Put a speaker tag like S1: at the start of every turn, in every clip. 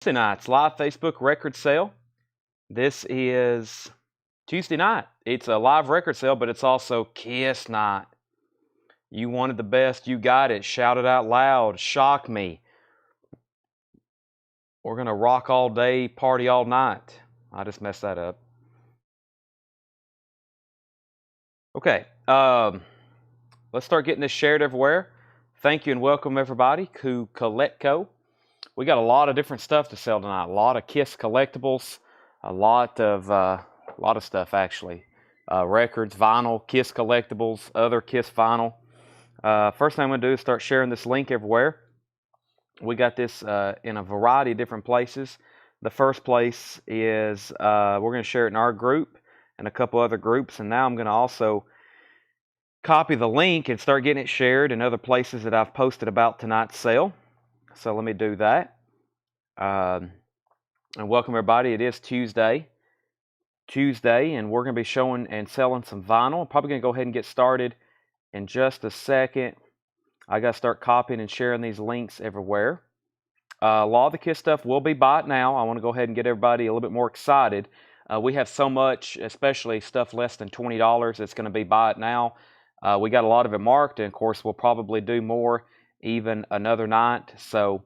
S1: Tuesday night's live Facebook record sale. This is Tuesday night. It's a live record sale, but it's also Kiss night. You wanted the best, you got it. Shout it out loud. Shock me. We're going to rock all day, party all night. I just messed that up. Okay, let's start getting this shared everywhere. Thank you and welcome everybody to Collectco. We got a lot of different stuff to sell tonight. A lot of Kiss collectibles, a lot of stuff actually. Records, vinyl, Kiss collectibles, other Kiss vinyl. First thing I'm going to do is start sharing this link everywhere. We got this in a variety of different places. The first place is we're going to share it in our group and a couple other groups. And now I'm going to also copy the link and start getting it shared in other places that I've posted about tonight's sale. So let me do that. And welcome everybody. It is Tuesday, and we're going to be showing and selling some vinyl. I'm probably going to go ahead and get started in just a second. I got to start copying and sharing these links everywhere. A lot of the Kiss stuff will be bought now. I want to go ahead and get everybody a little bit more excited. We have so much, especially stuff less than $20, that's going to be bought now. We got a lot of it marked, and of course we'll probably do more even another night. So,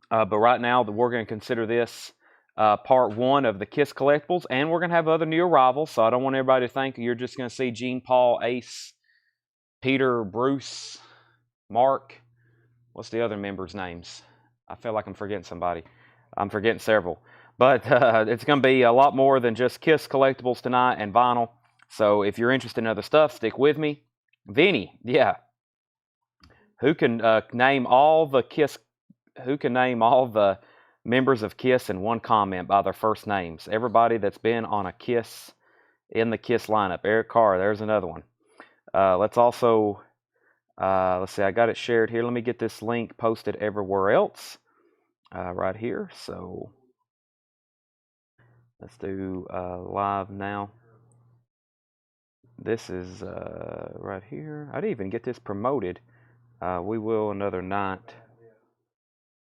S1: but right now we're going to consider this part one of the Kiss collectibles, and we're going to have other new arrivals. So I don't want everybody to think you're just going to see Gene, Paul, Ace, Peter, Bruce, Mark. What's the other members' names? I feel like I'm forgetting somebody. I'm forgetting several. But it's going to be a lot more than just Kiss collectibles tonight and vinyl. So if you're interested in other stuff, stick with me. Vinny, yeah. Who can name all the Kiss? Who can name all the members of Kiss in one comment by their first names? Everybody that's been on a Kiss, in the Kiss lineup. Eric Carr, there's another one. Let's also, let's see, I got it shared here. Let me get this link posted everywhere else. Right here. So let's do live now. This is right here. I didn't even get this promoted. We will another night.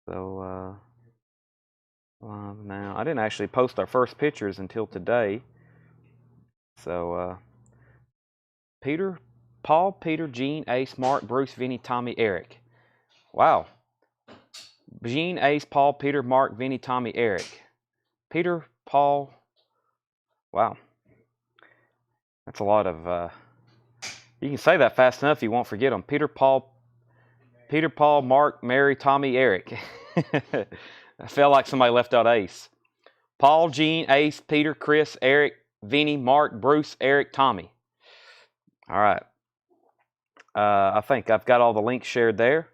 S1: So live now. I didn't actually post our first pictures until today. So Peter, Paul, Peter, Gene, Ace, Mark, Bruce, Vinny, Tommy, Eric. Wow. Gene, Ace, Paul, Peter, Mark, Vinny, Tommy, Eric. Peter, Paul. Wow. That's a lot of, you can say that fast enough, you won't forget them. Peter, Paul, Mark, Mary, Tommy, Eric. I felt like somebody left out Ace. Paul, Gene, Ace, Peter, Chris, Eric, Vinny, Mark, Bruce, Eric, Tommy. All right. I think I've got all the links shared there.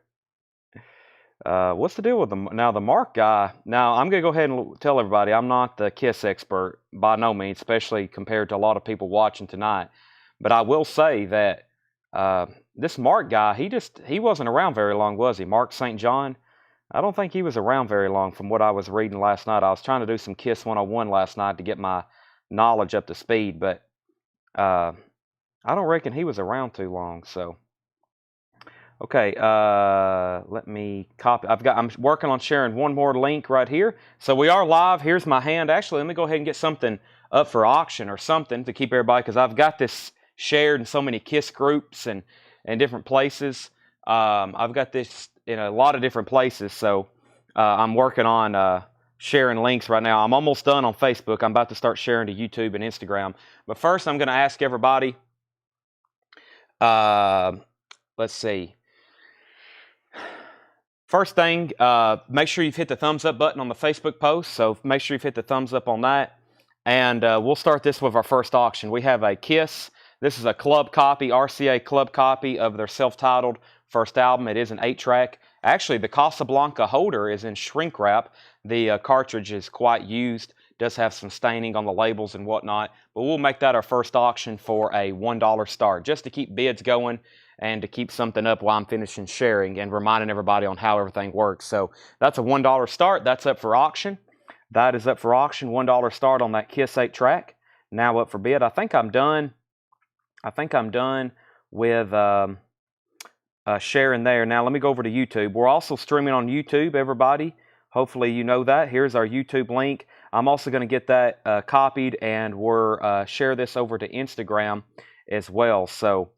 S1: What's the deal with them? Now, the Mark guy, now I'm going to go ahead and tell everybody I'm not the Kiss expert by no means, especially compared to a lot of people watching tonight. But I will say that this Mark guy, he wasn't around very long, was he? Mark St. John? I don't think he was around very long from what I was reading last night. I was trying to do some Kiss 101 last night to get my knowledge up to speed, but I don't reckon he was around too long, so... Okay, let me copy. I'm working on sharing one more link right here. So we are live. Here's my hand. Actually, let me go ahead and get something up for auction or something to keep everybody, because I've got this shared in so many Kiss groups and different places. I've got this in a lot of different places, so I'm working on sharing links right now. I'm almost done on Facebook. I'm about to start sharing to YouTube and Instagram. But first, I'm going to ask everybody, let's see. First thing, make sure you've hit the thumbs up button on the Facebook post. So make sure you've hit the thumbs up on that. And we'll start this with our first auction. We have a Kiss. This is a club copy, RCA club copy of their self-titled first album. It is an 8-track. Actually, the Casablanca holder is in shrink wrap. The cartridge is quite used. Does have some staining on the labels and whatnot. But we'll make that our first auction for a $1 start, just to keep bids going and to keep something up while I'm finishing sharing and reminding everybody on how everything works. So that's a $1 start. That's up for auction. That is up for auction. $1 start on that Kiss 8-track. Now up for bid. I think I'm done. With sharing there. Now let me go over to YouTube. We're also streaming on YouTube, everybody. Hopefully you know that. Here's our YouTube link. I'm also going to get that copied, and we're share this over to Instagram as well. So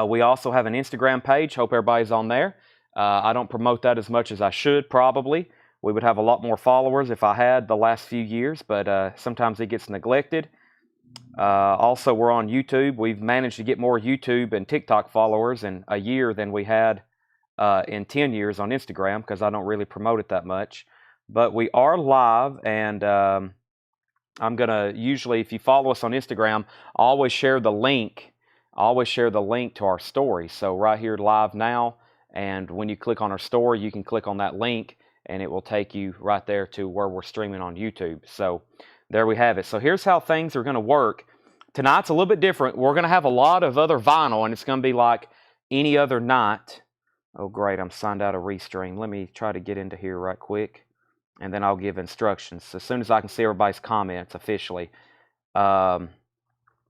S1: we also have an Instagram page. Hope everybody's on there. I don't promote that as much as I should, probably. We would have a lot more followers if I had the last few years, but sometimes it gets neglected. Also, we're on YouTube. We've managed to get more YouTube and TikTok followers in a year than we had in 10 years on Instagram, because I don't really promote it that much. But we are live, and I'm going to usually, if you follow us on Instagram, I always share the link. I always share the link to our story. So right here, live now, and when you click on our story, you can click on that link, and it will take you right there to where we're streaming on YouTube. So there we have it. So here's how things are going to work. Tonight's a little bit different. We're going to have a lot of other vinyl, and it's going to be like any other night. Oh, great. I'm signed out of Restream. Let me try to get into here right quick, and then I'll give instructions as soon as I can see everybody's comments officially.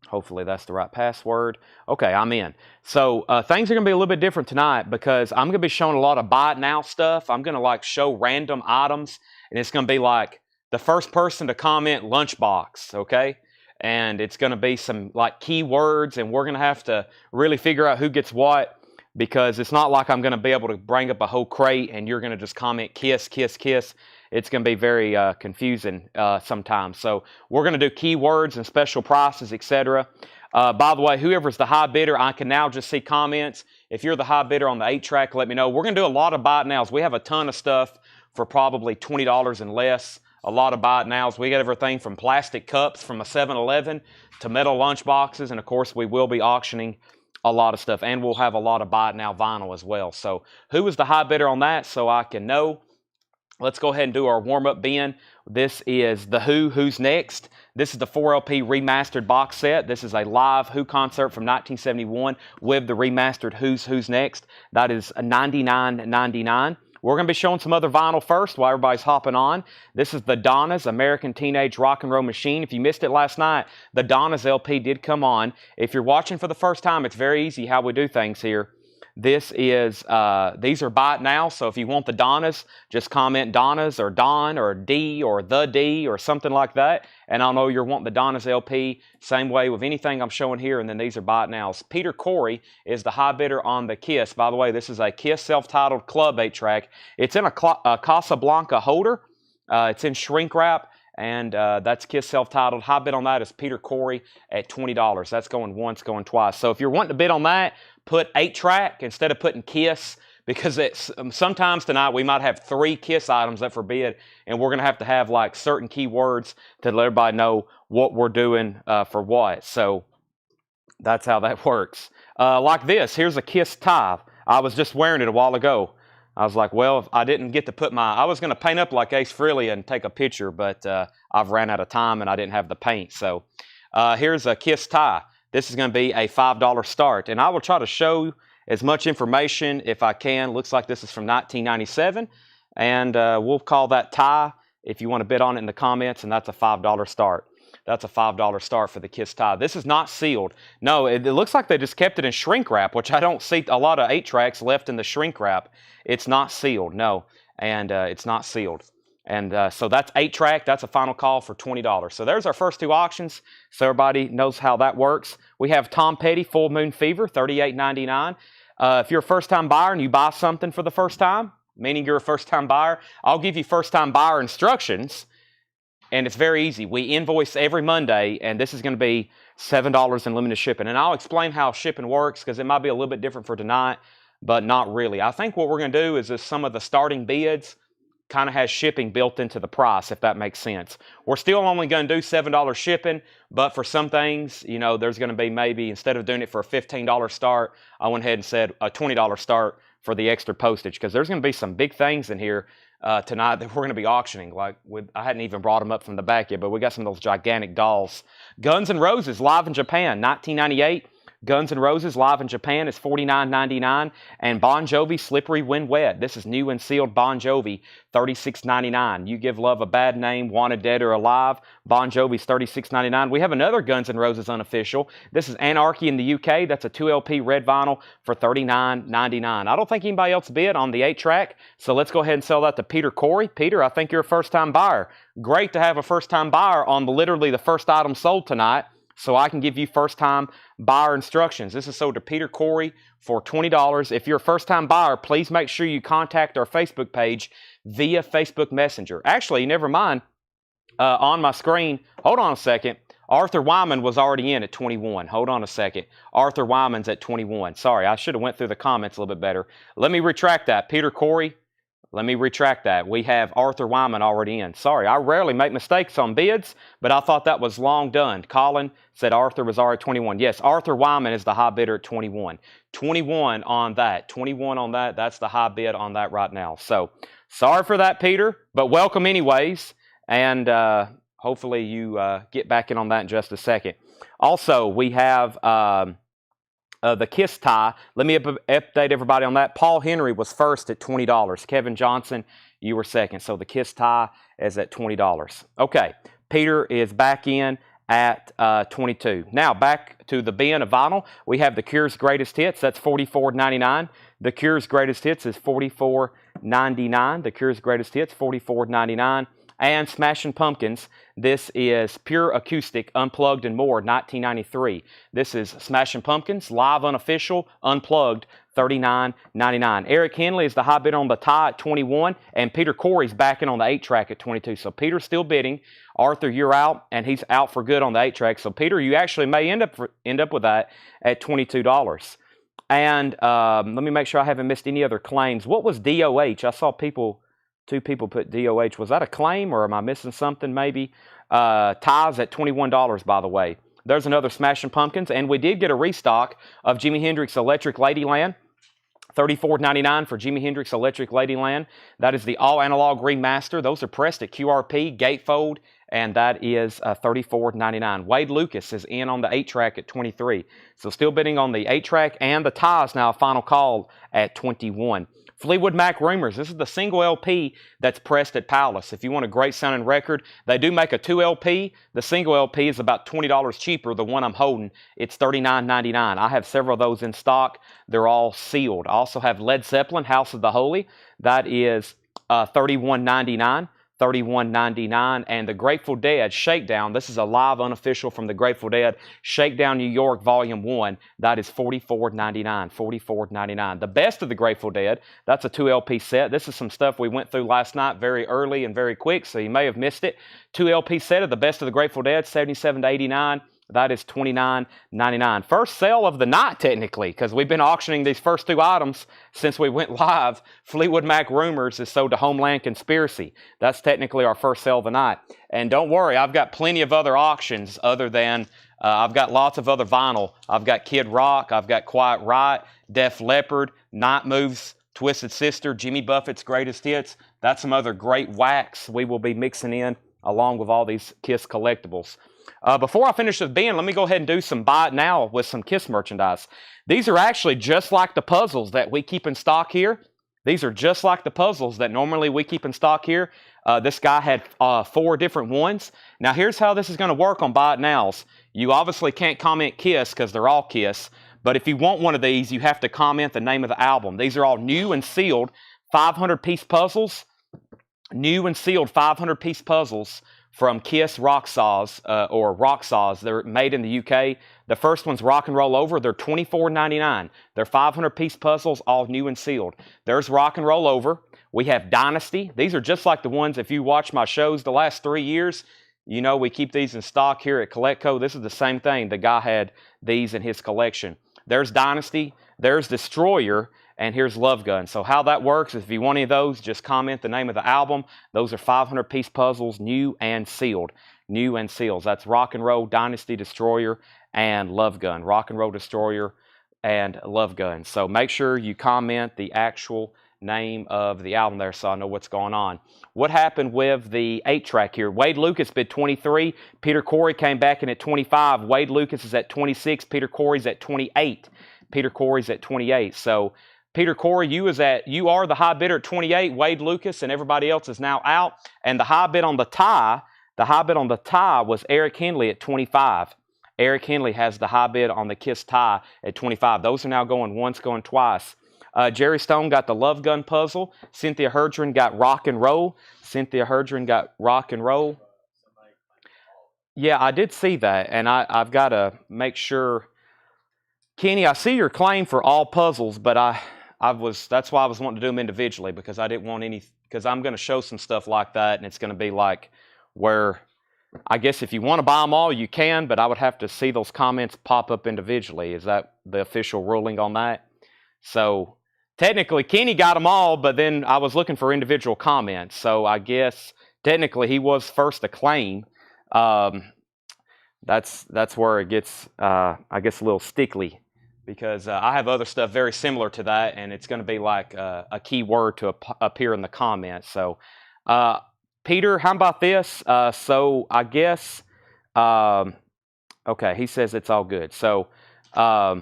S1: Hopefully that's the right password. Okay, I'm in. So things are going to be a little bit different tonight, because I'm going to be showing a lot of buy it now stuff. I'm going to like show random items, and it's going to be like the first person to comment lunchbox, okay? And it's going to be some like keywords, and we're going to have to really figure out who gets what, because it's not like I'm going to be able to bring up a whole crate and you're going to just comment kiss, kiss, kiss. It's going to be very confusing sometimes. So we're going to do keywords and special prices, etc. By the way, whoever's the high bidder, I can now just see comments. If you're the high bidder on the 8-track, let me know. We're going to do a lot of buy it nows. We have a ton of stuff for probably $20 and less. A lot of buy it nows. We got everything from plastic cups from a 7-Eleven to metal lunch boxes. And of course, we will be auctioning a lot of stuff. And we'll have a lot of buy it now vinyl as well. So who was the high bidder on that, so I can know? Let's go ahead and do our warm-up bin. This is the Who's Next. This is the 4LP remastered box set. This is a live Who concert from 1971 with the remastered Who's Next. That is $99.99. We're going to be showing some other vinyl first while everybody's hopping on. This is the Donna's American Teenage Rock and Roll Machine. If you missed it last night, the Donna's LP did come on. If you're watching for the first time, it's very easy how we do things here. This is, these are buy it now, so if you want the Donnas, just comment Donnas or Don or D or the D or something like that, and I'll know you're wanting the Donnas LP. Same way with anything I'm showing here, and then these are buy it nows. Peter Corey is the high bidder on the Kiss. By the way, this is a Kiss self-titled club 8-track. It's in a Casablanca holder. It's in shrink wrap. And that's Kiss self-titled. High bid on that is Peter Corey at $20. That's going once, going twice. So if you're wanting to bid on that, put 8-track instead of putting Kiss, because it's sometimes tonight we might have 3 Kiss items up for bid, and we're going to have like certain keywords to let everybody know what we're doing for what. So that's how that works. Like this, here's a Kiss tie. I was just wearing it a while ago. I was like, well, if I didn't get to put I was going to paint up like Ace Frehley and take a picture, but I've ran out of time and I didn't have the paint. So here's a Kiss tie. This is going to be a $5 start. And I will try to show as much information if I can. Looks like this is from 1997. And we'll call that tie if you want to bid on it in the comments. And that's a $5 start. That's a $5 start for the Kiss tie. This is not sealed. No, it looks like they just kept it in shrink wrap, which I don't see a lot of 8-tracks left in the shrink wrap. It's not sealed, no, and it's not sealed. And so that's 8-track. That's a final call for $20. So there's our first 2 auctions, so everybody knows how that works. We have Tom Petty, Full Moon Fever, $38.99. If you're a first-time buyer and you buy something for the first time, meaning you're a first-time buyer, I'll give you first-time buyer instructions. And it's very easy. We invoice every Monday, and this is going to be $7 in limited shipping. And I'll explain how shipping works, because it might be a little bit different for tonight, but not really. I think what we're going to do is some of the starting bids kind of has shipping built into the price, if that makes sense. We're still only going to do $7 shipping, but for some things, you know, there's going to be maybe, instead of doing it for a $15 start, I went ahead and said a $20 start for the extra postage, because there's going to be some big things in here tonight that we're going to be auctioning. Like I hadn't even brought them up from the back yet, but we got some of those gigantic dolls. Guns N' Roses live in Japan, 1998. Guns N' Roses live in Japan is $49.99. And Bon Jovi Slippery When Wet. This is new and sealed Bon Jovi, $36.99. You Give Love a Bad Name, Wanted Dead or Alive. Bon Jovi's $36.99. We have another Guns N' Roses unofficial. This is Anarchy in the UK. That's a 2LP red vinyl for $39.99. I don't think anybody else bid on the 8-track, so let's go ahead and sell that to Peter Corey. Peter, I think you're a first-time buyer. Great to have a first-time buyer on literally the first item sold tonight, so I can give you first-time buyer instructions. This is sold to Peter Corey for $20. If you're a first-time buyer, please make sure you contact our Facebook page via Facebook Messenger. Actually, never mind. On my screen, hold on a second. Arthur Wyman was already in at 21. Hold on a second. Arthur Wyman's at 21. Sorry, I should have went through the comments a little bit better. Let me retract that. Peter Corey, let me retract that. We have Arthur Wyman already in. Sorry, I rarely make mistakes on bids, but I thought that was long done. Colin said Arthur was already 21. Yes, Arthur Wyman is the high bidder at 21. 21 on that. 21 on that. That's the high bid on that right now. So, sorry for that, Peter, but welcome anyways. And hopefully you get back in on that in just a second. Also, we have the Kiss tie. Let me update everybody on that. Paul Henry was first at $20. Kevin Johnson, you were second. So the Kiss tie is at $20. Okay, Peter is back in at 22. Now back to the bin of vinyl. We have the Cure's Greatest Hits. That's $44.99. The Cure's Greatest Hits is $44.99. The Cure's Greatest Hits, $44.99. And Smashing Pumpkins, this is Pure Acoustic, Unplugged and More, 1993. This is Smashing Pumpkins, live unofficial, unplugged, $39.99. Eric Henley is the high bidder on the tie at 21, and Peter Corey's backing on the 8-track at 22. So Peter's still bidding. Arthur, you're out, and he's out for good on the 8-track. So Peter, you actually may end up with that at $22. And let me make sure I haven't missed any other claims. What was DOH? I saw two people put DOH. Was that a claim, or am I missing something maybe? Ties at $21, by the way. There's another Smashing Pumpkins, and we did get a restock of Jimi Hendrix Electric Ladyland. $34.99 for Jimi Hendrix Electric Ladyland. That is the all-analog remaster. Those are pressed at QRP, gatefold, and that is $34.99. Wade Lucas is in on the 8-track at 23. So still bidding on the 8-track and the ties now, final call at 21. Fleetwood Mac Rumors. This is the single LP that's pressed at Palace. If you want a great sounding record, they do make a 2 LP. The single LP is about $20 cheaper. The one I'm holding, it's $39.99. I have several of those in stock. They're all sealed. I also have Led Zeppelin, House of the Holy. That is $31.99. $31.99. And the Grateful Dead Shakedown. This is a live unofficial from the Grateful Dead. Shakedown New York Volume 1. That is $44.99. $44.99. The Best of the Grateful Dead. That's a 2 LP set. This is some stuff we went through last night very early and very quick, so you may have missed it. 2 LP set of The Best of the Grateful Dead, $77 to $89. That is $29.99. First sale of the night, technically, because we've been auctioning these first 2 items since we went live. Fleetwood Mac Rumors is sold to Homeland Conspiracy. That's technically our first sale of the night. And don't worry, I've got plenty of other auctions other than, I've got lots of other vinyl. I've got Kid Rock, I've got Quiet Riot, Def Leppard, Night Moves, Twisted Sister, Jimmy Buffett's Greatest Hits. That's some other great wax we will be mixing in along with all these Kiss collectibles. Before I finish this bin, let me go ahead and do some buy it now with some Kiss merchandise. These are actually just like the puzzles that we keep in stock here. These are just like the puzzles that normally we keep in stock here. This guy had 4 different ones. Now here's how this is going to work on buy it nows. You obviously can't comment Kiss because they're all Kiss. But if you want one of these, you have to comment the name of the album. These are all new and sealed 500-piece puzzles. New and sealed 500-piece puzzles from Kiss Rock Saws, or Rock Saws. They're made in the UK. The first one's Rock and Roll Over. They're $24.99. They're 500-piece puzzles, all new and sealed. There's Rock and Roll Over. We have Dynasty. These are just like the ones, if you watch my shows the last 3 years, you know we keep these in stock here at CollectCo. This is the same thing. The guy had these in his collection. There's Dynasty. There's Destroyer. And here's Love Gun. So how that works is if you want any of those, just comment the name of the album. Those are 500-piece puzzles, new and sealed. New and sealed. That's Rock and Roll, Dynasty, Destroyer, and Love Gun. Rock and Roll, Destroyer, and Love Gun. So make sure you comment the actual name of the album there so I know what's going on. What happened with the 8-track here? Wade Lucas bid 23. Peter Corey came back in at 25. Wade Lucas is at 26. Peter Corey's at 28. Peter Corey's at 28. So Peter Corey, you are the high bidder at 28. Wade Lucas and everybody else is now out. And the high bid on the tie was Eric Henley at 25. Eric Henley has the high bid on the Kiss tie at 25. Those are now going once, going twice. Jerry Stone got the Love Gun puzzle. Cynthia Herdren got Rock and Roll. Cynthia Herdren got Rock and Roll. Yeah, I did see that, and I've got to make sure. Kenny, I see your claim for all puzzles, but that's why I was wanting to do them individually, because I didn't want any, because I'm going to show some stuff like that, and it's going to be like where, I guess if you want to buy them all, you can, but I would have to see those comments pop up individually. Is that the official ruling on that? So technically, Kenny got them all, but then I was looking for individual comments. So I guess technically he was first to claim. That's where it gets, I guess, a little stickly, because I have other stuff very similar to that, and it's going to be like a key word to appear in the comments. So, Peter, how about this? So I guess, okay, he says it's all good. So, yeah,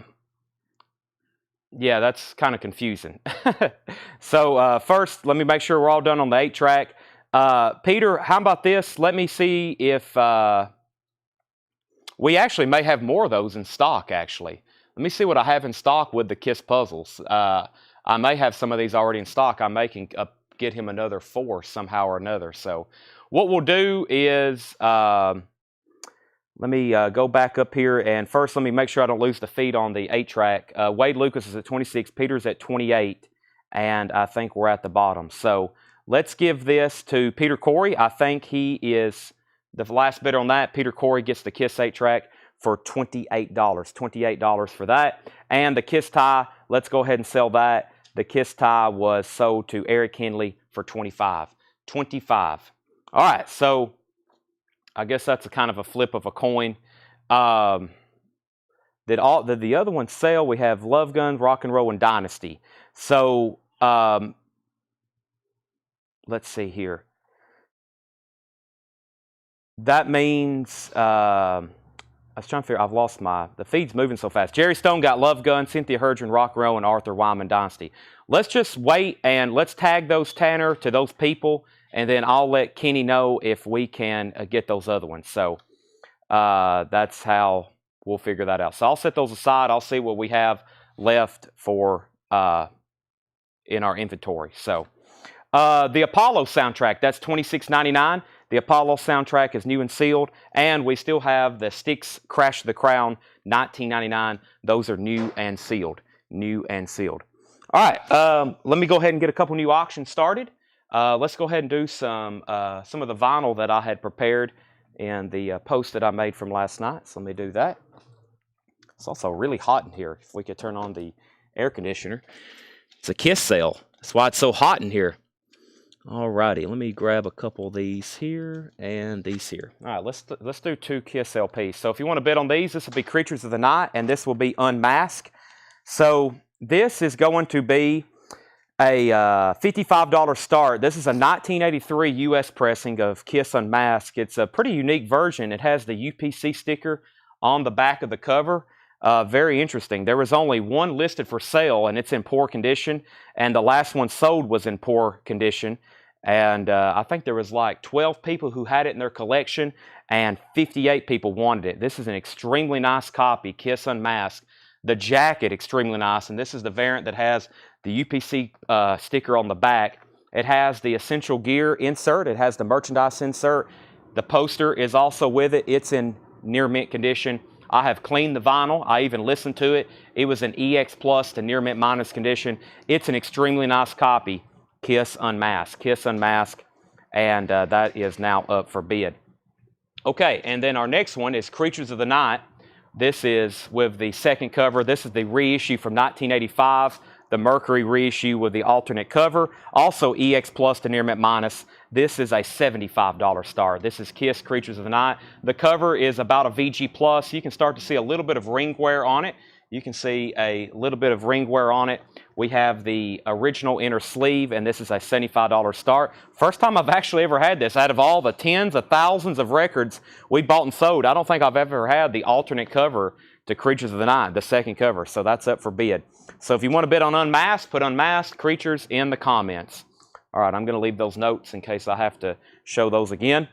S1: that's kind of confusing. So first, let me make sure we're all done on the 8-track. Peter, how about this? Let me see if we actually may have more of those in stock, actually. Let me see what I have in stock with the Kiss puzzles. I may have some of these already in stock. I may get him another 4 somehow or another. So what we'll do is, let me go back up here, and first let me make sure I don't lose the feed on the 8-track. Wade Lucas is at 26, Peter's at 28, and I think we're at the bottom. So let's give this to Peter Corey. I think he is the last bidder on that. Peter Corey gets the Kiss 8-track for $28. $28 for that. And the Kiss tie, let's go ahead and sell that. The Kiss tie was sold to Eric Henley for $25. $25. All right, so I guess that's a kind of a flip of a coin. Did the other ones sell? We have Love Gun, Rock and Roll, and Dynasty. So let's see here. That means I was trying to figure. I've lost the feed's moving so fast. Jerry Stone got Love Gun, Cynthia Herdren, Rock and Roll, and Arthur Wyman Dynasty. Let's just wait and let's tag those, Tanner, to those people, and then I'll let Kenny know if we can get those other ones. So that's how we'll figure that out. So I'll set those aside. I'll see what we have left for in our inventory. So the Apollo soundtrack, that's $26.99. The Apollo soundtrack is new and sealed, and we still have the Styx Crash the Crown, $19.99. Those are new and sealed. New and sealed. All right, let me go ahead and get a couple new auctions started. Let's go ahead and do some of the vinyl that I had prepared in the post that I made from last night. So let me do that. It's also really hot in here. If we could turn on the air conditioner. It's a Kiss sale. That's why it's so hot in here. Alrighty, let me grab a couple of these here and these here. All right, let's do 2 Kiss LPs. So if you want to bid on these, this will be Creatures of the Night, and this will be Unmasked. So this is going to be a $55 start. This is a 1983 U.S. pressing of Kiss Unmasked. It's a pretty unique version. It has the UPC sticker on the back of the cover. Very interesting. There was only one listed for sale, and it's in poor condition, and the last one sold was in poor condition. And I think there was like 12 people who had it in their collection, and 58 people wanted it. This is an extremely nice copy, Kiss Unmasked. The jacket, extremely nice, and this is the variant that has the UPC sticker on the back. It has the Essential Gear insert. It has the merchandise insert. The poster is also with it. It's in near mint condition. I have cleaned the vinyl. I even listened to it. It was an EX Plus to near mint minus condition. It's an extremely nice copy, Kiss Unmasked. Kiss Unmasked, and that is now up for bid. Okay, and then our next one is Creatures of the Night. This is with the second cover. This is the reissue from 1985, the Mercury reissue with the alternate cover. Also EX Plus to near mint minus. This is a $75 start. This is Kiss Creatures of the Night. The cover is about a VG Plus. You can start to see a little bit of ring wear on it. You can see a little bit of ring wear on it. We have the original inner sleeve, and this is a $75 start. First time I've actually ever had this. Out of all the tens of thousands of records we bought and sold, I don't think I've ever had the alternate cover to Creatures of the Night, the second cover. So that's up for bid. So if you want to bid on Unmasked, put Unmasked Creatures in the comments. All right, I'm going to leave those notes in case I have to show those again.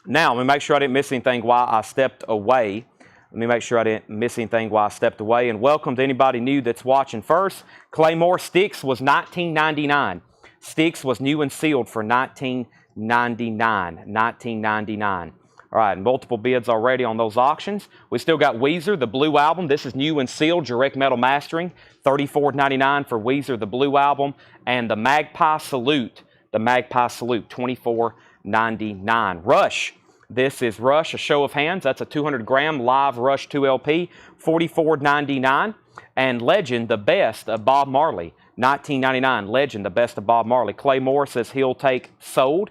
S1: Now, let me make sure I didn't miss anything while I stepped away. Let me make sure I didn't miss anything while I stepped away. And welcome to anybody new that's watching first. Claymore Sticks was $19.99. Sticks was new and sealed for $19.99. $19.99. All right, multiple bids already on those auctions. We still got Weezer, the Blue Album. This is new and sealed, direct metal mastering. $34.99 for Weezer, the Blue Album. And the Magpie Salute, $24.99. Rush. This is Rush, a show of hands. That's a 200-gram live Rush 2 LP, $44.99. And Legend, the best of Bob Marley, $19.99. Legend, the best of Bob Marley. Claymore says he'll take sold,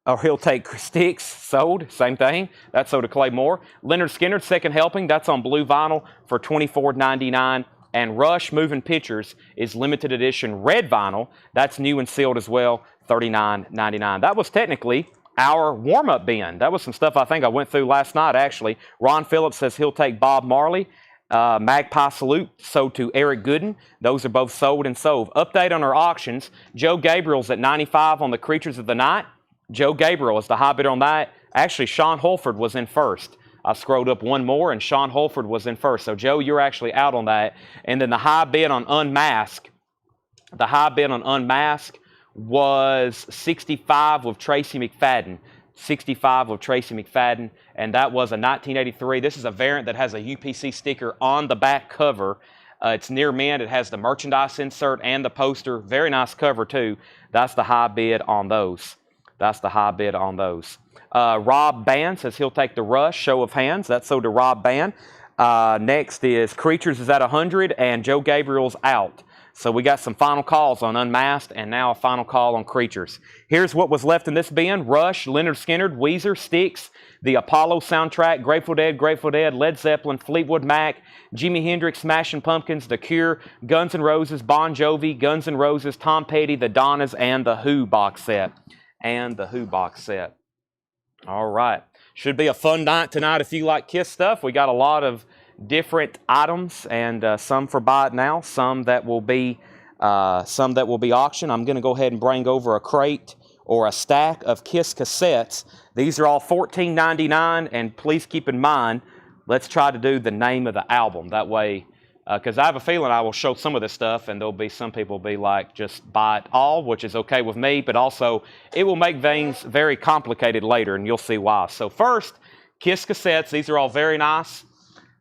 S1: or he'll take Sticks, sold, same thing. That's sold to Claymore. Leonard Skinner, second helping. That's on blue vinyl for $24.99. And Rush Moving Pictures is limited edition red vinyl. That's new and sealed as well, $39.99. That was technically our warm-up bin. That was some stuff I think I went through last night, actually. Ron Phillips says he'll take Bob Marley. Magpie Salute sold to Eric Gooden. Those are both sold and sold. Update on our auctions. Joe Gabriel's at $95 on the Creatures of the Night. Joe Gabriel is the high bidder on that. Actually, Sean Holford was in first. I scrolled up one more, and Sean Holford was in first. So, Joe, you're actually out on that. And then the high bid on Unmasked. The high bid on Unmasked was 65 with Tracy McFadden. 65 with Tracy McFadden, and that was a 1983. This is a variant that has a UPC sticker on the back cover. It's near mint. It has the merchandise insert and the poster. Very nice cover, too. That's the high bid on those. That's the high bid on those. Rob Band says he'll take the Rush, show of hands. That's sold to Rob Band. Next is Creatures is at 100, and Joe Gabriel's out. So we got some final calls on Unmasked and now a final call on Creatures. Here's what was left in this bin. Rush, Leonard Skinner, Weezer, Styx, the Apollo soundtrack, Grateful Dead, Led Zeppelin, Fleetwood Mac, Jimi Hendrix, Smashing Pumpkins, The Cure, Guns N' Roses, Bon Jovi, Guns N' Roses, Tom Petty, The Donnas, and The Who box set. All right. Should be a fun night tonight if you like Kiss stuff. We got a lot of different items, and some for buy it now, some that will be auctioned. I'm going to go ahead and bring over a crate or a stack of Kiss cassettes. These are all $14.99, and please keep in mind, let's try to do the name of the album. That way, because I have a feeling I will show some of this stuff, and there'll be some people be like, just buy it all, which is okay with me, but also it will make things very complicated later, and you'll see why. So first, Kiss cassettes. These are all very nice.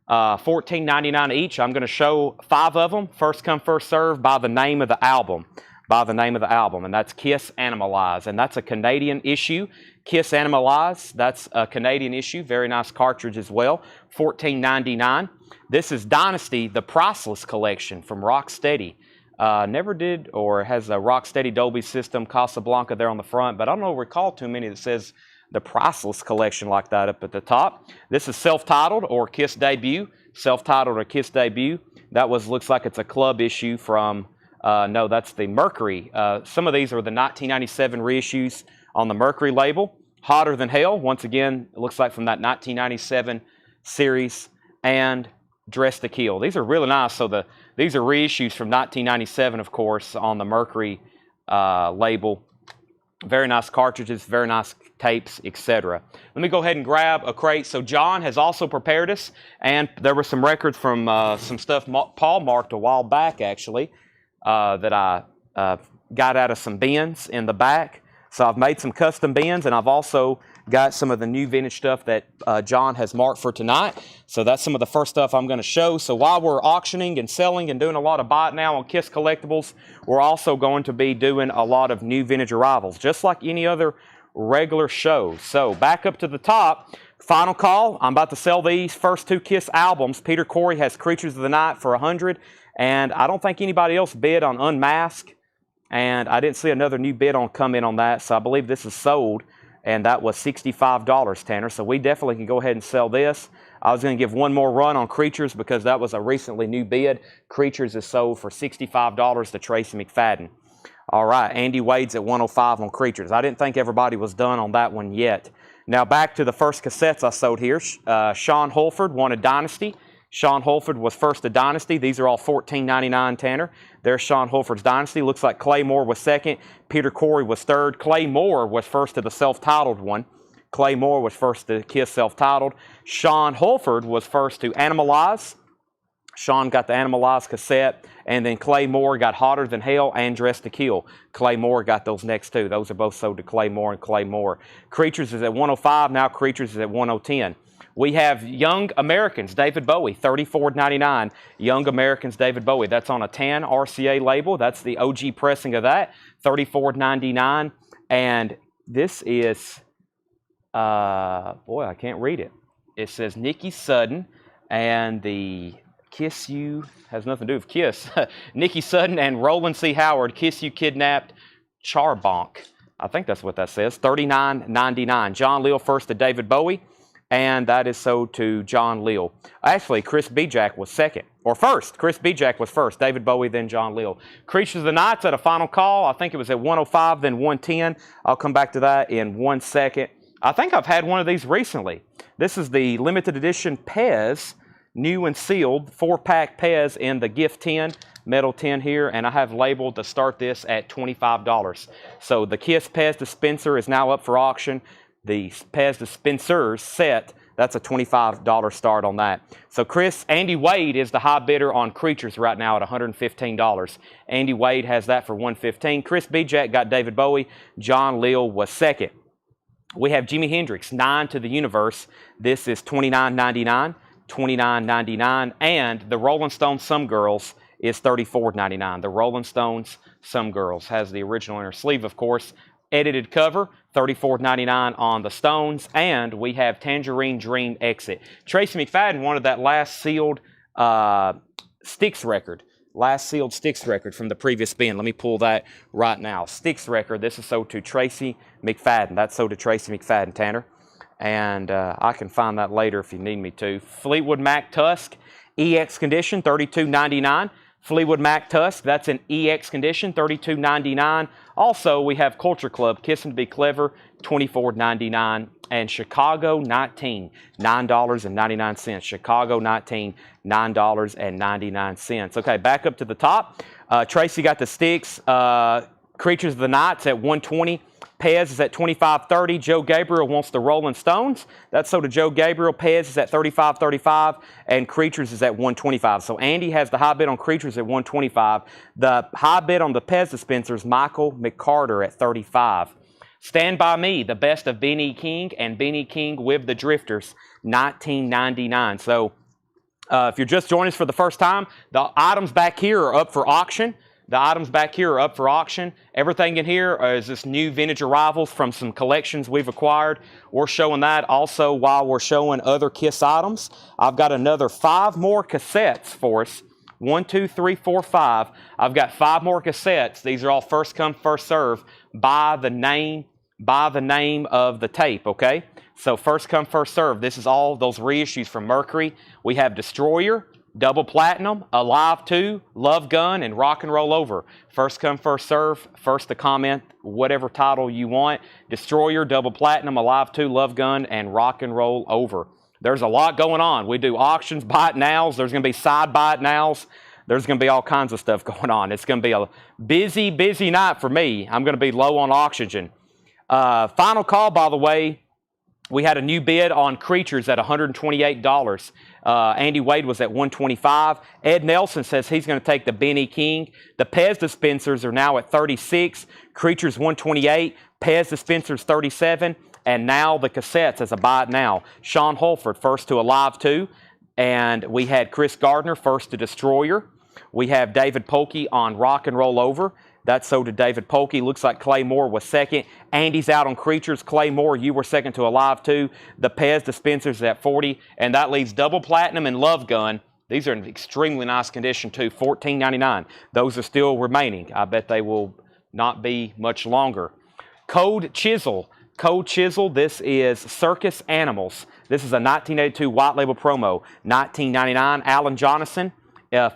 S1: $14.99 each. I'm going to show 5 of them. First come, first serve by the name of the album. And that's Kiss Animalize. And that's a Canadian issue. Kiss Animalize, that's a Canadian issue. Very nice cartridge as well. $14.99. This is Dynasty, the Priceless Collection from Rocksteady. Never did or has a Rocksteady Dolby System, Casablanca there on the front, but I don't recall too many that says the Priceless Collection like that up at the top. This is self-titled or Kiss Debut. Self-titled or Kiss Debut. That looks like it's a club issue from, no, that's the Mercury. Some of these are the 1997 reissues on the Mercury label. Hotter Than Hell, once again, it looks like from that 1997 series. And Dress to Kill. These are really nice. So these are reissues from 1997, of course, on the Mercury label. Very nice cartridges, very nice tapes, etc. Let me go ahead and grab a crate. So John has also prepared us, and there were some records from some stuff Paul marked a while back, actually, that I got out of some bins in the back. So I've made some custom bins, and I've also got some of the new vintage stuff that John has marked for tonight. So that's some of the first stuff I'm going to show. So while we're auctioning and selling and doing a lot of buy it now on Kiss Collectibles, we're also going to be doing a lot of new vintage arrivals, just like any other regular show. So back up to the top, final call. I'm about to sell these first 2 Kiss albums. Peter Corey has Creatures of the Night for $100, and I don't think anybody else bid on Unmasked, and I didn't see another new bid come in on that, so I believe this is sold. and that was $65, Tanner. So we definitely can go ahead and sell this. I was going to give one more run on Creatures because that was a recently new bid. Creatures is sold for $65 to Tracy McFadden. All right, Andy Wade's at 105 on Creatures. I didn't think everybody was done on that one yet. Now back to the first cassettes I sold here. Sean Holford wanted Dynasty. Sean Holford was first to Dynasty. These are all $14.99, Tanner. There's Sean Holford's Dynasty. Looks like Clay Moore was second. Peter Corey was third. Clay Moore was first to the self-titled one. Clay Moore was first to Kiss self-titled. Sean Holford was first to Animalize. Sean got the Animalize cassette. And then Clay Moore got Hotter Than Hell and Dressed to Kill. Clay Moore got those next two. Those are both sold to Clay Moore and Clay Moore. Creatures is at 105. Now Creatures is at 110. We have Young Americans, David Bowie, $34.99. Young Americans, David Bowie. That's on a tan RCA label. That's the OG pressing of that, $34.99. And this is, boy, I can't read it. It says Nikki Sudden, and the Kiss You has nothing to do with Kiss. Nikki Sudden and Roland C. Howard, Kiss You Kidnapped Charbonk. I think that's what that says, $39.99. John Leal first to David Bowie. And that is sold to John Leal. Actually, Chris Bijak was second, or first. Chris Bijak was first. David Bowie, then John Leal. Creatures of the Night's at a final call. I think it was at 105, then 110. I'll come back to that in 1 second. I think I've had one of these recently. This is the limited edition Pez, new and sealed, 4-pack Pez in the gift tin, metal tin here, and I have labeled to start this at $25. So the Kiss Pez dispenser is now up for auction. The Pez dispensers set, that's a $25 start on that. So Andy Wade is the high bidder on Creatures right now at $115. Andy Wade has that for $115. Chris Bijak got David Bowie. John Leal was second. We have Jimi Hendrix, 9 to the Universe. This is $29.99, $29.99. And the Rolling Stones Some Girls is $34.99. The Rolling Stones Some Girls has the original inner sleeve, of course. Edited cover, $34.99 on the Stones, and we have Tangerine Dream Exit. Tracy McFadden wanted that last sealed Styx record. Last sealed Styx record from the previous spin. Let me pull that right now. Styx record, this is sold to Tracy McFadden. That's sold to Tracy McFadden, Tanner. And I can find that later if you need me to. Fleetwood Mac Tusk, EX condition, $32.99. Fleetwood Mac Tusk, that's an EX condition, $32.99. Also, we have Culture Club, Kissin' to Be Clever, $24.99. And Chicago 19, $9.99. Chicago 19, $9.99. Okay, back up to the top. Tracy got the Styx. Creatures of the Night's at $120. Pez is at $25.30. Joe Gabriel wants the Rolling Stones. That's sold to Joe Gabriel. Pez is at $35.35, and Creatures is at $125. So Andy has the high bid on Creatures at $125. The high bid on the Pez dispensers, Michael McCarter at $35. Stand By Me, the best of B&E King and B&E King with the Drifters, $19.99. So if you're just joining us for the first time, the items back here are up for auction. The items back here are up for auction. Everything in here is this new vintage arrivals from some collections we've acquired. We're showing that also while we're showing other Kiss items. I've got another 5 more cassettes for us. 1, 2, 3, 4, 5. I've got 5 more cassettes. These are all first come, first serve by the name of the tape, okay? So first come, first serve. This is all those reissues from Mercury. We have Destroyer, Double Platinum, Alive 2, Love Gun, and Rock and Roll Over. First come, first serve. First to comment whatever title you want. Destroyer, Double Platinum, Alive 2, Love Gun, and Rock and Roll Over. There's a lot going on. We do auctions, buy it nows. There's going to be side buy it nows. There's going to be all kinds of stuff going on. It's going to be a busy, busy night for me. I'm going to be low on oxygen. Final call, by the way. We had a new bid on Creatures at $128. Andy Wade was at $125. Ed Nelson says he's going to take the B&E King. The Pez dispensers are now at $36. Creatures $128. Pez dispensers $37. And now the cassettes as a buy it now. Sean Holford first to Alive 2. And we had Chris Gardner first to Destroyer. We have David Polkey on Rock and Roll Over. That's sold to David Polkey. Looks like Clay Moore was second. Andy's out on Creatures. Clay Moore, you were second to Alive 2. The Pez dispensers at $40. And that leaves Double Platinum and Love Gun. These are in extremely nice condition too, $14.99. Those are still remaining. I bet they will not be much longer. Code Chisel, Cold Chisel, this is Circus Animals. This is a 1982 white label promo. $19.99. Alan Jonathan,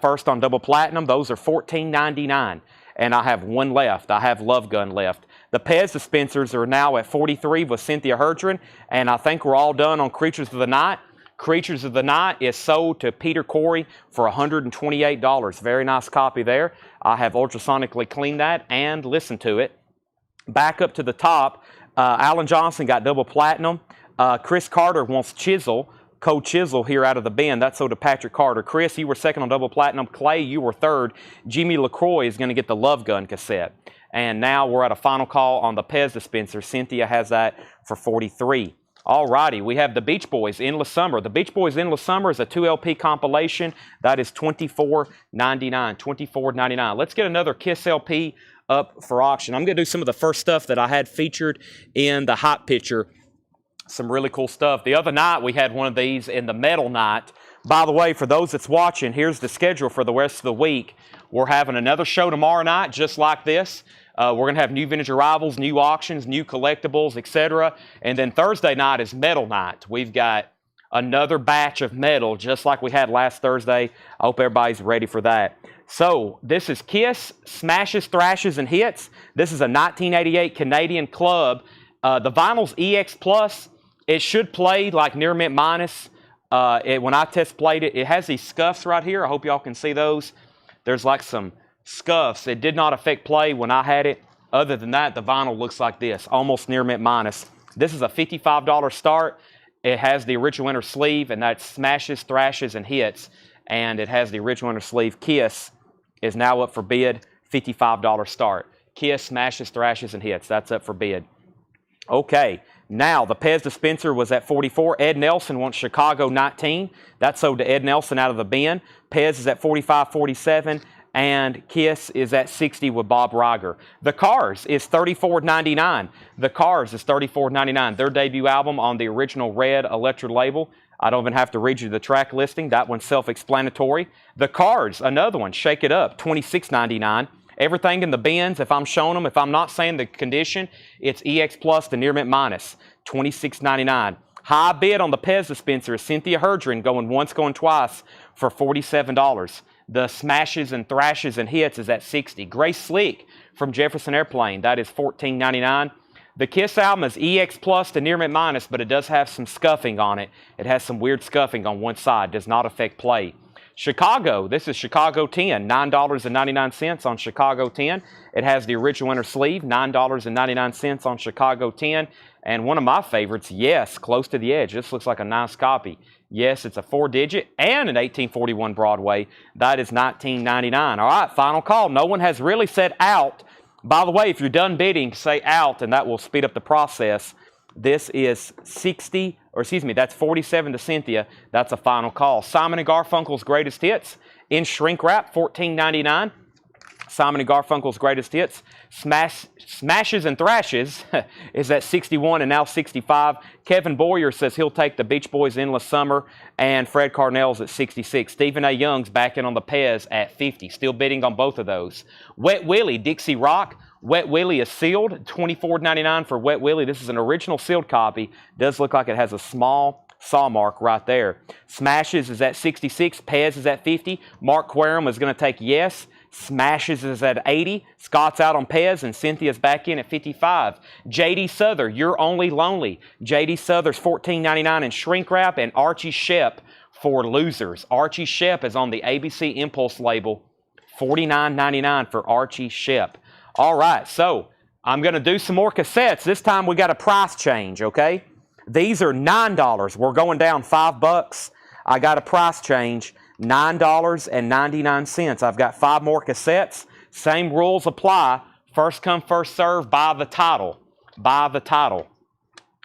S1: first on double platinum. Those are $14.99. And I have one left. I have Love Gun left. The Pez dispensers are now at $43 with Cynthia Herdren. And I think we're all done on Creatures of the Night. Creatures of the Night is sold to Peter Corey for $128. Very nice copy there. I have ultrasonically cleaned that and listened to it. Back up to the top, Alan Johnson got double platinum. Chris Carter wants Chisel, Cold Chisel here out of the bin. That's sold to Patrick Carter. Chris, you were second on double platinum. Clay, you were third. Jimmy LaCroix is going to get the Love Gun cassette. And now we're at a final call on the Pez dispenser. Cynthia has that for $43. All righty, we have the Beach Boys Endless Summer. The Beach Boys Endless Summer is a 2 LP compilation. That is $24.99. $24.99. Let's get another Kiss LP up for auction. I'm going to do some of the first stuff that I had featured in the Hot Picture. Some really cool stuff. The other night we had one of these in the Metal Night. By the way, for those that's watching, here's the schedule for the rest of the week. We're having another show tomorrow night just like this. We're going to have new vintage arrivals, new auctions, new collectibles, etc. And then Thursday night is Metal Night. We've got another batch of metal just like we had last Thursday. I hope everybody's ready for that. So this is Kiss, Smashes, Thrashes, and Hits. This is a 1988 Canadian club. The vinyl's EX Plus. It should play like near mint minus. When I test played it, it has these scuffs right here. I hope y'all can see those. There's like some scuffs. It did not affect play when I had it. Other than that, the vinyl looks like this, almost near mint minus. This is a $55 start. It has the original inner sleeve, and that's Smashes, Thrashes, and Hits. And it has the original inner sleeve. Kiss is now up for bid, $55 start. Kiss, Smashes, Thrashes, and Hits. That's up for bid. Okay, now the Pez dispenser was at $44. Ed Nelson wants Chicago 19. That's sold to Ed Nelson out of the bin. Pez is at $45.47. And Kiss is at $60 with Bob Riger. The Cars is $34.99. The Cars is $34.99. Their debut album on the original red Electra label. I don't even have to read you the track listing. That one's self-explanatory. The Cars, another one, Shake It Up, $26.99. Everything in the bins, if I'm showing them, if I'm not saying the condition, it's EX Plus to near mint minus, $26.99. High bid on the Pez dispenser is Cynthia Herdren, going once, going twice, for $47. The Smashes and Thrashes and Hits is at $60. Grace Slick from Jefferson Airplane, that is $14.99. The Kiss album is EX Plus to near mint minus, but it does have some scuffing on it. It has some weird scuffing on one side, does not affect play. Chicago, this is Chicago 10, $9.99 on Chicago 10. It has the original inner sleeve, $9.99 on Chicago 10. And one of my favorites, Yes, Close to the Edge. This looks like a nice copy. Yes, it's a 4-digit and an 1841 Broadway. That is $19.99. All right, final call. No one has really said out. By the way, if you're done bidding, say out, and that will speed up the process. This is that's 47 to Cynthia. That's a final call. Simon & Garfunkel's Greatest Hits in shrink wrap, $14.99. Simon & Garfunkel's Greatest Hits. Smashes and Thrashes is at 61 and now 65. Kevin Boyer says he'll take the Beach Boys Endless Summer, and Fred Carnell's at 66. Stephen A. Young's back in on the Pez at 50. Still bidding on both of those. Wet Willie, Dixie Rock. Wet Willie is sealed, $24.99 for Wet Willie. This is an original sealed copy. Does look like it has a small saw mark right there. Smashes is at 66. Pez is at 50. Mark Querum is going to take Yes. Smashes is at 80. Scott's out on Pez, and Cynthia's back in at 55. J.D. Souther, You're Only Lonely. J.D. Souther's $14.99 in shrink wrap, and Archie Shepp for Losers. Archie Shepp is on the ABC Impulse label, $49.99 for Archie Shepp. All right, so I'm going to do some more cassettes. This time we got a price change, okay? These are $9. We're going down $5. I got a price change. $9.99. I've got 5 more cassettes. Same rules apply. First come, first serve. Buy the title. Buy the title.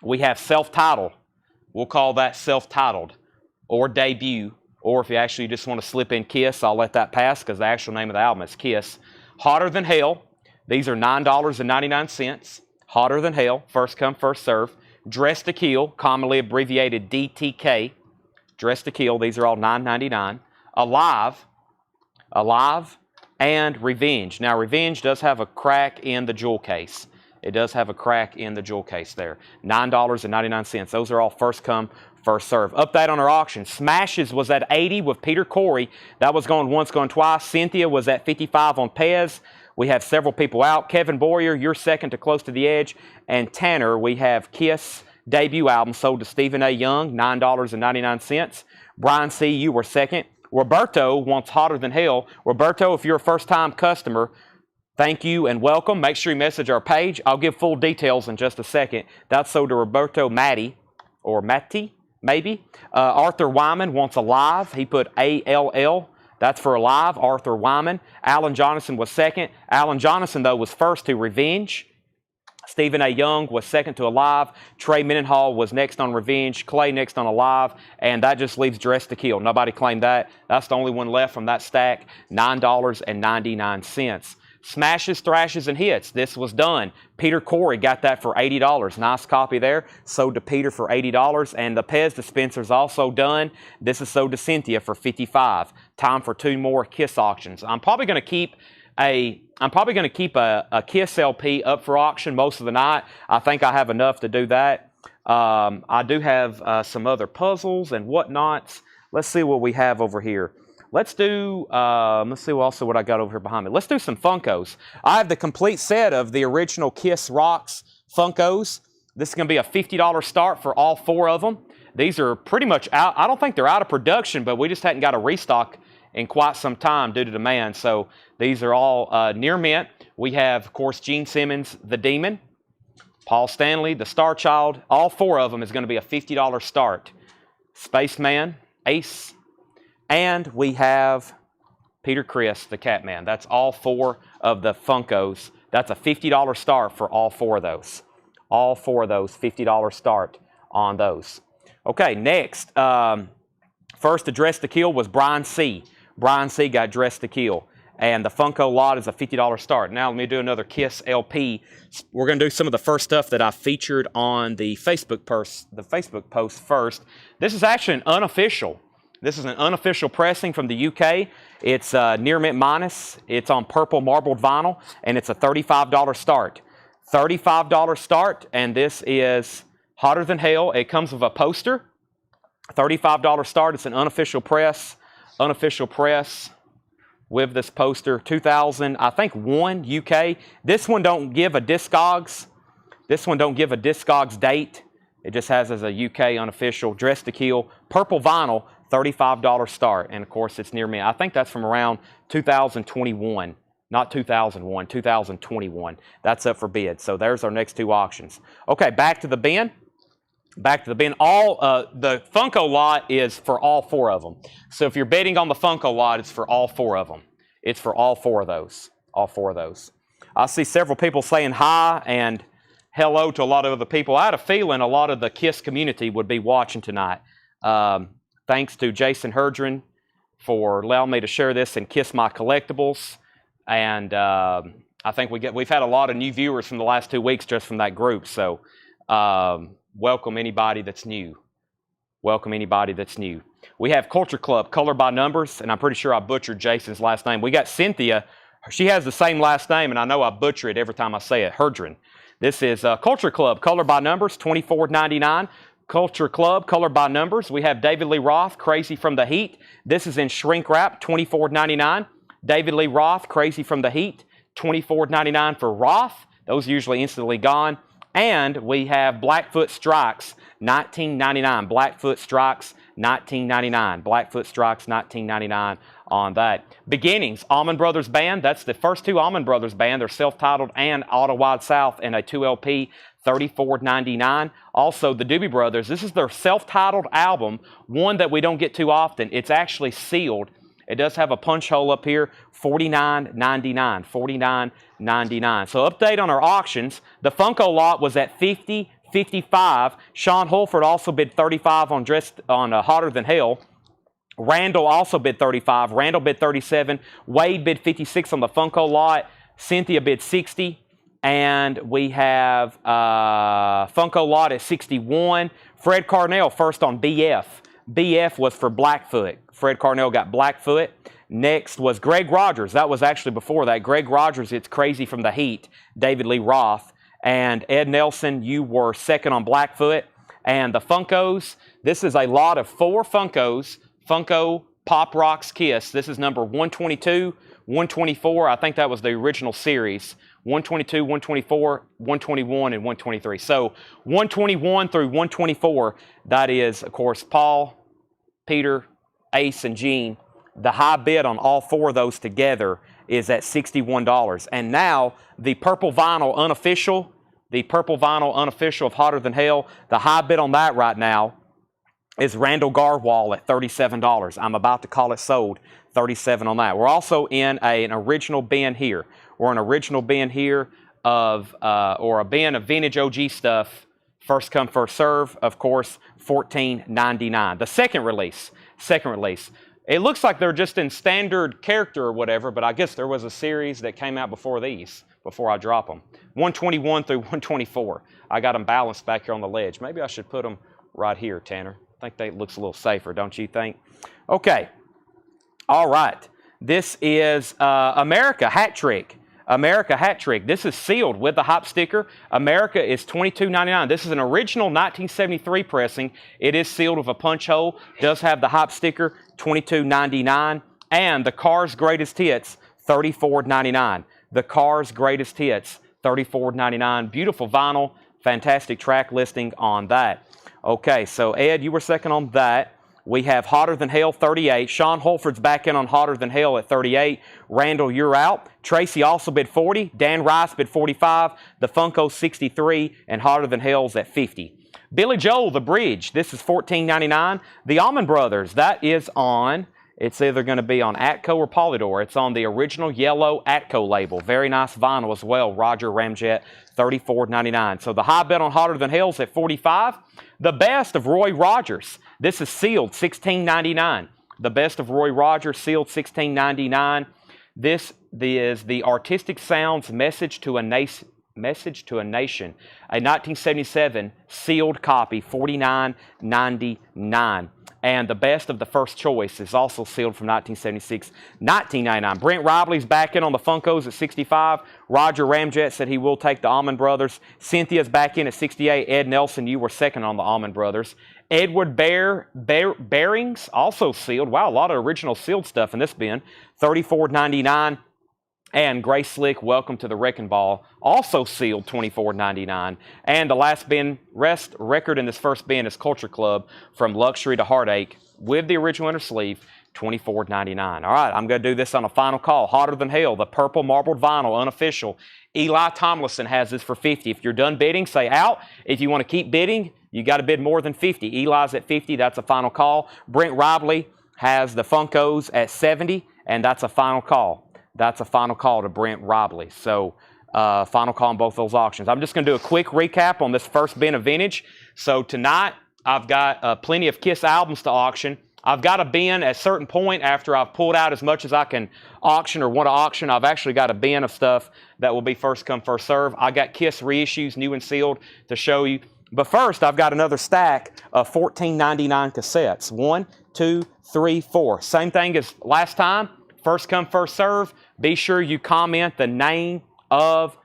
S1: We have self-titled. We'll call that self-titled or debut. Or if you actually just want to slip in Kiss, I'll let that pass because the actual name of the album is Kiss. Hotter Than Hell. These are $9.99. Hotter Than Hell. First come, first serve. Dress to Kill, commonly abbreviated DTK. Dress to Kill, these are all $9.99. Alive, and Revenge. Now, Revenge does have a crack in the jewel case. It does have a crack in the jewel case there. $9.99. Those are all first come, first serve. Update on our auction. Smashes was at 80 with Peter Corey. That was going once, going twice. Cynthia was at 55 on Pez. We have several people out. Kevin Boyer, you're second to Close to the Edge. And Tanner, we have Kiss debut album sold to Stephen A. Young, $9.99. Brian C., you were second. Roberto wants Hotter Than Hell. Roberto, if you're a first-time customer, thank you and welcome. Make sure you message our page. I'll give full details in just a second. That's sold to Roberto Matti, or Matti, maybe. Arthur Wyman wants Alive. He put ALL. That's for Alive, Arthur Wyman. Alan Jonathan was second. Alan Jonathan, though, was first to Revenge. Stephen A. Young was second to Alive. Trey Mendenhall was next on Revenge. Clay next on Alive. And that just leaves Dress to Kill. Nobody claimed that. That's the only one left from that stack. $9.99. Smashes, Thrashes, and Hits. This was done. Peter Corey got that for $80. Nice copy there. Sold to Peter for $80. And the Pez dispenser's also done. This is sold to Cynthia for $55. Time for 2 more Kiss auctions. I'm probably going to keep a Kiss LP up for auction most of the night. I think I have enough to do that. I do have some other puzzles and whatnots. Let's see what we have over here. Let's do, let's see also what I got over here behind me. Let's do some Funkos. I have the complete set of the original Kiss Rocks Funkos. This is going to be a $50 start for all 4 of them. These are pretty much out. I don't think they're out of production, but we just hadn't got a restock in quite some time due to demand. So these are all near mint. We have, of course, Gene Simmons, The Demon, Paul Stanley, The Star Child. All 4 of them is going to be a $50 start. Spaceman, Ace, and we have Peter Criss, the Catman. That's all 4 of the Funkos. That's a $50 start for all 4 of those. All 4 of those, $50 start on those. Okay, next. First to Dress to Kill was Brian C. Brian C. got Dress to Kill. And the Funko lot is a $50 start. Now let me do another Kiss LP. We're going to do some of the first stuff that I featured on the Facebook post first. This is actually an unofficial. This is an unofficial pressing from the UK. It's near mint minus. It's on purple marbled vinyl, and it's a $35 start. $35 start, and this is Hotter Than Hell. It comes with a poster. $35 start. It's an unofficial press. Unofficial press with this poster. 2000, I think 1 UK. This one don't give a Discogs. This one don't give a Discogs date. It just has as a UK unofficial. Dress to Kill. Purple vinyl. $35 start, and of course it's near me. I think that's from around 2021, not 2001, 2021. That's up for bid. So there's our next 2 auctions. Okay, back to the bin. Back to the bin. All the Funko lot is for all 4 of them. So if you're betting on the Funko lot, it's for all 4 of them. It's for all 4 of those. All 4 of those. I see several people saying hi and hello to a lot of other people. I had a feeling a lot of the Kiss community would be watching tonight. Thanks to Jason Herdren for allowing me to share this and Kiss My Collectibles. And I think we've had a lot of new viewers from the last 2 weeks just from that group. So welcome anybody that's new. Welcome anybody that's new. We have Culture Club, Color by Numbers, and I'm pretty sure I butchered Jason's last name. We got Cynthia. She has the same last name, and I know I butcher it every time I say it, Herdren. This is Culture Club, Color by Numbers, $24.99. Culture Club, Color by Numbers. We have David Lee Roth, Crazy from the Heat. This is in shrink wrap, $24.99. David Lee Roth, Crazy from the Heat, $24.99 for Roth. Those are usually instantly gone. And we have Blackfoot Strikes, $19.99. Blackfoot Strikes, $19.99. Blackfoot Strikes, $19.99 on that. Beginnings, Allman Brothers Band. That's the first 2 Allman Brothers Band. They're self-titled and Auto Wide South and a 2 LP. $34.99. Also, the Doobie Brothers, this is their self-titled album, one that we don't get too often. It's actually sealed. It does have a punch hole up here, $49.99. $49.99. So update on our auctions. The Funko lot was at $50, $55. Sean Holford also bid $35 on Hotter Than Hell. Randall also bid $35. Randall bid $37. Wade bid $56 on the Funko lot. Cynthia bid $60. And we have Funko lot at $61. Fred Carnell first on BF. BF was for Blackfoot. Fred Carnell got Blackfoot. Next was Greg Rogers. That was actually before that. Greg Rogers, It's Crazy from the Heat. David Lee Roth. And Ed Nelson, you were second on Blackfoot. And the Funkos, this is a lot of 4 Funkos. Funko Pop Rocks Kiss. This is number 122, 124. I think that was the original series. 122, 124, 121, and 123. So 121 through 124, that is, of course, Paul, Peter, Ace, and Gene. The high bid on all 4 of those together is at $61. And now the purple vinyl unofficial, of Hotter Than Hell, the high bid on that right now is Randall Garwall at $37. I'm about to call it sold. $37 on that. We're also in an original bin here. We're an original bin here of, or a bin of vintage OG stuff. First come, first serve, of course, $14.99. The second release. It looks like they're just in standard character or whatever, but I guess there was a series that came out before these, before I drop them. 121 through 124. I got them balanced back here on the ledge. Maybe I should put them right here, Tanner. I think that looks a little safer, don't you think? Okay. All right. This is America Hat Trick. America Hat Trick. This is sealed with the hop sticker. America is $22.99. This is an original 1973 pressing. It is sealed with a punch hole. Does have the hop sticker. $22.99. And the Cars Greatest Hits, $34.99. The Cars Greatest Hits, $34.99. Beautiful vinyl. Fantastic track listing on that. Okay, so Ed, you were second on that. We have Hotter Than Hell, 38. Sean Holford's back in on Hotter Than Hell at 38. Randall, you're out. Tracy also bid 40. Dan Rice bid 45. The Funko, 63. And Hotter Than Hell's at 50. Billy Joel, The Bridge. This is $14.99. The Allman Brothers, that is on, it's either going to be on Atco or Polydor. It's on the original yellow Atco label. Very nice vinyl as well. Roger Ramjet, $34.99. So the high bet on Hotter Than Hell's at 45. The Best of Roy Rogers. This is sealed, $16.99. The Best of Roy Rogers, sealed, $16.99. This is the Artistic Sounds Message to a Nation. A 1977 sealed copy, $49.99. And the Best of the First Choice is also sealed from 1976, $19.99. Brent Robley's back in on the Funkos at 65. Roger Ramjet said he will take the Allman Brothers. Cynthia's back in at 68. Ed Nelson, you were second on the Allman Brothers. Edward Bearings, also sealed. Wow, a lot of original sealed stuff in this bin. $34.99. And Grace Slick, Welcome to the Wrecking Ball, also sealed, $24.99. And the last bin, record in this first bin is Culture Club, From Luxury to Heartache, with the original inner sleeve, $24.99. All right, I'm going to do this on a final call. Hotter Than Hell, the purple marbled vinyl, unofficial. Eli Tomlinson has this for $50. If you're done bidding, say out. If you want to keep bidding, you got to bid more than $50. Eli's at $50. That's a final call. Brent Robley has the Funkos at $70, and that's a final call. That's a final call to Brent Robley. So final call on both those auctions. I'm just going to do a quick recap on this first bin of vintage. So tonight, I've got plenty of Kiss albums to auction. I've got a bin at a certain point after I've pulled out as much as I can auction or want to auction. I've actually got a bin of stuff that will be first come, first serve. I got Kiss reissues, new and sealed, to show you. But first, I've got another stack of $14.99 cassettes. 1, 2, 3, 4. Same thing as last time. First come, first serve. Be sure you comment the name of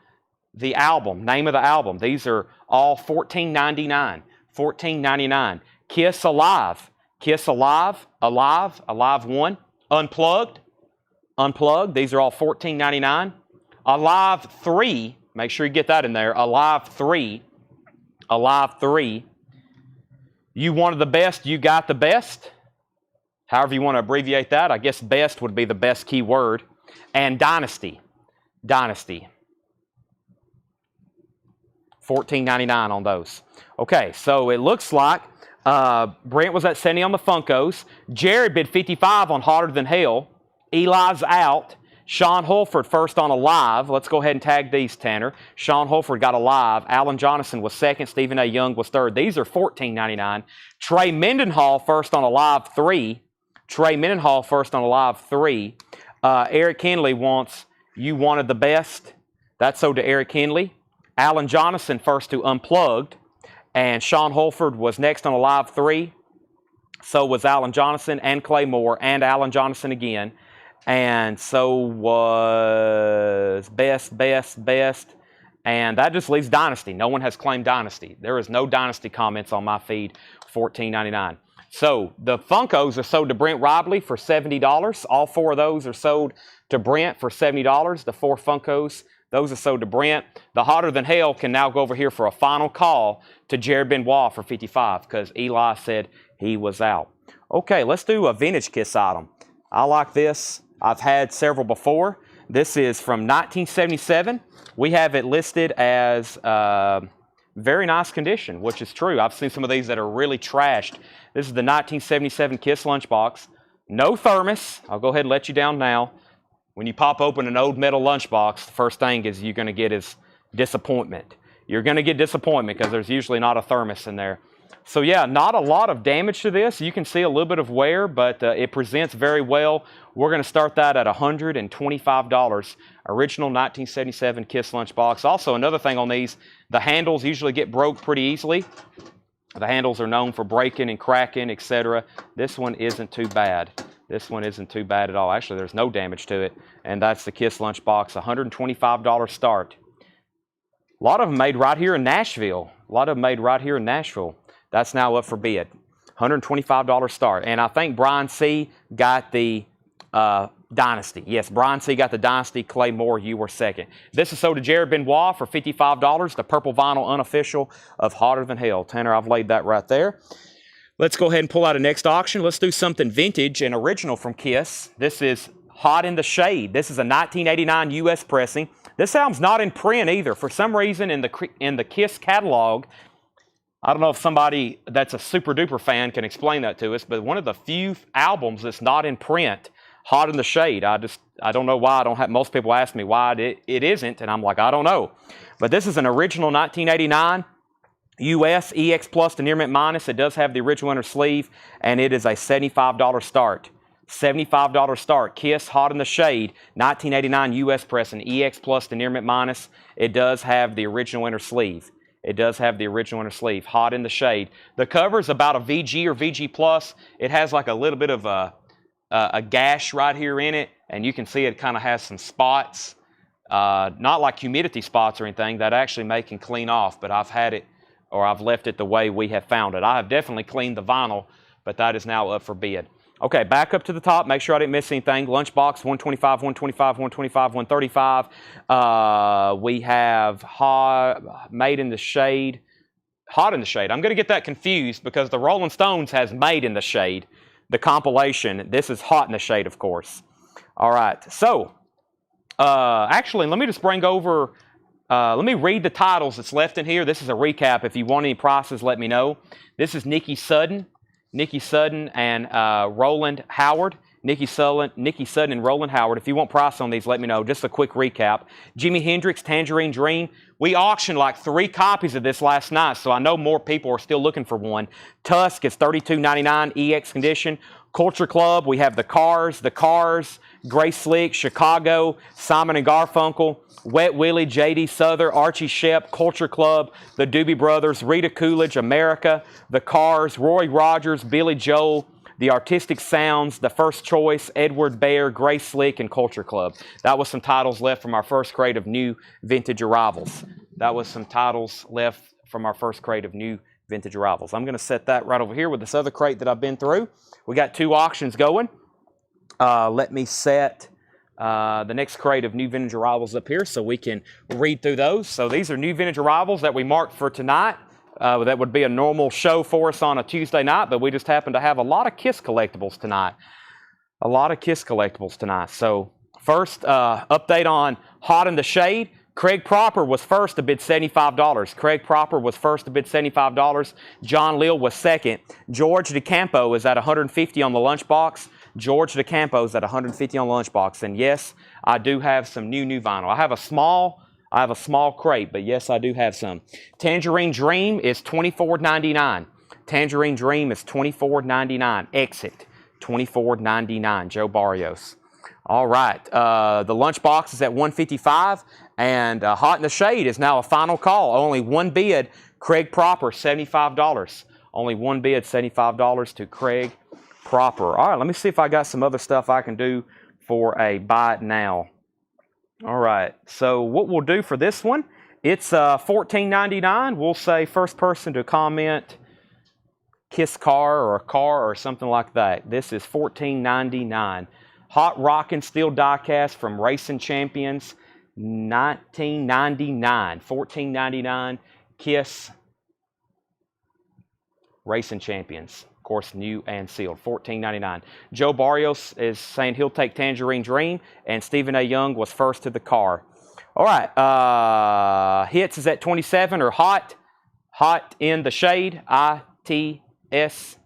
S1: the album. These are all $14.99. $14.99. Kiss Alive. Kiss Alive. Alive 1. Unplugged. These are all $14.99. Alive 3. Make sure you get that in there. Alive 3. You wanted the best, you got the best. However you want to abbreviate that. I guess best would be the best key word. And Dynasty. $14.99 on those. Okay, so it looks like Brent was at 70 on the Funkos. Jared bid 55 on Hotter Than Hell. Eli's out. Sean Holford first on Alive. Let's go ahead and tag these, Tanner. Sean Holford got Alive. Alan Jonathan was second. Stephen A. Young was third. These are $14.99. Trey Mendenhall first on Alive 3. Eric Henley wants You Wanted the Best. That's sold to Eric Henley. Alan Jonathan first to Unplugged. And Sean Holford was next on Alive 3. So was Alan Jonathan and Clay Moore and Alan Jonathan again. And so was Best. And that just leaves Dynasty. No one has claimed Dynasty. There is no Dynasty comments on my feed, $14.99. So the Funkos are sold to Brent Robley for $70. All 4 of those are sold to Brent for $70. The 4 Funkos, those are sold to Brent. The Hotter Than Hell can now go over here for a final call to Jared Benoit for $55 because Eli said he was out. Okay, let's do a vintage Kiss item. I like this. I've had several before. This is from 1977. We have it listed as very nice condition, which is true. I've seen some of these that are really trashed. This is the 1977 Kiss lunchbox. No thermos. I'll go ahead and let you down now. When you pop open an old metal lunchbox, the first thing is you're going to get is disappointment. You're going to get disappointment because there's usually not a thermos in there. So yeah, not a lot of damage to this. You can see a little bit of wear, but it presents very well. We're going to start that at $125. Original 1977 Kiss lunchbox. Also, another thing on these, the handles usually get broke pretty easily. The handles are known for breaking and cracking, etc. This one isn't too bad. This one isn't too bad at all. Actually, there's no damage to it. And that's the Kiss lunchbox, $125 start. A lot of them made right here in Nashville. That's now up for bid. $125 start. And I think Brian C. got the Dynasty. Yes, Brian C. got the Dynasty. Clay Moore, you were second. This is sold to Jared Benoit for $55. The purple vinyl unofficial of Hotter Than Hell. Tanner, I've laid that right there. Let's go ahead and pull out a next auction. Let's do something vintage and original from Kiss. This is Hot in the Shade. This is a 1989 U.S. pressing. This album's not in print either. For some reason in the Kiss catalog, I don't know if somebody that's a super duper fan can explain that to us, but one of the few albums that's not in print, Hot in the Shade. I don't know why. Most people ask me why it isn't, and I'm like, I don't know. But this is an original 1989 US EX Plus to Near Mint Minus. It does have the original inner sleeve, and it is a $75 start. $75 start. Kiss Hot in the Shade, 1989 US press, an EX Plus to Near Mint Minus. It does have the original inner sleeve. Hot in the Shade. The cover is about a VG or VG Plus. It has like a little bit of a gash right here in it, and you can see it kind of has some spots. Not like humidity spots or anything that actually make and clean off, but I've had it, or I've left it the way we have found it. I have definitely cleaned the vinyl, but that is now up for bid. Okay, back up to the top. Make sure I didn't miss anything. Lunchbox, $125, $125, $125, $135. We have Hot in the Shade. I'm going to get that confused because the Rolling Stones has Made in the Shade, the compilation. This is Hot in the Shade, of course. All right, so actually, let me just bring over, let me read the titles that's left in here. This is a recap. If you want any prices, let me know. This is Nikki Sudden and Roland Howard. Nikki Sudden and Roland Howard. If you want price on these, let me know. Just a quick recap. Jimi Hendrix, Tangerine Dream. We auctioned like 3 copies of this last night, so I know more people are still looking for one. Tusk is $32.99 EX condition. Culture Club, we have the Cars, Grace Slick, Chicago, Simon and Garfunkel, Wet Willie, J.D. Souther, Archie Shepp, Culture Club, the Doobie Brothers, Rita Coolidge, America, the Cars, Roy Rogers, Billy Joel, the Artistic Sounds, the First Choice, Edward Bear, Grace Slick, and Culture Club. That was some titles left from our first crate of new vintage arrivals. I'm going to set that right over here with this other crate that I've been through. We got 2 auctions going. Let me set the next crate of new vintage arrivals up here so we can read through those. So these are new vintage arrivals that we marked for tonight. That would be a normal show for us on a Tuesday night, but we just happen to have a lot of Kiss collectibles tonight. So first, update on Hot in the Shade. Craig Proper was first to bid $75. John Lill was second. George DeCampo is at $150 on the lunchbox. And yes, I do have some new vinyl. I have a small crate, but yes, I do have some. Tangerine Dream is $24.99. Exit, $24.99. Joe Barrios. All right, the lunchbox is at $155, and Hot in the Shade is now a final call. Only one bid, Craig Proper, $75. Only one bid, $75 to Craig Proper. All right, let me see if I got some other stuff I can do for a buy it now. All right, so what we'll do for this one It's $14.99. We'll say first person to comment Kiss car or something like that. This is $14.99. Hot Rockin' Steel Diecast from Racing Champions, 1999. $14.99. Kiss Racing Champions. Of course, new and sealed. $14.99. Joe Barrios is saying he'll take Tangerine Dream, and Stephen A. Young was first to the car. All right. Hits is at 27, or Hot. Hot in the Shade. ITS.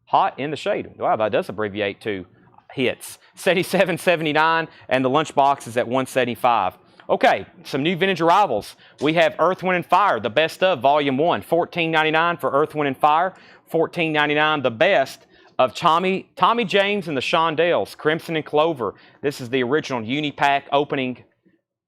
S1: Hot in the Shade. Wow, that does abbreviate to Hits. 77.79, and the lunchbox is at 175. Okay, some new vintage arrivals. We have Earth, Wind & Fire, the best of Volume 1. $14.99 for Earth, Wind & Fire. $14.99, the best of Tommy James and the Shondells, Crimson and Clover. This is the original Unipack opening.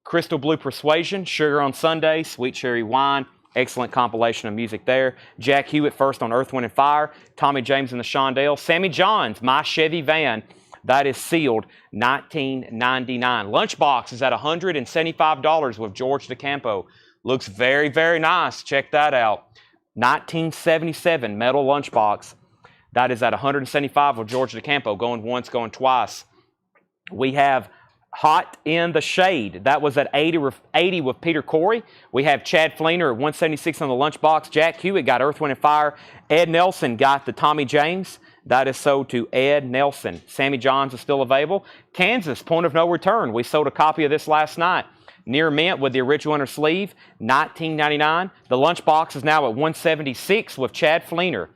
S1: Crystal Blue Persuasion, Sugar on Sunday, Sweet Cherry Wine. Excellent compilation of music there. Jack Hewitt first on Earth, Wind & Fire. Tommy James and the Shondells. Sammy Johns, My Chevy Van. That is sealed, $19.99. Lunchbox is at $175 with George DeCampo. Looks very, very nice. Check that out. 1977 metal lunchbox. That is at $175 with George DeCampo. Going once, going twice. We have Hot in the Shade. That was at 80 with Peter Corey. We have Chad Fleener at 176 on the lunchbox. Jack Hewitt got Earth, Wind & Fire. Ed Nelson got the Tommy James. That is sold to Ed Nelson. Sammy Johns is still available. Kansas, Point of No Return. We sold a copy of this last night. Near mint with the original inner sleeve, $19.99. The lunchbox is now at $176 with Chad Fleener.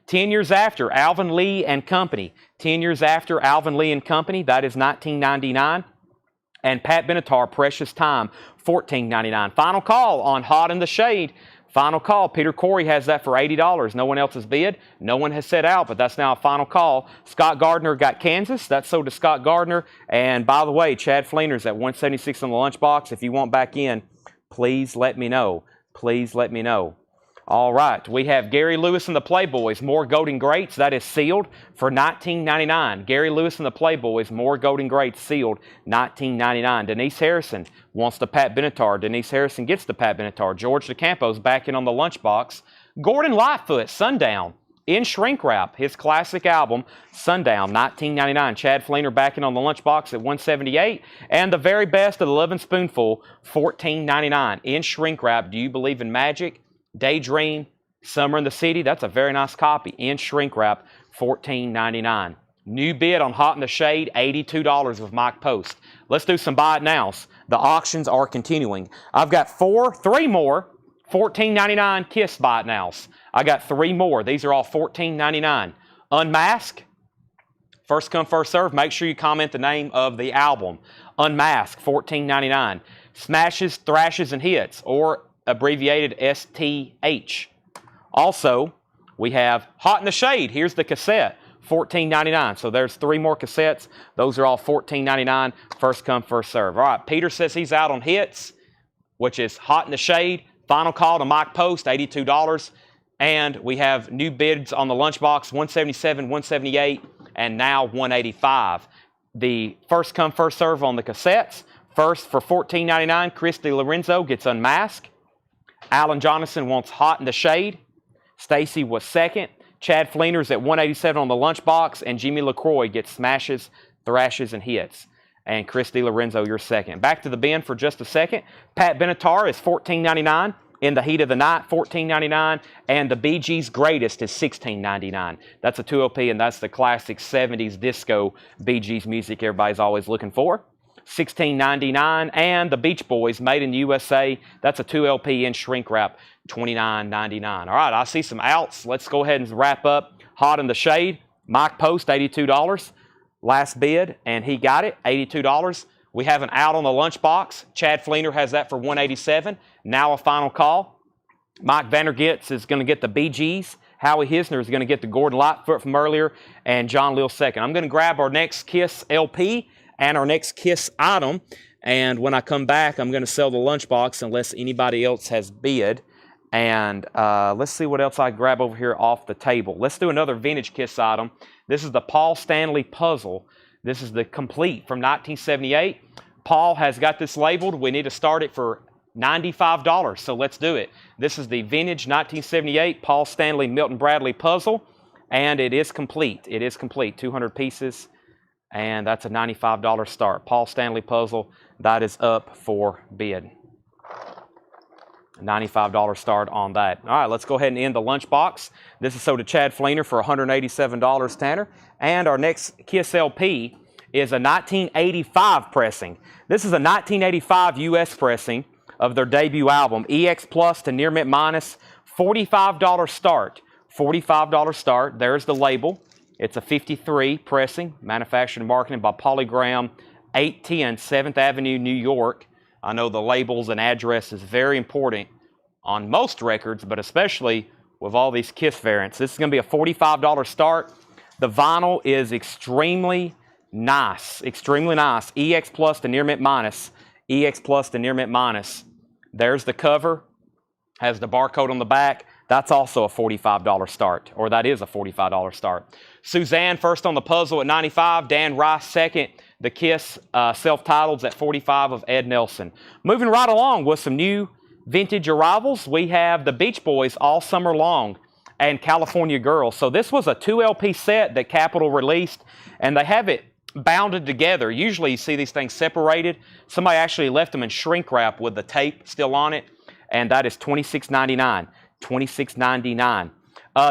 S1: 10 years after, Alvin Lee and Company. 10 years after, Alvin Lee and Company. That is $19.99. And Pat Benatar, Precious Time, $14.99. Final call on Hot in the Shade. Final call. Peter Corey has that for $80. No one else has bid. No one has set out, but that's now a final call. Scott Gardner got Kansas. That's sold to Scott Gardner. And by the way, Chad Fleener's at 176 on the lunchbox. If you want back in, please let me know. Please let me know. All right. We have Gary Lewis and the Playboys, More Golden Greats. That is sealed for $19.99. Gary Lewis and the Playboys, More Golden Greats, sealed, $19.99. Denise Harrison wants the Pat Benatar. Denise Harrison gets the Pat Benatar. George DeCampo's back in on the lunchbox. Gordon Lightfoot, Sundown, in shrink wrap. His classic album, Sundown, $19.99. Chad Fleener back in on the lunchbox at $178. And the very best of the Lovin' Spoonful, $14.99. In shrink wrap, Do You Believe in Magic? Daydream, Summer in the City. That's a very nice copy. In shrink wrap, $14.99. New bid on Hot in the Shade, $82 with Mike Post. Let's do some buy it nows. The auctions are continuing. I've got three more $14.99 Kiss buy it nows. I got three more. These are all $14.99. Unmask, first come, first serve. Make sure you comment the name of the album. Unmask, $14.99. Smashes, Thrashes, and Hits, or abbreviated STH. Also, we have Hot in the Shade. Here's the cassette, $14.99. So there's three more cassettes. Those are all $14.99. First come, first serve. All right, Peter says he's out on Hits, which is Hot in the Shade. Final call to Mike Post, $82. And we have new bids on the lunchbox, $177, $178, and now $185. The first come, first serve on the cassettes. First for $14.99, Chris DiLorenzo gets Unmasked. Alan Jonathan wants Hot in the Shade. Stacy was second. Chad Fleener's at $187 on the lunchbox. And Jimmy LaCroix gets Smashes, Thrashes, and Hits. And Chris DiLorenzo, you're second. Back to the bin for just a second. Pat Benatar is $14.99. In the Heat of the Night, $14.99. And the Bee Gees' Greatest is $16.99. That's a 2LP, and that's the classic 70s disco Bee Gees music everybody's always looking for. $16.99, and the Beach Boys, Made in the USA. That's a 2LP in shrink wrap, $29.99. All right, I see some outs. Let's go ahead and wrap up. Hot in the Shade, Mike Post, $82. Last bid, and he got it, $82. We have an out on the lunchbox. Chad Fleener has that for $187. Now a final call. Mike Vandergits is going to get the Bee Gees. Howie Hisner is going to get the Gordon Lightfoot from earlier, and John Lill second. I'm going to grab our next Kiss LP and our next Kiss item, and when I come back, I'm going to sell the lunchbox unless anybody else has bid. And let's see what else I grab over here off the table. Let's do another vintage Kiss item. This is the Paul Stanley Puzzle. This is the complete from 1978. Paul has got this labeled. We need to start it for $95. So let's do it. This is the vintage 1978 Paul Stanley Milton Bradley puzzle, and it is complete. It is complete, 200 pieces, and that's a $95 start. Paul Stanley puzzle, that is up for bid. $95 start on that. All right, let's go ahead and end the lunchbox. This is sold to Chad Fleener for $187, Tanner. And our next Kiss LP is a 1985 pressing. This is a 1985 US pressing of their debut album, EX Plus to Near Mint Minus, $45 start. $45 start. There's the label. It's a 53 pressing, manufactured and marketed by Polygram, 810 7th Avenue, New York. I know the labels and address is very important on most records, but especially with all these Kiss variants. This is going to be a $45 start. The vinyl is extremely nice, extremely nice. EX Plus to Near Mint Minus, EX Plus to Near Mint Minus. There's the cover, has the barcode on the back. That's also a $45 start, or that is a $45 start. Suzanne first on the puzzle at 95, Dan Rice second. The Kiss self-titled's at 45 of Ed Nelson. Moving right along with some new vintage arrivals, we have the Beach Boys All Summer Long and California Girl. So this was a 2 LP set that Capitol released, and they have it bounded together. Usually you see these things separated. Somebody actually left them in shrink wrap with the tape still on it, and that is $26.99. $26.99.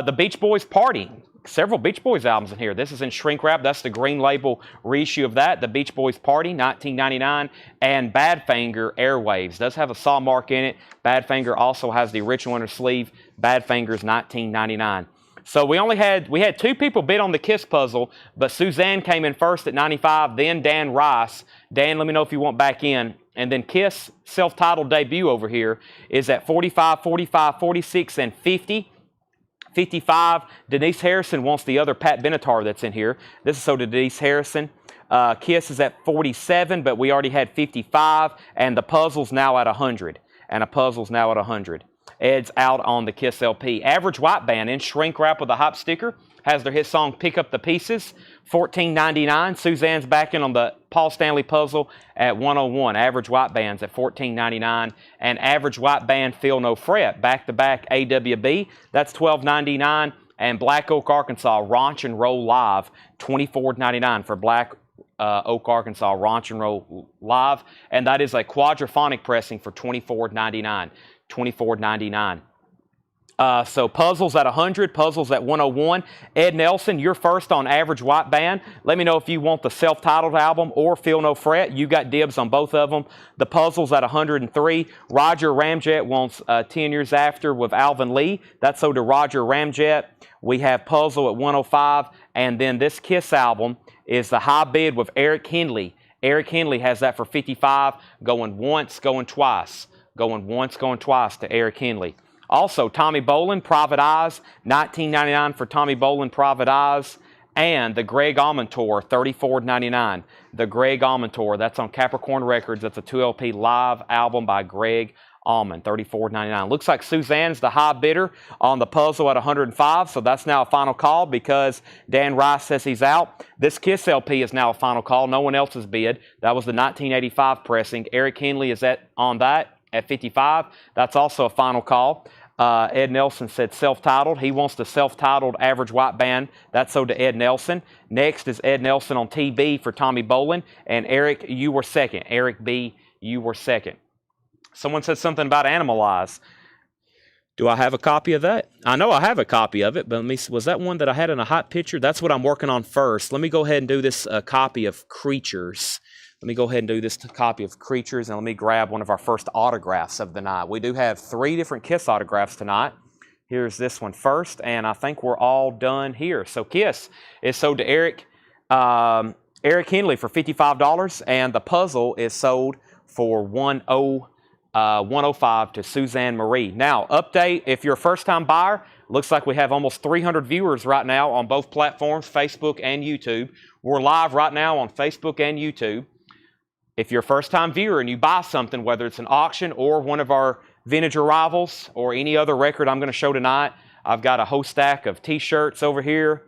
S1: The Beach Boys Party. Several Beach Boys albums in here. This is in shrink wrap. That's the green label reissue of that. The Beach Boys Party, $19.99. And Badfinger Airwaves. Does have a saw mark in it. Badfinger also has the original inner sleeve. Badfinger's $19.99. So we had two people bid on the Kiss puzzle, but Suzanne came in first at 95, then Dan Rice. Dan, let me know if you want back in. And then Kiss self-titled debut over here is at 45, 45, 46, and 50. 55, Denise Harrison wants the other Pat Benatar that's in here. This is so Denise Harrison. Kiss is at 47, but we already had 55, and the puzzle's now at 100. And a puzzle's now at 100. Ed's out on the Kiss LP. Average White Band in shrink wrap with a hop sticker has their hit song Pick Up the Pieces, $14.99. Suzanne's back in on the Paul Stanley puzzle at 101. Average White Band's at $14.99. And Average White Band Feel No Fret, back-to-back AWB, that's $12.99. And Black Oak, Arkansas, Raunch and Roll Live, $24.99 for Black Oak, Arkansas, Raunch and Roll Live. And that is a quadraphonic pressing for $24.99. $24.99. So puzzles at 100, puzzles at 101. Ed Nelson, you're first on Average White Band. Let me know if you want the self-titled album or Feel No Fret. You got dibs on both of them. The puzzles at 103. Roger Ramjet wants 10 Years After with Alvin Lee. That's so to Roger Ramjet. We have puzzle at 105. And then this Kiss album is the high bid with Eric Henley. Eric Henley has that for 55, going once, going twice. Going once, going twice to Eric Henley. Also, Tommy Bolin, Private Eyes, $19.99 for Tommy Bolin, Private Eyes. And the Greg Allman Tour, $34.99. The Greg Allman Tour, that's on Capricorn Records. That's a 2 LP live album by Greg Allman, $34.99. Looks like Suzanne's the high bidder on the puzzle at 105, so that's now a final call because Dan Rice says he's out. This Kiss LP is now a final call. No one else has bid. That was the 1985 pressing. Eric Henley is on that at 55. That's also a final call. Ed Nelson said self-titled. He wants the self-titled Average White Band. That's so to Ed Nelson. Next is Ed Nelson on TB for Tommy Bolin. And Eric, you were second. Eric B., you were second. Someone said something about Animalize. Do I have a copy of that? I know I have a copy of it, but let me see. Was that one that I had in a hot picture? That's what I'm working on first. Let me go ahead and do this copy of Creatures. Let me go ahead and do this copy of Creatures, and let me grab one of our first autographs of the night. We do have 3 different Kiss autographs tonight. Here's this one first, and I think we're all done here. So Kiss is sold to Eric Henley for $55, and the puzzle is sold for $105 to Suzanne Marie. Now, update, if you're a first-time buyer, looks like we have almost 300 viewers right now on both platforms, Facebook and YouTube. We're live right now on Facebook and YouTube. If you're a first-time viewer and you buy something, whether it's an auction or one of our vintage arrivals or any other record I'm going to show tonight, I've got a whole stack of T-shirts over here,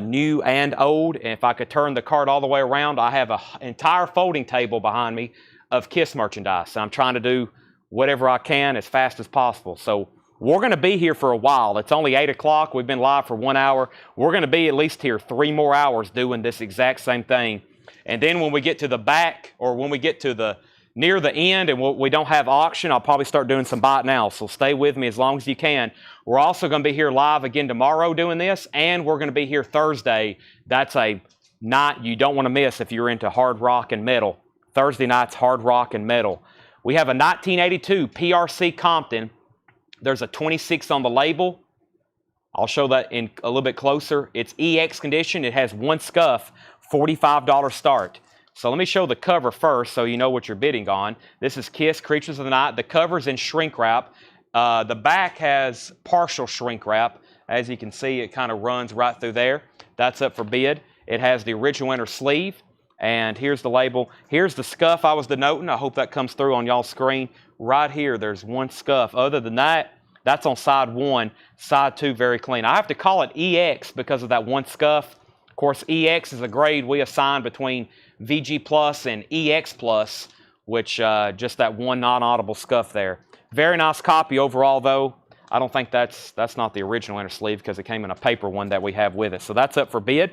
S1: new and old. And if I could turn the cart all the way around, I have an entire folding table behind me of Kiss merchandise. I'm trying to do whatever I can as fast as possible. So we're going to be here for a while. It's only 8 o'clock. We've been live for 1 hour. We're going to be at least here 3 more hours doing this exact same thing. And then when we get to the back, or when we get to the near the end and we don't have auction, I'll probably start doing some buy now. So stay with me as long as you can. We're also going to be here live again tomorrow doing this, and we're going to be here Thursday. That's a night you don't want to miss if you're into hard rock and metal. Thursday night's hard rock and metal. We have a 1982 PRC Compton. There's a 26 on the label. I'll show that in a little bit closer. It's EX condition. It has 1 scuff, $45 start. So let me show the cover first so you know what you're bidding on. This is Kiss, Creatures of the Night. The cover's in shrink wrap. The back has partial shrink wrap. As you can see, it kind of runs right through there. That's up for bid. It has the original inner sleeve. And here's the label. Here's the scuff I was denoting. I hope that comes through on y'all's screen. Right here, there's 1 scuff. Other than that, that's on side 1. Side 2, very clean. I have to call it EX because of that 1 scuff. Of course, EX is a grade we assign between VG Plus and EX Plus, which just that 1 non-audible scuff there. Very nice copy overall, though. I don't think that's not the original inner sleeve because it came in a paper one that we have with it. So that's up for bid.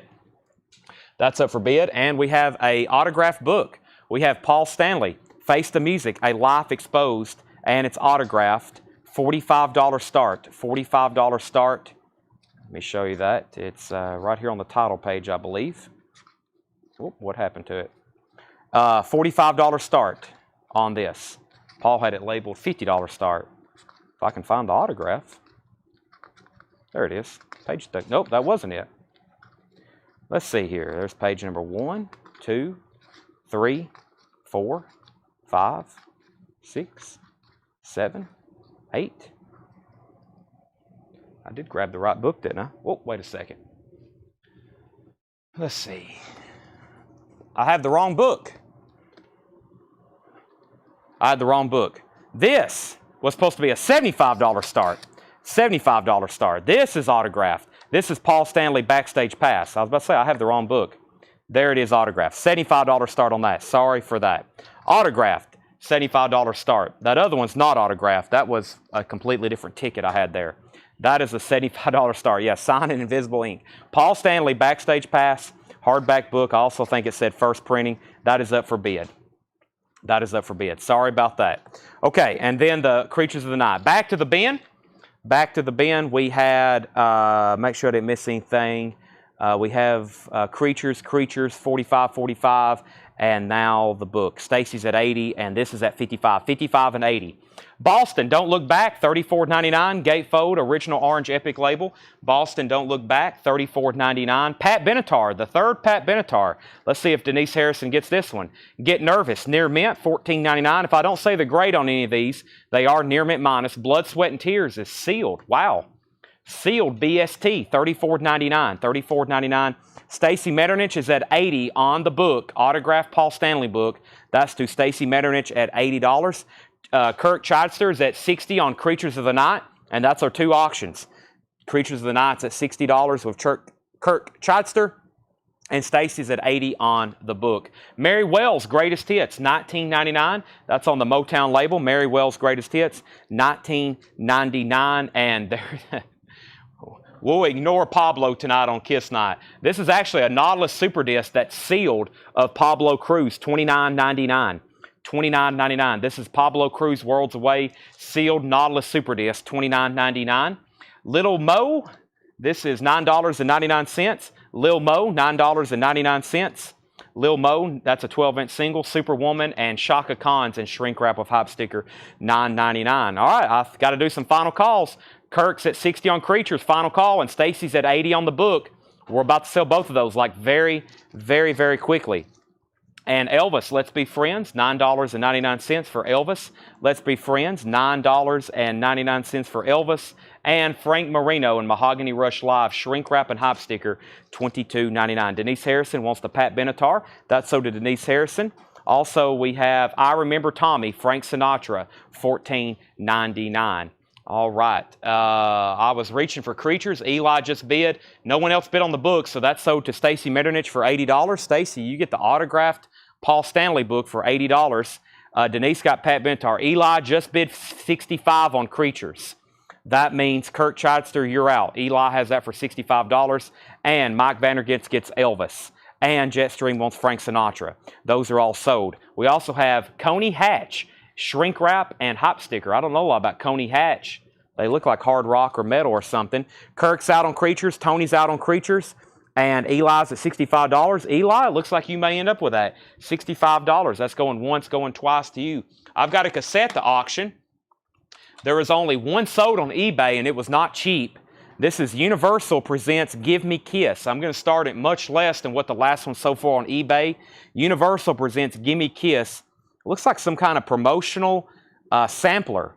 S1: That's up for bid. And we have a autographed book. We have Paul Stanley, Face the Music, A Life Exposed, and it's autographed. $45 start. $45 start. Let me show you that. It's right here on the title page, I believe. Oop, what happened to it? $45 start on this. Paul had it labeled $50 start. If I can find the autograph. There it is. Page 3. Nope, that wasn't it. Let's see here. There's page number 1, 2, 3, 4, 5, 6, 7, 8. I did grab the right book, didn't I? Oh, wait a second. Let's see. I have the wrong book. I had the wrong book. This was supposed to be a $75 start. $75 start. This is autographed. This is Paul Stanley Backstage Pass. I was about to say, I have the wrong book. There it is, autographed. $75 start on that. Sorry for that. Autographed, $75 start. That other one's not autographed. That was a completely different ticket I had there. That is a $75 start. Yeah, signed in invisible ink. Paul Stanley Backstage Pass, hardback book. I also think it said first printing. That is up for bid. That is up for bid. Sorry about that. Okay, and then the Creatures of the Night. Back to the bin. Back to the bin, we had, make sure I didn't miss anything. We have Creatures, 45, and now the book. Stacy's at 80, and this is at 55. 55 and 80. Boston, Don't Look Back, $34.99. Gatefold, original orange epic label. Boston, Don't Look Back, $34.99. Pat Benatar, the third Pat Benatar. Let's see if Denise Harrison gets this one. Get Nervous, near mint, $14.99. If I don't say the grade on any of these, they are near mint minus. Blood, Sweat, and Tears is sealed. Wow. Sealed BST, $34.99. $34.99. Stacy Metternich is at 80 on the book. Autographed Paul Stanley book. That's to Stacy Metternich at $80. Kirk Chidester is at 60 on Creatures of the Night, and that's our 2 auctions. Creatures of the Night's at $60 with Kirk Chidester, and Stacy's at 80 on the book. Mary Wells' Greatest Hits, $19.99. That's on the Motown label. Mary Wells' Greatest Hits, $19.99, and there. We'll ignore Pablo tonight on Kiss Night. This is actually a Nautilus Super Disc that's sealed of Pablo Cruz, $29.99. $29.99. This is Pablo Cruz Worlds Away, sealed Nautilus Super Disc, $29.99. Little Mo, this is $9.99. Lil Mo, $9.99. Lil Mo, that's a 12-inch single. Superwoman and Shaka Khan's in shrink wrap with hype sticker, $9.99. All right, I've got to do some final calls. Kirk's at 60 on Creatures, final call, and Stacy's at 80 on the book. We're about to sell both of those like very, very, very quickly. And Elvis, Let's Be Friends, $9.99 for Elvis. Let's Be Friends, $9.99 for Elvis. And Frank Marino and Mahogany Rush Live, shrink wrap and hype sticker, $22.99. Denise Harrison wants the Pat Benatar. That's so to Denise Harrison. Also, we have I Remember Tommy, Frank Sinatra, $14.99. All right. I was reaching for Creatures. Eli just bid. No one else bid on the book, so that's sold to Stacy Metternich for $80. Stacy, you get the autographed Paul Stanley book for $80. Denise got Pat Benatar. Eli just bid 65 on Creatures. That means Kirk Chidester, you're out. Eli has that for $65. And Mike Vandergits gets Elvis. And Jetstream wants Frank Sinatra. Those are all sold. We also have Coney Hatch, shrink wrap, and hop sticker. I don't know a lot about Coney Hatch. They look like hard rock or metal or something. Kirk's out on Creatures. Tony's out on Creatures. And Eli's at $65. Eli, looks like you may end up with that. $65. That's going once, going twice to you. I've got a cassette to auction. There was only one sold on eBay, and it was not cheap. This is Universal presents Give Me Kiss. I'm going to start at much less than what the last one so far on eBay. Universal presents Give Me Kiss. It looks like some kind of promotional sampler.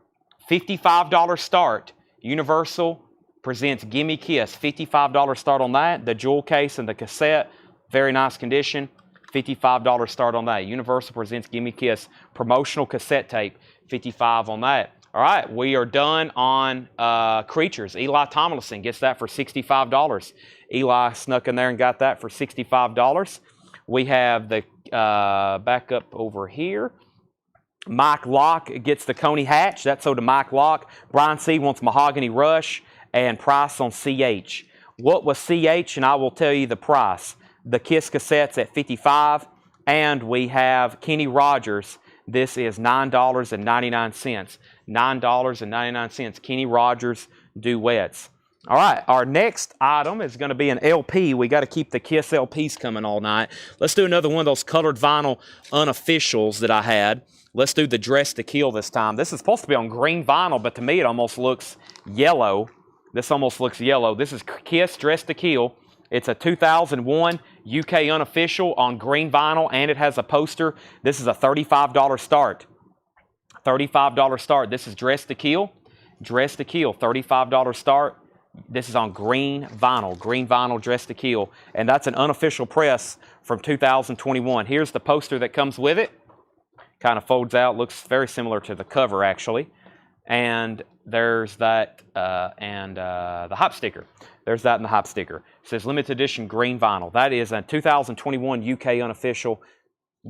S1: $55 start. Universal presents Give Me Kiss. $55 start on that. The jewel case and the cassette, very nice condition. $55 start on that. Universal presents Give Me Kiss. Promotional cassette tape. $55 on that. All right, we are done on Creatures. Eli Tomlinson gets that for $65. Eli snuck in there and got that for $65. We have the back up over here. Mike Locke gets the Coney Hatch. That's sold to Mike Locke. Brian C. wants Mahogany Rush and price on CH. What was CH? And I will tell you the price. The Kiss cassettes at $55. And we have Kenny Rogers. This is $9.99. $9.99. Kenny Rogers duets. All right, our next item is going to be an LP. We got to keep the Kiss LPs coming all night. Let's do another one of those colored vinyl unofficials that I had. Let's do the Dress to Kill this time. This is supposed to be on green vinyl, but to me it almost looks yellow. This almost looks yellow. This is Kiss Dress to Kill. It's a 2001 UK unofficial on green vinyl, and it has a poster. This is a $35 start. $35 start. This is Dress to Kill. Dress to Kill, $35 start. This is on green vinyl, Dress to Kill. And that's an unofficial press from 2021. Here's the poster that comes with it. Kind of folds out, looks very similar to the cover actually. And there's that, the hop sticker. There's that in the hop sticker. It says limited edition green vinyl. That is a 2021 UK unofficial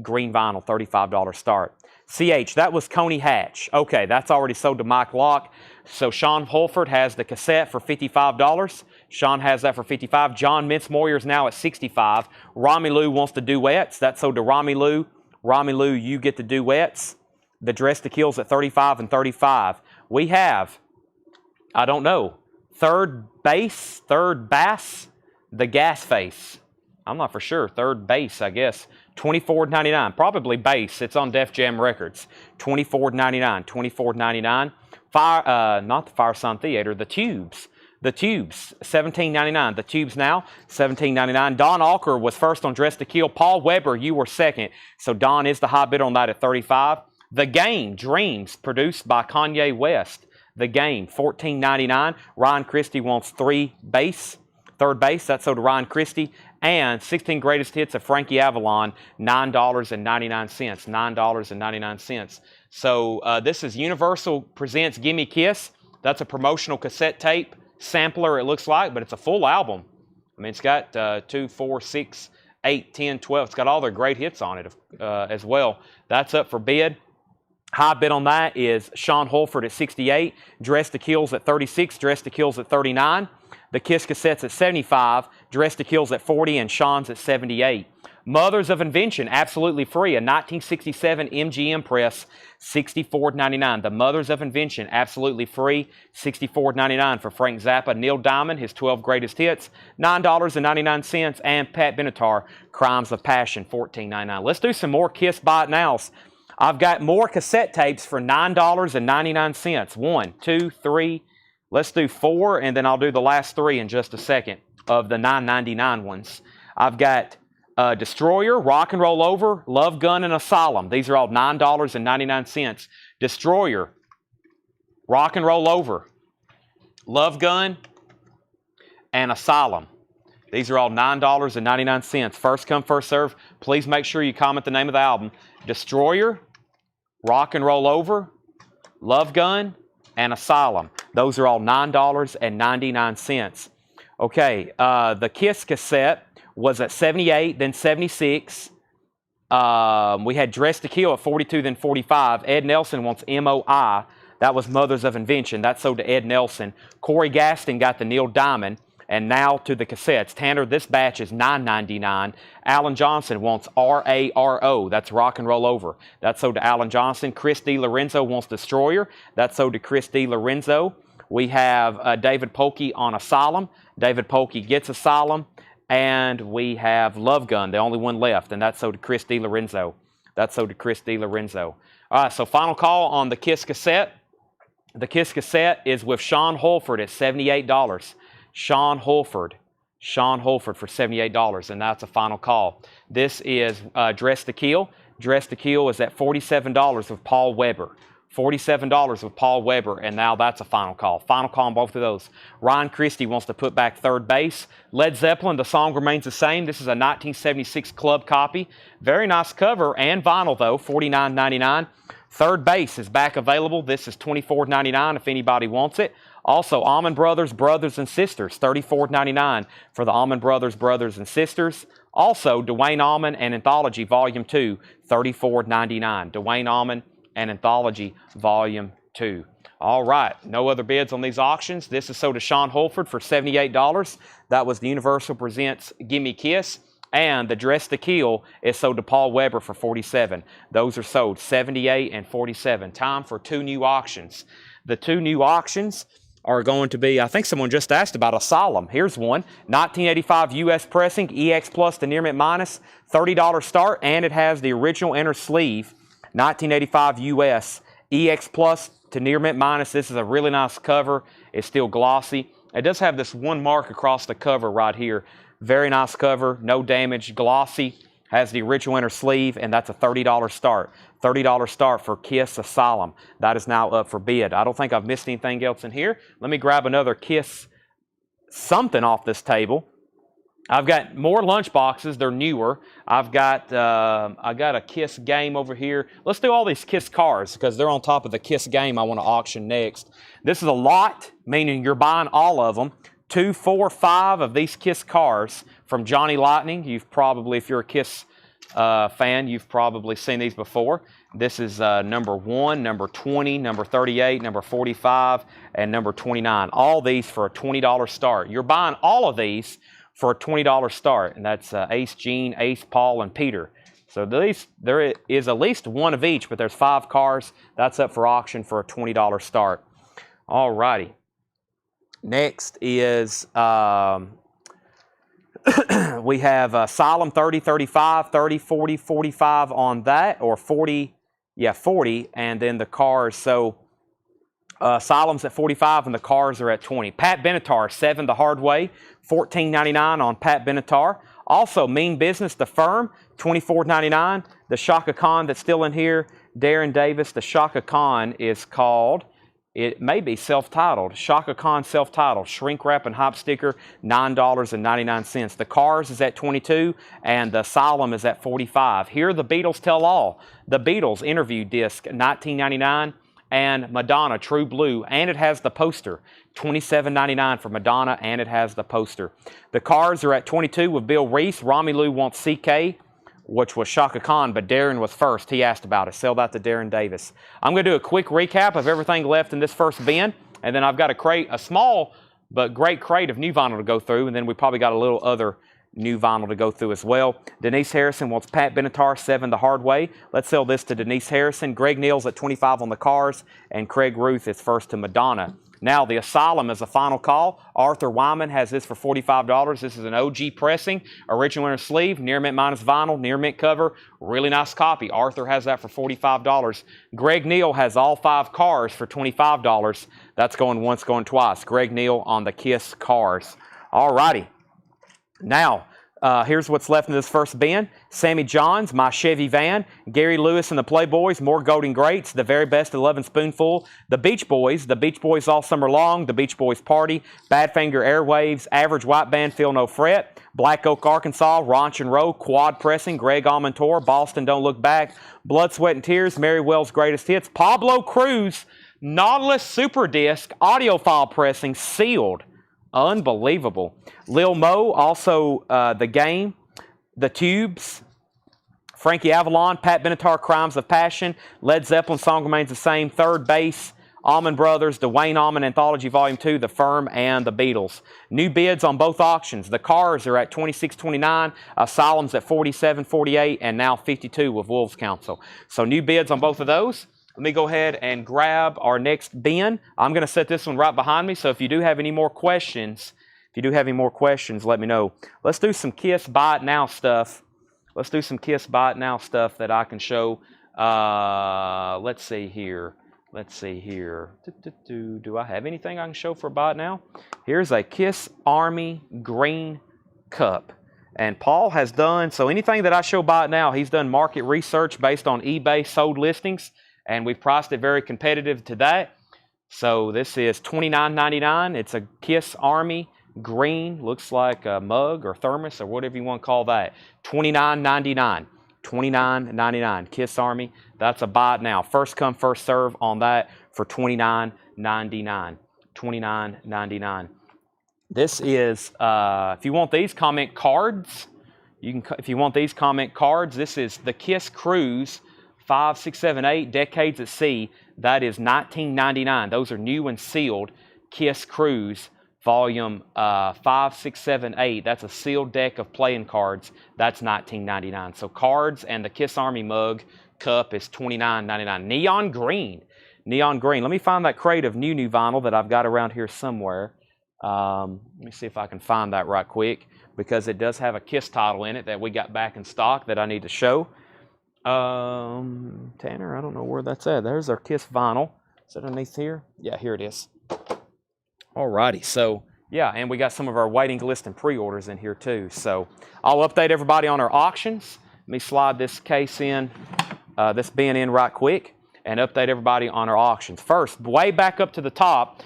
S1: green vinyl, $35 start. CH, that was Coney Hatch. Okay, that's already sold to Mike Locke. So Sean Holford has the cassette for $55. Sean has that for $55. John Mincemoyer is now at $65. Romy Lou wants the duets. That's sold to Romy Lou. Romy Lou, you get the duets. The Dress to Kill's at $35 and $35. We have, I don't know, third bass, the gas face. I'm not for sure. Third bass, I guess. $24.99. Probably bass. It's on Def Jam Records. $24.99. $24.99. Not the Firesign Theater. The Tubes. The Tubes. $17.99. The Tubes now. $17.99. Don Alker was first on Dress to Kill. Paul Weber, you were second. So Don is the high bidder on that at $35. The Game, Dreams, produced by Kanye West. The Game, $14.99. Ryan Christie wants third bass. That's sold to Ryan Christie. And 16 Greatest Hits of Frankie Avalon, $9.99. $9.99. So this is Universal presents Gimme Kiss. That's a promotional cassette tape sampler, it looks like, but it's a full album. I mean, it's got 2, 4, 6, 8, 10, 12. It's got all their great hits on it as well. That's up for bid. High bid on that is Sean Holford at $68. Dress to Kill's at $36. Dress to Kill's at $39. The Kiss cassette's at $75. Dress to Kill's at $40. And Sean's at $78. Mothers of Invention, absolutely free. A 1967 MGM press, $64.99. The Mothers of Invention, absolutely free. $64.99 for Frank Zappa. Neil Diamond, his 12 greatest hits, $9.99. And Pat Benatar, Crimes of Passion, $14.99. Let's do some more Kiss Buy It Nows. I've got more cassette tapes for $9.99. 1, 2, 3. Let's do 4, and then I'll do the last 3 in just a second of the $9.99 ones. I've got Destroyer, Rock and Roll Over, Love Gun, and Asylum. These are all $9.99. Destroyer, Rock and Roll Over, Love Gun, and Asylum. These are all $9.99. First come, first serve. Please make sure you comment the name of the album. Destroyer, Rock and Roll Over, Love Gun, and Asylum. Those are all $9.99. Okay, the Kiss cassette was at $78, then $76, We had Dress to Kill at 42, then 45. Ed Nelson wants MOI. That was Mothers of Invention. That sold to Ed Nelson. Corey Gaston got the Neil Diamond. And now to the cassettes. Tanner, this batch is $9.99. Alan Johnson wants RARO. That's Rock and Roll Over. That's sold to Alan Johnson. Chris DiLorenzo wants Destroyer. That's sold to Chris DiLorenzo. We have David Polkey on Asylum. David Polkey gets Asylum. And we have Love Gun, the only one left. And that's sold to Chris DiLorenzo. That's sold to Chris DiLorenzo. All right, so final call on the Kiss cassette. The Kiss cassette is with Sean Holford at $78. Sean Holford for $78, and that's a final call. This is Dress to Kill. Dress to Kill is at $47 with Paul Weber. $47 with Paul Weber, and now that's a final call. Final call on both of those. Ryan Christie wants to put back third base. Led Zeppelin, the song remains the same. This is a 1976 club copy. Very nice cover and vinyl, though, $49.99. Third base is back available. This is $24.99 if anybody wants it. Also, Allman Brothers, Brothers and Sisters, $34.99 for the Allman Brothers, Brothers and Sisters. Also, Dwayne Allman and Anthology Volume 2, $34.99. Dwayne Allman and Anthology Volume 2. All right, no other bids on these auctions. This is sold to Sean Holford for $78. That was the Universal Presents Gimme Kiss. And the Dress to Kill is sold to Paul Weber for $47. Those are sold $78 and $47. Time for two new auctions. The two new auctions are going to be, I think someone just asked about Asylum. Here's one, 1985 U.S. pressing, EX Plus to Near Mint Minus, $30 start, and it has the original inner sleeve, 1985 U.S. EX Plus to Near Mint Minus. This is a really nice cover. It's still glossy. It does have this one mark across the cover right here. Very nice cover, no damage, glossy, has the original inner sleeve, and that's a $30 start. $30 start for Kiss Asylum. That is now up for bid. I don't think I've missed anything else in here. Let me grab another Kiss something off this table. I've got more lunch boxes. They're newer. I got a Kiss game over here. Let's do all these Kiss cars because they're on top of the Kiss game I want to auction next. This is a lot, meaning you're buying all of them. 2, 4, 5 of these Kiss cars from Johnny Lightning. You've probably, if you're a Kiss fan, you've probably seen these before. This is number 1, number 20, number 38, number 45, and number 29. All these for a $20 start. You're buying all of these for a $20 start, and that's Ace Gene, Ace Paul, and Peter. So there is at least one of each, but there's 5 cars. That's up for auction for a $20 start. All righty. Next is we have Asylum 30, 35, 30, 40, 45 on that, or 40, yeah, 40, and then the cars. So Asylum's at 45 and the cars are at 20. Pat Benatar, 7 the hard way, $14.99 on Pat Benatar. Also, Mean Business, the firm, $24.99. The Shaka Khan that's still in here, Darren Davis, the Shaka Khan is called, it may be self-titled, Shaka Khan self-titled, shrink wrap and hop sticker, $9.99. The Cars is at 22 and the Asylum is at 45. Here, the Beatles Tell All. The Beatles interview disc, $19.99, and Madonna True Blue, and it has the poster, $27.99 for Madonna, and it has the poster. The Cars are at 22 with Bill Reese. Romelu wants CK, which was Shaka Khan, but Darren was first. He asked about it. Sell that to Darren Davis. I'm going to do a quick recap of everything left in this first bin, and then I've got a crate, a small but great crate of new vinyl to go through, and then we probably got a little other new vinyl to go through as well. Denise Harrison wants Pat Benatar, 7 the hard way. Let's sell this to Denise Harrison. Greg Neal's at 25 on the Cars, and Craig Ruth is first to Madonna. Now, the Asylum is a final call. Arthur Wyman has this for $45. This is an OG pressing, original inner sleeve, near mint minus vinyl, near mint cover. Really nice copy. Arthur has that for $45. Greg Neal has all 5 cars for $25. That's going once, going twice. Greg Neal on the Kiss Cars. All righty. Now, here's what's left in this first bin. Sammy Johns, My Chevy Van, Gary Lewis and the Playboys, More Golden Greats, The Very Best of 11 Spoonful, The Beach Boys All Summer Long, The Beach Boys Party, Badfinger Airwaves, Average White Band, Feel No Fret, Black Oak, Arkansas, Ranch and Row, Quad Pressing, Greg Allman Tour, Boston Don't Look Back, Blood, Sweat and Tears, Mary Wells Greatest Hits, Pablo Cruz, Nautilus Super Disc, Audiophile Pressing, sealed. Unbelievable. Lil Mo, also The Game, The Tubes, Frankie Avalon, Pat Benatar, Crimes of Passion. Led Zeppelin, song remains the same. Third Base, Allman Brothers, Dwayne Allman Anthology Volume 2, The Firm, and The Beatles. New bids on both auctions. The Cars are at $26.29, Asylum's at $47.48, and now $52 with Wolves Council. So new bids on both of those. Let me go ahead and grab our next bin. I'm going to set this one right behind me, so if you do have any more questions, let me know. Let's do some Kiss Buy It Now stuff. Let's do some Kiss Buy It Now stuff that I can show. Let's see here. Do I have anything I can show for Buy It Now? Here's a Kiss Army green cup. And Paul has done, so anything that I show Buy It Now, he's done market research based on eBay sold listings. And we've priced it very competitive to that. So this is $29.99. It's a Kiss Army green. Looks like a mug or thermos or whatever you want to call that. $29.99. $29.99. Kiss Army. That's a Buy It Now. First come, first serve on that for $29.99. $29.99. This is, if you want these comment cards, this is the Kiss Cruise 5, 6, 7, 8 Decades at Sea. That is $19.99. Those are new and sealed. Kiss Cruise Volume 5, 6, 7, 8. That's a sealed deck of playing cards. That's $19.99. So cards and the Kiss Army mug cup is $29.99. Neon green. Neon green. Let me find that crate of new vinyl that I've got around here somewhere. Let me see if I can find that right quick, because it does have a Kiss title in it that we got back in stock that I need to show. Tanner, I don't know where that's at. There's our Kiss vinyl. Is it underneath here? Yeah, here it is. Alrighty, so yeah, and we got some of our waiting list and pre-orders in here too. So I'll update everybody on our auctions. Let me slide this case in, this bin in right quick, and update everybody on our auctions. First, way back up to the top,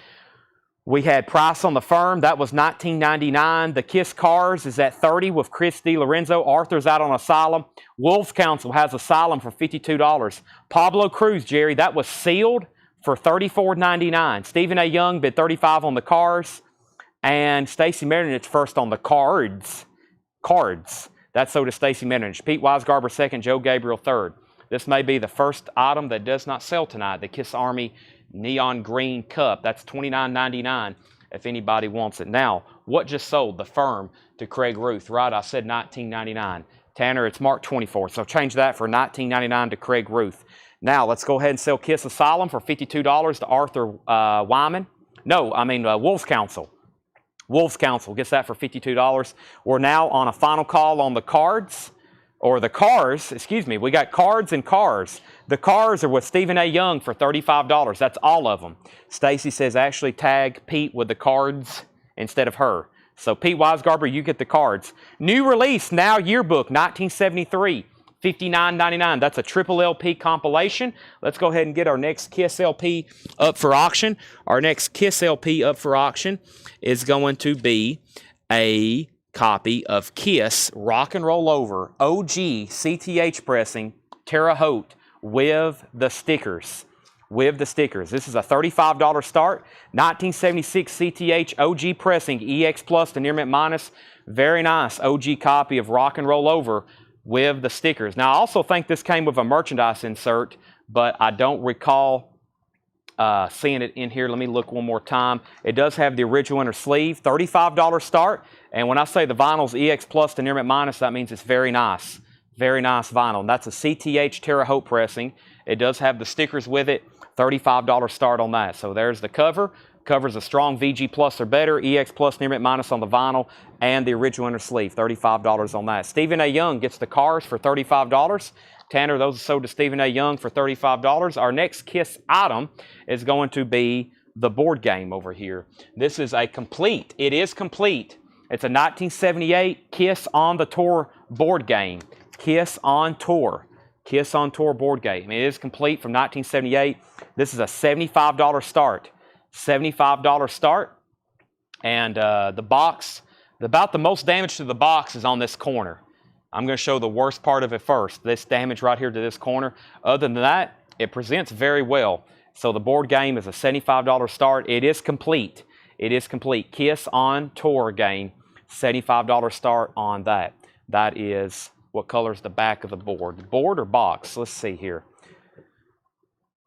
S1: we had price on the Firm. That was $19.99. The Kiss Cars is at $30 with Chris DiLorenzo. Arthur's out on Asylum. Wolves Council has Asylum for $52. Pablo Cruz, Jerry, that was sealed for $34.99. Stephen A. Young bid $35 on the Cars. And Stacy Metternich first on the Cards. Cards. That's so to Stacy Metternich. Pete Weisgarber second, Joe Gabriel third. This may be the first item that does not sell tonight, the Kiss Army Neon Green Cup. That's $29.99 if anybody wants it. Now, what just sold? The Firm to Craig Ruth, right? I said $19.99. Tanner, it's marked 24, so change that for $19.99 to Craig Ruth. Now, let's go ahead and sell Kiss Asylum for $52 to Arthur Wyman. No, I mean Wolves Council. Wolves Council gets that for $52. We're now on a final call on the Cards. Or the Cars, excuse me, we got Cards and Cars. The Cars are with Stephen A. Young for $35. That's all of them. Stacy says actually tag Pete with the Cards instead of her. So Pete Weisgarber, you get the Cards. New release, Now Yearbook, 1973, $59.99. That's a triple LP compilation. Let's go ahead and get our next Kiss LP up for auction. Our next Kiss LP up for auction is going to be a copy of Kiss Rock and Roll Over OG CTH pressing Terre Haute with the stickers. This is a $35 start. 1976 CTH OG pressing EX Plus to Near Mint Minus. Very nice OG copy of Rock and Roll Over with the stickers. Now I also think this came with a merchandise insert, but I don't recall seeing it in here. Let me look one more time. It does have the original inner sleeve, $35 start. And when I say the vinyl's EX Plus to Near Mint Minus, that means it's very nice. Very nice vinyl. And that's a CTH Terre Haute pressing. It does have the stickers with it. $35 start on that. So there's the cover. Covers a strong VG Plus or better, EX Plus Near Mint Minus on the vinyl, and the original inner sleeve, $35 on that. Stephen A. Young gets the Cars for $35. Tanner, those are sold to Stephen A. Young for $35. Our next Kiss item is going to be the board game over here. This is a complete, it is complete. It's a 1978 Kiss on the Tour board game. Kiss on Tour. Kiss on Tour board game. It is complete from 1978. This is a $75 start. $75 start. And the box, about the most damage to the box is on this corner. I'm going to show the worst part of it first. This damage right here to this corner. Other than that, it presents very well. So the board game is a $75 start. It is complete. It is complete. Kiss on Tour game. $75 start on that. That is What color is the back of the board? Board or box? Let's see here.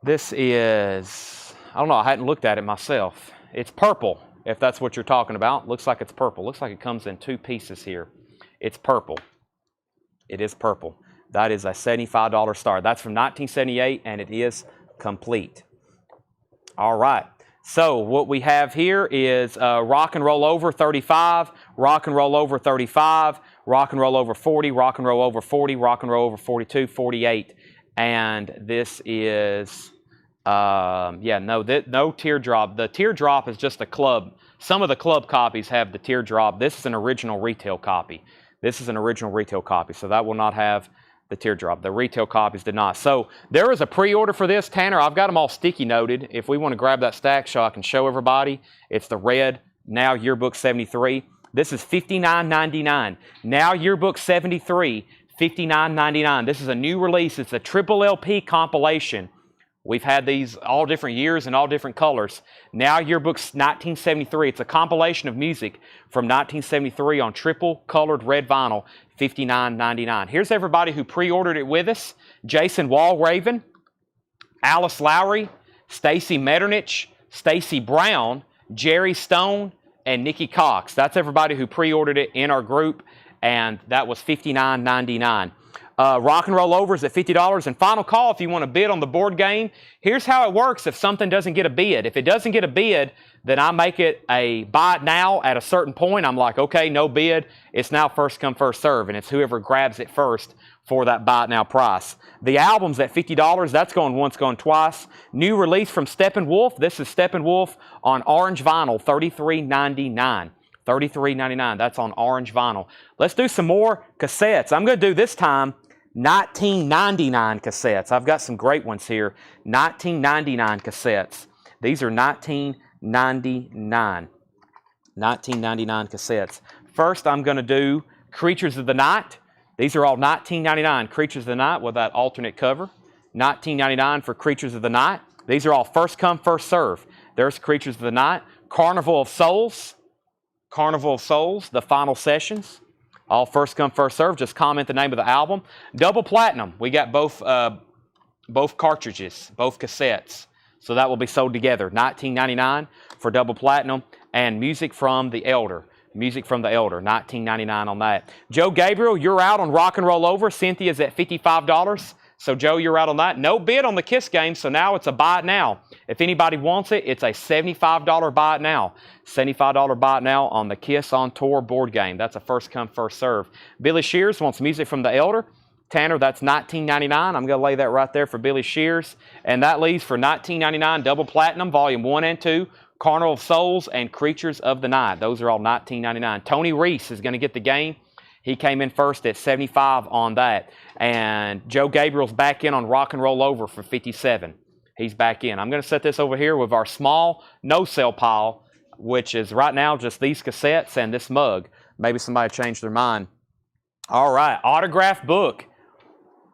S1: This is, I don't know, I hadn't looked at it myself. It's purple, if that's what you're talking about. Looks like it's purple. Looks like it comes in 2 pieces here. It's purple. It is purple. That is a $75 star. That's from 1978, and it is complete. All right. So what we have here is Rock and Roll Over 35, Rock and Roll Over 35, Rock and Roll Over 40, Rock and Roll Over 40, Rock and Roll Over 42, 48. And this is, no teardrop. The teardrop is just a club. Some of the club copies have the teardrop. This is an original retail copy. This is an original retail copy, so that will not have the teardrop. The retail copies did not. So there is a pre-order for this. Tanner, I've got them all sticky noted. If we want to grab that stack so I can show everybody, it's the red Now Yearbook 73. This is $59.99. Now Yearbook 73, $59.99. This is a new release. It's a triple LP compilation. We've had these all different years and all different colors. Now Yearbook's 1973. It's a compilation of music from 1973 on triple colored red vinyl, $59.99. Here's everybody who pre-ordered it with us. Jason Walraven, Alice Lowry, Stacy Metternich, Stacy Brown, Jerry Stone, and Nikki Cox. That's everybody who pre-ordered it in our group, and that was $59.99. Rock and Roll Over is at $50. And final call if you want to bid on the board game. Here's how it works if something doesn't get a bid. If it doesn't get a bid, then I make it a buy it now at a certain point. I'm like, okay, no bid. It's now first come, first serve. And it's whoever grabs it first for that buy it now price. The album's at $50. That's going once, going twice. New release from Steppenwolf. This is Steppenwolf on orange vinyl, $33.99. $33.99. That's on orange vinyl. Let's do some more cassettes. I'm going to do this time 1999 cassettes. I've got some great ones here. 1999 cassettes. These are 1999 cassettes. First, I'm going to do Creatures of the Night. These are all 1999 Creatures of the Night with that alternate cover. 1999 for Creatures of the Night. These are all first come, first serve. There's Creatures of the Night. Carnival of Souls. Carnival of Souls, the final sessions. All first come, first serve. Just comment the name of the album. Double Platinum. We got both cartridges, both cassettes. So that will be sold together. $19.99 for Double Platinum. And Music from the Elder. Music from the Elder. $19.99 on that. Joe Gabriel, you're out on Rock and Roll Over. Cynthia's at $55. So, Joe, you're out on that. No bid on the Kiss game, so now it's a buy it now. If anybody wants it, it's a $75 buy it now. $75 buy it now on the Kiss on Tour board game. That's a first come, first serve. Billy Shears wants Music from the Elder. Tanner, that's $19.99. I'm going to lay that right there for Billy Shears. And that leaves for $19.99 Double Platinum, Volume 1 and 2, Carnival of Souls, and Creatures of the Night. Those are all $19.99. Tony Reese is going to get the game. He came in first at $75 on that. And Joe Gabriel's back in on Rock and Roll Over for $57. He's back in. I'm going to set this over here with our small no-sell pile, which is right now just these cassettes and this mug. Maybe somebody changed their mind. All right, autographed book.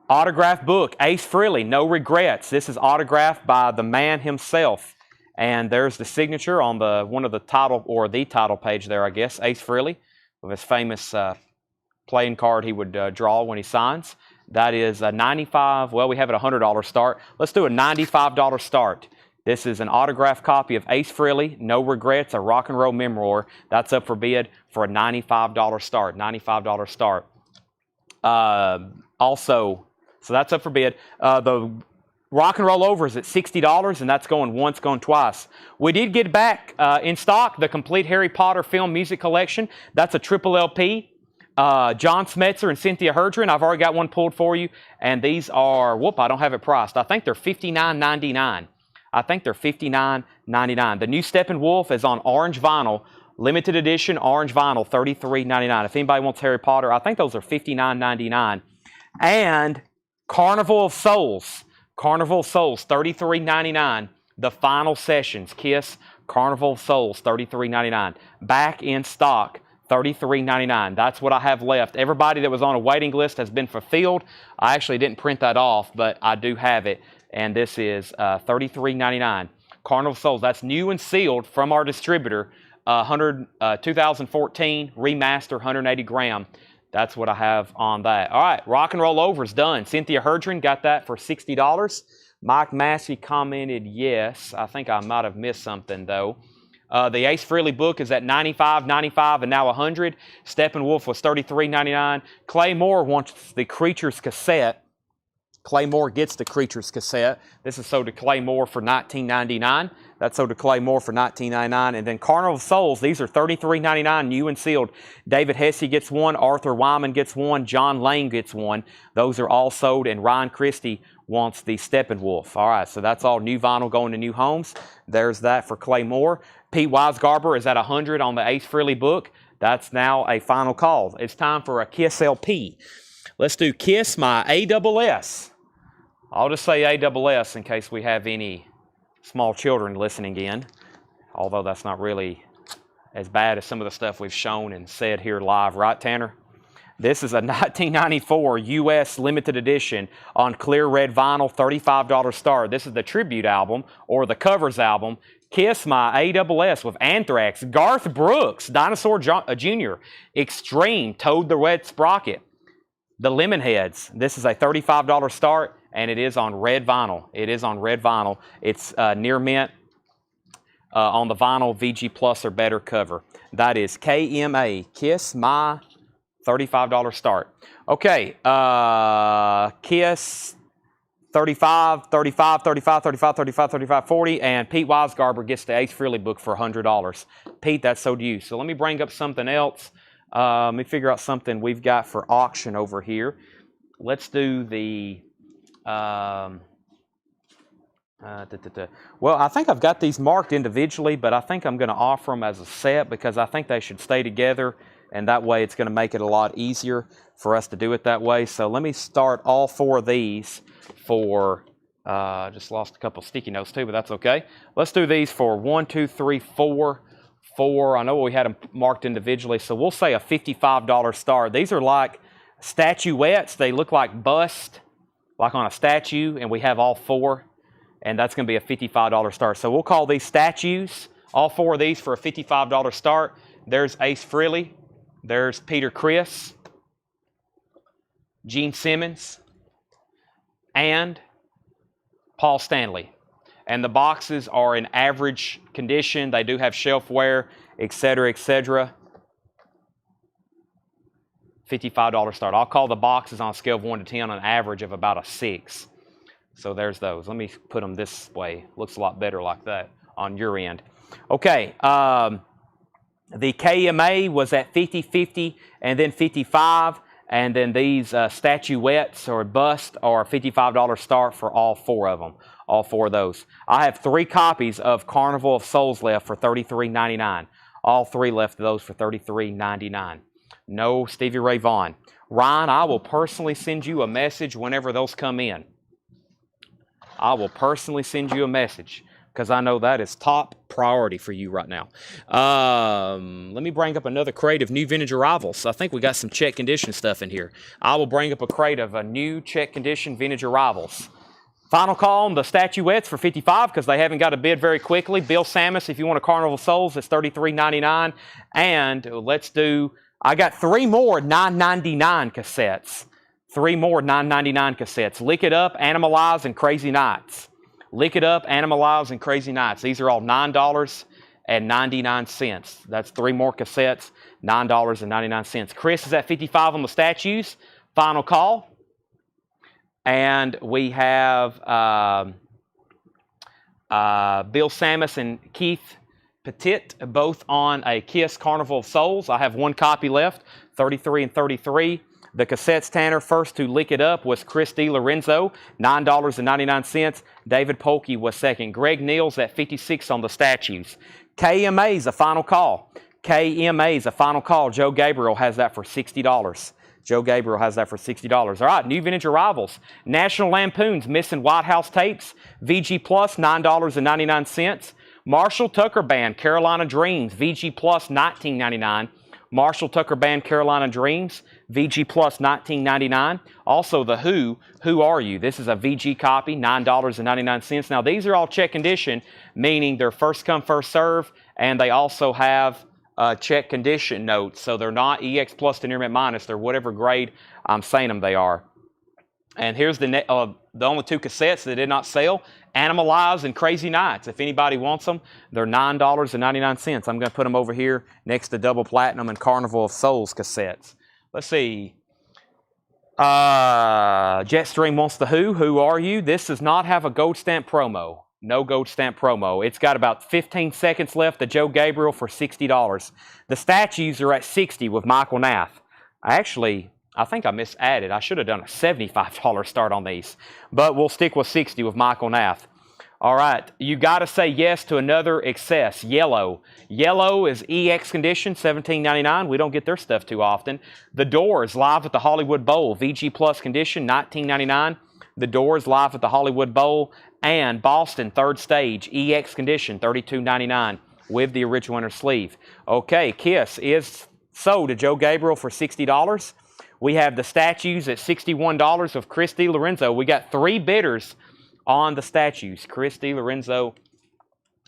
S1: Autographed book, Ace Frehley, No Regrets. This is autographed by the man himself. And there's the signature on the one of the title, or the title page there, I guess, Ace Frehley, with his famous playing card he would draw when he signs. That is a $95, well, we have it $100 start. Let's do a $95 start. This is an autographed copy of Ace Frehley, No Regrets, a rock and roll memoir. That's up for bid for a $95 start. $95 start. Also, so that's up for bid. The Rock and Roll Over is at $60, and that's going once, going twice. We did get back in stock the complete Harry Potter film music collection. That's a triple LP. John Smetzer and Cynthia Herdren. I've already got one pulled for you. And these are, whoop, I don't have it priced. I think they're $59.99. I think they're $59.99. The new Steppenwolf is on orange vinyl. Limited edition orange vinyl, $33.99. If anybody wants Harry Potter, I think those are $59.99. And Carnival of Souls. Carnival of Souls, $33.99. The final sessions. Kiss Carnival of Souls, $33.99. Back in stock. $33.99. That's what I have left. Everybody that was on a waiting list has been fulfilled. I actually didn't print that off, but I do have it. And this is $33.99. Carnival of Souls. That's new and sealed from our distributor. 2014 remaster, 180 gram. That's what I have on that. All right, Rock and Roll Over is done. Cynthia Herdren got that for $60. Mike Massey commented yes. I think I might have missed something, though. The Ace Frehley book is at $95, $95, and now $100. Steppenwolf was $33.99. Clay Moore wants the Creatures cassette. Clay Moore gets the Creatures cassette. This is sold to Clay Moore for $19.99. That's sold to Clay Moore for $19.99. And then Carnival of Souls, these are $33.99, new and sealed. David Hesse gets one. Arthur Wyman gets one. John Lane gets one. Those are all sold. And Ryan Christie wants the Steppenwolf. All right, so that's all new vinyl going to new homes. There's that for Clay Moore. Pete Weisgarber is at $100 on the Ace Frehley book. That's now a final call. It's time for a Kiss LP. Let's do Kiss My ASS. I'll just say ASS in case we have any small children listening in, although that's not really as bad as some of the stuff we've shown and said here live, right, Tanner? This is a 1994 U.S. limited edition on clear red vinyl, $35 start. This is the tribute album or the covers album, Kiss My ASS with Anthrax, Garth Brooks, Dinosaur Jr., Extreme, Toad the Red Sprocket, the Lemonheads. This is a $35 start. And it is on red vinyl. It is on red vinyl. It's near mint on the vinyl VG Plus or better cover. That is KMA, Kiss My, $35 start. Okay, Kiss, 35, 35, 35, 35, 35, 35, 40, and Pete Weisgarber gets the Ace Frehley book for $100. Pete, that's sold to you. So let me bring up something else. Let me figure out something we've got for auction over here. Let's do the... Well, I think I've got these marked individually, but I think I'm going to offer them as a set because I think they should stay together, and that way it's going to make it a lot easier for us to do it that way. So let me start all four of these for, just lost a couple sticky notes too, but that's okay. Let's do these for 1, 2, 3, 4. I know we had them marked individually, so we'll say a $55 start. These are like statuettes. They look like bust, like on a statue, and we have all four, and that's going to be a $55 start. So we'll call these statues, all four of these for a $55 start. There's Ace Frehley, there's Peter Criss, Gene Simmons, and Paul Stanley. And the boxes are in average condition. They do have shelf wear, etc., etc. $55 start. I'll call the boxes on a scale of 1 to 10 on an average of about a 6. So there's those. Let me put them this way. Looks a lot better like that on your end. Okay. The KMA was at 50, 50, and then 55. And then these statuettes or bust are $55 start for all four of them. All four of those. I have 3 copies of Carnival of Souls left for $33.99. All 3 left of those for $33.99. No Stevie Ray Vaughan. Ryan, I will personally send you a message whenever those come in. I will personally send you a message because I know that is top priority for you right now. Let me bring up another crate of new vintage arrivals. I think we got some check condition stuff in here. I will bring up a crate of a new check condition vintage arrivals. Final call on the statuettes for $55 because they haven't got a bid very quickly. Bill Samus, if you want a Carnival of Souls, it's $33.99. And let's do... I got 3 more $9.99 cassettes. 3 more $9.99 cassettes. Lick It Up, Animalize, and Crazy Nights. Lick It Up, Animalize, and Crazy Nights. These are all $9.99. That's 3 more cassettes, $9.99. Chris is at 55 on the statues. Final call. And we have Bill Samus and Keith Petit, both on a Kiss Carnival of Souls. I have 1 copy left, 33 and 33. The cassettes, Tanner, first to Lick It Up was Chris DiLorenzo, $9.99. David Polkey was second. Greg Neals at 56 on the statues. KMA's a final call. KMA's a final call. Joe Gabriel has that for $60. Joe Gabriel has that for $60. All right, new vintage arrivals. National Lampoon's Missing White House Tapes, VG Plus, $9.99. Marshall Tucker Band, Carolina Dreams, VG Plus, $19.99. Marshall Tucker Band, Carolina Dreams, VG Plus, $19.99. Also, The Who Are You? This is a VG copy, $9.99. Now, these are all check condition, meaning they're first come, first serve, and they also have check condition notes. So they're not EX plus to near mint minus. They're whatever grade I'm saying them they are. And here's the only two cassettes that did not sell, Animal Lives and Crazy Nights. If anybody wants them, they're $9.99. I'm going to put them over here next to Double Platinum and Carnival of Souls cassettes. Let's see. Jetstream wants the Who. Who are you? This does not have a gold stamp promo. No gold stamp promo. It's got about 15 seconds left. The Joe Gabriel for $60. The statues are at $60 with Michael Nath. I think I misadded. I should have done a $75 start on these. But we'll stick with $60 with Michael Nath. All right. You got to say yes to another excess. Yellow. Yellow is EX condition, $17.99. We don't get their stuff too often. The Doors live at the Hollywood Bowl. VG Plus condition, $19.99. The Doors live at the Hollywood Bowl. And Boston Third Stage, EX condition, $32.99 with the original inner sleeve. Okay, Kiss is sold to Joe Gabriel for $60. We have the statues at $61 of Chris DiLorenzo. We got 3 bidders on the statues. Chris DiLorenzo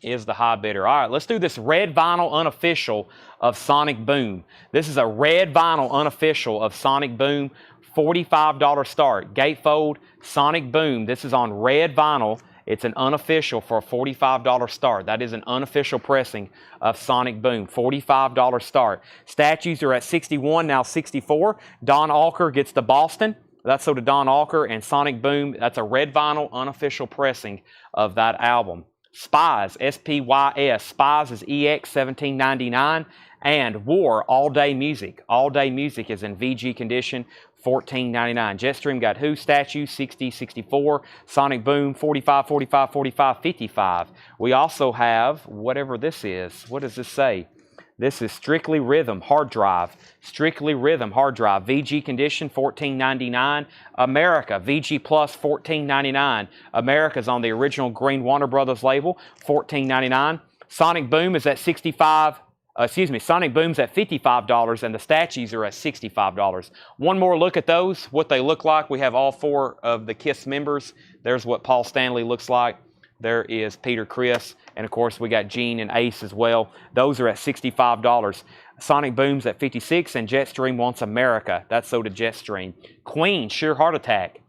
S1: is the high bidder. All right, let's do this red vinyl unofficial of Sonic Boom. This is a red vinyl unofficial of Sonic Boom, $45 start. Gatefold, Sonic Boom. This is on red vinyl. It's an unofficial for a $45 start. That is an unofficial pressing of Sonic Boom. $45 start. Statues are at $61, now $64. Don Alker gets the Boston. That's so to Don Alker and Sonic Boom. That's a red vinyl unofficial pressing of that album. Spies, S-P-Y-S. Spies is EX $17.99. And War, All Day Music. All Day Music is in VG condition, $14.99. Jetstream got Who statue, $60, $64. Sonic Boom, $45, $45, $45, $55. We also have whatever this is. What does this say? This is Strictly Rhythm Hard Drive. Strictly Rhythm Hard Drive. VG condition, $14.99. America, VG Plus, $14.99. America's on the original Green Warner Brothers label, $14.99. Sonic Boom is at Sonic Boom's at $55 and the statues are at $65. One more look at those, what they look like. We have all 4 of the KISS members. There's what Paul Stanley looks like. There is Peter Criss. And of course, we got Gene and Ace as well. Those are at $65. Sonic Boom's at $56 and Jetstream wants America. That's so to Jetstream. Queen, Sheer Heart Attack.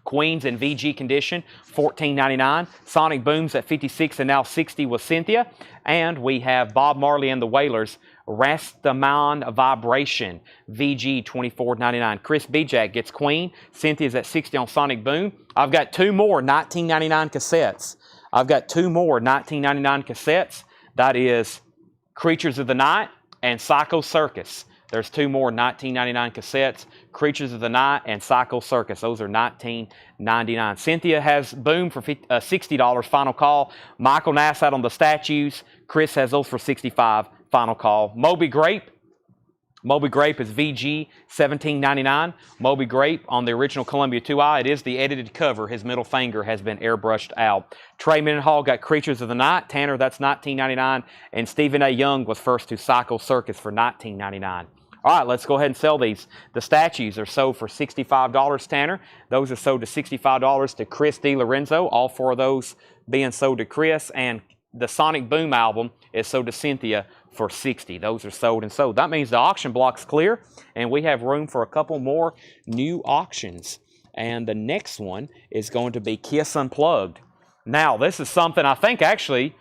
S1: Queen's in VG condition, $14.99. Sonic Boom's at $56 and now $60 with Cynthia. And we have Bob Marley and the Wailers, Rastaman Vibration, VG $24.99. Chris Bijak gets Queen. Cynthia's at $60 on Sonic Boom. I've got 2 more $19.99 cassettes. I've got 2 more $19.99 cassettes. That is Creatures of the Night and Psycho Circus. There's 2 more $19.99 cassettes, Creatures of the Night and Psycho Circus. Those are $19.99. Cynthia has Boom for $60, final call. Michael Nass out on the statues. Chris has those for $65, final call. Moby Grape. Moby Grape is VG $17.99. Moby Grape on the original Columbia 2i. It is the edited cover. His middle finger has been airbrushed out. Trey Mendenhall got Creatures of the Night. Tanner, that's $19.99. And Stephen A. Young was first to Psycho Circus for $19.99. All right, let's go ahead and sell these. The statues are sold for $65, Tanner. Those are sold to $65 to Chris DiLorenzo. All 4 of those being sold to Chris. And the Sonic Boom album is sold to Cynthia for $60. Those are sold and sold. That means the auction block's clear, and we have room for a couple more new auctions. And the next one is going to be Kiss Unplugged. Now, this is something I think actually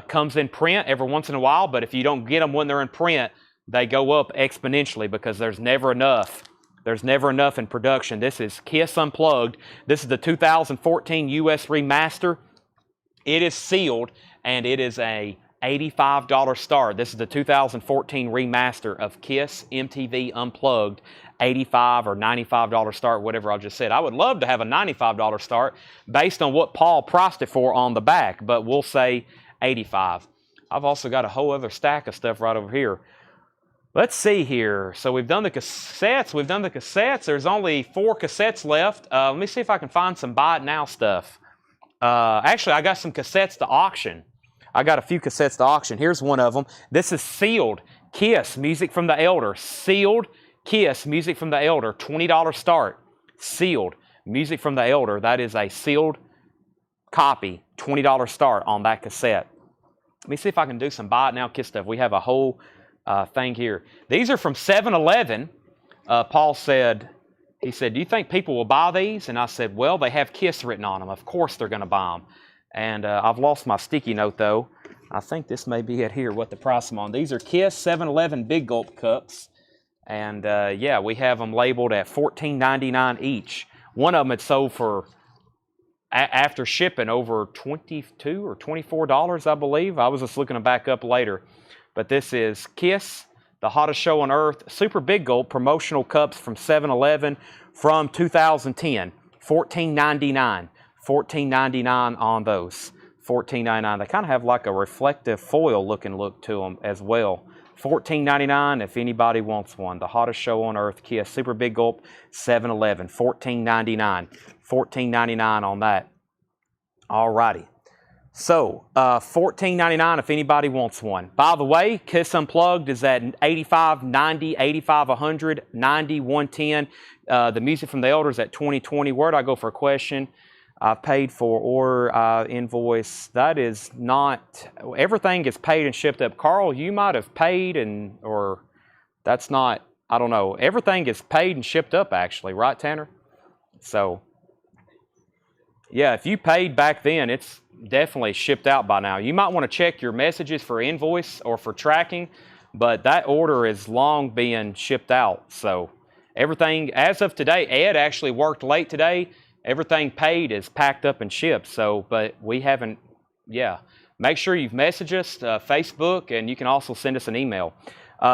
S1: comes in print every once in a while, but if you don't get them when they're in print, they go up exponentially because there's never enough. There's never enough in production. This is Kiss Unplugged. This is the 2014 US Remaster. It is sealed, and it is a $85 start. This is the 2014 remaster of Kiss MTV Unplugged, $85 or $95 start, whatever I just said. I would love to have a $95 start based on what Paul priced it for on the back, but we'll say $85. I've also got a whole other stack of stuff right over here. Let's see here. So we've done the cassettes. There's only 4 cassettes left. Let me see if I can find some buy it now stuff. Actually, I got some cassettes to auction. I got a few cassettes to auction. Here's one of them. This is sealed. Kiss, Music from the Elder. Sealed. Kiss, Music from the Elder. $20 start. Sealed. Music from the Elder. That is a sealed copy. $20 start on that cassette. Let me see if I can do some buy it now Kiss stuff. We have a whole thing here. These are from 7-Eleven. Paul said, he said, do you think people will buy these? And I said, well, they have Kiss written on them. Of course they're going to buy them. And I've lost my sticky note, though. I think this may be it here, what the price I'm on. These are Kiss 7-Eleven Big Gulp cups. And, yeah, we have them labeled at $14.99 each. One of them had sold for, after shipping, over $22 or $24, I believe. I was just looking them back up later. But this is Kiss, the hottest show on earth, Super Big Gulp promotional cups from 7-Eleven from 2010. $14.99. $14.99 on those. $14.99. They kind of have like a reflective foil looking look to them as well. $14.99 if anybody wants one. The hottest show on earth, Kiss Super Big Gulp, 7-Eleven. $14.99. $14.99 on that. Alrighty. So, $14.99 if anybody wants one. By the way, Kiss Unplugged is at $85, $90, $85, $100, $90, $110. The music from the elders at $20, where'd I go for a question? I paid for order invoice. That is not, everything is paid and shipped up. Carl, you might have paid and, or that's not, I don't know. Everything is paid and shipped up actually, right, Tanner? So, yeah, if you paid back then, it's definitely shipped out by now. You might want to check your messages for invoice or for tracking, but that order is long being shipped out. So everything, as of today, Ed actually worked late today. Everything paid is packed up and shipped. So, but we haven't, yeah. Make sure you've messaged us, Facebook, and you can also send us an email.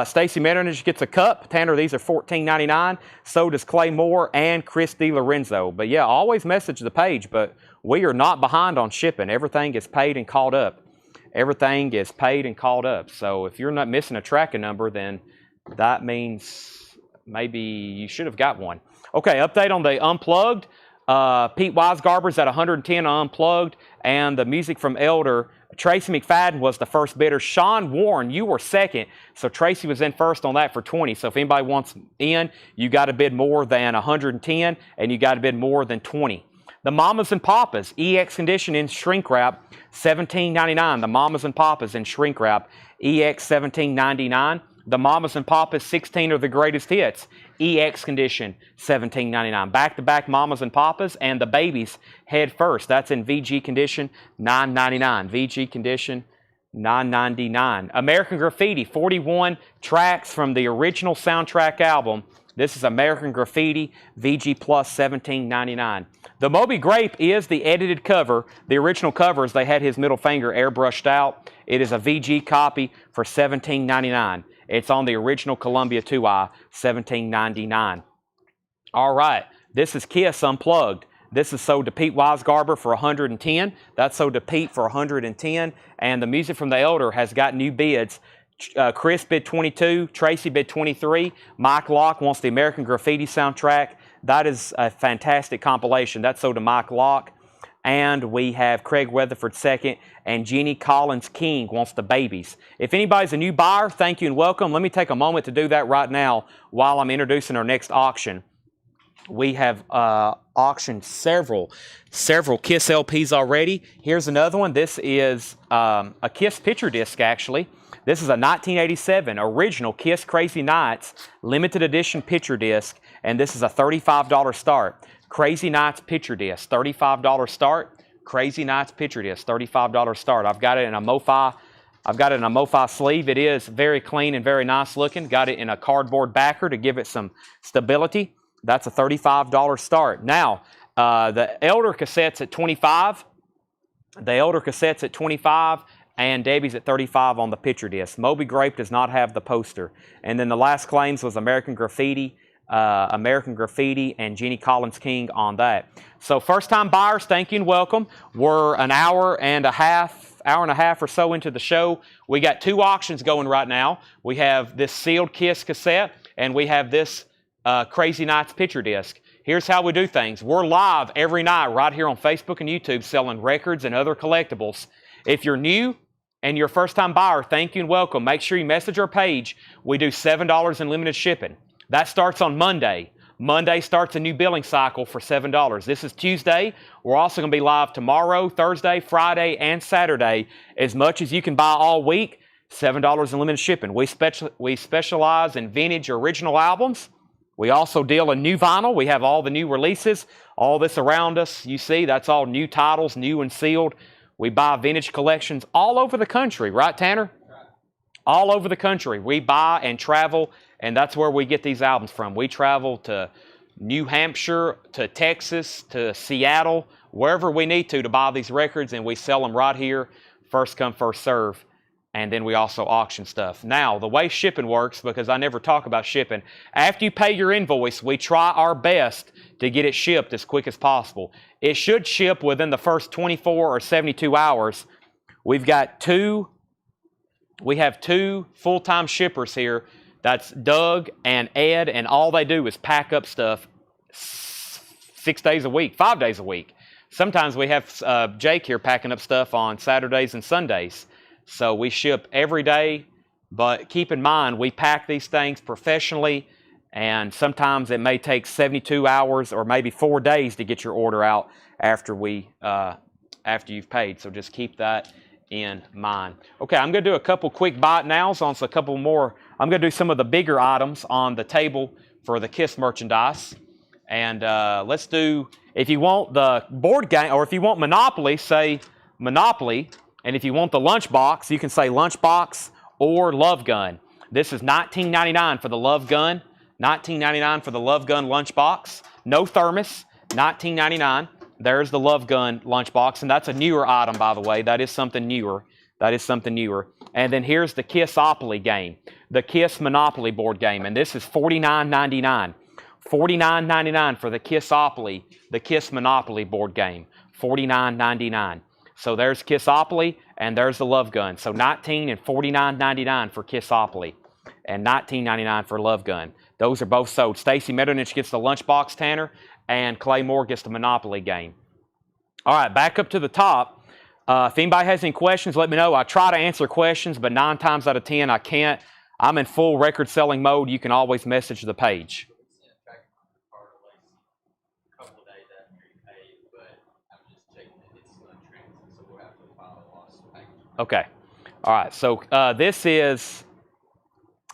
S1: Stacy Metternich gets a cup. Tanner, these are $14.99. So does Clay Moore and Chris DiLorenzo. But yeah, always message the page, but we are not behind on shipping. Everything is paid and called up. Everything is paid and called up. So if you're not missing a tracking number, then that means maybe you should have got one. Okay, update on the Unplugged. Pete Weisgarber's at 110 on Unplugged, and the music from Elder, Tracy McFadden was the first bidder. Sean Warren, you were second, so Tracy was in first on that for 20. So if anybody wants in, you got to bid more than 110, and you got to bid more than 20. The Mamas and Papas, EX Condition in shrink wrap, $17.99. The Mamas and Papas in shrink wrap, EX $17.99. The Mamas and Papas 16 are the greatest hits. EX Condition, $17.99. Back-to-back Mamas and Papas and the Babies head first. That's in VG Condition, $9.99. VG Condition, $9.99. American Graffiti, 41 tracks from the original soundtrack album. This is American Graffiti, VG Plus, $17.99. The Moby Grape is the edited cover. The original covers, they had his middle finger airbrushed out. It is a VG copy for $17.99. It's on the original Columbia 2i, $17.99. All right, this is Kiss Unplugged. This is sold to Pete Weisgarber for $110. That's sold to Pete for $110. And the music from the Elder has got new bids. Chris bid 22, Tracy bid 23. Mike Locke wants the American Graffiti soundtrack. That is a fantastic compilation. That's sold to Mike Locke. And we have Craig Weatherford second, and Jenny Collins King wants the Babies. If anybody's a new buyer, thank you and welcome. Let me take a moment to do that right now while I'm introducing our next auction. We have auctioned several Kiss LPs already. Here's another one. This is a Kiss picture disc, actually. This is a 1987 original Kiss Crazy Nights limited edition picture disc, and this is a $35 start. Crazy Nights picture disc, $35 start. Crazy Nights picture disc, $35 start. I've got it in a MoFi. I've got it in a MoFi sleeve. It is very clean and very nice looking. Got it in a cardboard backer to give it some stability. That's a $35 start. Now, the Elder cassettes at $25. The Elder cassettes at $25. And Debbie's at $35 on the picture disc. Moby Grape does not have the poster. And then the last claims was American Graffiti and Jenny Collins King on that. So first-time buyers, thank you and welcome. We're an hour and a half or so into the show. We got two auctions going right now. We have this sealed Kiss cassette, and we have this Crazy Nights picture disc. Here's how we do things. We're live every night right here on Facebook and YouTube selling records and other collectibles. If you're new and you're a first-time buyer, thank you and welcome. Make sure you message our page. We do $7 in limited shipping. That starts on Monday. Monday starts a new billing cycle for $7. This is Tuesday. We're also going to be live tomorrow, Thursday, Friday, and Saturday. As much as you can buy all week, $7 in limited shipping. We specialize in vintage original albums. We also deal in new vinyl. We have all the new releases. All this around us, you see, that's all new titles, new and sealed. We buy vintage collections all over the country, right, Tanner? All over the country. We buy and travel, and that's where we get these albums from. We travel to New Hampshire, to Texas, to Seattle, wherever we need to buy these records, and we sell them right here, first come, first serve. And then we also auction stuff. Now, the way shipping works, because I never talk about shipping, after you pay your invoice, we try our best to get it shipped as quick as possible. It should ship within the first 24 or 72 hours. We have two full-time shippers here. That's Doug and Ed, and all they do is pack up stuff 6 days a week, 5 days a week. Sometimes we have Jake here packing up stuff on Saturdays and Sundays. So we ship every day, but keep in mind, we pack these things professionally, and sometimes it may take 72 hours or maybe 4 days to get your order out after you've paid. So just keep that in mind. Okay, I'm going to do a couple quick buy it nows on a couple more. I'm going to do some of the bigger items on the table for the KISS merchandise. And let's do, if you want the board game, or if you want Monopoly, say Monopoly. And if you want the lunchbox, you can say lunchbox or love gun. This is $19.99 for the love gun. $19.99 for the love gun lunchbox. No thermos, $19.99. There's the love gun lunchbox, and that's a newer item, by the way. That is something newer. That is something newer. And then here's the KISSopoly game, the KISS Monopoly board game, and this is $49.99. $49.99 for the KISSopoly, the KISS Monopoly board game. $49.99. So there's KISSopoly, and there's the love gun. So $19 and $49.99 for KISSopoly, and $19.99 for love gun. Those are both sold. Stacy Meadownish gets the lunchbox, Tanner, and Clay Moore gets the Monopoly game. All right, back up to the top. If anybody has any questions, let me know. I try to answer questions, but 9 times out of 10, I can't. I'm in full record selling mode. You can always message the page. Okay. All right. So this is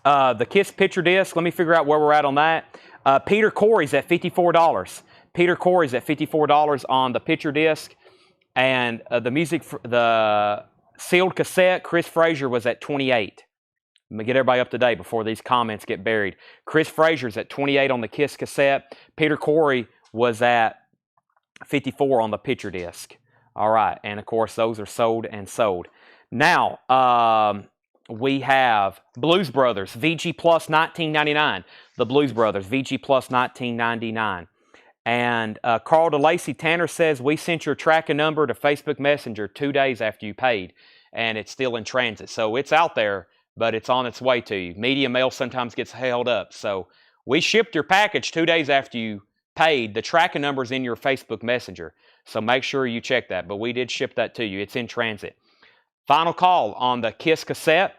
S1: the KISS picture disc. Let me figure out where we're at on that. Peter Corey's at $54. Peter Corey's at $54 on the picture disc. And the sealed cassette, Chris Frazier was at $28. Let me get everybody up to date before these comments get buried. Chris Frazier's at $28 on the KISS cassette. Peter Corey was at $54 on the picture disc. All right. And, of course, those are sold and sold. Now, we have Blues Brothers, VG Plus $19.99. The Blues Brothers, VG Plus $19.99. And Carl DeLacy Tanner says, we sent your tracking number to Facebook Messenger 2 days after you paid, and it's still in transit. So it's out there, but it's on its way to you. Media mail sometimes gets held up. So we shipped your package 2 days after you paid. The tracking number is in your Facebook Messenger. So make sure you check that. But we did ship that to you. It's in transit. Final call on the KISS cassette.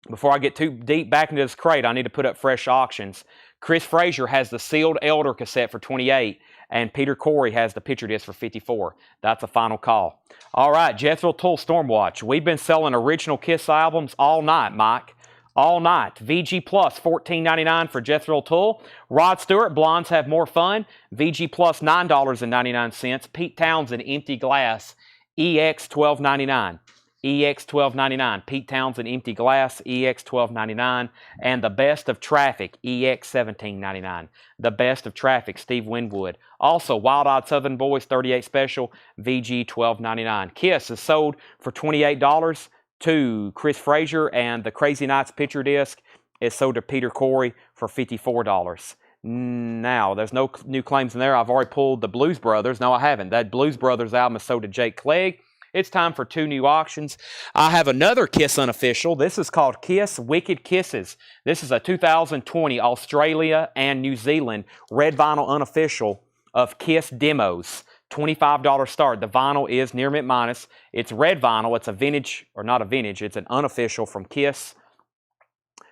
S1: Before I get too deep back into this crate, I need to put up fresh auctions. Chris Frazier has the sealed Elder cassette for $28, and Peter Corey has the picture disc for $54. That's a final call. All right, Jethro Tull Stormwatch. We've been selling original KISS albums all night, Mike. All night. VG Plus $14.99 for Jethro Tull. Rod Stewart, Blondes Have More Fun. VG Plus $9.99. Pete Townsend, Empty Glass, EX $12.99. EX $12.99. Pete Townsend, Empty Glass, EX $12.99. And The Best of Traffic, EX $17.99. The Best of Traffic, Steve Winwood. Also, Wild Eyed Southern Boys 38 Special, VG $12.99. KISS is sold for $28 to Chris Frazier, and the Crazy Nights picture disc is sold to Peter Corey for $54. Now, there's no new claims in there. I've already pulled the Blues Brothers. No, I haven't. That Blues Brothers album is sold to Jake Clegg. It's time for 2 new auctions. I have another KISS unofficial. This is called KISS Wicked Kisses. This is a 2020 Australia and New Zealand red vinyl unofficial of KISS demos. $25 start. The vinyl is near mint minus. It's red vinyl. It's a vintage, or not a vintage, it's an unofficial from KISS.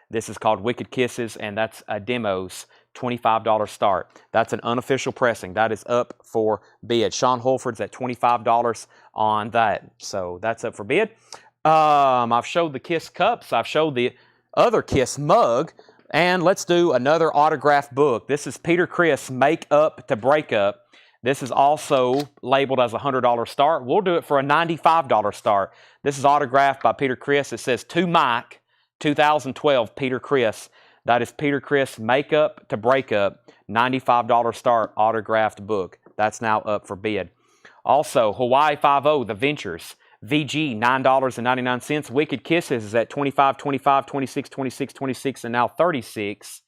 S1: This is called Wicked Kisses, and that's a demos. $25 start. That's an unofficial pressing. That is up for bid. Sean Holford's at $25 on that. So that's up for bid. I've showed the Kiss cups. I've showed the other Kiss mug. And let's do another autograph book. This is Peter Criss, Make Up to Break Up. This is also labeled as a $100 start. We'll do it for a $95 start. This is autographed by Peter Criss. It says, to Mike, 2012, Peter Criss. That is Peter Criss, Make Up to Break Up, $95 start autographed book. That's now up for bid. Also, Hawaii 5-0, The Ventures, VG, $9.99. Wicked Kisses is at $25, $25, $26, $26, $26, and now $36.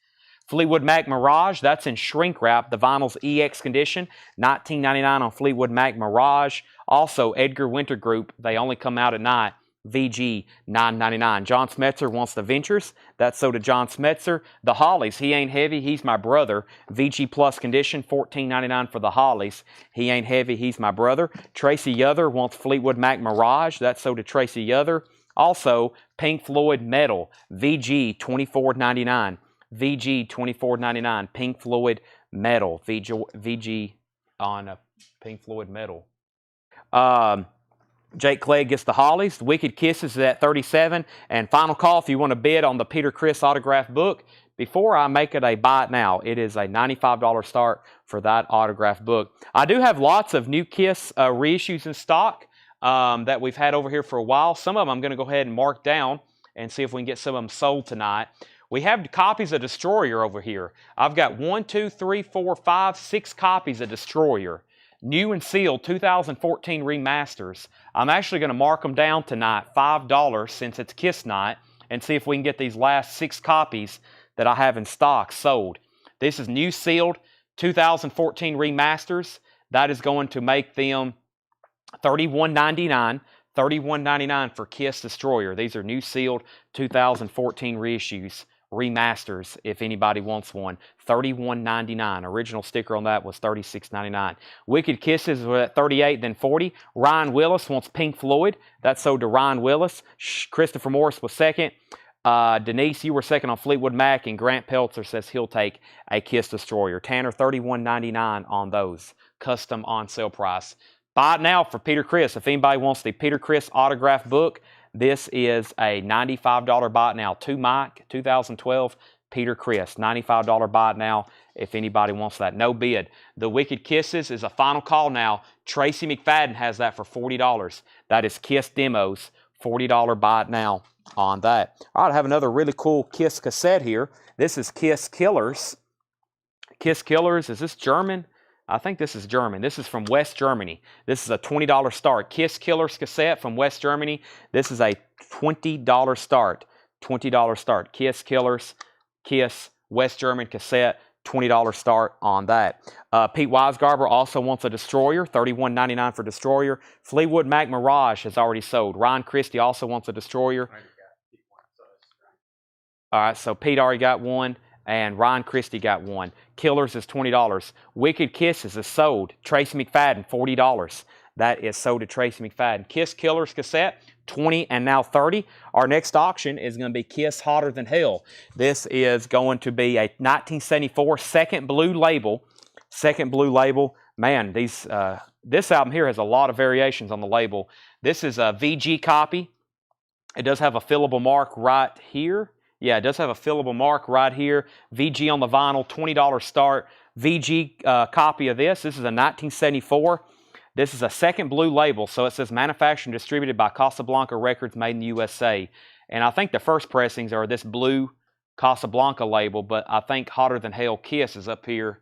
S1: Fleetwood Mac Mirage, that's in shrink wrap. The vinyl's EX condition, $19.99 on Fleetwood Mac Mirage. Also, Edgar Winter Group, they only come out at night. VG, $9.99. John Smetzer wants The Ventures. That's so to John Smetzer. The Hollies, He Ain't Heavy, He's My Brother. VG Plus condition, $14.99 for The Hollies. He Ain't Heavy, He's My Brother. Tracy Yother wants Fleetwood Mac Mirage. That's so to Tracy Yother. Also, Pink Floyd Metal, VG, $24.99. VG, $24.99. Pink Floyd Metal. VG on Pink Floyd Metal. Jake Clegg gets the Hollies. The Wicked Kisses is at $37. And final call if you want to bid on the Peter Criss autograph book. Before I make it a buy it now, it is a $95 start for that autograph book. I do have lots of new Kiss reissues in stock that we've had over here for a while. Some of them I'm going to go ahead and mark down and see if we can get some of them sold tonight. We have copies of Destroyer over here. I've got 1, 2, 3, 4, 5, 6 copies of Destroyer. New and sealed 2014 remasters. I'm actually going to mark them down tonight, $5 since it's Kiss night, and see if we can get these last 6 copies that I have in stock sold. This is new sealed 2014 remasters. That is going to make them $31.99. $31.99 for Kiss Destroyer. These are new sealed 2014 reissues. Remasters, if anybody wants one, $31.99. Original sticker on that was $36.99. Wicked Kisses were at $38, then $40. Ryan Willis wants Pink Floyd. That's sold to Ryan Willis. Christopher Morris was second. Denise, you were second on Fleetwood Mac, and Grant Peltzer says he'll take a Kiss Destroyer. Tanner, $31.99 on those. Custom on sale price. Buy it now for Peter Criss. If anybody wants the Peter Criss autograph book, this is a $95 buy it now. To Mike, 2012, Peter Criss. $95 buy it now if anybody wants that. No bid. The Wicked Kisses is a final call now. Tracy McFadden has that for $40. That is Kiss Demos. $40 buy it now on that. All right, I have another really cool Kiss cassette here. This is Kiss Killers. Kiss Killers, is this German? I think this is German. This is from West Germany. This is a $20 start. Kiss Killers cassette from West Germany. This is a $20 start. $20 start. Kiss Killers, Kiss, West German cassette, $20 start on that. Pete Weisgarber also wants a Destroyer, $31.99 for Destroyer. Fleetwood Mac Mirage has already sold. Ron Christie also wants a Destroyer. All right, so Pete already got one, and Ron Christie got one. Killers is $20. Wicked Kisses is sold. Tracy McFadden, $40. That is sold to Tracy McFadden. Kiss Killers cassette, $20 and now $30. Our next auction is going to be Kiss Hotter Than Hell. This is going to be a 1974 second blue label. Second blue label. Man, this album here has a lot of variations on the label. This is a VG copy. It does have a fillable mark right here. Yeah, it does have a fillable mark right here. VG on the vinyl, $20 start. VG copy of this. This is a 1974. This is a second blue label, so it says manufactured and distributed by Casablanca Records, made in the USA. And I think the first pressings are this blue Casablanca label, but I think Hotter Than Hell Kiss is up here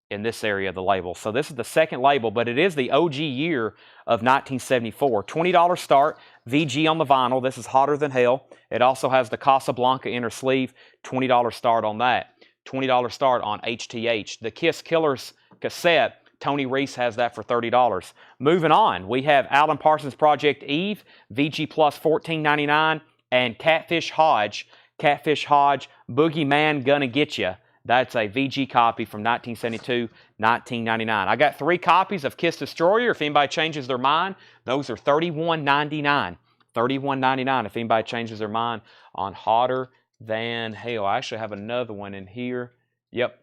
S1: in this area of the label. So this is the second label, but it is the OG year of 1974. $20 start, VG on the vinyl. This is Hotter Than Hell. It also has the Casablanca inner sleeve, $20 start on that. $20 start on HTH. The Kiss Killers cassette, Tony Reese has that for $30. Moving on, we have Alan Parsons Project Eve, VG Plus $14.99, and Catfish Hodge, Boogie Man Gonna Get Ya. That's a VG copy from 1972, $19.99. I got 3 copies of Kiss Destroyer. If anybody changes their mind, those are $31.99. $31.99 if anybody changes their mind on Hotter Than Hell. I actually have another one in here. Yep,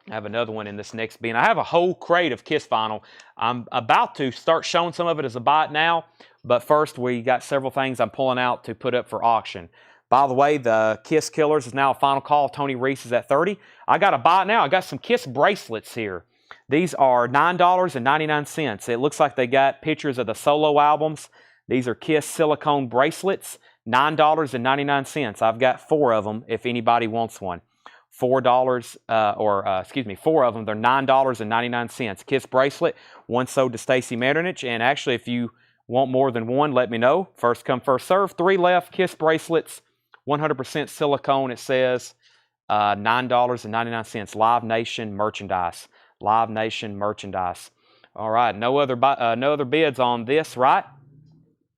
S1: I have another one in this next bin. I have a whole crate of Kiss vinyl. I'm about to start showing some of it as a buy it now, but first we got several things I'm pulling out to put up for auction. By the way, the Kiss Killers is now a final call. Tony Reese is at 30. I got a buy it now. I got some Kiss bracelets here. These are $9.99. It looks like they got pictures of the solo albums. These are Kiss silicone bracelets, $9.99. I've got 4 of them if anybody wants one. $4, four of them. They're $9.99. Kiss bracelet, one sold to Stacy Metternich. And actually, if you want more than one, let me know. First come, first serve. 3 left. Kiss bracelets, 100% silicone. It says $9.99. Live Nation merchandise. Live Nation merchandise. All right. No other bids on this, right?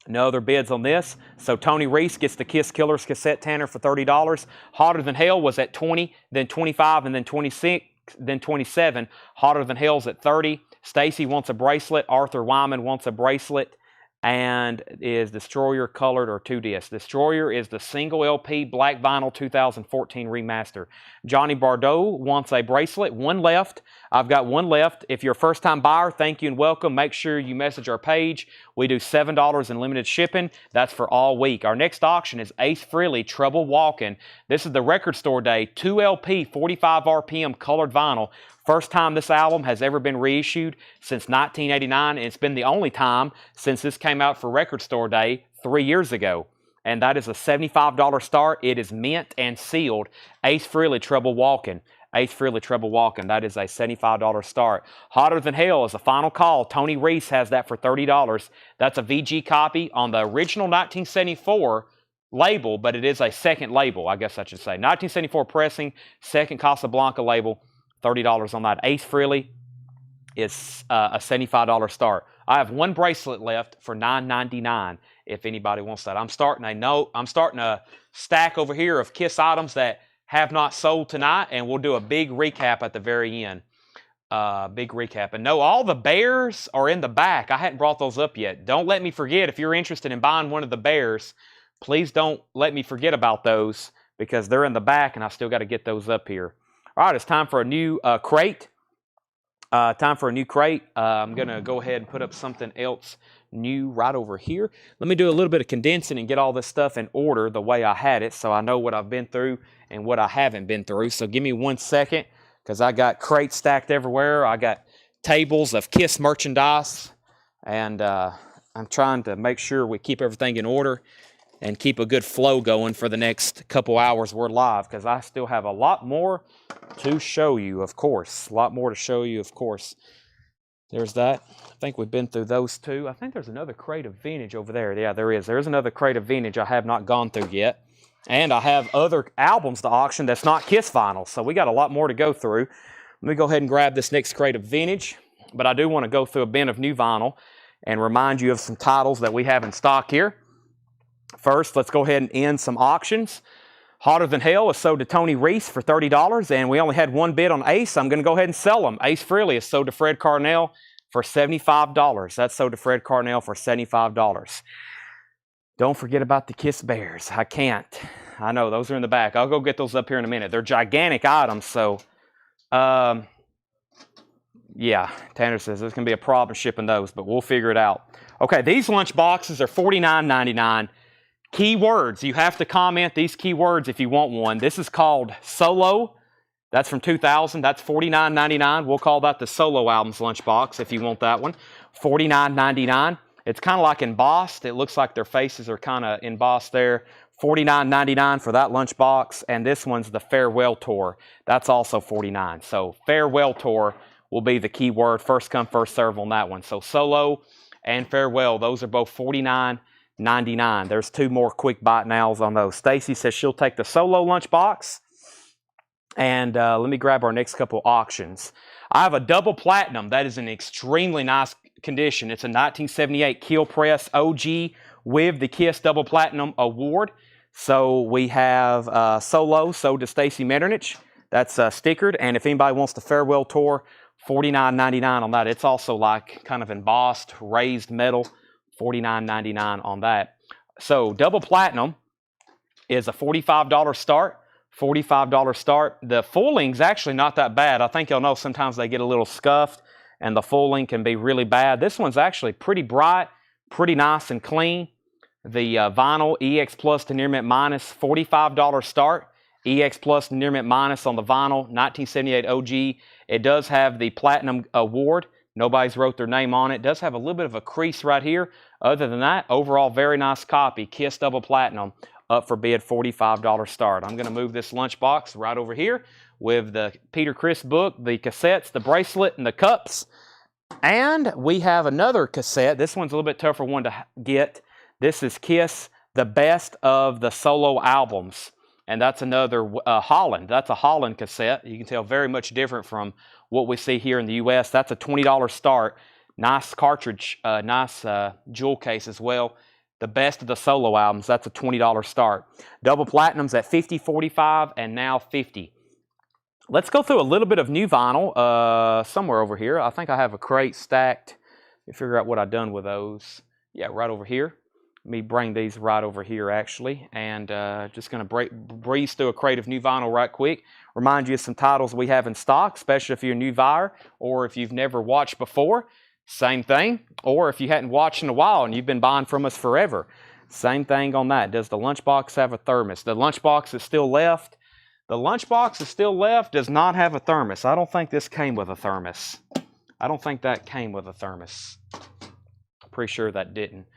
S1: No other bids on this. So Tony Reese gets the Kiss Killers cassette tanner for $30. Hotter Than Hell was at 20, then 25, and then 26, then 27. Hotter Than Hell's at 30. Stacy wants a bracelet. Arthur Wyman wants a bracelet. And is Destroyer colored or 2 discs? Destroyer is the single LP black vinyl 2014 remaster. Johnny Bardot wants a bracelet. 1 left. I've got 1 left. If you're a first-time buyer, thank you and welcome. Make sure you message our page. We do $7 in limited shipping. That's for all week. Our next auction is Ace Frehley, Trouble Walking. This is the record store day. 2 LP, 45 RPM colored vinyl. First time this album has ever been reissued since 1989, and it's been the only time since this came out for Record Store Day 3 years ago. And that is a $75 start. It is mint and sealed. Ace Frehley, Trouble Walking. Ace Frehley, Trouble Walking. That is a $75 start. Hotter Than Hell is a final call. Tony Reese has that for $30. That's a VG copy on the original 1974 label, but it is a second label, I guess I should say. 1974 pressing, second Casablanca label. $30 on that. Ace Frehley is a $75 start. I have 1 bracelet left for $9.99 if anybody wants that. I'm starting a stack over here of Kiss items that have not sold tonight, and we'll do a big recap at the very end. Big recap. And no, all the bears are in the back. I hadn't brought those up yet. Don't let me forget, if you're interested in buying one of the bears, please don't let me forget about those because they're in the back and I still got to get those up here. All right, it's time for a new crate. I'm going to go ahead and put up something else new right over here. Let me do a little bit of condensing and get all this stuff in order the way I had it so I know what I've been through and what I haven't been through. So give me 1 second because I got crates stacked everywhere. I got tables of Kiss merchandise, and I'm trying to make sure we keep everything in order and keep a good flow going for the next couple hours we're live, because I still have a lot more to show you, of course. A lot more to show you, of course. There's that. I think we've been through those 2. I think there's another crate of vintage over there. Yeah, there is. There's another crate of vintage I have not gone through yet. And I have other albums to auction that's not Kiss vinyl, so we got a lot more to go through. Let me go ahead and grab this next crate of vintage, but I do want to go through a bin of new vinyl and remind you of some titles that we have in stock here. First, let's go ahead and end some auctions. Hotter Than Hell is sold to Tony Reese for $30, and we only had 1 bid on Ace. I'm going to go ahead and sell them. Ace Frehley is sold to Fred Carnell for $75. That's sold to Fred Carnell for $75. Don't forget about the Kiss Bears. I can't. I know, those are in the back. I'll go get those up here in a minute. They're gigantic items, so yeah, Tanner says there's going to be a problem shipping those, but we'll figure it out. Okay, these lunch boxes are $49.99. Keywords, you have to comment these keywords if you want one. This is called Solo. That's from 2000. That's $49.99. We'll call that the Solo Albums lunchbox if you want that one. $49.99. It's kind of like embossed. It looks like their faces are kind of embossed there. $49.99 for that lunchbox. And this one's the Farewell Tour. That's also $49. So Farewell Tour will be the keyword. First come, first serve on that one. So Solo and Farewell, those are both $49.99. There's 2 more quick bite nows on those. Stacy says she'll take the Solo lunchbox. And let me grab our next couple auctions. I have a double platinum. That is in extremely nice condition. It's a 1978 Kill Press OG with the Kiss Double Platinum Award. So we have Solo sold to Stacy Metternich. That's stickered. And if anybody wants the Farewell Tour, $49.99 on that. It's also like kind of embossed, raised metal. $49.99 on that. So double platinum is a $45 start. $45 start. The fulling's actually not that bad. I think y'all know sometimes they get a little scuffed and the fulling can be really bad. This one's actually pretty bright, pretty nice and clean. The vinyl EX Plus to Near Mint Minus, $45 start. EX Plus to Near Mint Minus on the vinyl, 1978 OG. It does have the Platinum Award. Nobody's wrote their name on it. It does have a little bit of a crease right here. Other than that, overall, very nice copy. Kiss Double Platinum, up for bid, $45 start. I'm going to move this lunchbox right over here with the Peter Criss book, the cassettes, the bracelet, and the cups. And we have another cassette. This one's a little bit tougher one to get. This is Kiss, the best of the solo albums. And that's another Holland. That's a Holland cassette. You can tell very much different from what we see here in the U.S. That's a $20 start. Nice cartridge, nice jewel case as well. The best of the solo albums, that's a $20 start. Double Platinum's at $50, $45, and now $50. Let's go through a little bit of new vinyl somewhere over here. I think I have a crate stacked. Let me figure out what I've done with those. Yeah, right over here. Let me bring these right over here, actually, and just going to breeze through a crate of new vinyl right quick. Remind you of some titles we have in stock, especially if you're a new buyer or if you've never watched before. Same thing. Or if you hadn't watched in a while and you've been buying from us forever. Same thing on that. Does the lunchbox have a thermos? The lunchbox is still left. The lunchbox is still left, does not have a thermos. I don't think this came with a thermos. I don't think that came with a thermos. Pretty sure that didn't.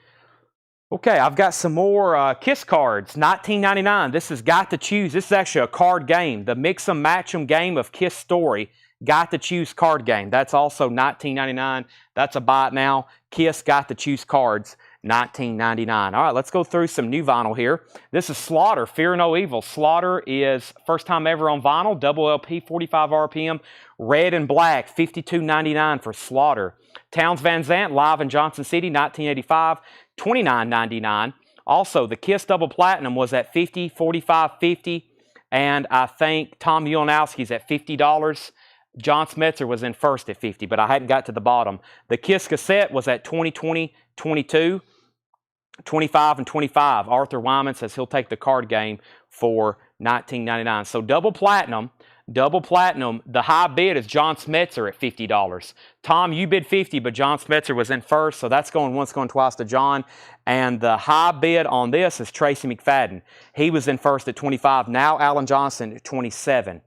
S1: Okay, I've got some more Kiss cards, $19.99. This is Got to Choose. This is actually a card game. The Mix 'em Match 'em game of Kiss Story. Got to Choose card game. That's also $19.99. That's a buy it now. Kiss Got to Choose cards, $19.99. All right, let's go through some new vinyl here. This is Slaughter, Fear No Evil. Slaughter is first time ever on vinyl, double LP, 45 RPM, red and black, $52.99 for Slaughter. Townes Van Zandt, live in Johnson City, 1985, $29.99. Also, the Kiss Double Platinum was at $50, $45, $50, and I think Tom Ulanowski's at $50. John Smetzer was in first at $50, but I hadn't got to the bottom. The Kiss cassette was at $20, $20, $22, $25, and $25. Arthur Wyman says he'll take the card game for $19.99. So double platinum, the high bid is John Smetzer at $50. Tom, you bid $50, but John Smetzer was in first, so that's going once, going twice to John. And the high bid on this is Tracy McFadden. He was in first at $25. Now Alan Johnson at $27.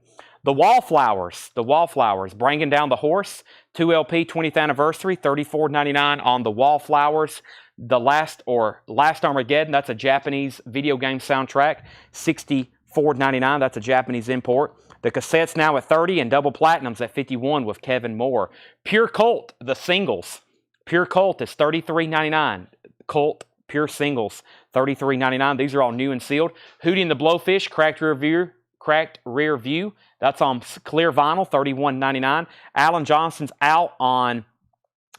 S1: The Wallflowers, Bringing Down the Horse, 2LP 20th anniversary, $34.99 on the Wallflowers. The Last Armageddon, that's a Japanese video game soundtrack, $64.99. That's a Japanese import. The cassette's now at $30 and double platinum's at $51 with Kevin Moore. Pure Cult, the singles. Pure Cult is $33.99. Cult Pure Singles, $33.99. These are all new and sealed. Hootie and the Blowfish, Cracked Rear View. That's on clear vinyl, $31.99. Alan Johnson's out on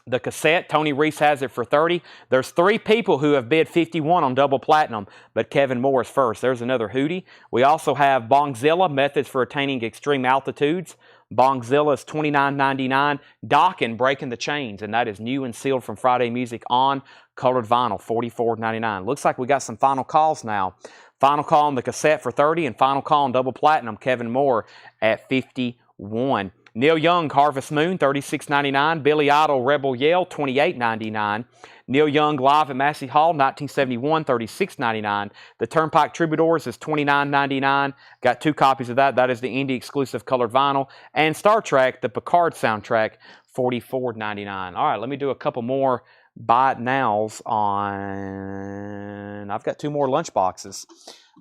S1: the cassette. Tony Reese has it for $30. There's 3 people who have bid $51 on double platinum, but Kevin Moore is first. There's another Hootie. We also have Bongzilla, Methods for Attaining Extreme Altitudes. Bongzilla is $29.99. Dokken, Breaking the Chains, and that is new and sealed from Friday Music on colored vinyl, $44.99. Looks like we got some final calls now. Final call on the cassette for $30 and final call on double platinum, Kevin Moore at $51. Neil Young, Harvest Moon, $36.99. Billy Idol, Rebel Yell, $28.99. Neil Young, live at Massey Hall, 1971, $36.99. The Turnpike Troubadours is $29.99. Got 2 copies of that. That is the indie exclusive colored vinyl. And Star Trek, the Picard soundtrack, $44.99. All right, let me do a couple more buy it nows on. I've got 2 more lunch boxes.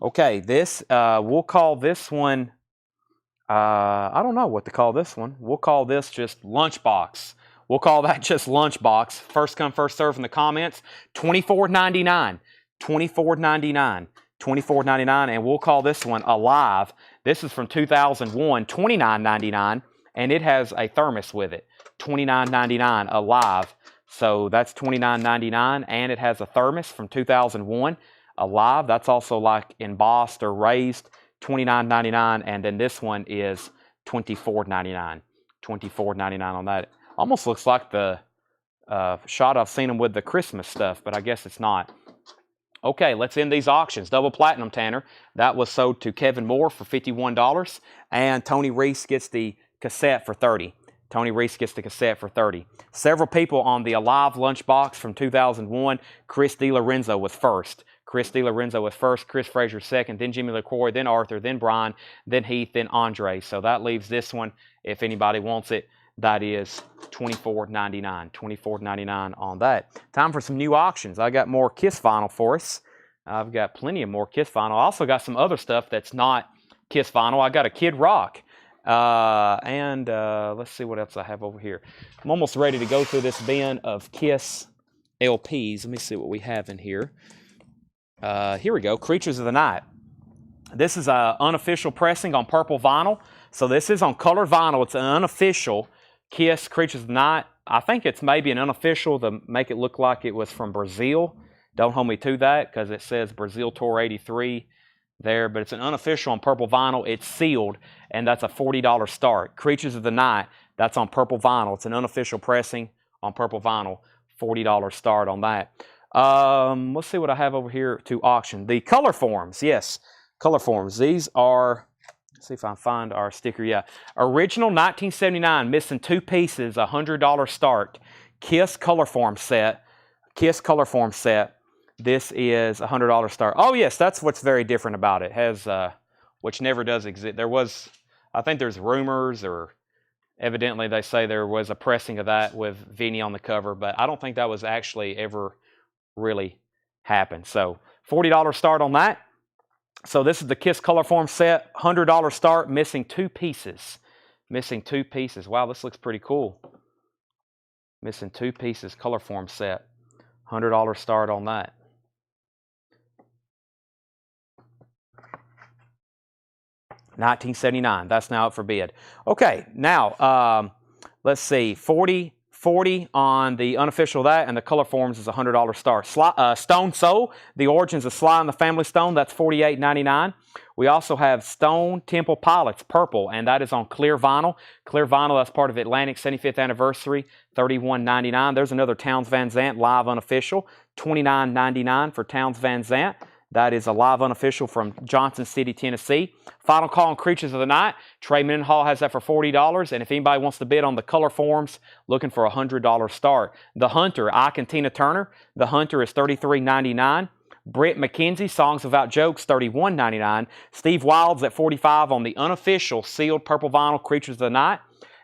S1: Okay, this we'll call this one. I don't know what to call this one. We'll call this just lunchbox. We'll call that just lunchbox. First come, first serve in the comments. $24.99. $24.99. $24.99. And we'll call this one Alive. This is from 2001. $29.99. And it has a thermos with it. $29.99. Alive. So that's $29.99, and it has a thermos from 2001, Alive. That's also like embossed or raised, $29.99, and then this one is $24.99. $24.99 on that. Almost looks like the shot I've seen them with the Christmas stuff, but I guess it's not. Okay, let's end these auctions. Double platinum, Tanner. That was sold to Kevin Moore for $51. And Tony Reese gets the cassette for $30. Tony Reese gets the cassette for $30. Several people on the Alive lunchbox from 2001. Chris DiLorenzo was first. Chris DiLorenzo was first, Chris Frazier second, then Jimmy LaCroix, then Arthur, then Brian, then Heath, then Andre. So that leaves this one, if anybody wants it, that is $24.99. $24.99 on that. Time for some new auctions. I got more Kiss vinyl for us. I've got plenty of more Kiss vinyl. I also got some other stuff that's not Kiss vinyl. I got a Kid Rock. Let's see what else I have over here. I'm almost ready to go through this bin of Kiss LPs. Let me see what we have in here. Here we go. Creatures of the Night. This is an unofficial pressing on purple vinyl. So this is on colored vinyl. It's an unofficial Kiss Creatures of the Night. I think it's maybe an unofficial to make it look like it was from Brazil. Don't hold me to that because it says Brazil Tour 83 there. But it's an unofficial on purple vinyl. It's sealed, and that's a $40 start. Creatures of the Night, that's on purple vinyl. It's an unofficial pressing on purple vinyl. $40 start on that. Let's see what I have over here to auction. The color forms, yes, color forms. These are, let's see if I can find our sticker. Yeah, original 1979, missing 2 pieces, $100 start. Kiss color form set. Kiss color form set. This is $100 start. Oh yes, that's what's very different about it. Has which never does exist. There was, I think there's rumors, or evidently they say there was a pressing of that with Vinny on the cover, but I don't think that was actually ever really happened. So $40 start on that. So this is the Kiss color form set, $100 start, missing 2 pieces. Missing 2 pieces. Wow, this looks pretty cool. Missing 2 pieces, color form set. $100 start on that. $19.79. That's now up for bid. Okay, now let's see. 40 on the unofficial that, and the color forms is $100 start. Stone Soul, the origins of Sly and the Family Stone, that's $48.99. We also have Stone Temple Pilots, purple, and that is on clear vinyl. Clear vinyl, that's part of Atlantic 75th anniversary, $31.99. There's another Townes Van Zandt live unofficial, $29.99 for Townes Van Zandt. That is a live unofficial from Johnson City, Tennessee. Final call on Creatures of the Night. Trey Mendenhall has that for $40. And if anybody wants to bid on the color forms, looking for a $100 start. The Hunter, Ike and Tina Turner. The Hunter is $33.99. Britt McKenzie, Songs Without Jokes, $31.99. Steve Wilds at $45 on the unofficial sealed purple vinyl Creatures of the Night.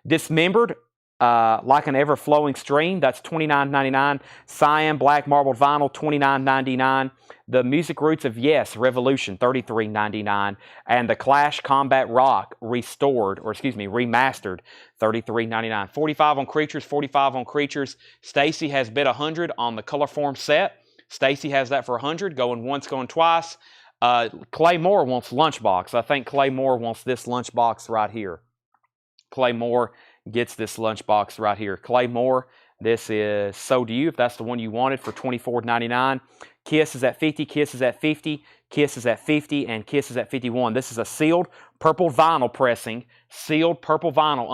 S1: Dismembered, Like an Ever-Flowing Stream, that's $29.99. Cyan Black Marbled Vinyl, $29.99. The Music Roots of Yes, Revolution, $33.99. And the Clash Combat Rock, remastered, $33.99. 45 on Creatures, 45 on Creatures. Stacy has bid 100 on the color form set. Stacy has that for 100, going once, going twice. Clay Moore wants Lunchbox. I think Clay Moore wants this Lunchbox right here. Clay Moore gets this Lunchbox right here. Clay Moore, this is So Do You, if that's the one you wanted, for $24.99. Kiss is at 50, Kiss is at 50, Kiss is at 50, and Kiss is at 51. This is a sealed purple vinyl pressing, sealed purple vinyl,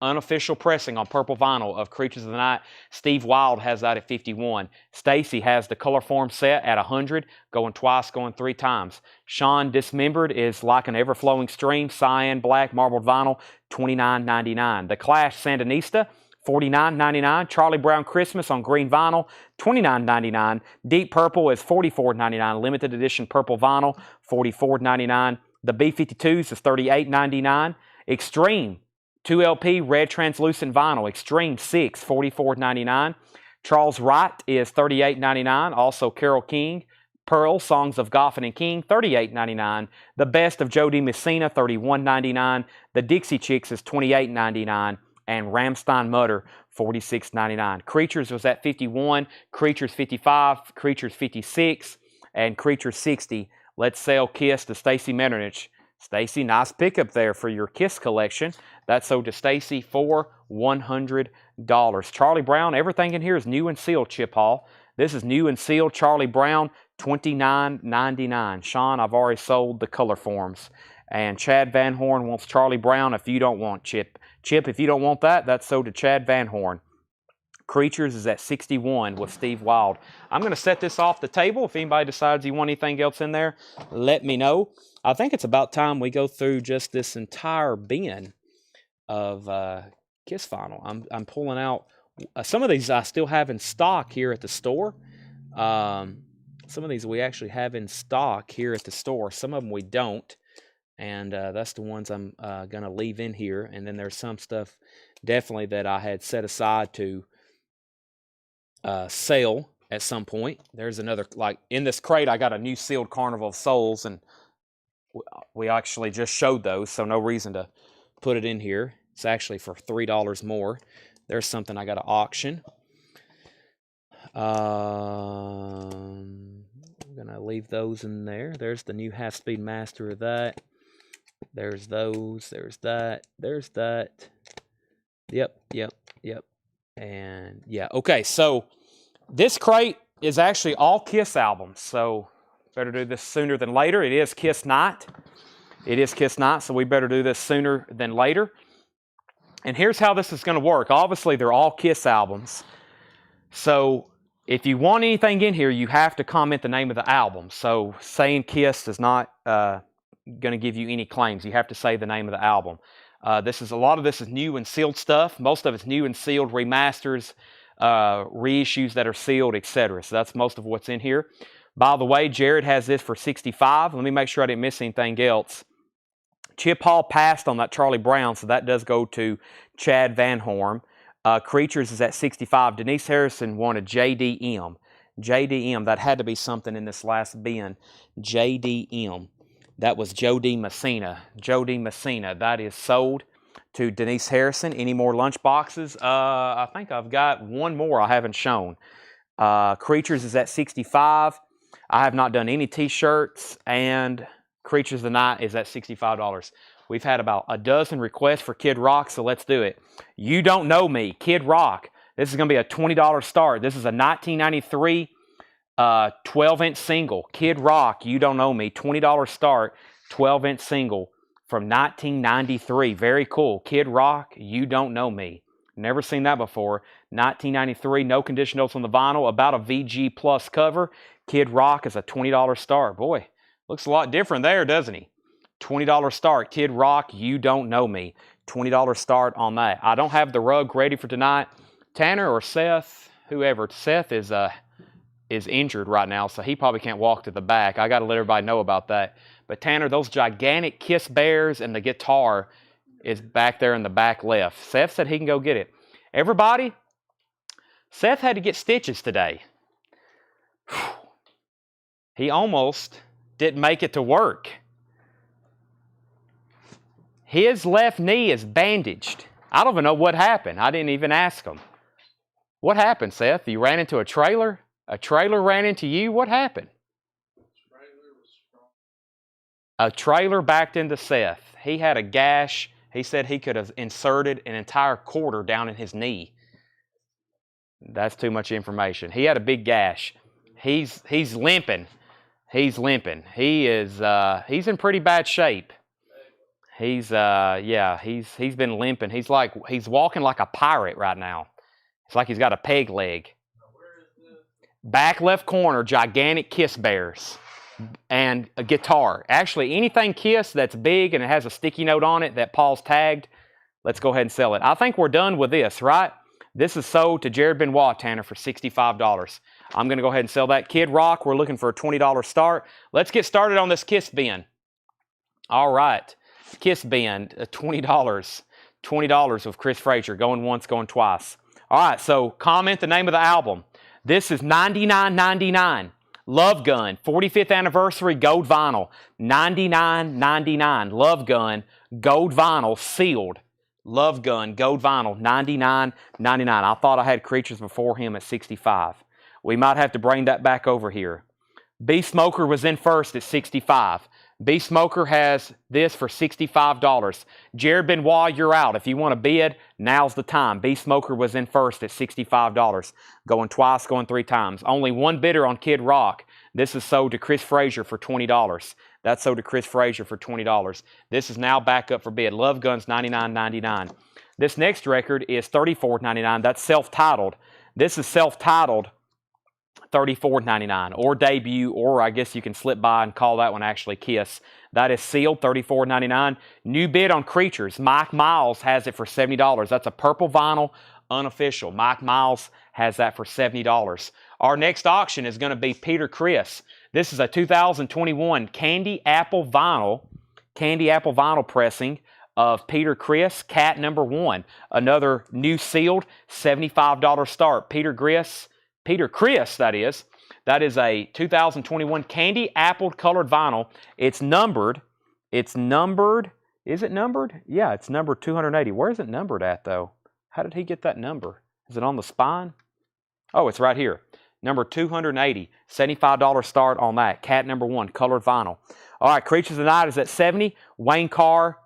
S1: unofficial pressing on purple vinyl of Creatures of the Night. Steve Wild has that at 51. Stacy has the color form set at 100, going twice, going 3 times. Sean Dismembered is Like an Ever-Flowing Stream, Cyan Black Marbled Vinyl, $29.99. The Clash Sandinista, $49.99. Charlie Brown Christmas on green vinyl, $29.99. Deep Purple is $44.99. Limited edition purple vinyl, $44.99. The B-52s is $38.99. Extreme 2LP red translucent vinyl, Extreme 6, $44.99. Charles Wright is $38.99. Also Carole King, Pearl, Songs of Goffin and King, $38.99. The Best of Joe DiMessina, $31.99. The Dixie Chicks is $28.99. And Ramstein Mutter, $46.99. Creatures was at 51, Creatures 55, Creatures 56, and Creatures 60. Let's sell Kiss to Stacy Metternich. Stacy, nice pickup there for your Kiss collection. That's sold to Stacy for $100. Charlie Brown, everything in here is new and sealed, Chip Hall. This is new and sealed Charlie Brown, $29.99. Sean, I've already sold the color forms. And Chad Van Horn wants Charlie Brown if you don't want Chip. Chip, if you don't want that, that's sold to Chad Van Horn. Creatures is at 61 with Steve Wild. I'm going to set this off the table. If anybody decides you want anything else in there, let me know. I think it's about time we go through just this entire bin of Kiss vinyl. I'm pulling out some of these I still have in stock here at the store. Some of these we actually have in stock here at the store. Some of them we don't. And that's the ones I'm going to leave in here. And then there's some stuff definitely that I had set aside to sell at some point. There's another, like in this crate, I got a new sealed Carnival of Souls, and we actually just showed those, so no reason to put it in here. It's actually for $3 more. There's something I got to auction. I'm going to leave those in there. There's the new half-speed master of that. There's those. There's that. There's that. Yep. And yeah, okay, so this crate is actually all Kiss albums, so better do this sooner than later. It is Kiss night. It is Kiss night, so we better do this sooner than later. And here's how this is going to work. Obviously, they're all Kiss albums. So if you want anything in here, you have to comment the name of the album. So saying Kiss is not going to give you any claims. You have to say the name of the album. A lot of this is new and sealed stuff. Most of it's new and sealed, remasters, reissues that are sealed, etc. So that's most of what's in here. By the way, Jared has this for $65. Let me make sure I didn't miss anything else. Chip Hall passed on that Charlie Brown, so that does go to Chad Van Horn. Creatures is at $65. Denise Harrison wanted JDM. JDM, that had to be something in this last bin. JDM. That was Joe D. Messina. Joe D. Messina. That is sold to Denise Harrison. Any more lunch boxes? I think I've got one more I haven't shown. Creatures is at $65. I have not done any t-shirts, and Creatures of the Night is at $65. We've had about a dozen requests for Kid Rock, so let's do it. You Don't Know Me, Kid Rock. This is going to be a $20 start. This is a 1993 12-inch single. Kid Rock, You Don't Know Me, $20 start, 12-inch single from 1993. Very cool. Kid Rock, You Don't Know Me. Never seen that before. 1993, no condition notes on the vinyl, about a VG Plus cover. Kid Rock is a $20 start. Boy, looks a lot different there, doesn't he? $20 start. Kid Rock, You Don't Know Me. $20 start on that. I don't have the rug ready for tonight. Tanner or Seth, whoever. Seth is injured right now, so he probably can't walk to the back. I got to let everybody know about that. But Tanner, those gigantic Kiss bears and the guitar is back there in the back left. Seth said he can go get it. Everybody, Seth had to get stitches today. He almost didn't make it to work. His left knee is bandaged. I don't even know what happened. I didn't even ask him. What happened, Seth? You ran into a trailer? A trailer ran into you? What happened? A trailer backed into Seth. He had a gash. He said he could have inserted an entire quarter down in his knee. That's too much information. He had a big gash. He's limping. He's limping. He's in pretty bad shape. He's been limping. He's walking like a pirate right now. It's like he's got a peg leg. Back left corner, gigantic Kiss bears and a guitar. Actually, anything Kiss that's big and it has a sticky note on it that Paul's tagged, let's go ahead and sell it. I think we're done with this, right? This is sold to Jared Benoit, Tanner, for $65. I'm going to go ahead and sell that. Kid Rock, we're looking for a $20 start. Let's get started on this Kiss bin. All right. Kiss bin, $20. $20 with Chris Frazier. Going once, going twice. All right, so comment the name of the album. This is $99.99. Love Gun, 45th anniversary, gold vinyl. $99.99. Love Gun, gold vinyl, sealed. Love Gun, gold vinyl, $99.99. I thought I had Creatures before him at $65. We might have to bring that back over here. B Smoker was in first at $65. B Smoker has this for $65. Jared Benoit, you're out. If you want to bid, now's the time. B Smoker was in first at $65. Going twice, going three times. Only one bidder on Kid Rock. This is sold to Chris Frazier for $20. That's sold to Chris Frazier for $20. This is now back up for bid. Love Gun's $99.99. This next record is $34.99. That's self-titled. This is self-titled, $34.99, or debut, or I guess you can slip by and call that one actually Kiss. That is sealed, $34.99. New bid on Creatures. Mike Miles has it for $70. That's a purple vinyl, unofficial. Mike Miles has that for $70. Our next auction is going to be Peter Criss. This is a 2021 candy apple vinyl pressing of Peter Criss, Cat number 1. Another new sealed, $75 start. Peter Criss, that is. That is a 2021 candy apple colored vinyl. It's numbered. Is it numbered? Yeah, it's number 280. Where is it numbered at, though? How did he get that number? Is it on the spine? Oh, it's right here. Number 280. $75 start on that. Cat number 1, colored vinyl. All right, Creatures of the Night is at $70. Wayne Carr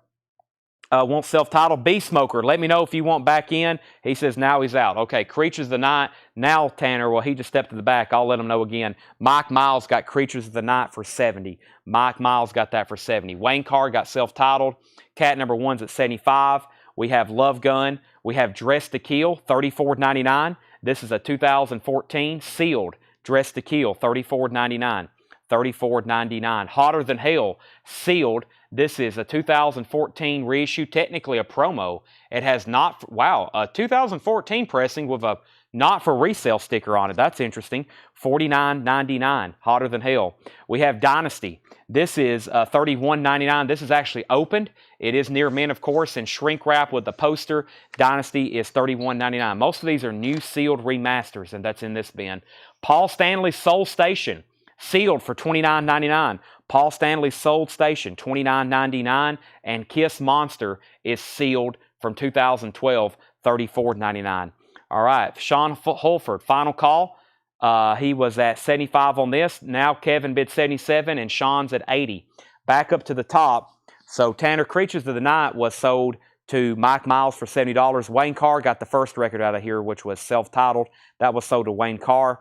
S1: wants self-titled. Beast Smoker, let me know if you want back in. He says now he's out. Okay, Creatures of the Night. Now, Tanner, well, he just stepped to the back. I'll let him know again. Mike Miles got Creatures of the Night for $70. Mike Miles got that for $70. Wayne Carr got self-titled. Cat number 1's at $75. We have Love Gun. We have Dress to Kill, $34.99. This is a 2014 sealed Dress to Kill, $34.99. $34.99. Hotter Than Hell, sealed. This is a 2014 reissue, technically a promo. It has not, wow, a 2014 pressing with a not for resale sticker on it. That's interesting. $49.99. Hotter Than Hell. We have Dynasty. This is $31.99. This is actually opened. It is near mint, of course, and shrink wrap with the poster. Dynasty is $31.99. Most of these are new sealed remasters, and that's in this bin. Paul Stanley Soul Station, sealed for $29.99. Paul Stanley Soul Station, $29.99. And Kiss Monster is sealed from 2012, $34.99. All right, Sean Holford, final call. He was at 75 on this. Now Kevin bid 77 and Sean's at 80. Back up to the top. So Tanner, Creatures of the Night was sold to Mike Miles for $70. Wayne Carr got the first record out of here, which was self-titled. That was sold to Wayne Carr.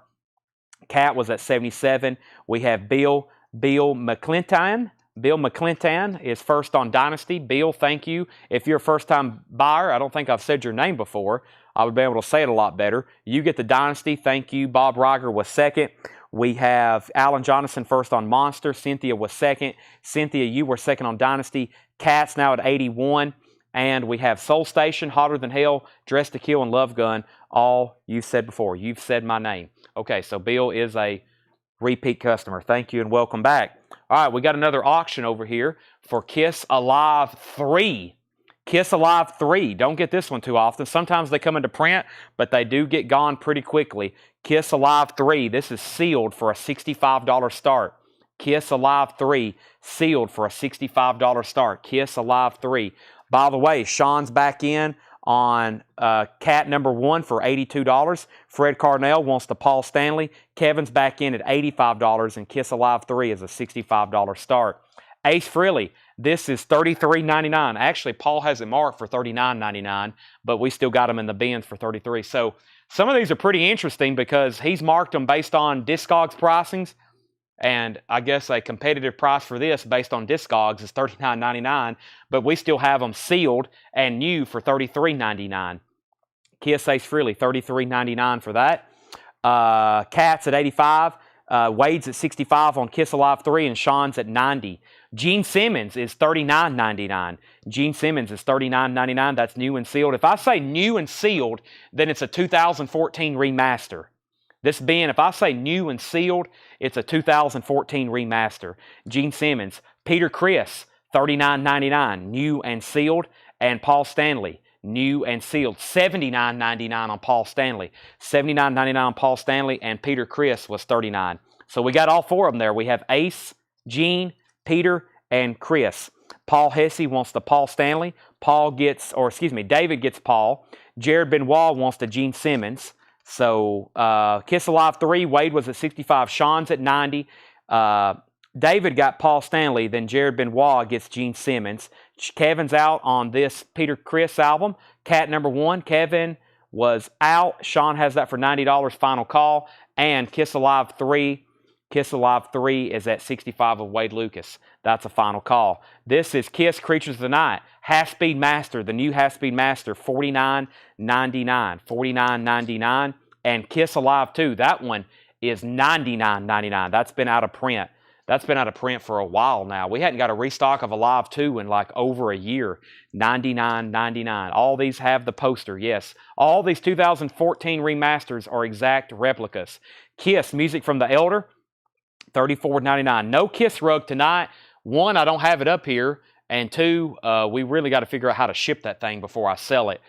S1: Cat was at 77. We have Bill McClinton. Bill McClinton is first on Dynasty. Bill, thank you. If you're a first-time buyer, I don't think I've said your name before. I would be able to say it a lot better. You get the Dynasty. Thank you. Bob Riger was second. We have Alan Jonathan first on Monster. Cynthia was second. Cynthia, you were second on Dynasty. Cat's now at 81. And we have Soul Station, Hotter Than Hell, Dress to Kill, and Love Gun. All you said before. You've said my name. Okay, so Bill is a repeat customer. Thank you and welcome back. All right, we got another auction over here for Kiss Alive 3. Kiss Alive 3. Don't get this one too often. Sometimes they come into print, but they do get gone pretty quickly. Kiss Alive 3. This is sealed for a $65 start. Kiss Alive 3. Sealed for a $65 start. Kiss Alive 3. By the way, Sean's back in on Cat number 1 for $82. Fred Carnell wants the Paul Stanley. Kevin's back in at $85, and Kiss Alive 3 is a $65 start. Ace Frehley, this is $33.99. Actually, Paul has it marked for $39.99, but we still got them in the bins for $33. So some of these are pretty interesting because he's marked them based on Discogs pricings, and I guess a competitive price for this based on Discogs is $39.99, but we still have them sealed and new for $33.99. Kiss Ace Frehley, $33.99 for that. Cat's at $85. Wade's at $65 on Kiss Alive 3, and Sean's at $90. Gene Simmons is $39.99. Gene Simmons is $39.99. That's new and sealed. If I say new and sealed, then it's a 2014 remaster. This bin, if I say new and sealed, it's a 2014 remaster. Gene Simmons. Peter Criss, $39.99. New and sealed. And Paul Stanley, new and sealed. $79.99 on Paul Stanley. $79.99 on Paul Stanley, and Peter Criss was $39. So we got all four of them there. We have Ace, Gene, Peter, and Chris. Paul Hesse wants the Paul Stanley. David gets Paul. Jared Benoit wants the Gene Simmons. So Kiss Alive 3, Wade was at 65. Sean's at 90. David got Paul Stanley. Then Jared Benoit gets Gene Simmons. Kevin's out on this Peter Criss album. Cat number 1, Kevin was out. Sean has that for $90, final call. And Kiss Alive 3 is at 65 of Wade Lucas. That's a final call. This is Kiss Creatures of the Night. Half-Speed Master, the new Half-Speed Master, $49.99. $49.99. and Kiss Alive 2. That one is $99.99. That's been out of print. That's been out of print for a while now. We hadn't got a restock of Alive 2 in like over a year. $99.99. All these have the poster, yes. All these 2014 remasters are exact replicas. Kiss, Music from the Elder, $34.99. No Kiss rug tonight. One, I don't have it up here. And two, we really got to figure out how to ship that thing before I sell it.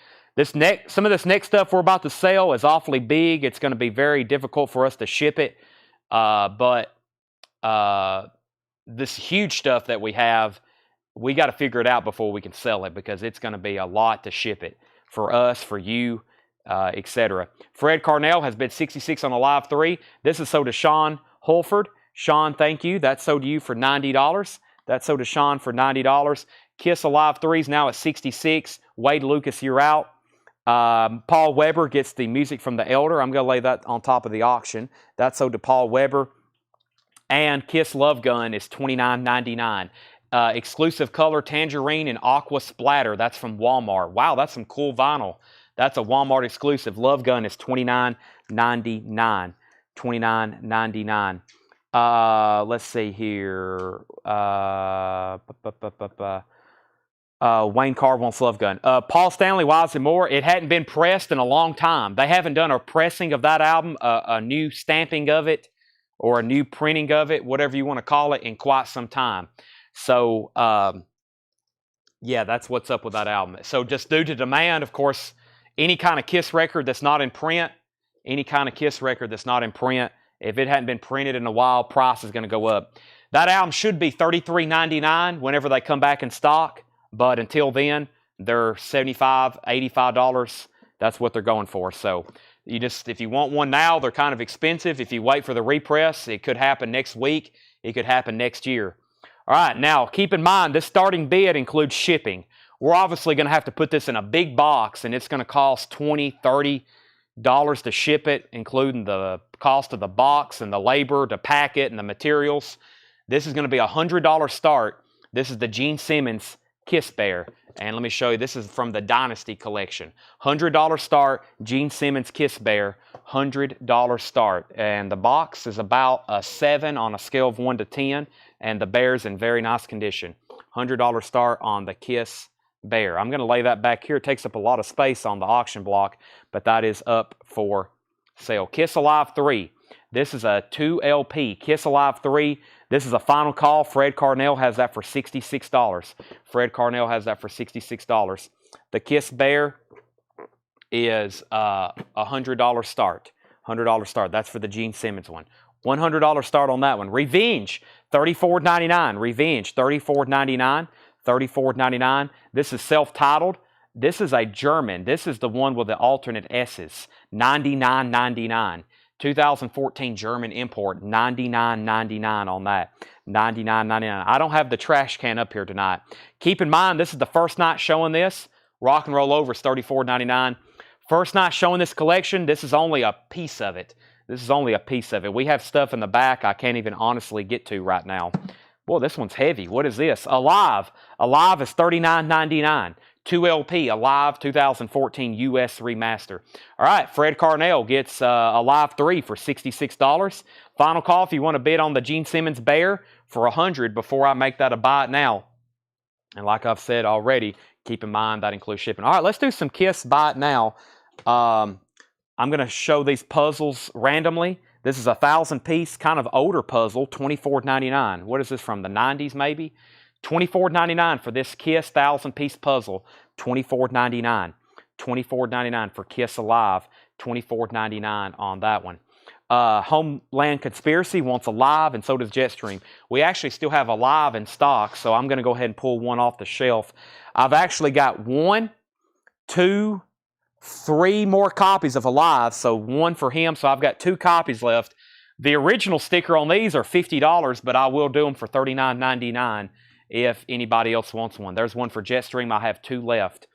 S1: Some of this next stuff we're about to sell is awfully big. It's going to be very difficult for us to ship it. But this huge stuff that we have, we got to figure it out before we can sell it, because it's going to be a lot to ship it for us, for you, etc. Fred Carnell has bid 66 on Alive 3. This is sold to Sean Holford. Sean, thank you. That's sold to you for $90. That's sold to Sean for $90. Kiss Alive 3 is now at 66. Wade Lucas, you're out. Paul Weber gets the Music from the Elder. I'm going to lay that on top of the auction. That's sold to Paul Weber. And Kiss Love Gun is $29.99. Exclusive color Tangerine and Aqua Splatter. That's from Walmart. Wow, that's some cool vinyl. That's a Walmart exclusive. Love Gun is $29.99. $29.99. Let's see here. Wayne Carr wants Love Gun. Paul Stanley, Wiles and More. It hadn't been pressed in a long time. They haven't done a pressing of that album, a new stamping of it, or a new printing of it, whatever you want to call it, in quite some time. So, yeah, that's what's up with that album. So just due to demand, of course, any kind of Kiss record that's not in print, if it hadn't been printed in a while, price is going to go up. That album should be $33.99 whenever they come back in stock, but until then, they're $75, $85. That's what they're going for. So if you want one now, they're kind of expensive. If you wait for the repress, it could happen next week. It could happen next year. All right, now keep in mind, this starting bid includes shipping. We're obviously going to have to put this in a big box, and it's going to cost $20, $30 to ship it, including the cost of the box and the labor to pack it and the materials. This is going to be a $100 start. This is the Gene Simmons Kiss Bear. And let me show you, this is from the Dynasty collection. $100 start, Gene Simmons Kiss Bear, $100 start. And the box is about a 7 on a scale of 1 to 10, and the bear's in very nice condition. $100 start on the Kiss Bear. I'm going to lay that back here. It takes up a lot of space on the auction block, but that is up for sale. Kiss Alive 3. This is a 2 LP. Kiss Alive 3. This is a final call. Fred Carnell has that for $66. Fred Carnell has that for $66. The Kiss Bear is a $100 start. $100 start. That's for the Gene Simmons one. $100 start on that one. Revenge, $34.99. Revenge, $34.99. $34.99. This is self-titled. This is a German. This is the one with the alternate S's. $99.99. 2014 German import, $99.99 on that. $99.99. I don't have the trash can up here tonight. Keep in mind, this is the first night showing this. Rock and Roll Over is $34.99. First night showing this collection, this is only a piece of it. This is only a piece of it. We have stuff in the back I can't even honestly get to right now. Boy, this one's heavy. What is this? Alive. Alive is $39.99. 2 LP, Alive 2014 US Remaster. All right, Fred Carnell gets Alive 3 for $66. Final call if you want to bid on the Gene Simmons Bear for $100 before I make that a buy it now. And like I've said already, keep in mind that includes shipping. All right, let's do some Kiss buy it now. I'm going to show these puzzles randomly. This is a 1,000-piece, kind of older puzzle, $24.99. What is this from, the 90s maybe? $24.99 for this Kiss 1,000-piece puzzle. $24.99. $24.99 for Kiss Alive. $24.99 on that one. Homeland Conspiracy wants Alive, and so does Jetstream. We actually still have Alive in stock, so I'm going to go ahead and pull one off the shelf. I've actually got 1, 2, 3 more copies of Alive, so 1 for him, so I've got 2 copies left. The original sticker on these are $50, but I will do them for $39.99 if anybody else wants one. There's one for Jetstream. I have 2 left.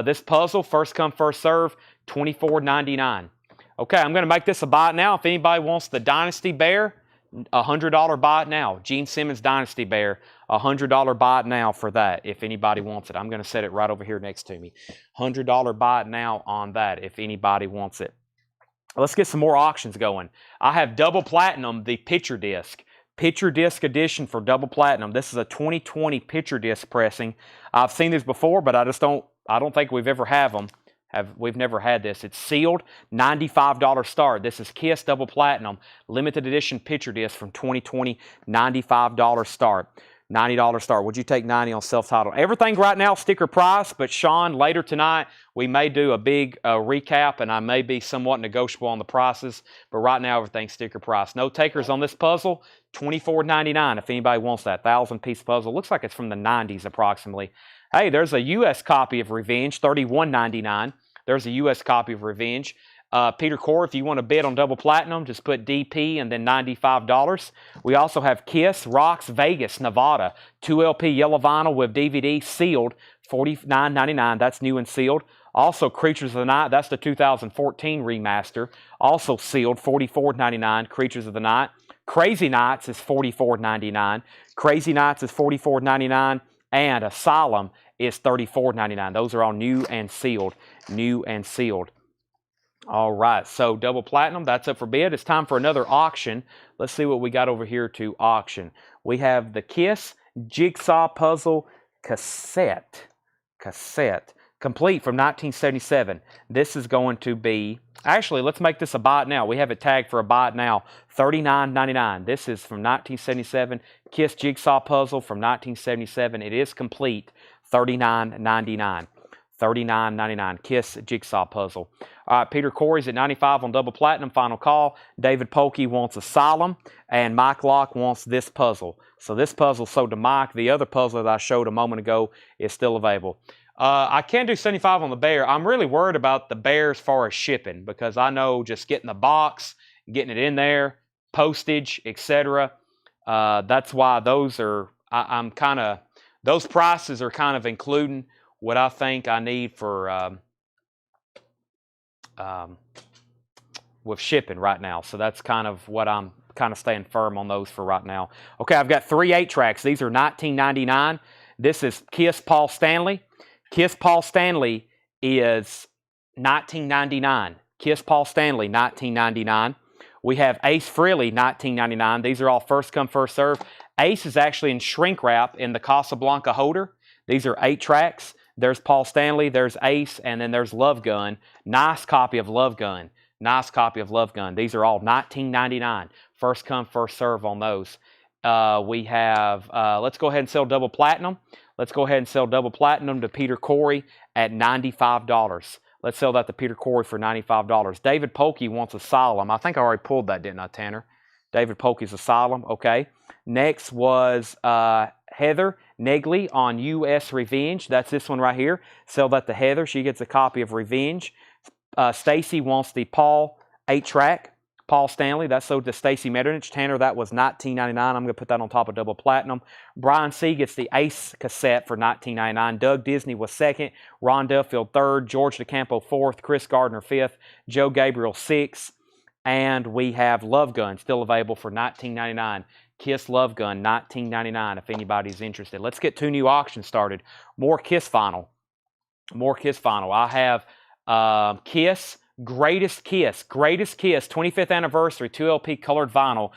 S1: This puzzle, first come, first serve, $24.99. Okay, I'm going to make this a buy it now. If anybody wants the Dynasty Bear, $100 buy it now. Gene Simmons Dynasty Bear, $100 buy it now for that if anybody wants it. I'm going to set it right over here next to me. $100 buy it now on that if anybody wants it. Let's get some more auctions going. I have double platinum, the picture disc. Picture disc edition for double platinum. This is a 2020 picture disc pressing. I've seen this before, but I don't think we've ever had them. We've never had this. It's sealed, $95 start. This is Kiss double platinum, limited edition picture disc from 2020, $95 start. $90 start. Would you take 90 on self-titled? Everything right now sticker price, but Sean, later tonight, we may do a big recap, and I may be somewhat negotiable on the prices, but right now everything's sticker price. No takers on this puzzle, $24.99 if anybody wants that 1,000-piece puzzle. Looks like it's from the 90s approximately. Hey, there's a U.S. copy of Revenge, $31.99. There's a U.S. copy of Revenge. Peter Core, if you want to bid on double platinum, just put DP and then $95. We also have Kiss Rocks Vegas, Nevada, 2LP yellow vinyl with DVD sealed, $49.99. That's new and sealed. Also, Creatures of the Night, that's the 2014 remaster, also sealed, $44.99. Creatures of the Night. Crazy Nights is $44.99. Crazy Nights is $44.99. And Asylum is $34.99. Those are all new and sealed. New and sealed. All right, so double platinum, that's up for bid. It's time for another auction. Let's see what we got over here to auction. We have the Kiss Jigsaw Puzzle Cassette. Complete from 1977. This is going to be, actually, let's make this a buy it now. We have it tagged for a buy it now, $39.99. This is from 1977. Kiss Jigsaw Puzzle from 1977. It is complete, $39.99. $39.99. Kiss Jigsaw Puzzle. All right, Peter Corey's at 95 on double platinum. Final call. David Polkey wants Asylum, and Mike Locke wants this puzzle. So this puzzle sold to Mike. The other puzzle that I showed a moment ago is still available. I can do 75 on the bear. I'm really worried about the bear as far as shipping, because I know just getting the box, getting it in there, postage, etc. That's why those are. Those prices are kind of including what I think I need for with shipping right now. So that's kind of what I'm kind of staying firm on those for right now. Okay, I've got 3 8-tracks. These are $19.99. This is Kiss Paul Stanley. Kiss Paul Stanley is $19.99. Kiss Paul Stanley, $19.99. We have Ace Frehley, $19.99. These are all first come, first serve. Ace is actually in shrink wrap in the Casablanca holder. These are 8 tracks. There's Paul Stanley, there's Ace, and then there's Love Gun. Nice copy of Love Gun. Nice copy of Love Gun. These are all $19.99. First come, first serve on those. We have, let's go ahead and sell double platinum. Let's go ahead and sell double platinum to Peter Corey at $95. Let's sell that to Peter Corey for $95. David Polkey wants Asylum. I think I already pulled that, didn't I, Tanner? David Polkey's Asylum. Okay. Next was Heather Negley on U.S. Revenge. That's this one right here. Sell that to Heather. She gets a copy of Revenge. Stacy wants the Paul 8-track. Paul Stanley, that's sold to Stacy Metternich. Tanner, that was $19.99. I'm going to put that on top of double platinum. Brian C. gets the Ace cassette for $19.99. Doug Disney was second. Ron Duffield third. George DeCampo fourth. Chris Gardner fifth. Joe Gabriel sixth. And we have Love Gun still available for $19.99. Kiss Love Gun, $19.99 if anybody's interested. Let's get 2 new auctions started. More Kiss vinyl. More Kiss vinyl. I have Kiss, Greatest Kiss, 25th anniversary, 2LP colored vinyl.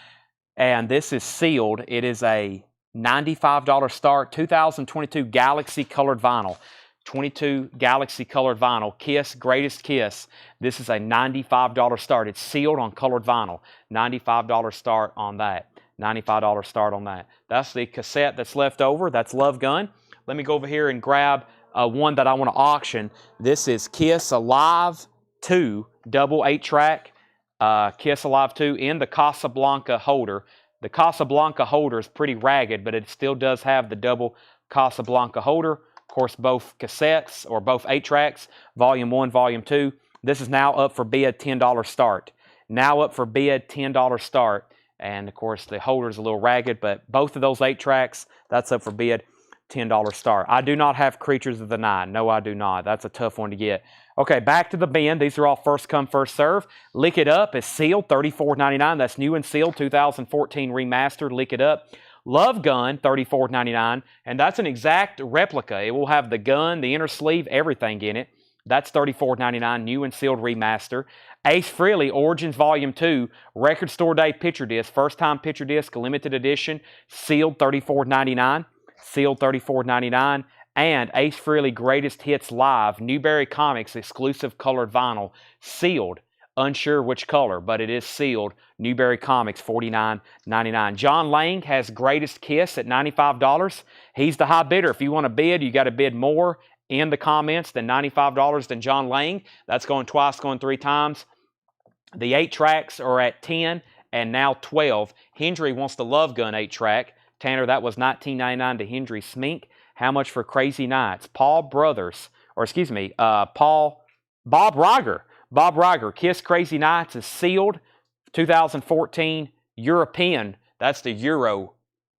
S1: And this is sealed. It is a $95 start, 2022 Galaxy colored vinyl. 22 Galaxy colored vinyl. Kiss, Greatest Kiss. This is a $95 start. It's sealed on colored vinyl. $95 start on that. $95 start on that. That's the cassette that's left over. That's Love Gun. Let me go over here and grab one that I want to auction. This is Kiss Alive 2 double 8-track. Kiss Alive 2 in the Casablanca holder. The Casablanca holder is pretty ragged, but it still does have the double Casablanca holder. Of course, both cassettes or both 8-tracks, Volume 1, Volume 2. This is now up for bid, $10 start. Now up for bid, $10 start. And, of course, the holder is a little ragged, but both of those 8-tracks, that's up for bid, $10 start. I do not have Creatures of the Night. No, I do not. That's a tough one to get. Okay, back to the bin. These are all first come, first serve. Lick It Up is sealed, $34.99. That's new and sealed, 2014 remastered. Lick It Up. Love Gun, $34.99. And that's an exact replica. It will have the gun, the inner sleeve, everything in it. That's $34.99, new and sealed remaster. Ace Frehley Origins Volume 2, Record Store Day picture disc, first time picture disc, limited edition, sealed $34.99, sealed $34.99. And Ace Frehley Greatest Hits Live, Newberry Comics exclusive colored vinyl, sealed. Unsure which color, but it is sealed. Newberry Comics, $49.99. John Lang has Greatest Kiss at $95. He's the high bidder. If you want to bid, you got to bid more in the comments than $95 than John Lang. That's going twice, going 3 times. The 8 tracks are at 10 and now 12. Hendry wants the Love Gun 8 track. Tanner, that was $19.99 to Hendry Smink. How much for Crazy Nights? Bob Reiger. Bob Reiger, Kiss Crazy Nights is sealed. 2014 European. That's the Euro,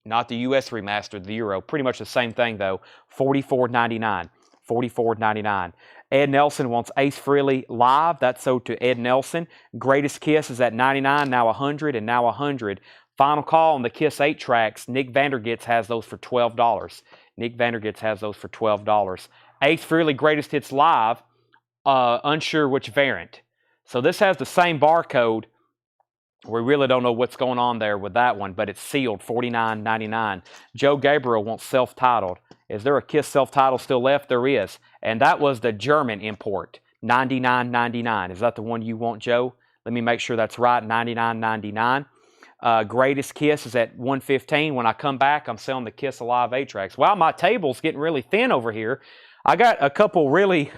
S1: not the US remaster, the Euro. Pretty much the same thing though. $44.99. $44.99. Ed Nelson wants Ace Frehley Live. That's sold to Ed Nelson. Greatest Kiss is at $99, now $100, and now $100. Final call on the Kiss 8 tracks. Nick Vandergits has those for $12. Nick Vandergits has those for $12. Ace Frehley Greatest Hits Live, unsure which variant. So this has the same barcode. We really don't know what's going on there with that one, but it's sealed, $49.99. Joe Gabriel wants self-titled. Is there a Kiss self-titled still left? There is. And that was the German import, $99.99. Is that the one you want, Joe? Let me make sure that's right, $99.99. Greatest Kiss is at $115. When I come back, I'm selling the Kiss Alive 8-tracks. Wow, my table's getting really thin over here. I got a couple really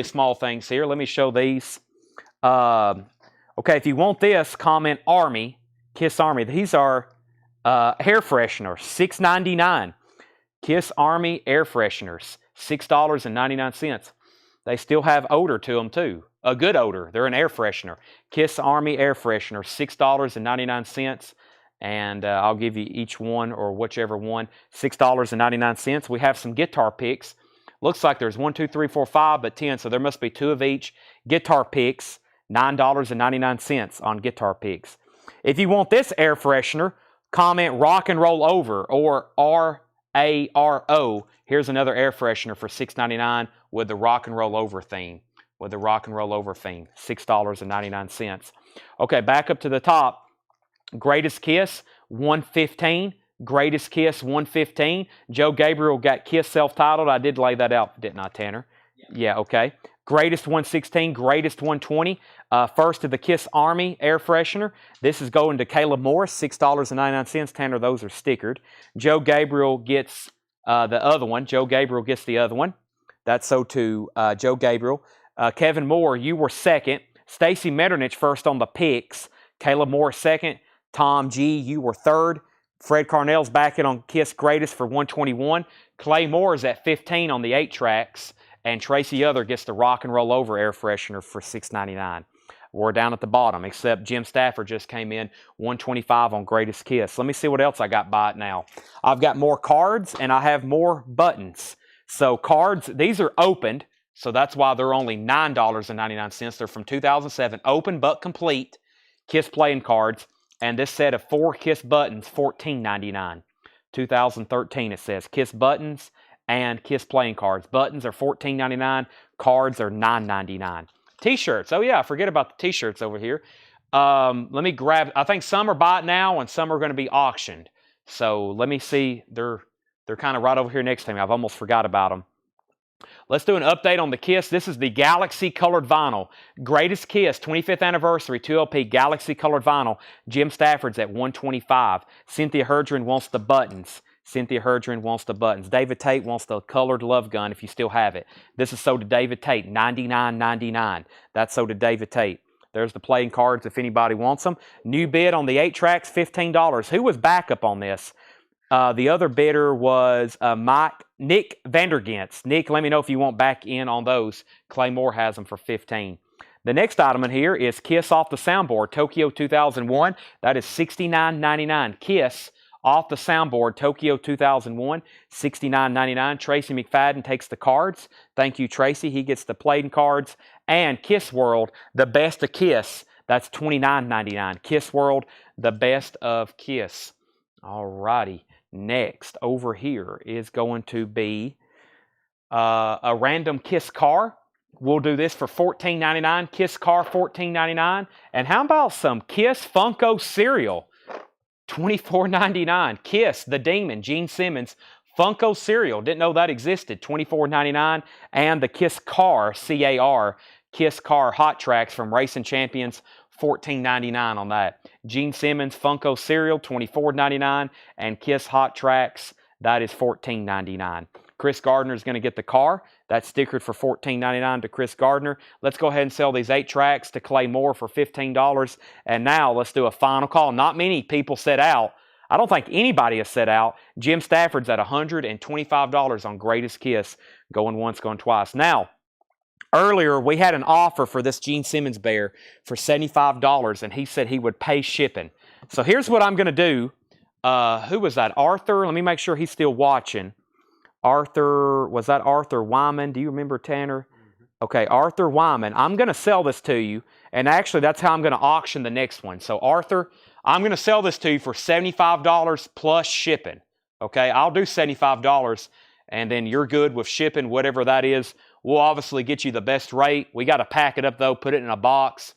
S1: small things here. Let me show these. Okay, if you want this, comment Army, Kiss Army. These are air fresheners, $6.99. Kiss Army air fresheners, $6.99. They still have odor to them too. A good odor. They're an air freshener. Kiss Army air freshener, $6.99. And I'll give you each one or whichever one, $6.99. We have some guitar picks. Looks like there's 1, 2, 3, 4, 5, but 10, so there must be 2 of each. Guitar picks, $9.99 on guitar picks. If you want this air freshener, comment Rock and Roll Over or RARO. Here's another air freshener for $6.99 with the Rock and Roll Over theme. $6.99. Okay, back up to the top. Greatest Kiss, $115. Greatest Kiss, $115. Joe Gabriel got Kiss self-titled. I did lay that out, didn't I, Tanner? Yeah, okay. Greatest, $116. Greatest, $120. First of the Kiss Army air freshener. This is going to Caleb Morris, $6.99. Tanner, those are stickered. Joe Gabriel gets the other one. That's so to Joe Gabriel. Kevin Moore, you were second. Stacy Metternich first on the picks. Caleb Moore second. Tom G, you were third. Fred Carnell's back in on Kiss Greatest for $121. Clay Moore is at 15 on the 8 tracks. And Tracy Other gets the Rock and Roll Over air freshener for $6.99. We're down at the bottom, except Jim Stafford just came in, $125 on Greatest Kiss. Let me see what else I got by it now. I've got more cards, and I have more buttons. So cards, these are opened, so that's why they're only $9.99. They're from 2007, open but complete Kiss playing cards. And this set of 4 Kiss buttons, $14.99. 2013, it says Kiss buttons and Kiss playing cards. Buttons are $14.99. Cards are $9.99. T-shirts. Oh, yeah, I forget about the T-shirts over here. Let me grab. I think some are bought now and some are going to be auctioned. So let me see. They're kind of right over here next to me. I've almost forgot about them. Let's do an update on the Kiss. This is the Galaxy Colored Vinyl. Greatest Kiss, 25th Anniversary, 2LP Galaxy Colored Vinyl. Jim Stafford's at $125. Cynthia Herdren wants the buttons. David Tate wants the colored Love Gun if you still have it. This is sold to David Tate, $99.99. That's sold to David Tate. There's the playing cards if anybody wants them. New bid on the 8 tracks, $15. Who was backup on this? The other bidder was Nick Vandergents. Nick, let me know if you want back in on those. Clay Moore has them for $15. The next item in here is Kiss Off the Soundboard, Tokyo 2001. That is $69.99. Kiss Off the Soundboard, Tokyo 2001, $69.99. Tracy McFadden takes the cards. Thank you, Tracy. He gets the playing cards. And Kiss World, the best of Kiss. That's $29.99. Kiss World, the best of Kiss. All righty. Next, over here is going to be A random Kiss car. We'll do this for $14.99. Kiss car, $14.99. And how about some Kiss Funko cereal? $24.99. Kiss, the Demon, Gene Simmons, Funko cereal. Didn't know that existed. $24.99. And the Kiss car, C-A-R, Kiss car Hot Tracks from Racing Champions, $14.99 on that. Gene Simmons Funko cereal, $24.99. And Kiss Hot Tracks, that is $14.99. Chris Gardner is going to get the car. That's stickered for $14.99 to Chris Gardner. Let's go ahead and sell these 8 tracks to Clay Moore for $15. And now let's do a final call. Not many people set out. I don't think anybody has set out. Jim Stafford's at $125 on Greatest Kiss. Going once, going twice. Now, earlier we had an offer for this Gene Simmons bear for $75, and he said he would pay shipping. So here's what I'm going to do. Who was that? Arthur? Let me make sure he's still watching. Arthur, was that Arthur Wyman? Do you remember, Tanner? Okay, Arthur Wyman. I'm going to sell this to you, and actually that's how I'm going to auction the next one. So Arthur, I'm going to sell this to you for $75 plus shipping. Okay, I'll do $75, and then you're good with shipping, whatever that is. We'll obviously get you the best rate. We got to pack it up, though, put it in a box.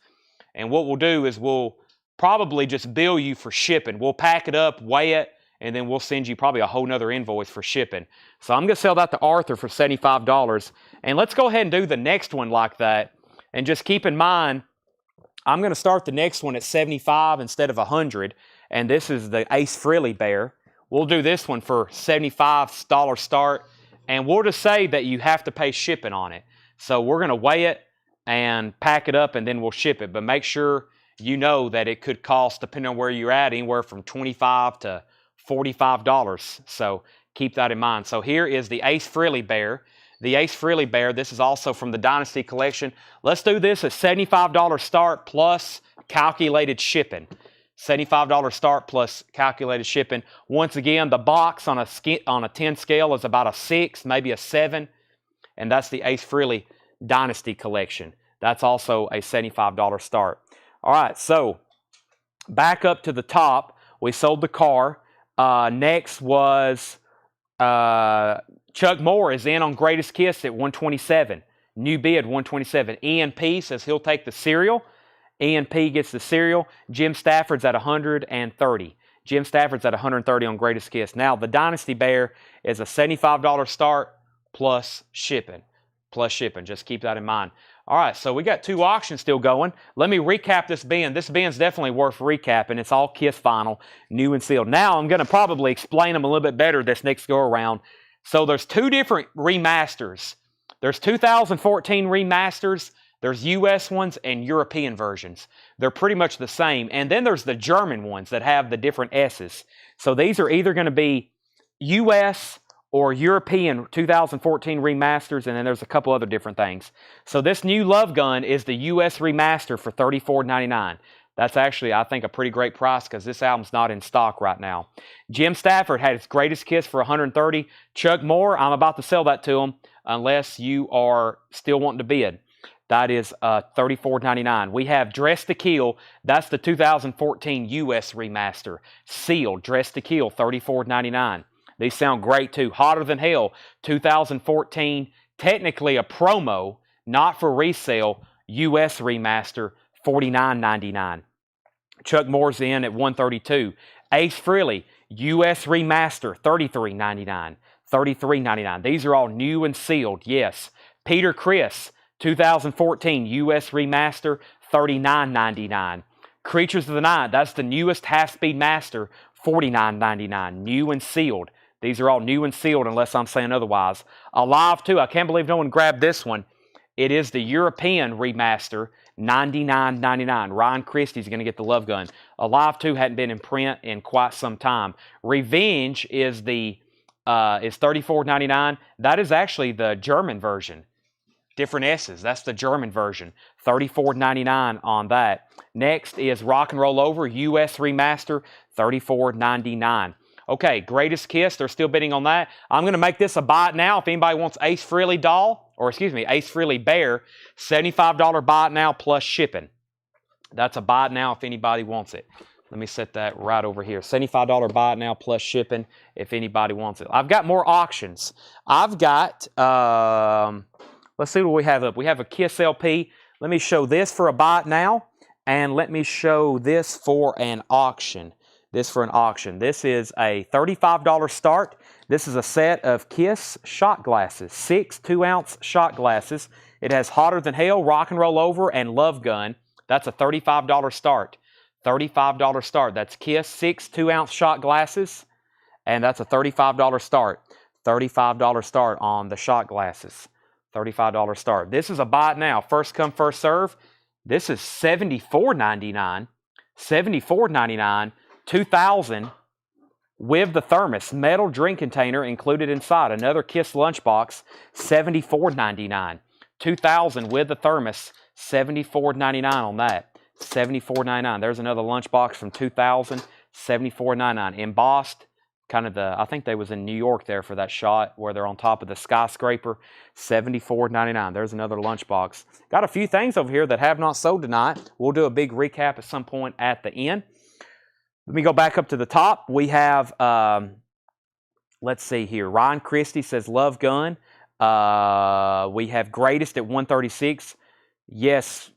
S1: And what we'll do is we'll probably just bill you for shipping. We'll pack it up, weigh it, and then we'll send you probably a whole nother invoice for shipping. So I'm going to sell that to Arthur for $75. And let's go ahead and do the next one like that. And just keep in mind, I'm going to start the next one at $75 instead of $100. And this is the Ace Frehley bear. We'll do this one for $75 start. And we'll just say that you have to pay shipping on it. So we're going to weigh it and pack it up, and then we'll ship it. But make sure you know that it could cost, depending on where you're at, anywhere from $25 to $45. So keep that in mind. So here is the Ace Frehley bear. The Ace Frehley bear, this is also from the Dynasty Collection. Let's do this at $75 start plus calculated shipping. $75 start plus calculated shipping. Once again, the box on a 10 scale is about a 6, maybe a 7. And that's the Ace Frehley Dynasty Collection. That's also a $75 start. All right, so back up to the top. We sold the car. Next was Chuck Moore is in on Greatest Kiss at $127. New bid, $127. Ian P says he'll take the cereal. Ian P gets the cereal. Jim Stafford's at $130. Jim Stafford's at $130 on Greatest Kiss. Now, the Dynasty Bear is a $75 start plus shipping. Plus shipping. Just keep that in mind. All right, so we got 2 auctions still going. Let me recap this bin. This bin's definitely worth recapping. It's all Kiss vinyl, new and sealed. Now, I'm going to probably explain them a little bit better this next go-around. So there's 2 different remasters. There's 2014 remasters. There's U.S. ones and European versions. They're pretty much the same. And then there's the German ones that have the different S's. So these are either going to be U.S. or European 2014 remasters, and then there's a couple other different things. So this new Love Gun is the U.S. remaster for $34.99. That's actually, I think, a pretty great price because this album's not in stock right now. Jim Stafford had his Greatest Kiss for $130. Chuck Moore, I'm about to sell that to him unless you are still wanting to bid. That is $34.99. We have Dress to Kill. That's the 2014 U.S. remaster. Sealed, Dress to Kill, $34.99. These sound great too. Hotter Than Hell, 2014. Technically a promo, not for resale. U.S. remaster, $49.99. Chuck Moore's in at $132. Ace Frehley, U.S. remaster, $33.99. $33.99. These are all new and sealed, yes. Peter Criss, 2014 U.S. remaster, $39.99. Creatures of the Night, that's the newest half-speed master, $49.99. New and sealed. These are all new and sealed unless I'm saying otherwise. Alive 2, I can't believe no one grabbed this one. It is the European remaster, $99.99. Ryan Christie's going to get the Love Gun. Alive 2 hadn't been in print in quite some time. Revenge is $34.99. That is actually the German version. Different S's. That's the German version. $34.99 on that. Next is Rock and Roll Over, U.S. remaster, $34.99. Okay, Greatest Kiss, they're still bidding on that. I'm going to make this a buy it now. If anybody wants Ace Frehley doll, or excuse me, Ace Frehley bear, $75 buy it now plus shipping. That's a buy it now if anybody wants it. Let me set that right over here. $75 buy it now plus shipping if anybody wants it. I've got more auctions. I've got, let's see what we have up. We have a Kiss LP. Let me show this for a buy it now, and let me show this for an auction. This is a $35 start. This is a set of Kiss shot glasses, 6 2-ounce shot glasses. It has Hotter Than Hell, Rock and Roll Over, and Love Gun. That's a $35 start. $35 start. That's Kiss 6 2-ounce shot glasses, and that's a $35 start. $35 start on the shot glasses. $35 start. This is a buy it now. First come, first serve. This is $74.99. $74.99. 2000 with the thermos. Metal drink container included inside. Another Kiss lunchbox. $74.99. 2000 with the thermos. $74.99 on that. $74.99. There's another lunchbox from 2000. $74.99. Embossed. Kind of I think they was in New York there for that shot where they're on top of the skyscraper. $74.99. There's another lunchbox. Got a few things over here that have not sold tonight. We'll do a big recap at some point at the end. Let me go back up to the top. We have, let's see here. Ryan Christie says Love Gun. We have Greatest at 136. Yes,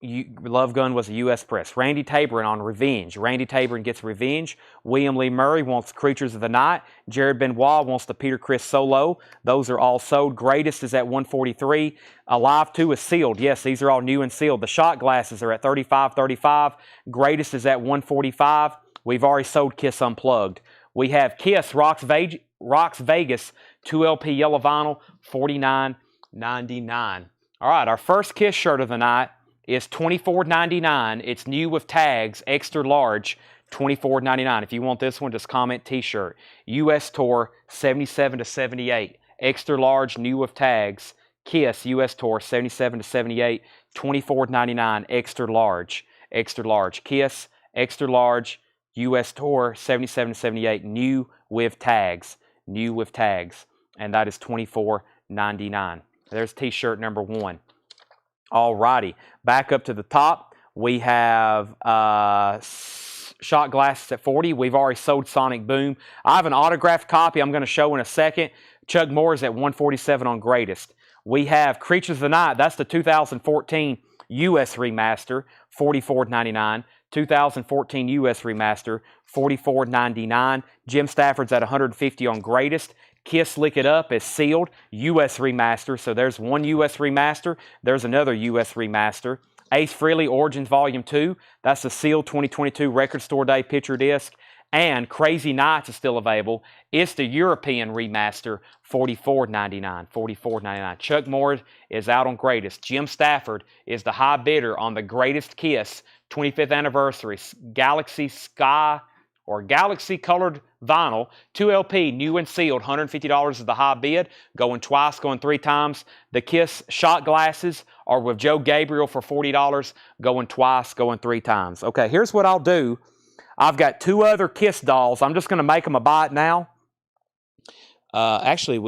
S1: Love Gun was a U.S. press. Randy Taborn on Revenge. Randy Taborn gets Revenge. William Lee Murray wants Creatures of the Night. Jared Benoit wants the Peter Criss Solo. Those are all sold. Greatest is at 143. Alive 2 is sealed. Yes, these are all new and sealed. The shot glasses are at $35.35. Greatest is at $145. We've already sold Kiss Unplugged. We have Kiss Rocks Vegas 2LP yellow vinyl, $49.99. All right, our first Kiss shirt of the night is $24.99. It's new with tags, extra large, $24.99. If you want this one, just comment T-shirt. U.S. Tour, 77 to 78. Extra large, new with tags. Kiss, U.S. Tour, 77 to 78. $24.99. Extra large. Extra large. Kiss, extra large, U.S. Tour, 77 to 78. New with tags. New with tags. And that is $24.99. There's T-shirt number 1. Alrighty, back up to the top, we have shot glasses at 40. We've already sold Sonic Boom. I have an autographed copy I'm going to show in a second. Chug Moore's at 147 on Greatest. We have Creatures of the Night. That's the 2014 U.S. remaster, $44.99. 2014 U.S. remaster, $44.99. Jim Stafford's at 150 on Greatest. Kiss Lick It Up is sealed, U.S. remaster. So there's one U.S. remaster. There's another U.S. remaster. Ace Frehley Origins Volume 2. That's the sealed 2022 Record Store Day picture disc. And Crazy Nights is still available. It's the European remaster, $44.99. $44.99. Chuck Moore is out on Greatest. Jim Stafford is the high bidder on the Greatest Kiss 25th anniversary Galaxy Sky or Galaxy colored vinyl, 2LP, new and sealed, $150 is the high bid, going twice, going 3 times. The Kiss shot glasses are with Joe Gabriel for $40, going twice, going 3 times. Okay, here's what I'll do. I've got 2 other Kiss dolls. I'm just going to make them a buy it now. Actually,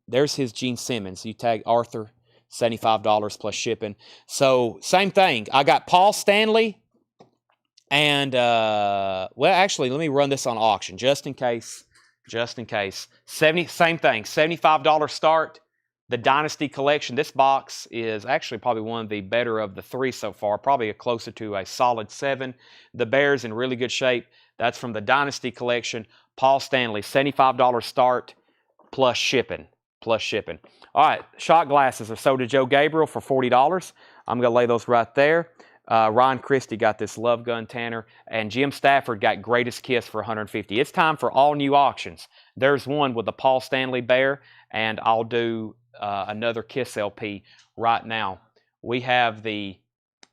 S1: there's his Gene Simmons. You tag Arthur, $75 plus shipping. So, same thing. I got Paul Stanley. And, well, actually, let me run this on auction just in case. Same thing, $75 start. The Dynasty Collection. This box is actually probably one of the better of the 3 so far. Probably closer to a solid 7. The Bears in really good shape. That's from the Dynasty Collection. Paul Stanley, $75 start plus shipping. All right, shot glasses are sold to Joe Gabriel for $40. I'm going to lay those right there. Ryan Christie got this Love Gun Tanner, and Jim Stafford got Greatest Kiss for $150. It's time for all new auctions. There's one with the Paul Stanley Bear, and I'll do another Kiss LP right now. We have the,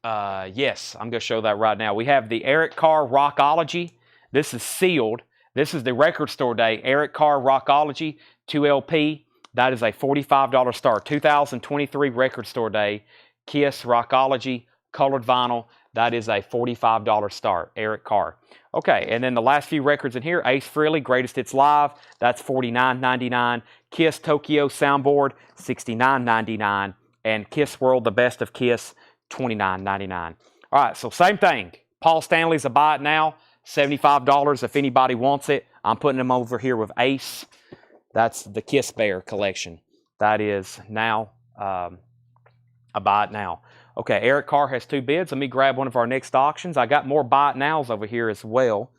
S1: yes, I'm going to show that right now. We have the Eric Carr Rockology. This is sealed. This is the Record Store Day Eric Carr Rockology 2LP. That is a $45 start. 2023 Record Store Day Kiss Rockology colored vinyl. That is a $45 start. Eric Carr. Okay, and then the last few records in here. Ace Frehley, Greatest Hits Live. That's $49.99. Kiss Tokyo Soundboard, $69.99. And Kiss World, The Best of Kiss, $29.99. All right, so same thing. Paul Stanley's a buy it now, $75 if anybody wants it. I'm putting them over here with Ace. That's the Kiss Bear collection. That is now a buy it now. Okay, Eric Carr has 2 bids. Let me grab one of our next auctions. I got more buy it nows over here as well.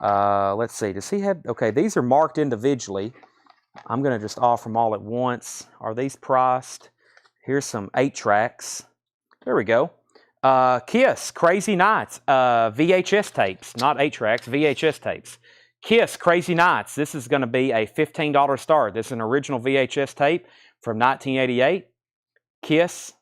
S1: Let's see. Does he have... Okay, these are marked individually. I'm going to just offer them all at once. Are these priced? Here's some 8-tracks. There we go. Kiss, Crazy Nights, VHS tapes, not 8-tracks, VHS tapes. Kiss, Crazy Nights. This is going to be a $15 start. This is an original VHS tape from 1988. Kiss,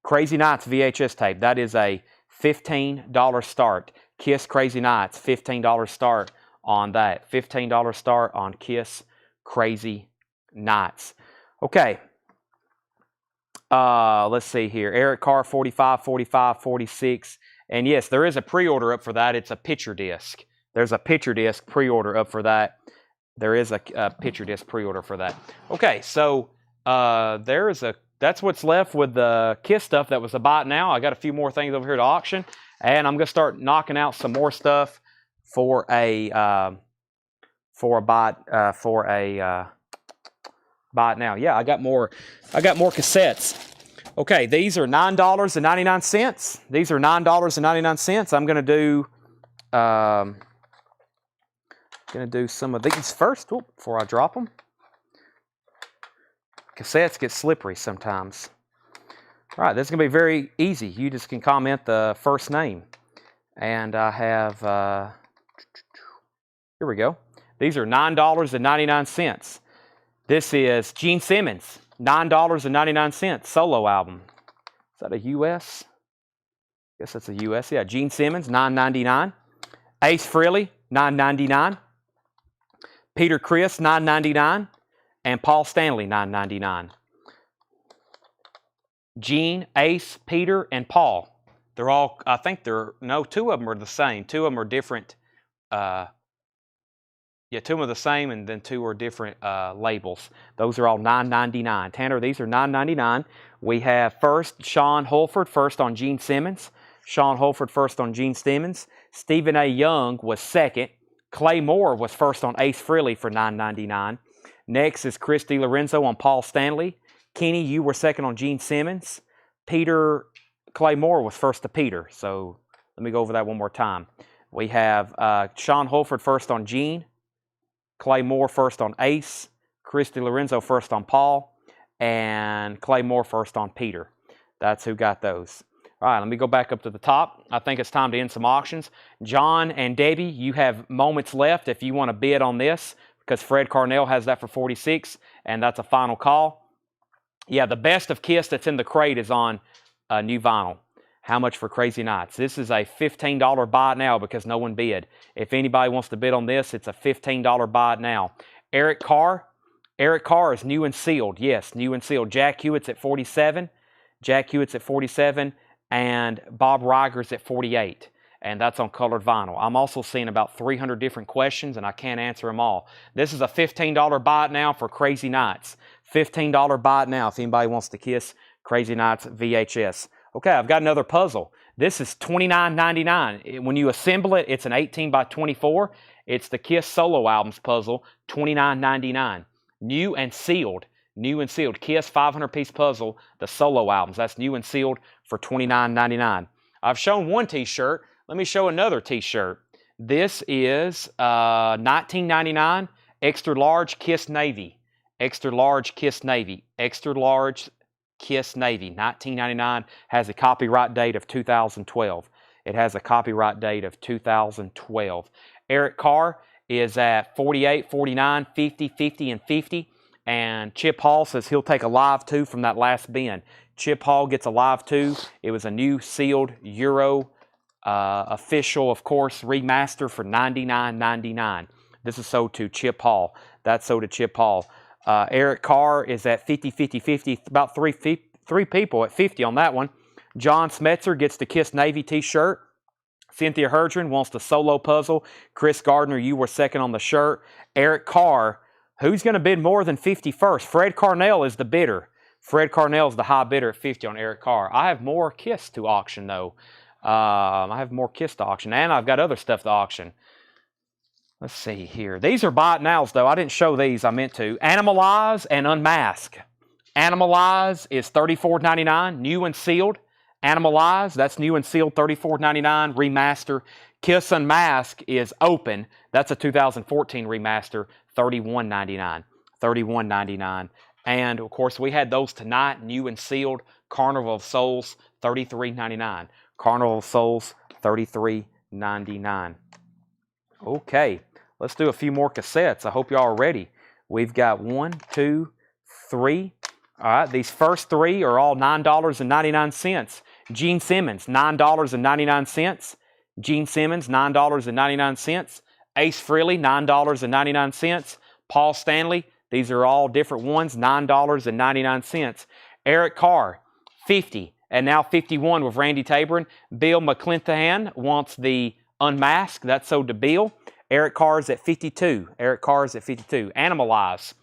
S1: Crazy Nights VHS tape. That is a $15 start. Kiss, Crazy Nights, $15 start on that. $15 start on Kiss, Crazy Nights. Okay. Let's see here. Eric Carr, 45, 45, 46. And yes, there is a pre-order up for that. It's a picture disc. There's a picture disc pre-order up for that. There is a picture disc pre-order for that. Okay, so that's what's left with the Kiss stuff that was a buy it now. I got a few more things over here to auction, and I'm gonna start knocking out some more stuff for a buy it now. Yeah, I got more cassettes. Okay, these are $9.99. These are $9.99. I'm gonna do some of these first before I drop them. Cassettes get slippery sometimes. All right, this is gonna be very easy. You just can comment the first name, and I have here we go. These are $9.99. This is Gene Simmons, $9.99, solo album. Is that a U.S.? I guess that's a U.S. Yeah, Gene Simmons, $9.99. Ace Frehley, $9.99. Peter Criss, $9.99. And Paul Stanley, $9.99. Gene, Ace, Peter, and Paul. They're all, I think no, 2 of them are the same. 2 of them are different. Yeah, 2 of them are the same, and then 2 are different labels. Those are all $9.99. Tanner, these are $9.99. We have first Sean Holford, first on Gene Simmons. Sean Holford, first on Gene Simmons. Stephen A. Young was second. Clay Moore was first on Ace Frehley for $9.99. Next is Chris DiLorenzo on Paul Stanley. Kenny, you were second on Gene Simmons. Clay Moore was first to Peter. So let me go over that one more time. We have Sean Holford first on Gene. Clay Moore first on Ace. Chris DiLorenzo first on Paul. And Clay Moore first on Peter. That's who got those. All right, let me go back up to the top. I think it's time to end some auctions. John and Debbie, you have moments left if you want to bid on this, because Fred Carnell has that for 46, and that's a final call. Yeah, the best of Kiss that's in the crate is on new vinyl. How much for Crazy Nights? This is a $15 buy it now because no one bid. If anybody wants to bid on this, it's a $15 buy it now. Eric Carr is new and sealed. Yes, new and sealed. Jack Hewitt's at 47. And Bob Riger's at 48. And that's on colored vinyl. I'm also seeing about 300 different questions, and I can't answer them all. This is a $15 buy it now for Crazy Nights. $15 buy it now if anybody wants to Kiss Crazy Nights VHS. Okay, I've got another puzzle. This is $29.99. When you assemble it, it's an 18 by 24. It's the Kiss solo albums puzzle, $29.99. New and sealed. New and sealed. Kiss 500-piece puzzle, the solo albums. That's new and sealed for $29.99. I've shown one t-shirt. Let me show another t-shirt. This is $19.99, extra large Kiss Navy. Extra large Kiss Navy. Extra large Kiss Navy. $19.99. Has a copyright date of 2012. It has a copyright date of 2012. Eric Carr is at 48, 49, 50, 50, and 50. And Chip Hall says he'll take a live 2 from that last bin. Chip Hall gets a live 2. It was a new sealed Euro official, of course, remaster for $99.99. This is sold to Chip Hall. That's sold to Chip Hall. Eric Carr is at 50, 50, 50. About three people at 50 on that one. John Smetzer gets the Kiss Navy t-shirt. Cynthia Herdren wants the solo puzzle. Chris Gardner, you were second on the shirt. Eric Carr, who's going to bid more than 50 first? Fred Carnell is the bidder. Fred Carnell is the high bidder at 50 on Eric Carr. I have more Kiss to auction, though. I have more Kiss to auction, and I've got other stuff to auction. Let's see here. These are buy it nows, though. I didn't show these. I meant to. Animalize and Unmask. Animalize is $34.99, new and sealed. Animalize, that's new and sealed, $34.99, remaster. Kiss Unmask is open. That's a 2014 remaster, $31.99. $31.99. And, of course, we had those tonight, new and sealed. Carnival of Souls, $33.99. Carnival of Souls, $33.99. Okay, let's do a few more cassettes. I hope y'all are ready. We've got 1, 2, 3. All right, these first 3 are all $9.99. Gene Simmons, $9.99. Gene Simmons, $9.99. Ace Frehley, $9.99. Paul Stanley, these are all different ones, $9.99. Eric Carr, $50, and now $51 with Randy Taborn. Bill McClintohan wants the Unmasked. That's sold to Bill. Eric Carr's at $52. Eric Carr's at $52. Animalize.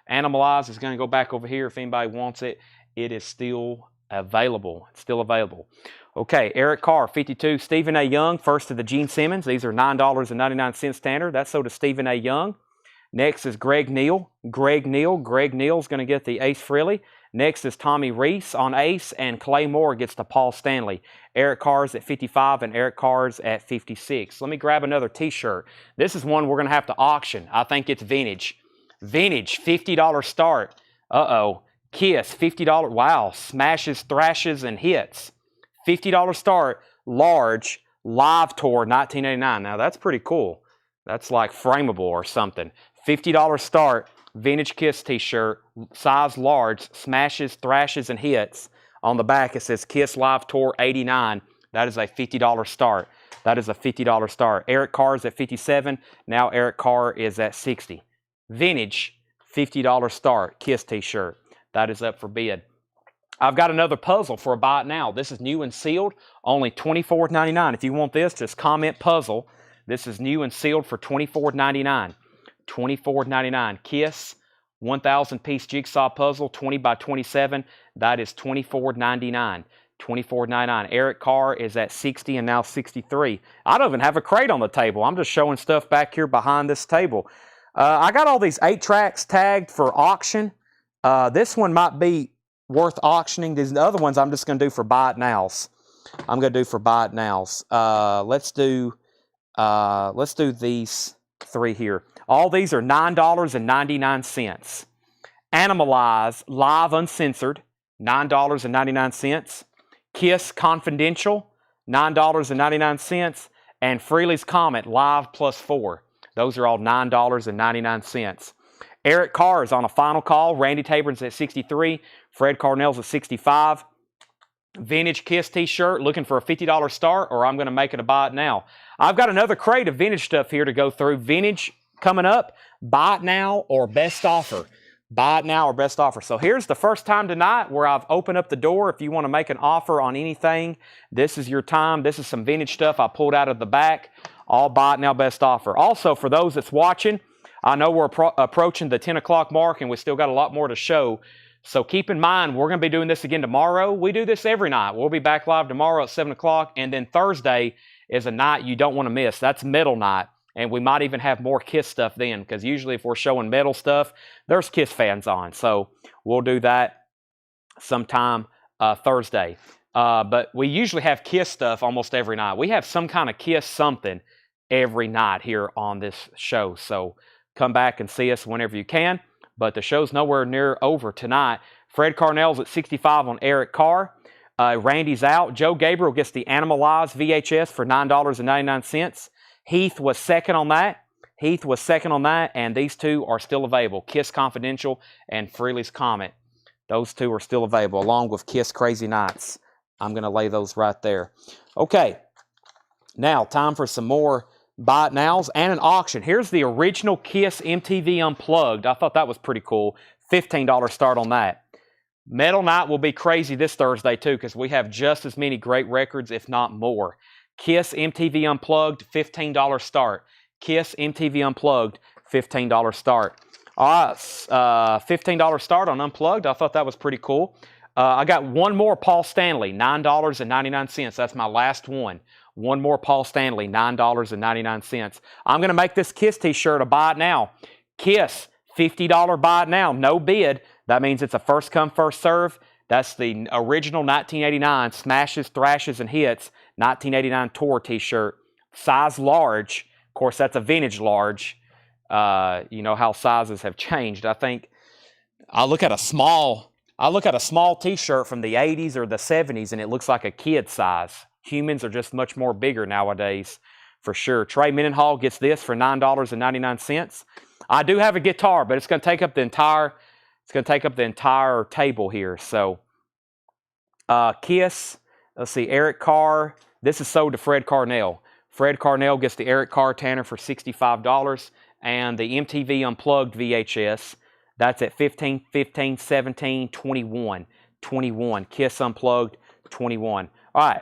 S1: Animalize is going to go back over here if anybody wants it. It is still available. It's still available. Okay, Eric Carr, $52. Stephen A. Young, first of the Gene Simmons. These are $9.99 standard. That's sold to Stephen A. Young. Next is Greg Neal. Greg Neal's going to get the Ace Frehley. Next is Tommy Reese on Ace, and Clay Moore gets the Paul Stanley. Eric Carr's at $55, and Eric Carr's at $56. Let me grab another t-shirt. This is one we're going to have to auction. I think it's vintage. Vintage, $50 start. Uh-oh. Kiss, $50. Wow. Smashes, thrashes, and hits. $50 start. Large. Live tour, 1989. Now, that's pretty cool. That's like frameable or something. $50 start. Vintage Kiss t-shirt, size large, smashes, thrashes, and hits. On the back, it says Kiss Live Tour 89. That is a $50 start. That is a $50 start. Eric Carr is at $57. Now Eric Carr is at $60. Vintage, $50 start, Kiss t-shirt. That is up for bid. I've got another puzzle for a buy it now. This is new and sealed, only $24.99. If you want this, just comment puzzle. This is new and sealed for $24.99. $24.99. Kiss, 1,000-piece jigsaw puzzle, 20 by 27. That is $24.99. $24.99. Eric Carr is at $60 and now $63. I don't even have a crate on the table. I'm just showing stuff back here behind this table. I got all these 8-tracks tagged for auction. This one might be worth auctioning. These other ones I'm just going to do for buy it nows. I'm going to do for buy it nows. Let's do these 3 here. All these are $9.99. Animalize, live uncensored, $9.99. Kiss Confidential, $9.99. And Frehley's Comet, live +4. Those are all $9.99. Eric Carr is on a final call. Randy Taborn's at $63. Fred Carnell's at $65. Vintage Kiss t-shirt, looking for a $50 start, or I'm going to make it a buy it now. I've got another crate of vintage stuff here to go through. Vintage coming up, buy it now or best offer. Buy it now or best offer. So here's the first time tonight where I've opened up the door. If you want to make an offer on anything, this is your time. This is some vintage stuff I pulled out of the back. All buy it now, best offer. Also, for those that's watching, I know we're approaching the 10 o'clock mark and we still got a lot more to show. So keep in mind, we're going to be doing this again tomorrow. We do this every night. We'll be back live tomorrow at 7 o'clock. And then Thursday is a night you don't want to miss. That's metal night. And we might even have more Kiss stuff then, because usually if we're showing metal stuff, there's Kiss fans on. So we'll do that sometime Thursday. But we usually have Kiss stuff almost every night. We have some kind of Kiss something every night here on this show. So come back and see us whenever you can. But the show's nowhere near over tonight. Fred Carnell's at $65 on Eric Carr. Randy's out. Joe Gabriel gets the Animalize VHS for $9.99. Heath was second on that. And these two are still available. Kiss Confidential and Frehley's Comet. Those two are still available, along with Kiss Crazy Nights. I'm going to lay those right there. Okay, now time for some more buy it nows and an auction. Here's the original Kiss MTV Unplugged. I thought that was pretty cool. $15 start on that. Metal Night will be crazy this Thursday too, because we have just as many great records, if not more. Kiss MTV Unplugged, $15 start. Kiss MTV Unplugged, $15 start. All right, $15 start on Unplugged. I thought that was pretty cool. I got one more Paul Stanley, $9.99. That's my last one. One more Paul Stanley, $9.99. I'm going to make this KISS t-shirt a buy it now. KISS, $50 buy it now, no bid. That means it's a first come, first serve. That's the original 1989 Smashes, Thrashes, and Hits 1989 Tour t-shirt. Size large. Of course, that's a vintage large. You know how sizes have changed. I think I look at a small t-shirt from the 80s or the 70s, and it looks like a kid size. Humans are just much more bigger nowadays, for sure. Trey Mendenhall gets this for $9.99. I do have a guitar, but it's going to take up the entire table here. So, KISS. Let's see, Eric Carr. This is sold to Fred Carnell. Fred Carnell gets the Eric Carr Tanner for $65, and the MTV Unplugged VHS. That's at 15, 15, 17, 21. 21. KISS Unplugged, 21. All right.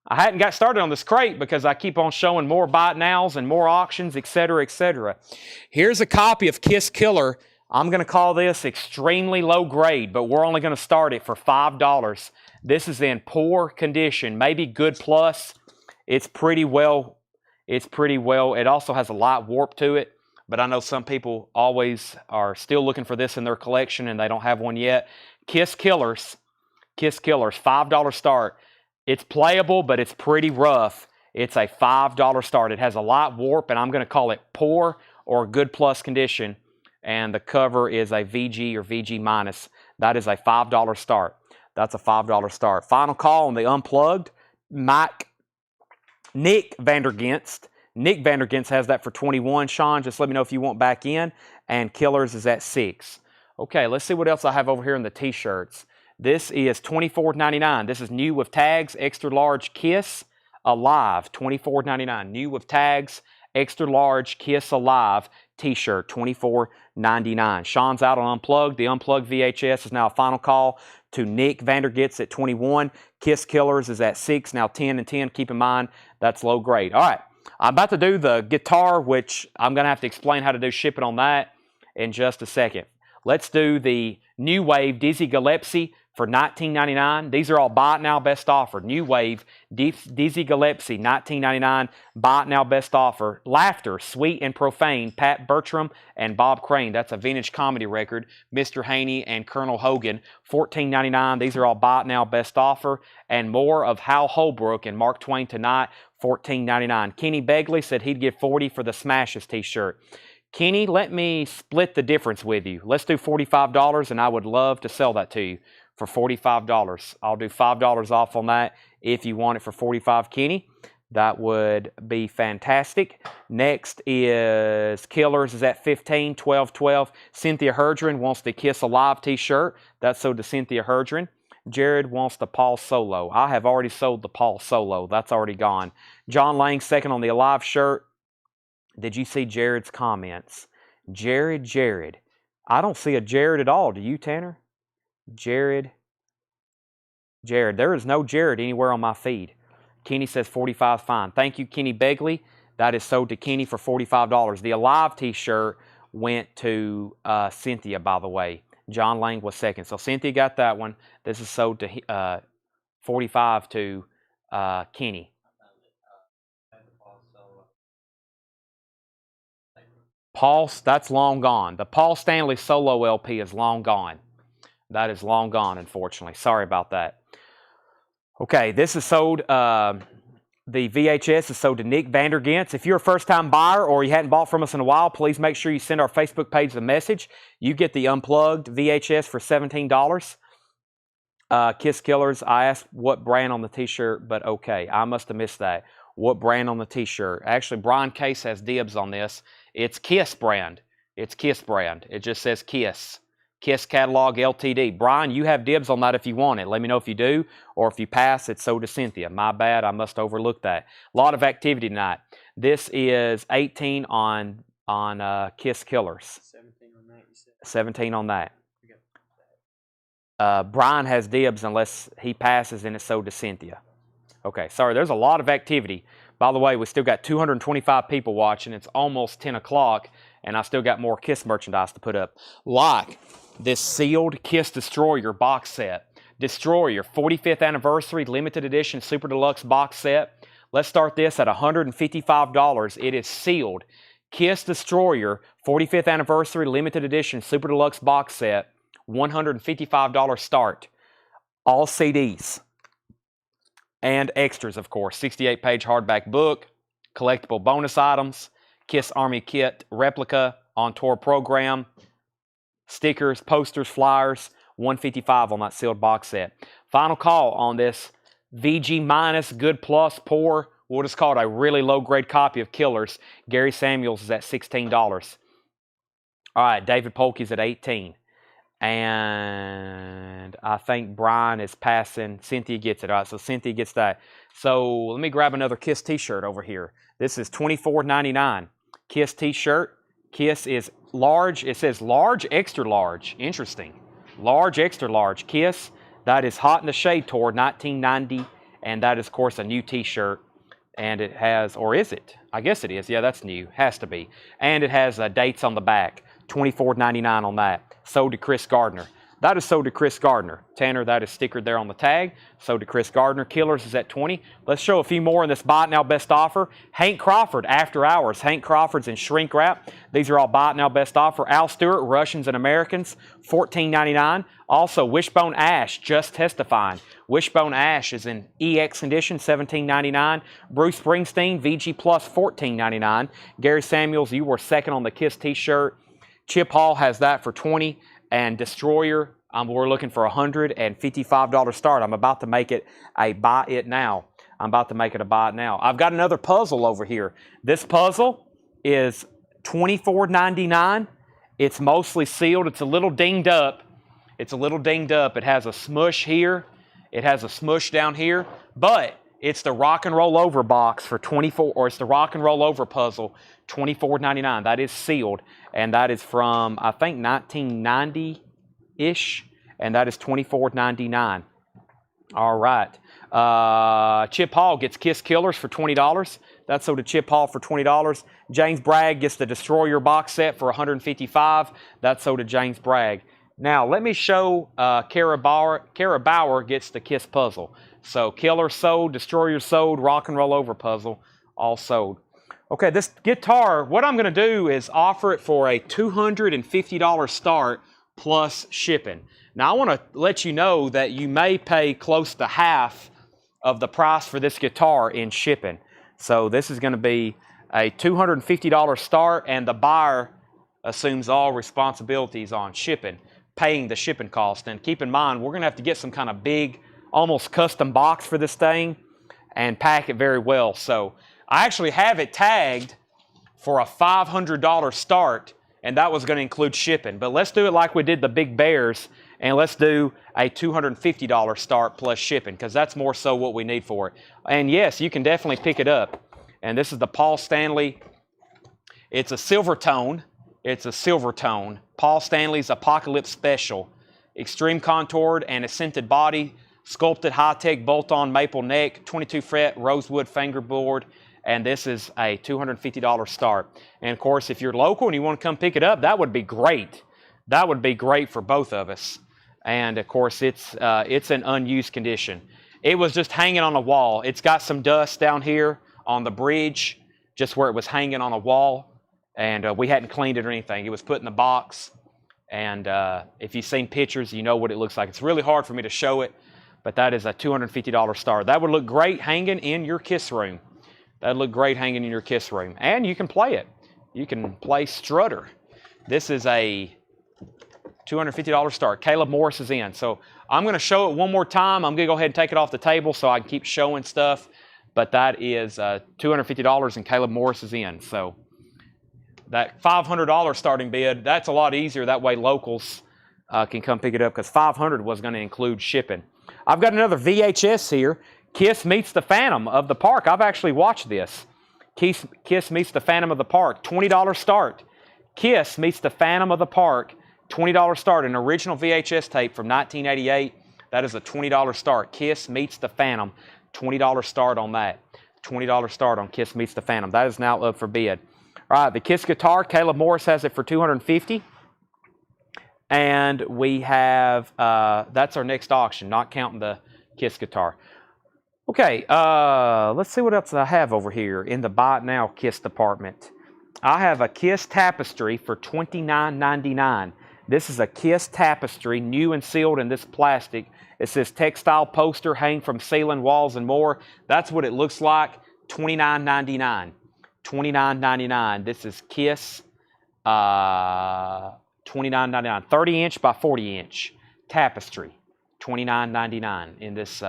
S1: I hadn't got started on this crate because I keep on showing more buy it nows and more auctions, etc., etc. Here's a copy of KISS Killer. I'm going to call this extremely low grade, but we're only going to start it for $5. This is in poor condition, maybe good plus. It's pretty well. It also has a light warp to it. But I know some people always are still looking for this in their collection and they don't have one yet. KISS Killers, $5 start. It's playable, but it's pretty rough. It's a $5 start. It has a light warp, and I'm going to call it poor or good plus condition. And the cover is a VG or VG minus. That is a $5 start. That's a $5 start. Final call on the Unplugged. Nick Vandergenst. Nick Vandergenst has that for 21. Sean, just let me know if you want back in. And Killers is at 6. Okay, let's see what else I have over here in the t-shirts. This is $24.99. This is new with tags, extra large KISS Alive, $24.99. New with tags, extra large KISS Alive t-shirt, $24.99. Sean's out on Unplugged. The Unplugged VHS is now a final call to Nick Vandergenst at 21. KISS Killers is at 6, now 10 and 10. Keep in mind, that's low grade. All right. I'm about to do the guitar, which I'm going to have to explain how to do shipping on that in just a second. Let's do the New Wave Dizzy Gillespie for $19.99. These are all buy it now, best offer. New Wave Dizzy Gillespie, $19.99. Buy it now, best offer. Laughter, Sweet and Profane, Pat Bertram and Bob Crane. That's a vintage comedy record. Mr. Haney and Colonel Hogan, $14.99. These are all buy it now, best offer. And more of Hal Holbrook and Mark Twain Tonight, $14.99. Kenny Begley said he'd give $40 for the Smashes t-shirt. Kenny, let me split the difference with you. Let's do $45, and I would love to sell that to you for $45. I'll do $5 off on that if you want it for $45, Kenny. That would be fantastic. Next is Killers is at 15, 12, 12. Cynthia Herdren wants the KISS Alive t-shirt. That's sold to Cynthia Herdren. Jared wants the Paul Solo. I have already sold the Paul Solo. That's already gone. John Lang, second on the Alive shirt. Did you see Jared's comments? Jared. I don't see a Jared at all. Do you, Tanner? Jared. There is no Jared anywhere on my feed. Kenny says 45 is fine. Thank you, Kenny Begley. That is sold to Kenny for $45. The Alive t-shirt went to Cynthia, by the way. John Lang was second. So Cynthia got that one. This is sold to 45 to Kenny. Paul, that's long gone. The Paul Stanley Solo LP is long gone. That is long gone, unfortunately. Sorry about that. Okay, this is sold. The VHS is sold to Nick Vandergenst. If you're a first-time buyer or you hadn't bought from us in a while, please make sure you send our Facebook page a message. You get the Unplugged VHS for $17. KISS Killers, I asked what brand on the t-shirt, but okay, I must have missed that. What brand on the t-shirt? Actually, Brian Case has dibs on this. It's KISS brand. It's KISS brand. It just says KISS. KISS Catalog LTD. Brian, you have dibs on that if you want it. Let me know if you do, or if you pass, it's sold to Cynthia. My bad, I must overlook that. A lot of activity tonight. This is 18 on KISS Killers. 17 on that, you said? 17 on that. Brian has dibs unless he passes and it's sold to Cynthia. Okay, sorry, there's a lot of activity. By the way, we still got 225 people watching. It's almost 10 o'clock, and I still got more KISS merchandise to put up. Like this sealed KISS Destroyer box set. Destroyer, 45th Anniversary, Limited Edition, Super Deluxe Box Set. Let's start this at $155. It is sealed. Kiss Destroyer, 45th Anniversary, Limited Edition, Super Deluxe Box Set, $155 start. All CDs and extras, of course. 68-page hardback book, collectible bonus items, Kiss Army Kit replica, on tour program, stickers, posters, flyers, $155 on that sealed box set. Final call on this VG minus, good plus, poor. We'll just call it a really low-grade copy of Killers. Gary Samuels is at $16. All right, David Polkey's at $18. And I think Brian is passing. Cynthia gets it. All right, so Cynthia gets that. So let me grab another Kiss t-shirt over here. This is $24.99. Kiss t-shirt. Kiss is large. It says large, extra large. Interesting. Large, extra large. Kiss. That is Hot in the Shade Tour, 1990. And that is, of course, a new t-shirt. And it has, or is it? I guess it is. Yeah, that's new. Has to be. And it has dates on the back. $24.99 on that. Sold to Chris Gardner. That is sold to Chris Gardner. Tanner, that is stickered there on the tag. Sold to Chris Gardner. Killers is at $20. Let's show a few more in this Buy It Now Best Offer. Hank Crawford, After Hours. Hank Crawford's in shrink wrap. These are all Buy It Now Best Offer. Al Stewart, Russians and Americans, $14.99. Also, Wishbone Ash, Just Testifying. Wishbone Ash is in EX condition, $17.99. Bruce Springsteen, VG Plus, $14.99. Gary Samuels, you were second on the Kiss t-shirt. Chip Hall has that for $20. And Destroyer, we're looking for $155 start. I'm about to make it a Buy It Now. I'm about to make it a Buy It Now. I've got another puzzle over here. This puzzle is $24.99. It's mostly sealed. It's a little dinged up. It has a smush here. It has a smush down here. But it's the Rock and Roll Over box for it's the Rock and Roll Over puzzle, $24.99. That is sealed. And that is from, I think, 1990-ish. And that is $24.99. All right. Chip Hall gets Kiss Killers for $20. That's sold to Chip Hall for $20. James Bragg gets the Destroyer box set for $155. That's sold to James Bragg. Now, let me show Kara Bauer gets the Kiss puzzle. So, Killer sold, Destroyer sold, Rock and Roll Over puzzle, all sold. Okay, this guitar, what I'm going to do is offer it for a $250 start plus shipping. Now, I want to let you know that you may pay close to half of the price for this guitar in shipping. So, this is going to be a $250 start, and the buyer assumes all responsibilities on shipping, paying the shipping cost. And keep in mind, we're going to have to get some kind of big, almost custom box for this thing and pack it very well. So I actually have it tagged for a $500 start, and that was going to include shipping. But let's do it like we did the Big Bears, and let's do a $250 start plus shipping, because that's more so what we need for it. And yes, you can definitely pick it up. And this is the Paul Stanley. It's a silver tone. Paul Stanley's Apocalypse Special. Extreme contoured and a scented body. Sculpted high-tech bolt-on maple neck. 22-fret rosewood fingerboard. And this is a $250 start. And of course, if you're local and you want to come pick it up, that would be great. That would be great for both of us. And of course, it's in unused condition. It was just hanging on a wall. It's got some dust down here on the bridge, just where it was hanging on a wall. And we hadn't cleaned it or anything. It was put in the box. And if you've seen pictures, you know what it looks like. It's really hard for me to show it, but that is a $250 start. That would look great hanging in your Kiss room. That would look great hanging in your Kiss room. And you can play it. You can play Strutter. This is a $250 start. Caleb Morris is in. So I'm going to show it one more time. I'm going to go ahead and take it off the table so I can keep showing stuff. But that is $250 and Caleb Morris is in. So that $500 starting bid, that's a lot easier. That way locals can come pick it up, because $500 was going to include shipping. I've got another VHS here. Kiss Meets the Phantom of the Park. I've actually watched this. Kiss Meets the Phantom of the Park, $20 start. Kiss Meets the Phantom of the Park, $20 start. An original VHS tape from 1988. That is a $20 start. Kiss Meets the Phantom, $20 start on that. $20 start on Kiss Meets the Phantom. That is now up for bid. All right, the Kiss guitar, Caleb Morris has it for $250. And we have, that's our next auction, not counting the Kiss guitar. Okay, let's see what else I have over here in the Buy It Now Kiss department. I have a Kiss tapestry for $29.99. This is a Kiss tapestry, new and sealed in this plastic. It says textile poster, hang from ceiling, walls, and more. That's what it looks like, $29.99. $29.99. This is Kiss, $29.99. 30-inch by 40-inch tapestry, $29.99 in this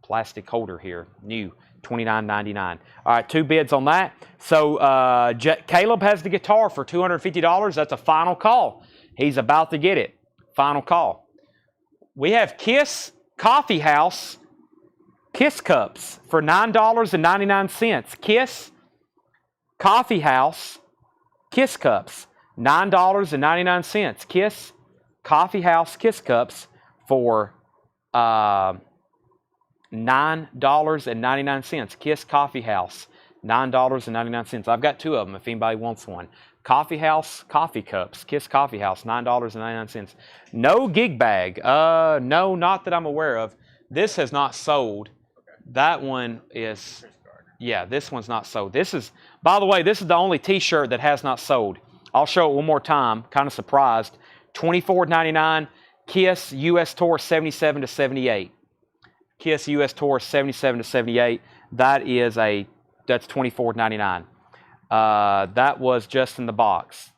S1: plastic holder here, new, $29.99. All right, 2 bids on that. So Caleb has the guitar for $250. That's a final call. He's about to get it. Final call. We have Kiss Coffee House Kiss cups for $9.99. Kiss Coffee House Kiss cups, $9.99. Kiss Coffee House Kiss cups for $9.99. Kiss Coffee House, $9.99. I've got 2 of them if anybody wants one. Coffee House coffee cups, Kiss Coffee House, $9.99. No gig bag. No, not that I'm aware of. This has not sold. That one is, yeah, this one's not sold. This is, by the way, this is the only t-shirt that has not sold. I'll show it one more time, kind of surprised. $24.99, Kiss US Tour 77 to 78. Kiss US Tour 77 to 78. That's $24.99. That was just in the box.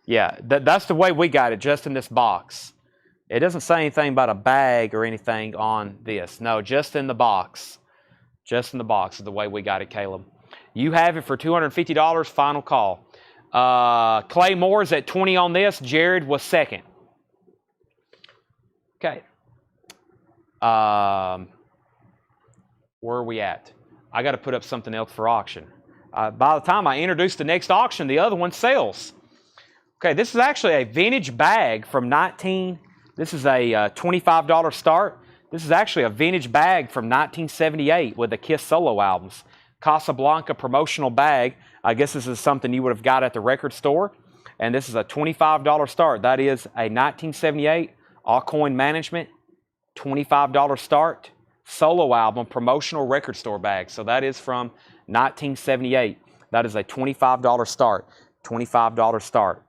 S1: Yeah, that's the way we got it, just in this box. It doesn't say anything about a bag or anything on this. No, just in the box. Just in the box is the way we got it, Caleb. You have it for $250, final call. Clay Moore's at 20 on this. Jared was second. Okay. Where are we at? I got to put up something else for auction. By the time I introduce the next auction, the other one sells. Okay, this is actually a vintage bag from this is a $25 start. This is actually a vintage bag from 1978 with the Kiss solo albums. Casablanca promotional bag. I guess this is something you would have got at the record store. And this is a $25 start. That is a 1978 Alcoin Management, $25 start, solo album, promotional record store bag. So that is from 1978. That is a $25 start. $25 start.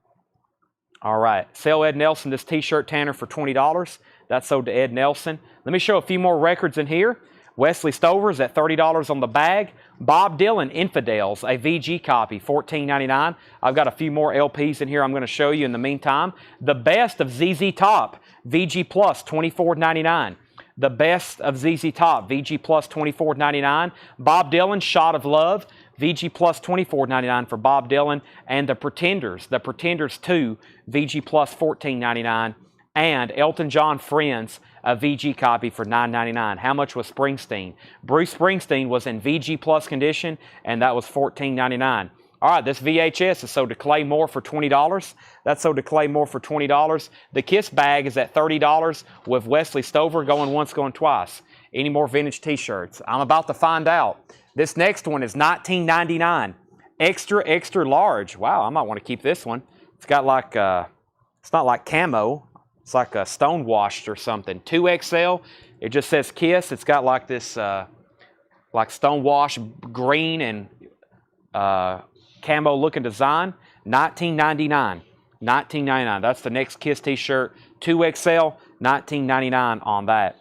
S1: All right. Sell Ed Nelson this t-shirt, Tanner, for $20. That's sold to Ed Nelson. Let me show a few more records in here. Wesley Stover's at $30 on the bag. Bob Dylan, Infidels, a VG copy, $14.99. I've got a few more LPs in here I'm going to show you in the meantime. The Best of ZZ Top, VG Plus, $24.99. The Best of ZZ Top, VG Plus, $24.99. Bob Dylan, Shot of Love, VG Plus, $24.99 for Bob Dylan. And The Pretenders 2, VG Plus, $14.99. And Elton John, Friends, a VG copy for $9.99. How much was Springsteen? Bruce Springsteen was in VG Plus condition, and that was $14.99. All right, this VHS is sold to Clay Moore for $20. That's sold to Clay Moore for $20. The Kiss bag is at $30 with Wesley Stover going once, going twice. Any more vintage t-shirts? I'm about to find out. This next one is $19.99. Extra, extra large. Wow, I might want to keep this one. It's got like, it's not like camo. It's like a stonewashed or something. 2XL. It just says Kiss. It's got like this, like stonewashed green and camo looking design. $19.99. $19.99. That's the next Kiss t-shirt. 2XL. $19.99 on that.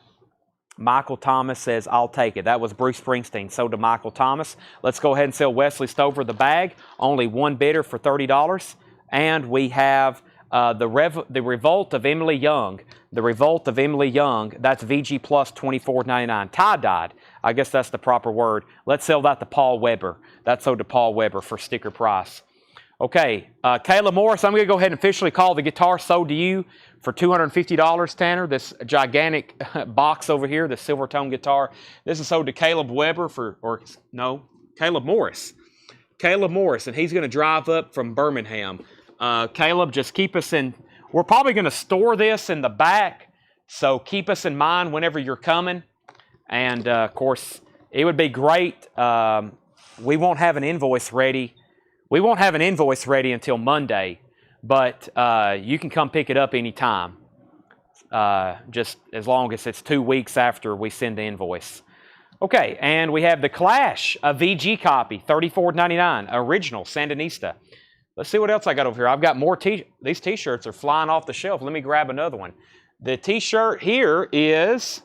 S1: Michael Thomas says, I'll take it. That was Bruce Springsteen. Sold to Michael Thomas. Let's go ahead and sell Wesley Stover the bag. Only one bidder for $30. And we have the Revolt of Emily Young. The Revolt of Emily Young. That's VG Plus, $24.99. Tie-dyed. I guess that's the proper word. Let's sell that to Paul Weber. That's sold to Paul Weber for sticker price. Okay, Kayla Morris, I'm going to go ahead and officially call the guitar sold to you for $250, Tanner. This gigantic box over here, the silver tone guitar. This is sold to Caleb Weber Caleb Morris. Caleb Morris, and he's going to drive up from Birmingham. Caleb, just keep us in. We're probably going to store this in the back, so keep us in mind whenever you're coming. And, of course, it would be great. We won't have an invoice ready. We won't have an invoice ready until Monday. but you can come pick it up anytime, just as long as it's 2 weeks after we send the invoice. Okay, and we have the Clash, a VG copy, $34.99, original Sandinista. Let's see what else I got over here. I've got more these t-shirts are flying off the shelf. Let me grab another one. The t-shirt here is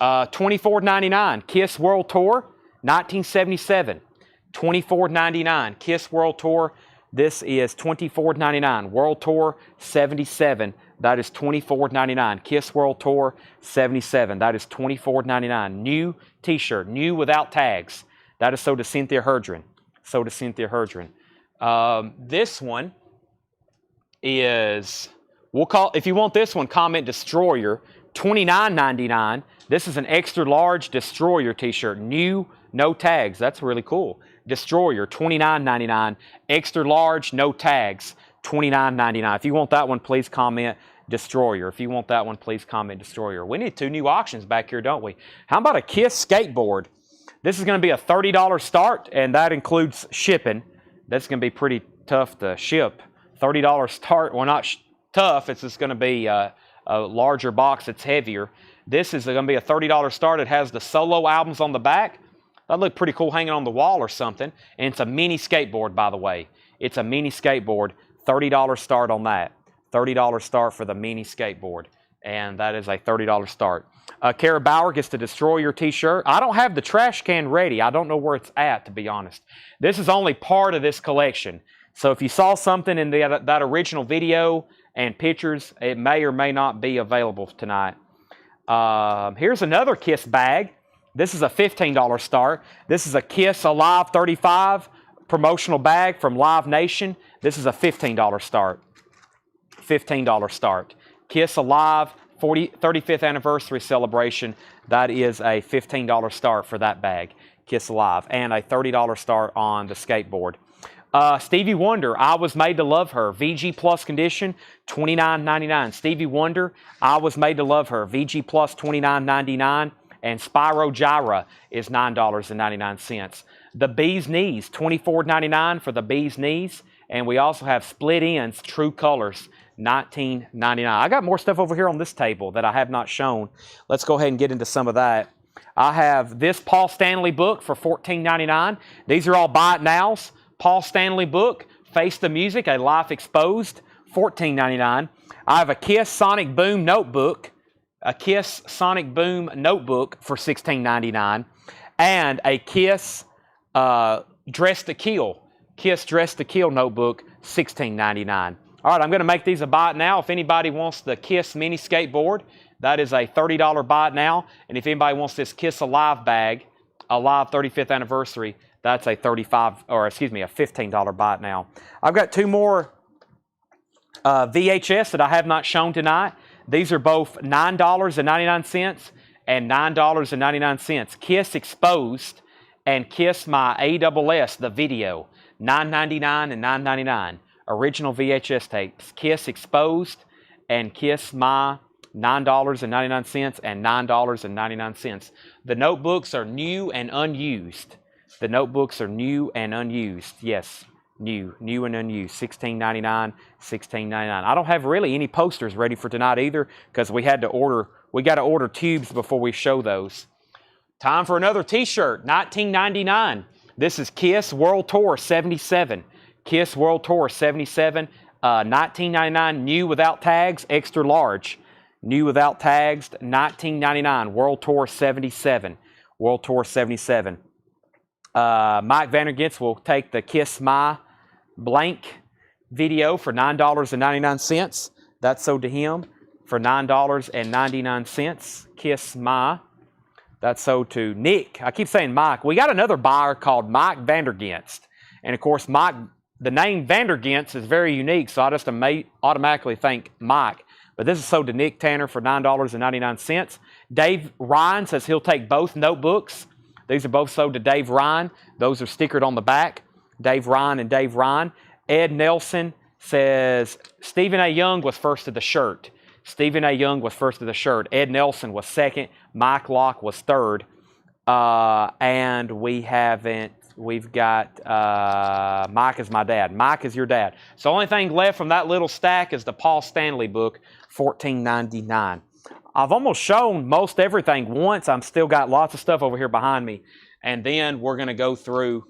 S1: $24.99, Kiss World Tour, 1977. $24.99, Kiss World Tour. This is $24.99. World Tour 77. That is $24.99. Kiss World Tour 77. That is $24.99. New t-shirt, new without tags. That is sold to Cynthia Herdren. Sold to Cynthia Herdren. This one is, we'll call, if you want this one, comment Destroyer, $29.99. This is an extra large Destroyer t-shirt, new, no tags. That's really cool. Destroyer, $29.99. Extra large, no tags, $29.99. If you want that one, please comment Destroyer. If you want that one, please comment Destroyer. We need 2 new auctions back here, don't we? How about a Kiss skateboard? This is going to be a $30 start, and that includes shipping. That's going to be pretty tough to ship. $30 start, well, not tough. It's just going to be a larger box that's heavier. This is going to be a $30 start. It has the solo albums on the back. That look pretty cool hanging on the wall or something. And it's a mini skateboard, by the way. It's a mini skateboard. $30 start on that. $30 start for the mini skateboard. And that is a $30 start. Kara Bauer gets the Destroyer t-shirt. I don't have the trash can ready. I don't know where it's at, to be honest. This is only part of this collection. So if you saw something in that original video and pictures, it may or may not be available tonight. Here's another Kiss bag. This is a $15 start. This is a Kiss Alive 35 promotional bag from Live Nation. This is a $15 start. $15 start. Kiss Alive 35th anniversary celebration. That is a $15 start for that bag. Kiss Alive. And a $30 start on the skateboard. Stevie Wonder, I Was Made to Love Her. VG Plus condition, $29.99. Stevie Wonder, I Was Made to Love Her. VG Plus, $29.99. And Spyro Gyra is $9.99. The Bee's Knees, $24.99 for the Bee's Knees. And we also have Split Ends, True Colors, $19.99. I got more stuff over here on this table that I have not shown. Let's go ahead and get into some of that. I have this Paul Stanley book for $14.99. These are all buy it nows. Paul Stanley book, Face the Music, A Life Exposed, $14.99. I have a Kiss Sonic Boom notebook. A Kiss Sonic Boom notebook for $16.99, and a Kiss Dress to Kill, Kiss Dress to Kill notebook, $16.99. All right, I'm going to make these a buy it now. If anybody wants the Kiss mini skateboard, that is a $30 buy it now. And if anybody wants this Kiss Alive bag, Alive 35th anniversary, that's a $15 buy it now. I've got 2 more VHS that I have not shown tonight. These are both $9.99 and $9.99. Kiss Exposed and Kiss My ASS, the video, $9.99 and $9.99. Original VHS tapes. Kiss Exposed and Kiss My, $9.99 and $9.99. The notebooks are new and unused. The notebooks are new and unused. Yes. New and unused, $16.99, $16.99. I don't have really any posters ready for tonight either because we got to order tubes before we show those. Time for another t-shirt, $19.99. This is Kiss World Tour 77. Kiss World Tour 77, $19.99, new without tags, extra large. New without tags, $19.99, World Tour 77. World Tour 77. Mike Vandergents will take the Kiss My blank video for $9.99. That's sold to him for $9.99. Kiss My. That's sold to Nick. I keep saying Mike. We got another buyer called Mike Vandergents. And of course, Mike, the name Vandergents is very unique, so I just automatically think Mike. But this is sold to Nick Tanner for $9.99. Dave Ryan says he'll take both notebooks. These are both sold to Dave Ryan. Those are stickered on the back. Dave Ryan and Dave Ryan. Ed Nelson says Stephen A. Young was first to the shirt. Stephen A. Young was first to the shirt. Ed Nelson was second. Mike Locke was third. And we haven't We've got Mike is my dad. Mike is your dad. So the only thing left from that little stack is the Paul Stanley book, $14.99. I've almost shown most everything once. I've still got lots of stuff over here behind me. And then we're going to go through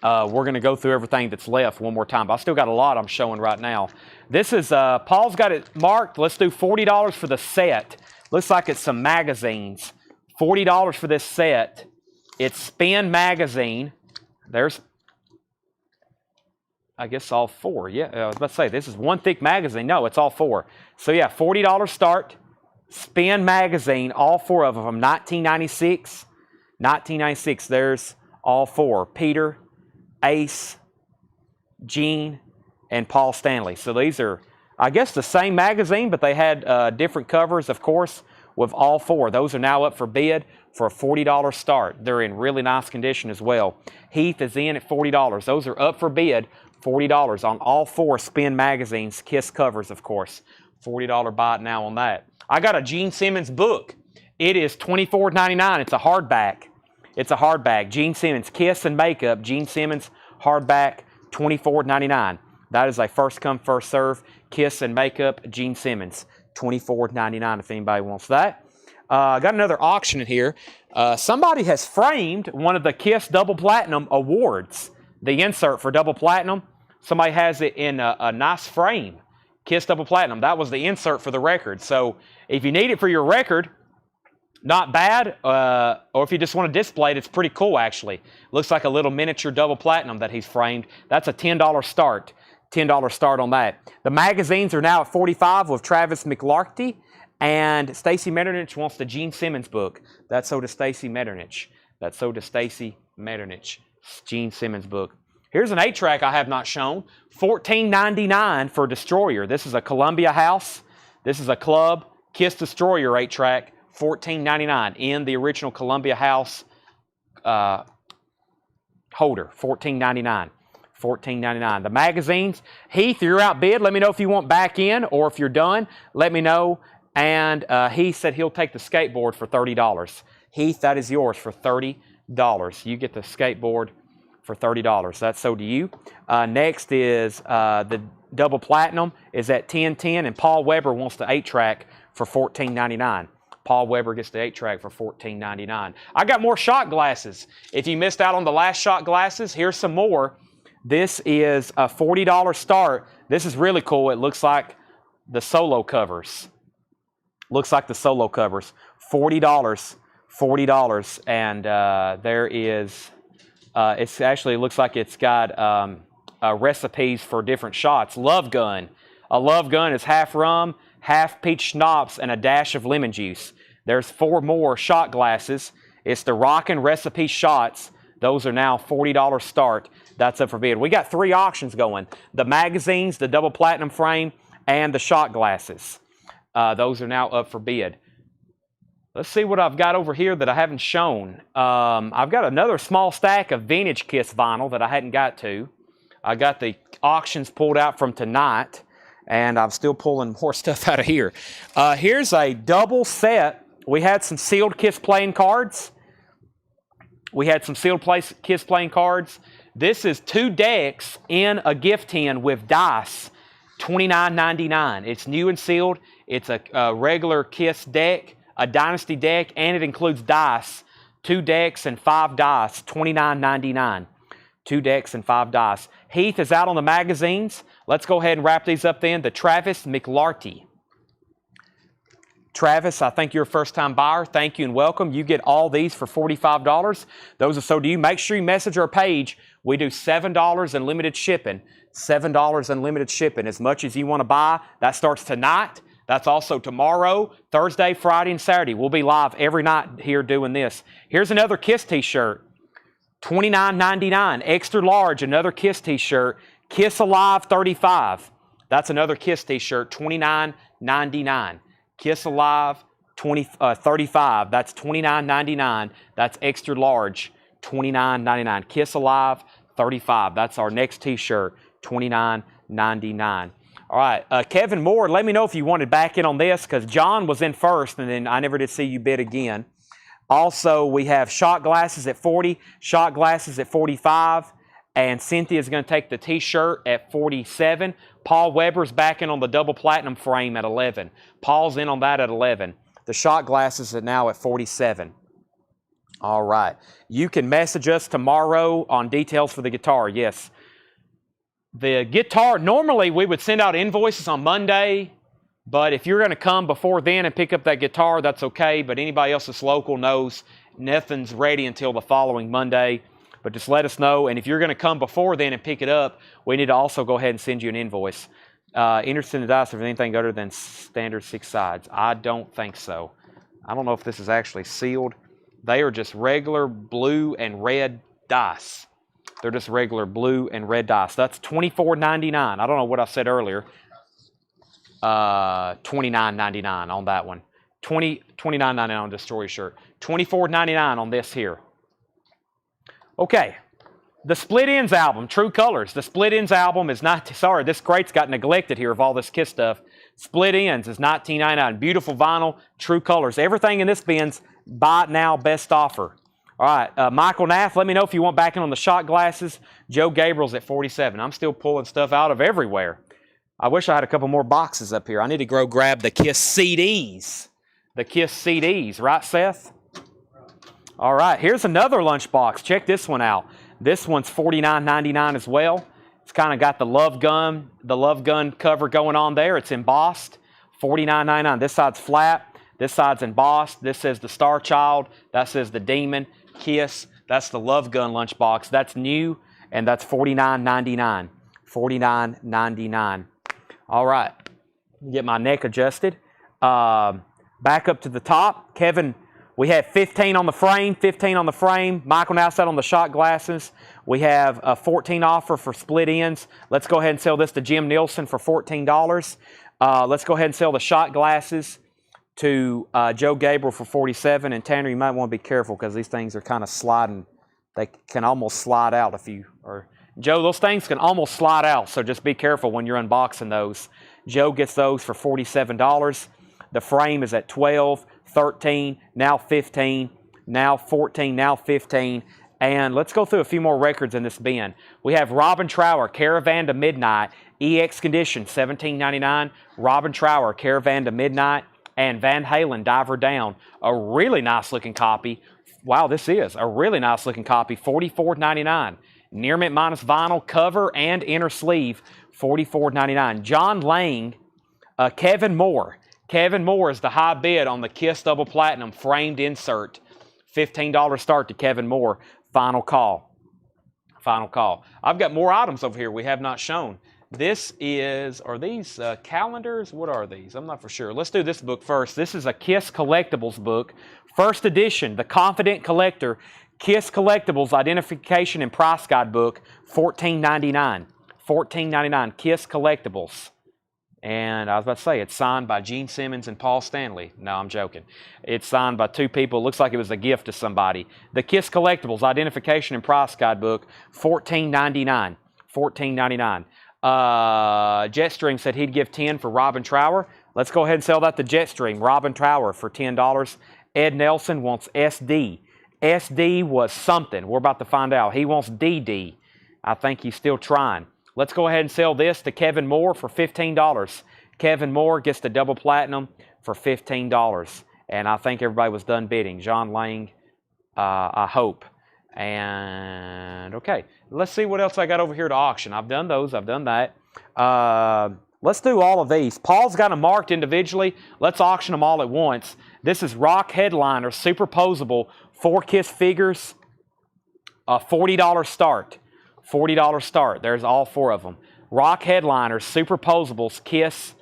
S1: everything that's left one more time. But I still got a lot I'm showing right now. This is, Paul's got it marked. Let's do $40 for the set. Looks like it's some magazines. $40 for this set. It's Spin Magazine. There's, I guess, all four. Yeah, I was about to say, this is one thick magazine. No, it's all four. So, yeah, $40 start. Spin Magazine, all four of them, 1996. 1996, there's all four. Peter, Ace, Gene, and Paul Stanley. So these are, I guess, the same magazine, but they had different covers, of course, with all four. Those are now up for bid for a $40 start. They're in really nice condition as well. Heath is in at $40. Those are up for bid, $40 on all four Spin Magazines, Kiss covers, of course. $40 buy it now on that. I got a Gene Simmons book. It is $24.99. It's a hardback. It's a hardback. Gene Simmons, Kiss and Makeup, Gene Simmons, hardback, $24.99. That is a first come, first serve. Kiss and Makeup, Gene Simmons, $24.99 if anybody wants that. I got another auction in here. Somebody has framed one of the Kiss Double Platinum awards. The insert for Double Platinum. Somebody has it in a nice frame. Kiss Double Platinum. That was the insert for the record. So if you need it for your record, not bad. Or if you just want to display it, it's pretty cool actually. Looks like a little miniature Double Platinum that he's framed. That's a $10 start. $10 start on that. The magazines are now at $45 with Travis McLarty. And Stacy Metternich wants the Gene Simmons book. That's so does Stacy Metternich. That's so does Stacy Metternich. Gene Simmons book. Here's an 8-track I have not shown. $14.99 for Destroyer. This is a Columbia House. This is a Club Kiss Destroyer 8-track. $14.99 in the original Columbia House holder. $14.99. $14.99. The magazines. Heath, you're outbid. Let me know if you want back in or if you're done. Let me know. And Heath said he'll take the skateboard for $30. Heath, that is yours for $30. You get the skateboard for $30. That's so do you. Next is the Double Platinum is at $10.10, and Paul Weber wants the 8-track for $14.99. Paul Weber gets the 8-track for $14.99. I got more shot glasses. If you missed out on the last shot glasses, here's some more. This is a $40 start. This is really cool. It looks like the solo covers. Looks like the solo covers. $40. $40. And there is, it's actually looks like it's got recipes for different shots. Love Gun. A Love Gun is half rum, half peach schnapps, and a dash of lemon juice. There's 4 more shot glasses. It's the Rockin' Recipe shots. Those are now $40 start. That's up for bid. We got 3 auctions going. The magazines, the Double Platinum frame, and the shot glasses. Those are now up for bid. Let's see what I've got over here that I haven't shown. I've got another small stack of vintage Kiss vinyl that I hadn't got to. I got the auctions pulled out from tonight, and I'm still pulling more stuff out of here. Here's a double set. We had some sealed Kiss playing cards. Kiss playing cards. This is 2 decks in a gift tin with dice, $29.99. It's new and sealed. It's a regular Kiss deck, a Dynasty deck, and it includes dice. 2 decks and 5 dice, $29.99. 2 decks and 5 dice. Heath is out on the magazines. Let's go ahead and wrap these up then. The Travis McLarty. Travis, I think you're a first-time buyer. Thank you and welcome. You get all these for $45. Those are so do you. Make sure you message our page. We do $7 unlimited shipping. $7 unlimited shipping. As much as you want to buy. That starts tonight. That's also tomorrow, Thursday, Friday, and Saturday. We'll be live every night here doing this. Here's another Kiss t-shirt. $29.99. Extra large, another Kiss t-shirt. Kiss Alive 35. That's another Kiss t-shirt, $29.99. Kiss Alive 35. That's $29.99. That's extra large, $29.99. Kiss Alive 35. That's our next t-shirt, $29.99. All right, Kevin Moore, let me know if you wanted back in on this because John was in first and then I never did see you bid again. Also, we have shot glasses at 40, shot glasses at 45, and Cynthia's going to take the T-shirt at 47. Paul Weber's back in on the double platinum frame at 11. Paul's in on that at 11. The shot glasses are now at 47. All right. You can message us tomorrow on details for the guitar. Yes. The guitar, normally we would send out invoices on Monday, but if you're going to come before then and pick up that guitar, that's okay. But anybody else that's local knows nothing's ready until the following Monday. But just let us know. And if you're going to come before then and pick it up, we need to also go ahead and send you an invoice. Interested in the dice of anything other than standard 6 sides? I don't think so. I don't know if this is actually sealed. They are just regular blue and red dice. They're just regular blue and red dice. That's $24.99. I don't know what I said earlier. $29.99 on that one. $29.99 on Destroyer shirt. $24.99 on this here. Okay. The Split Ends album, True Colors. The Split Ends album is not, sorry, this crate's got neglected here of all this Kiss stuff. Split Ends is $19.99. Beautiful vinyl, True Colors. Everything in this bin's buy it now, best offer. All right, Michael Nath, let me know if you want back in on the shot glasses. Joe Gabriel's at 47. I'm still pulling stuff out of everywhere. I wish I had a couple more boxes up here. I need to go grab the Kiss CDs. The Kiss CDs, right, Seth? All right, here's another lunchbox. Check this one out. This one's $49.99 as well. It's kind of got the Love Gun cover going on there. It's embossed, $49.99. This side's flat. This side's embossed. This says the Star Child. That says the Demon, Kiss. That's the Love Gun lunchbox. That's new, and that's $49.99. $49.99. All right. Get my neck adjusted. Back up to the top. Kevin, we have 15 on the frame. 15 on the frame. Michael now set on the shot glasses. We have a 14 offer for Split Ends. Let's go ahead and sell this to Jim Nielsen for $14. Let's go ahead and sell the shot glasses to Joe Gabriel for $47. And Tanner, you might want to be careful because these things are kind of sliding. They can almost slide out if you are. Joe, those things can almost slide out, so just be careful when you're unboxing those. Joe gets those for $47. The frame is at 12, 13, now 15, now 14, now 15. And let's go through a few more records in this bin. We have Robin Trower, Caravan to Midnight, EX Condition, $17.99. Robin Trower, Caravan to Midnight, and Van Halen, Diver Down. A really nice looking copy. Wow, this is a really nice looking copy, $44.99. Near Mint minus vinyl, cover and inner sleeve, $44.99. John Lang, Kevin Moore. Kevin Moore is the high bid on the Kiss Double Platinum framed insert. $15 start to Kevin Moore. Final call. Final call. I've got more items over here we have not shown. This is, are these calendars? What are these? I'm not for sure. Let's do this book first. This is a Kiss Collectibles book. First edition, The Confident Collector. Kiss Collectibles Identification and Price Guide book, $14.99. $14.99. Kiss Collectibles. And I was about to say, it's signed by Gene Simmons and Paul Stanley. No, I'm joking. It's signed by two people. It looks like it was a gift to somebody. The Kiss Collectibles Identification and Price Guide book, $14.99. $14.99. Jetstream said he'd give $10 for Robin Trower. Let's go ahead and sell that to Jetstream. Robin Trower for $10. Ed Nelson wants SD. SD was something. We're about to find out. He wants DD. I think he's still trying. Let's go ahead and sell this to Kevin Moore for $15. Kevin Moore gets the double platinum for $15. And I think everybody was done bidding. John Lang, I hope. And, okay. Let's see what else I got over here to auction. I've done those. I've done that. Let's do all of these. Paul's got them marked individually. Let's auction them all at once. This is Rock Headliner, superposable, 4 Kiss figures, a $40 start. $40 start. There's all 4 of them. Rock Headliners, superposables, Kiss,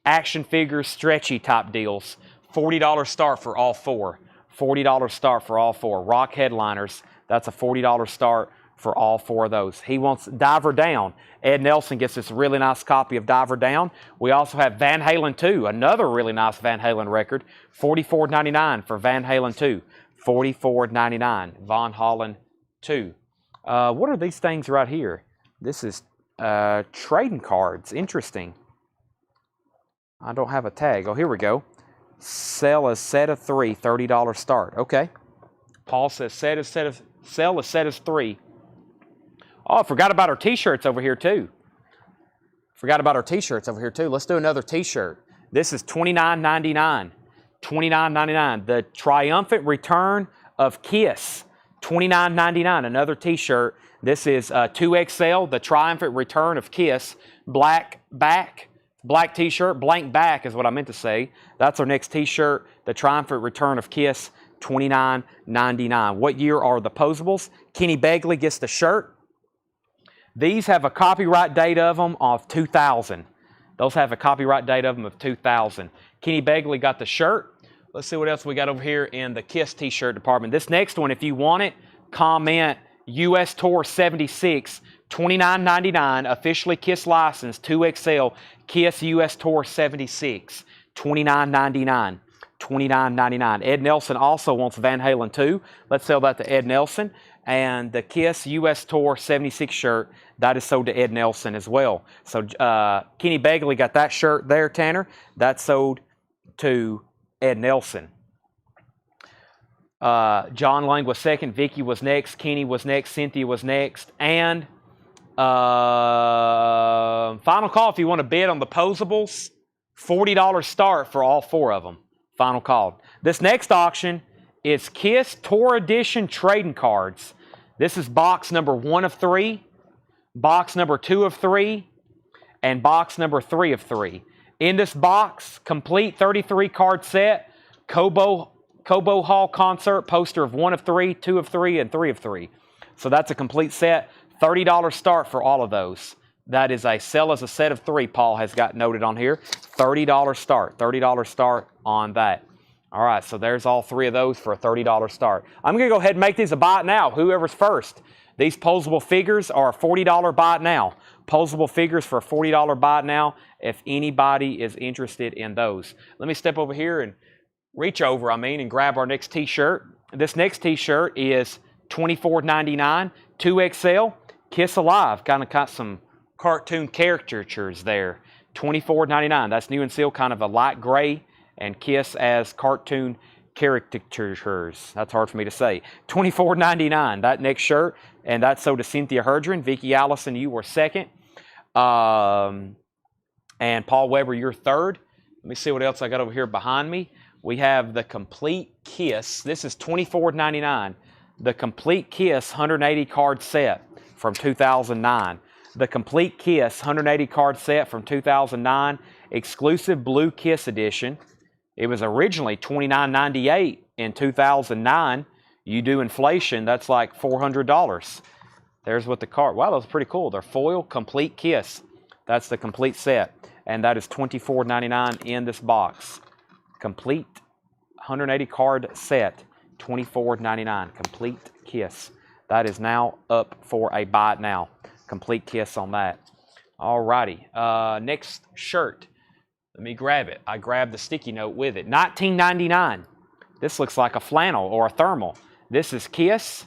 S1: action figures, stretchy type deals. $40 start for all 4. $40 start for all 4. Rock Headliners, that's a $40 start for all 4 of those. He wants Diver Down. Ed Nelson gets this really nice copy of Diver Down. We also have Van Halen 2, another really nice Van Halen record. $44.99 for Van Halen 2. $44.99. Von Holland 2. What are these things right here? This is trading cards. Interesting. I don't have a tag. Oh, here we go. Sell a set of 3, $30 start. Okay. Paul says sell a set of 3. Oh, I forgot about our t-shirts over here too. Let's do another t-shirt. This is $29.99. $29.99. The Triumphant Return of Kiss. $29.99. Another t-shirt. This is 2XL. The Triumphant Return of Kiss. Black back. Black t-shirt. Blank back is what I meant to say. That's our next t-shirt. The Triumphant Return of Kiss. $29.99. What year are the posables? Kenny Begley gets the shirt. These have a copyright date of them of 2000. Those have a copyright date of them of 2000. Kenny Begley got the shirt. Let's see what else we got over here in the Kiss t-shirt department. This next one, if you want it, comment US Tour 76, $29.99, officially Kiss license, 2XL, Kiss US Tour 76, $29.99. $29.99. Ed Nelson also wants Van Halen 2. Let's sell that to Ed Nelson. And the Kiss US Tour 76 shirt, that is sold to Ed Nelson as well. So Kenny Begley got that shirt there, Tanner. That's sold to Ed Nelson. John Lang was second. Vicky was next. Kenny was next. Cynthia was next. And final call if you want to bid on the posables. $40 start for all 4 of them. Final call. This next auction is Kiss Tour Edition trading cards. This is box number 1 of 3, box number 2 of 3, and box number 3 of 3. In this box, complete 33 card set, Cobo Hall concert, poster of 1 of 3, 2 of 3, and 3 of 3. So that's a complete set. $30 start for all of those. That is a sell as a set of 3, Paul has got noted on here. $30 start. $30 start on that. All right, so there's all 3 of those for a $30 start. I'm going to go ahead and make these a buy it now, whoever's first. These posable figures are a $40 buy it now. Posable figures for a $40 buy it now if anybody is interested in those. Let me step over here and reach over, and grab our next t-shirt. This next t-shirt is $24.99, 2XL, Kiss Alive. Kind of got some cartoon caricatures there. $24.99. That's new and sealed, kind of a light gray, and Kiss as cartoon caricatures. That's hard for me to say. $24.99. That next shirt, and that's sold to Cynthia Herdren. Vicky Allison, you were second. And Paul Weber, you're third. Let me see what else I got over here behind me. We have the Complete Kiss. This is $24.99. The Complete Kiss 180 card set from 2009. The Complete Kiss 180 card set from 2009. Exclusive Blue Kiss edition. It was originally $29.98 in 2009. You do inflation, that's like $400. There's what the card. Wow, that's pretty cool. They're foil Complete Kiss. That's the complete set. And that is $24.99 in this box. Complete 180 card set, $24.99. Complete Kiss. That is now up for a buy it now. Complete Kiss on that. All righty. Next shirt. Let me grab it. I grabbed the sticky note with it. $19.99. This looks like a flannel or a thermal. This is Kiss.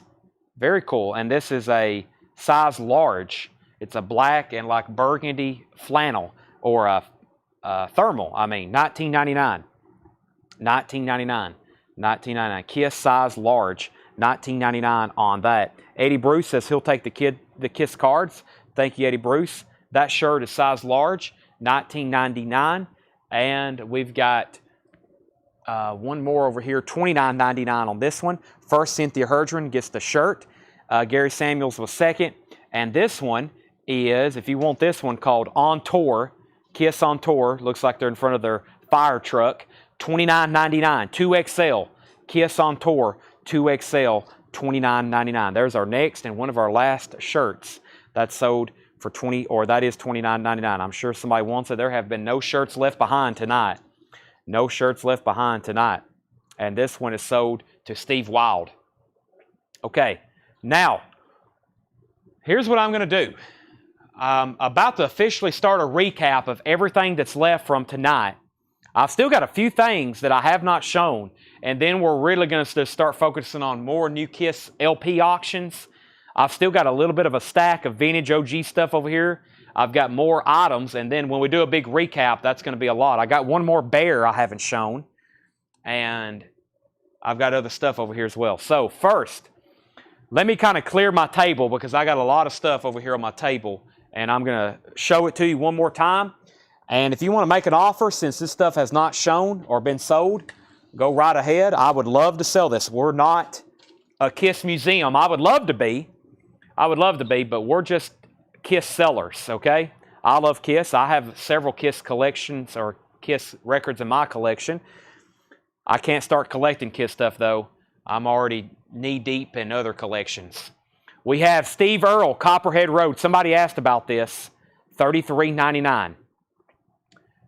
S1: Very cool. And this is a size large. It's a black and like burgundy flannel or a thermal. $19.99. $19.99. $19.99. Kiss size large. $19.99 on that. Eddie Bruce says he'll take the Kiss cards. Thank you, Eddie Bruce. That shirt is size large. $19.99. And we've got one more over here, $29.99 on this one. First, Cynthia Herdren gets the shirt. Gary Samuels was second. And this one is, if you want this one, called On Tour. Kiss On Tour. Looks like they're in front of their fire truck. $29.99. 2XL. Kiss On Tour. 2XL. $29.99. There's our next and one of our last shirts. That's sold for that is $29.99. I'm sure somebody wants it. There have been no shirts left behind tonight. No shirts left behind tonight. And this one is sold to Steve Wild. Okay, now, here's what I'm going to do. I'm about to officially start a recap of everything that's left from tonight. I've still got a few things that I have not shown, and then we're really going to start focusing on more new Kiss LP auctions. I've still got a little bit of a stack of vintage OG stuff over here. I've got more items, and then when we do a big recap, that's going to be a lot. I got one more bear I haven't shown, and I've got other stuff over here as well. So first, let me kind of clear my table because I got a lot of stuff over here on my table, and I'm going to show it to you one more time. And if you want to make an offer, since this stuff has not shown or been sold, go right ahead. I would love to sell this. We're not a KISS museum. I would love to be, but we're just KISS sellers, okay? I love KISS. I have several KISS collections or KISS records in my collection. I can't start collecting KISS stuff, though. I'm already knee-deep in other collections. We have Steve Earle, Copperhead Road. Somebody asked about this, $33.99.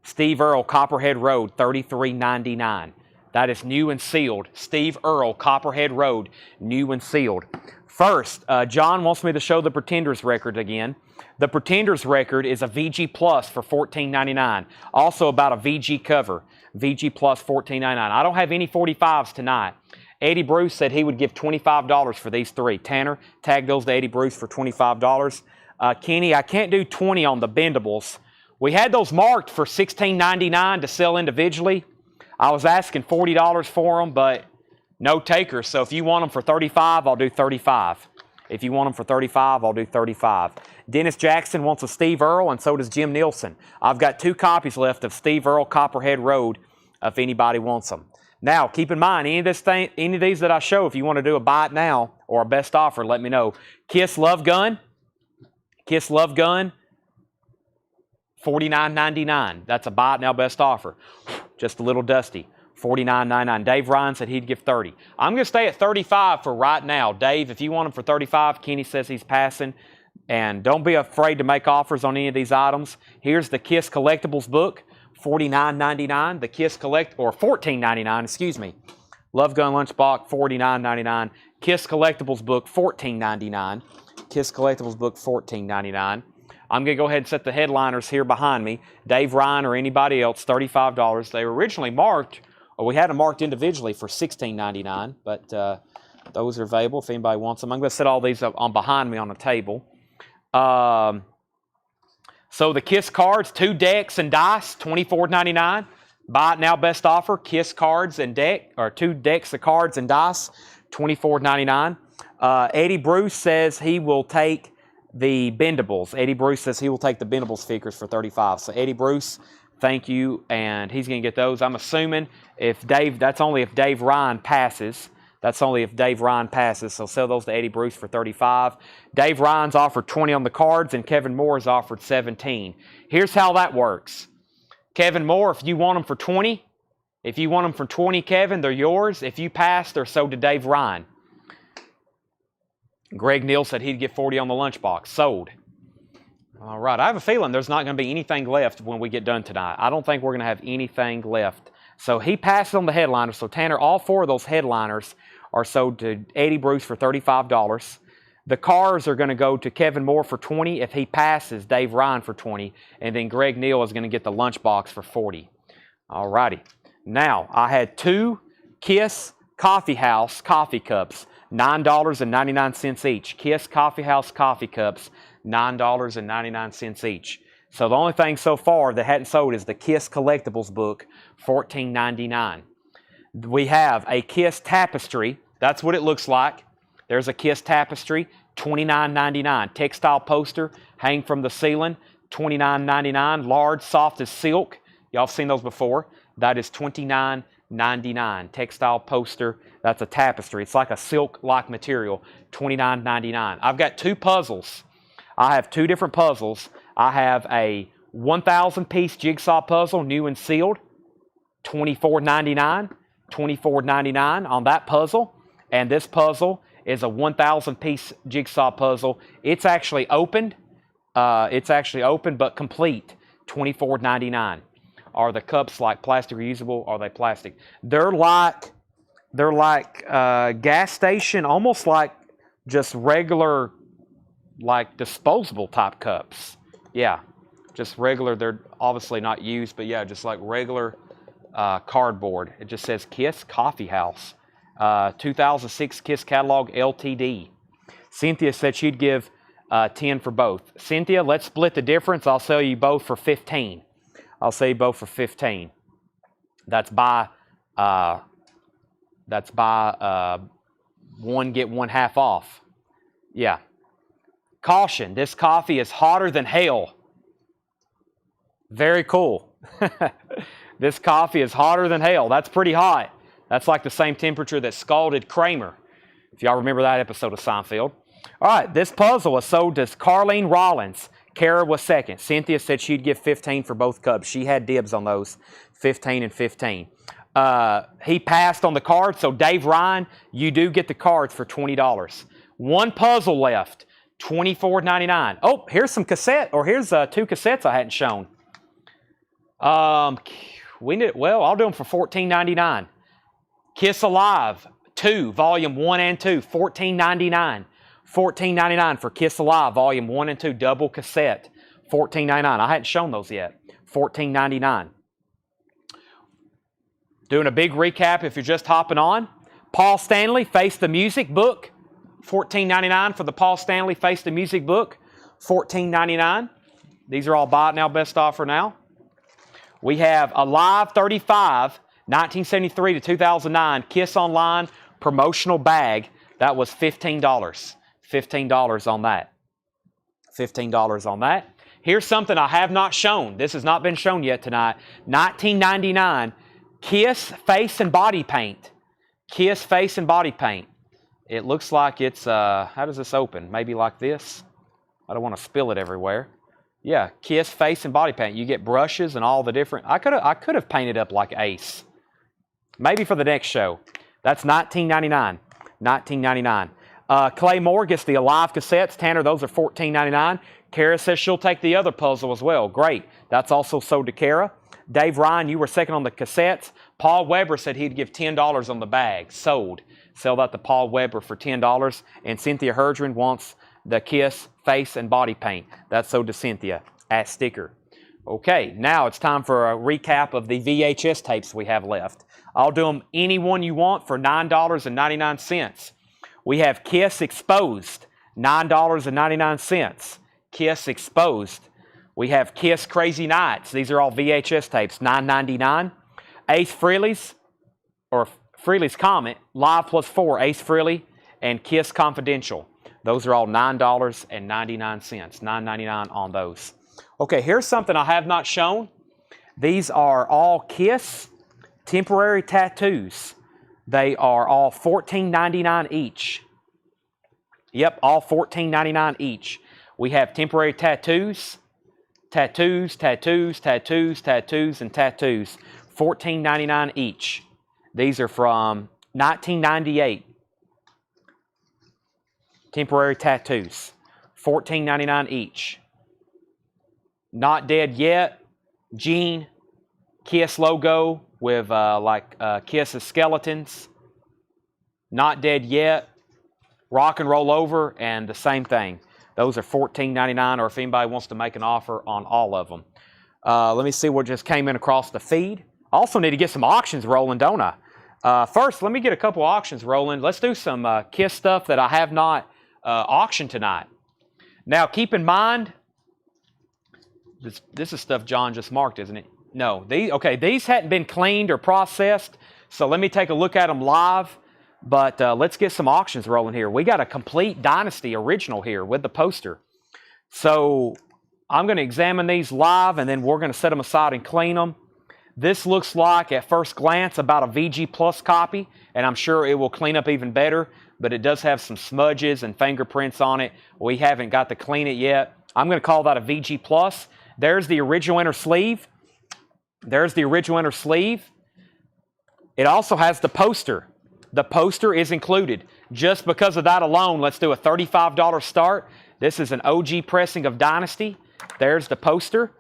S1: Steve Earle, Copperhead Road, $33.99. That is new and sealed. Steve Earle, Copperhead Road, new and sealed. First, John wants me to show the Pretenders record again. The Pretenders record is a VG Plus for $14.99. Also about a VG cover. VG Plus $14.99. I don't have any 45s tonight. Eddie Bruce said he would give $25 for these three. Tanner, tag those to Eddie Bruce for $25. Kenny, I can't do 20 on the bendables. We had those marked for $16.99 to sell individually. I was asking $40 for them, but no takers. So if you want them for $35, I'll do $35. If you want them for $35, I'll do $35. Dennis Jackson wants a Steve Earle, and so does Jim Nielsen. I've got 2 copies left of Steve Earle, Copperhead Road, if anybody wants them. Now, keep in mind, any of these that I show, if you want to do a buy it now or a best offer, let me know. KISS Love Gun, $49.99. That's a buy it now best offer. Just a little dusty. $49.99. Dave Ryan said he'd give $30. I'm going to stay at $35 for right now. Dave, if you want them for $35, Kenny says he's passing. And don't be afraid to make offers on any of these items. Here's the KISS Collectibles book, $49.99. The KISS $14.99, excuse me. Love Gun Lunchbox, $49.99. KISS Collectibles book, $14.99. KISS Collectibles book, $14.99. I'm going to go ahead and set the headliners here behind me. Dave Ryan or anybody else, $35. They were originally marked, or we had them marked individually for $16.99, but those are available if anybody wants them. I'm going to set all these up on behind me on the table. So the KISS cards, 2 decks and dice, $24.99. Buy it now, best offer. KISS cards and deck, or 2 decks of cards and dice, $24.99. Eddie Bruce says he will take the bendables. Eddie Bruce says he will take the bendables figures for $35. So Eddie Bruce, thank you, and he's going to get those. I'm assuming if Dave, that's only if Dave Ryan passes. That's only if Dave Ryan passes. So sell those to Eddie Bruce for $35. Dave Ryan's offered 20 on the cards, and Kevin Moore has offered 17. Here's how that works. Kevin Moore, if you want them for 20, Kevin, they're yours. If you pass, they're sold to Dave Ryan. Greg Neal said he'd get 40 on the lunchbox. Sold. All right. I have a feeling there's not going to be anything left when we get done tonight. I don't think we're going to have anything left. So he passes on the headliners. So Tanner, all 4 of those headliners are sold to Eddie Bruce for $35. The cars are going to go to Kevin Moore for 20. If he passes, Dave Ryan for 20. And then Greg Neal is going to get the lunchbox for 40. All righty. Now, I had 2 KISS Coffee House coffee cups, $9.99 each. KISS Coffee House coffee cups, $9.99 each. So the only thing so far that hadn't sold is the KISS Collectibles book, $14.99. We have a KISS tapestry. That's what it looks like. There's a KISS tapestry, $29.99. Textile poster, hang from the ceiling, $29.99. Large, soft as silk. Y'all have seen those before. That is $29.99. Textile poster, that's a tapestry. It's like a silk-like material, $29.99. I've got 2 puzzles. I have 2 different puzzles. I have a 1,000-piece jigsaw puzzle, new and sealed, $24.99. $24.99 on that puzzle. And this puzzle is a 1,000-piece jigsaw puzzle. It's actually opened. But complete, $24.99. Are the cups like plastic reusable? Are they plastic? They're like gas station, almost like just regular, like disposable type cups. Yeah, just regular. They're obviously not used, but yeah, just like regular cardboard. It just says KISS Coffee House. 2006 KISS catalog LTD. Cynthia said she'd give 10 for both. Cynthia, let's split the difference. I'll sell you both for 15. I'll sell you both for 15. That's buy That's buy one, get one half off. Yeah. Caution, this coffee is hotter than hell. Very cool. This coffee is hotter than hell. That's pretty hot. That's like the same temperature that scalded Kramer, if y'all remember that episode of Seinfeld. All right, this puzzle was sold to Carlene Rollins. Kara was second. Cynthia said she'd give 15 for both cups. She had dibs on those, 15 and 15. He passed on the card, so Dave Ryan, you do get the cards for $20. One puzzle left, $24.99. Oh, here's some cassette, or here's 2 cassettes I hadn't shown. I'll do them for $14.99. Kiss Alive 2, Volume 1 and 2, $14.99. $14.99 for Kiss Alive, Volume 1 and 2, double cassette, $14.99. I hadn't shown those yet, $14.99. Doing a big recap if you're just hopping on. Paul Stanley, Face the Music book, $14.99 for the Paul Stanley Face the Music book, $14.99. These are all buy it now, best offer now. We have Alive 35, 1973 to 2009, Kiss Online promotional bag. That was $15. $15 on that. $15 on that. Here's something I have not shown. This has not been shown yet tonight. $19.99, Kiss Face and Body Paint. Kiss Face and Body Paint. It looks like it's, how does this open? Maybe like this? I don't want to spill it everywhere. Yeah, Kiss Face and Body Paint. You get brushes and all the different... I could have painted up like Ace. Maybe for the next show. That's $19.99. $19.99. Clay Moore gets the Alive cassettes. Tanner, those are $14.99. Kara says she'll take the other puzzle as well. Great. That's also sold to Kara. Dave Ryan, you were second on the cassettes. Paul Weber said he'd give $10 on the bag. Sold. Sell that to Paul Weber for $10. And Cynthia Herdren wants the Kiss Face and Body Paint. That's sold to Cynthia at sticker. Okay, now it's time for a recap of the VHS tapes we have left. I'll do them any one you want for $9.99. We have Kiss Exposed, $9.99. Kiss Exposed. We have Kiss Crazy Nights. These are all VHS tapes, $9.99. Ace Frehley's, or Frehley's Comet, Live Plus 4, Ace Frehley, and Kiss Confidential. Those are all $9.99. $9.99 on those. Okay, here's something I have not shown. These are all Kiss temporary tattoos. They are all $14.99 each. Yep, all $14.99 each. We have temporary tattoos, tattoos, tattoos, tattoos, tattoos, and tattoos. $14.99 each. These are from 1998. Temporary tattoos. $14.99 each. Not Dead Yet. Gene. Kiss logo with Kiss's skeletons. Not Dead Yet. Rock and Roll Over, and the same thing. Those are $14.99, or if anybody wants to make an offer on all of them. Let me see what just came in across the feed. I also need to get some auctions rolling, don't I? First, let me get a couple auctions rolling. Let's do some Kiss stuff that I have not auctioned tonight. Now, keep in mind, this is stuff John just marked, isn't it? No, these hadn't been cleaned or processed, so let me take a look at them live. But let's get some auctions rolling here. We got a complete Dynasty original here with the poster. So I'm going to examine these live, and then we're going to set them aside and clean them. This looks like, at first glance, about a VG Plus copy, and I'm sure it will clean up even better, but it does have some smudges and fingerprints on it. We haven't got to clean it yet. I'm going to call that a VG Plus. There's the original inner sleeve. There's the original inner sleeve. It also has the poster. The poster is included. Just because of that alone, let's do a $35 start. This is an OG pressing of Dynasty. There's the poster.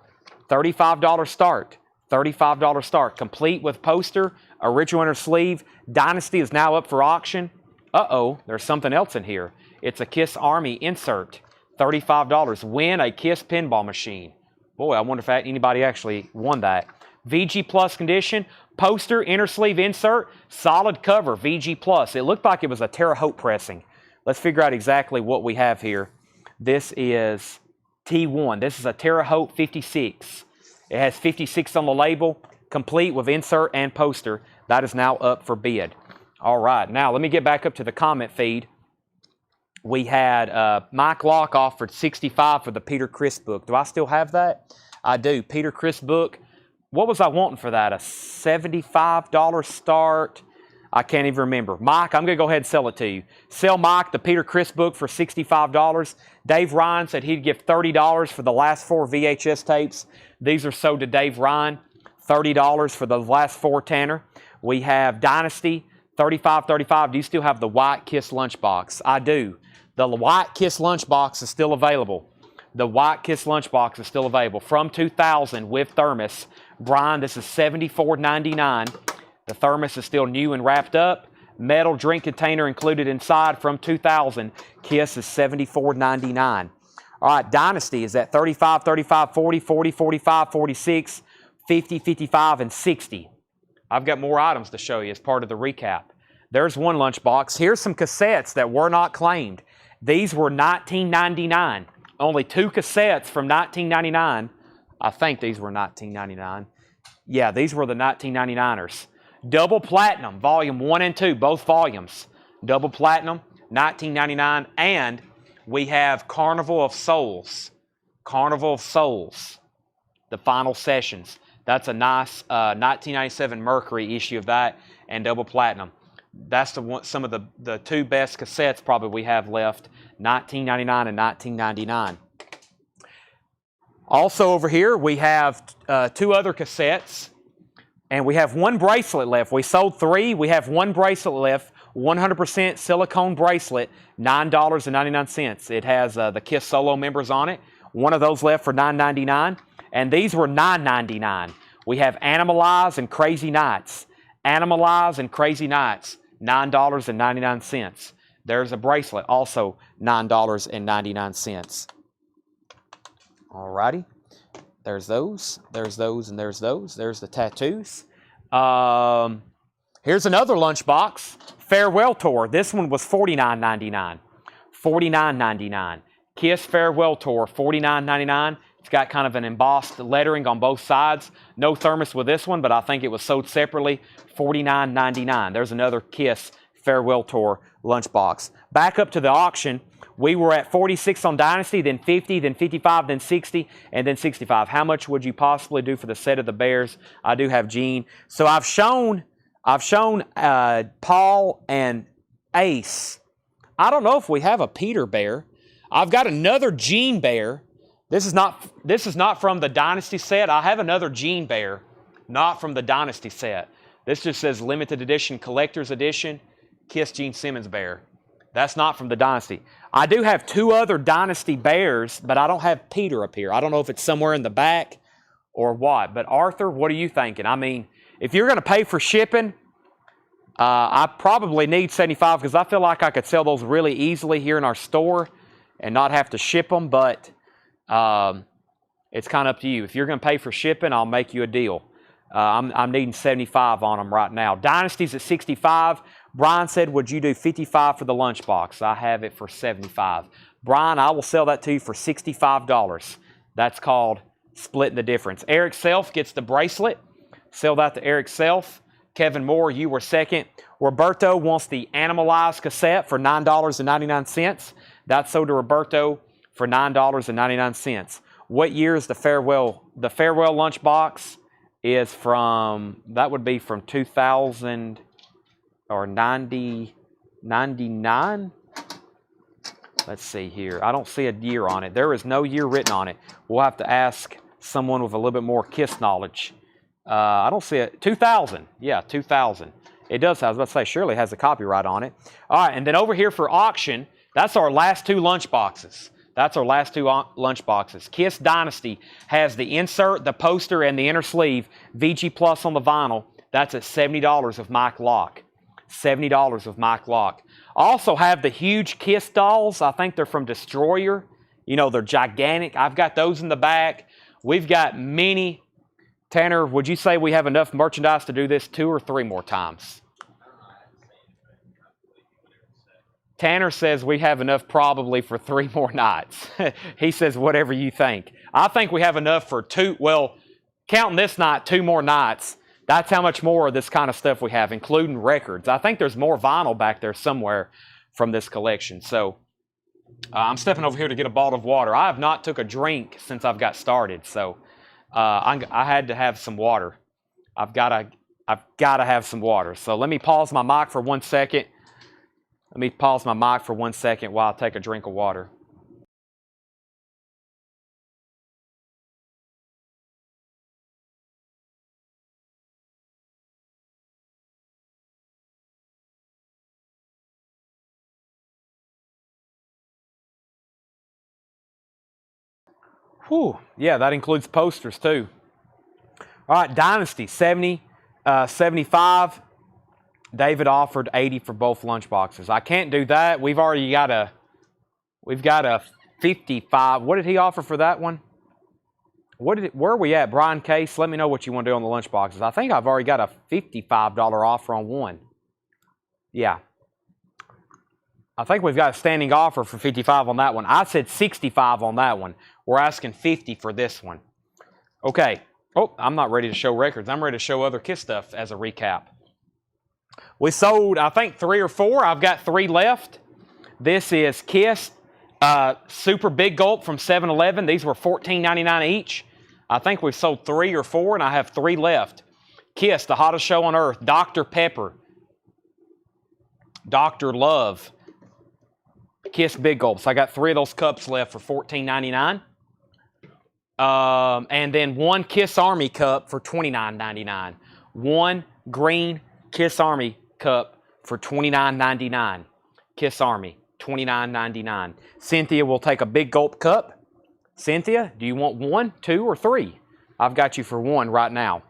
S1: $35 start. $35 start. Complete with poster, original inner sleeve. Dynasty is now up for auction. Uh-oh, there's something else in here. It's a Kiss Army insert. $35. Win a Kiss pinball machine. Boy, I wonder if anybody actually won that. VG Plus condition. Poster, inner sleeve insert, solid cover, VG Plus. It looked like it was a Terre Haute pressing. Let's figure out exactly what we have here. This is T1. This is a Terre Haute 56. It has 56 on the label, complete with insert and poster. That is now up for bid. All right, now let me get back up to the comment feed. We had Mike Locke offered $65 for the Peter Criss book. Do I still have that? I do. Peter Criss book. What was I wanting for that? A $75 start? I can't even remember. Mike, I'm going to go ahead and sell it to you. Sell Mike the Peter Criss book for $65. Dave Ryan said he'd give $30 for the last 4 VHS tapes. These are sold to Dave Ryan. $30 for the last 4, Tanner. We have Dynasty, $35. Do you still have the white Kiss lunchbox? I do. The white Kiss lunchbox is still available. The white Kiss lunchbox is still available. From 2000 with thermos. Brian, this is $74.99. The thermos is still new and wrapped up. Metal drink container included inside from 2000. Kiss is $74.99. All right, Dynasty is at $35, $35, $40, $40, $45, $46, $50, $55, and $60. I've got more items to show you as part of the recap. There's one lunchbox. Here's some cassettes that were not claimed. These were $19.99. Only 2 cassettes from $19.99. I think these were $19.99. Yeah, these were the $19.99ers. Double Platinum, Volume 1 and 2, both volumes. Double Platinum, $19.99. And we have Carnival of Souls. Carnival of Souls, the final sessions. That's a nice 1997 Mercury issue of that, and Double Platinum. That's the one, some of the 2 best cassettes probably we have left, $19.99 and $19.99. Also over here, we have 2 other cassettes, and we have 1 bracelet left. We sold 3. We have 1 bracelet left, 100% silicone bracelet, $9.99. It has the Kiss Solo members on it. One of those left for $9.99, and these were $9.99. We have Animalize and Crazy Nights. Animalize and Crazy Nights, $9.99. There's a bracelet, also $9.99. All righty. There's those, and there's those. There's the tattoos. Here's another lunchbox. Farewell Tour. This one was $49.99. $49.99. Kiss Farewell Tour, $49.99. It's got kind of an embossed lettering on both sides. No thermos with this one, but I think it was sold separately. $49.99. There's another Kiss Farewell Tour lunchbox. Back up to the auction. We were at 46 on Dynasty, then 50, then 55, then 60, and then 65. How much would you possibly do for the set of the Bears? I do have Gene. So I've shown Paul and Ace. I don't know if we have a Peter Bear. I've got another Gene Bear. This is not from the Dynasty set. I have another Gene Bear, not from the Dynasty set. This just says limited edition, collector's edition, Kiss Gene Simmons Bear. That's not from the Dynasty. I do have 2 other Dynasty Bears, but I don't have Peter up here. I don't know if it's somewhere in the back or what. But Arthur, what are you thinking? I mean, if you're going to pay for shipping, I probably need $75 because I feel like I could sell those really easily here in our store and not have to ship them. But it's kind of up to you. If you're going to pay for shipping, I'll make you a deal. I'm needing $75 on them right now. Dynasty's at $65. Brian said, would you do $55 for the lunchbox? I have it for $75. Brian, I will sell that to you for $65. That's called splitting the difference. Eric Self gets the bracelet. Sell that to Eric Self. Kevin Moore, you were second. Roberto wants the Animalize cassette for $9.99. That's sold to Roberto for $9.99. What year is the farewell? The farewell lunchbox is from, that would be from 2000 or 99? Let's see here. I don't see a year on it. There is no year written on it. We'll have to ask someone with a little bit more Kiss knowledge. I don't see it. 2000. Yeah, 2000. It does. I was about to say, surely has a copyright on it. All right, and then over here for auction, that's our last 2 lunchboxes. That's our last 2 lunchboxes. Kiss Dynasty has the insert, the poster, and the inner sleeve. VG Plus on the vinyl. That's at $70 of Mike Locke. $70 of Mike Locke. Also have the huge Kiss dolls. I think they're from Destroyer. You know, they're gigantic. I've got those in the back. We've got many. Tanner, would you say we have enough merchandise to do this 2 or 3 more times? Tanner says we have enough probably for 3 more nights. He says whatever you think. I think we have enough for 2, well, counting this night, 2 more nights. That's how much more of this kind of stuff we have, including records. I think there's more vinyl back there somewhere from this collection. So I'm stepping over here to get a bottle of water. I have not took a drink since I've got started, so I had to have some water. I've got to have some water. So let me pause my mic for 1 second. Let me pause my mic for 1 second while I take a drink of water. Whew. Yeah, that includes posters too. All right, Dynasty, 70, 75. David offered 80 for both lunchboxes. I can't do that. We've got a 55. What did he offer for that one? Where are we at? Brian Case, let me know what you want to do on the lunchboxes. I think I've already got a $55 offer on one. Yeah. I think we've got a standing offer for 55 on that one. I said 65 on that one. We're asking 50 for this one. Okay. Oh, I'm not ready to show records. I'm ready to show other KISS stuff as a recap. We sold, I think, 3 or 4. I've got 3 left. This is KISS Super Big Gulp from 7-Eleven. These were $14.99 each. I think we've sold 3 or 4, and I have 3 left. KISS, the hottest show on earth. Dr. Pepper. Dr. Love. KISS Big Gulps. I got 3 of those cups left for $14.99. And then 1 KISS Army cup for $29.99. 1 green KISS Army cup for $29.99. KISS Army, $29.99. Cynthia will take a Big Gulp cup. Cynthia, do you want 1, 2, or 3? I've got you for 1 right now.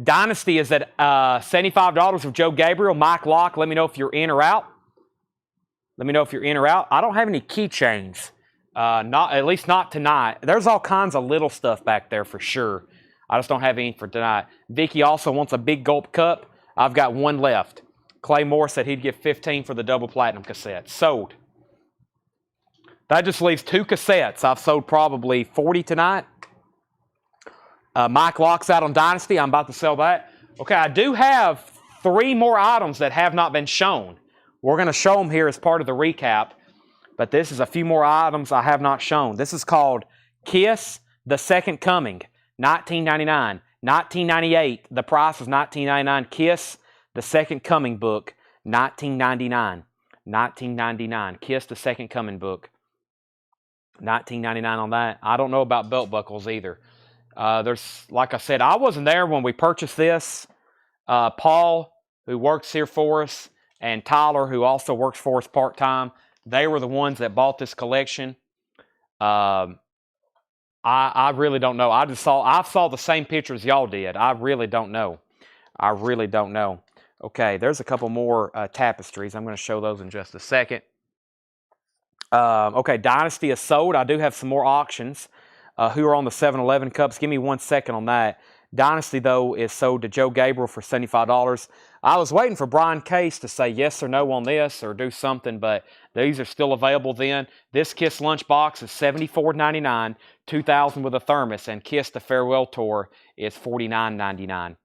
S1: Dynasty is at $75 with Joe Gabriel. Mike Locke, let me know if you're in or out. Let me know if you're in or out. I don't have any keychains. At least not tonight. There's all kinds of little stuff back there for sure. I just don't have any for tonight. Vicky also wants a Big Gulp cup. I've got 1 left. Clay Moore said he'd give 15 for the double platinum cassettes. Sold. That just leaves 2 cassettes. I've sold probably 40 tonight. Mike Locke's out on Dynasty. I'm about to sell that. Okay, I do have 3 more items that have not been shown. We're going to show them here as part of the recap. But this is a few more items I have not shown. This is called KISS The Second Coming, $19.99. $19.98. The price was $19.99. KISS The Second Coming book, $19.99. $19.99. KISS The Second Coming book, $19.99 on that. I don't know about belt buckles either. There's, like I said, I wasn't there when we purchased this. Paul, who works here for us, and Tyler, who also works for us part-time, they were the ones that bought this collection. I really don't know. I saw the same pictures y'all did. I really don't know. I really don't know. Okay, there's a couple more tapestries. I'm going to show those in just a second. Okay, Dynasty is sold. I do have some more auctions. Who are on the 7-Eleven cups? Give me 1 second on that. Dynasty, though, is sold to Joe Gabriel for $75. I was waiting for Brian Case to say yes or no on this or do something, but these are still available then. This KISS lunchbox is $74.99, $2,000 with a thermos, and KISS the Farewell Tour is $49.99.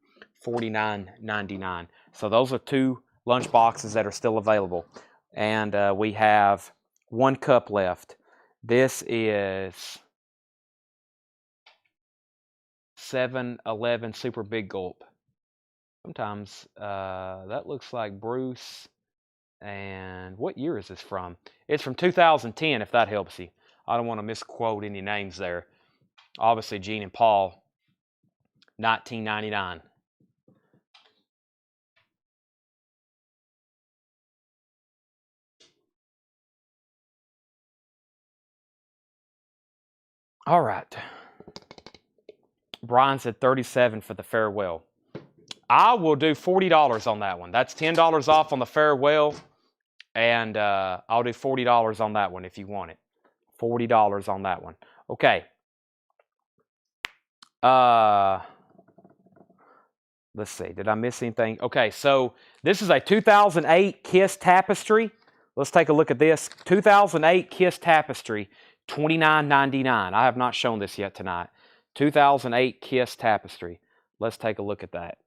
S1: $49.99. So those are 2 lunchboxes that are still available. And we have 1 cup left. This is 7-Eleven Super Big Gulp. Sometimes that looks like Bruce. And what year is this from? It's from 2010, if that helps you. I don't want to misquote any names there. Obviously, Gene and Paul, $19.99. All right. Brian said 37 for the farewell. I will do $40 on that one. That's $10 off on the farewell, and I'll do $40 on that one if you want it. $40 on that one. Okay. Let's see. Did I miss anything? Okay, so this is a 2008 KISS tapestry. Let's take a look at this. 2008 KISS tapestry, $29.99. I have not shown this yet tonight. 2008 KISS tapestry. let's take a look at that.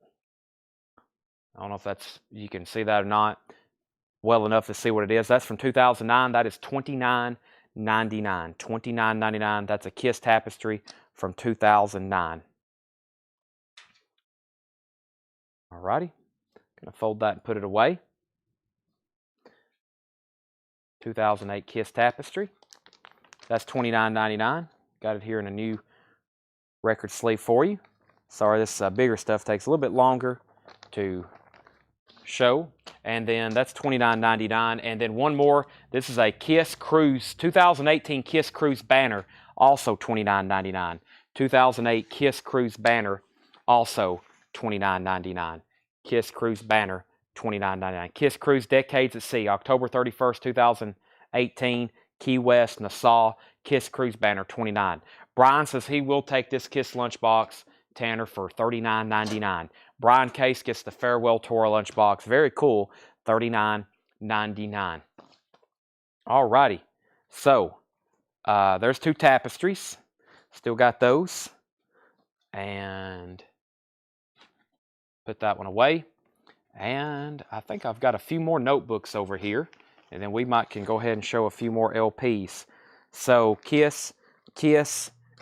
S1: I don't know if you can see that or not well enough to see what it is. That's from 2009. That is $29.99. $29.99. That's a Kiss tapestry from 2009. Alrighty. Gonna fold that and put it away. 2008 Kiss tapestry. That's $29.99. Got it here in a new record sleeve for you. Sorry, this bigger stuff takes a little bit longer to show. And then that's $29.99. And then one more. This is a Kiss Cruise 2018 Kiss Cruise banner, also $29.99. 2008 Kiss Cruise banner, also $29.99. Kiss Cruise banner, $29.99. Kiss Cruise Decades at Sea, October 31st, 2018, Key West, Nassau. Kiss Cruise banner, $29. Brian says he will take this Kiss lunchbox, Tanner, for $39.99. Brian Case gets the Farewell Tour lunchbox. Very cool, $39.99. Alrighty, so there's two tapestries. Still got those. And put that one away. And I think I've got a few more notebooks over here. And then we can go ahead and show a few more LPs. So Kiss,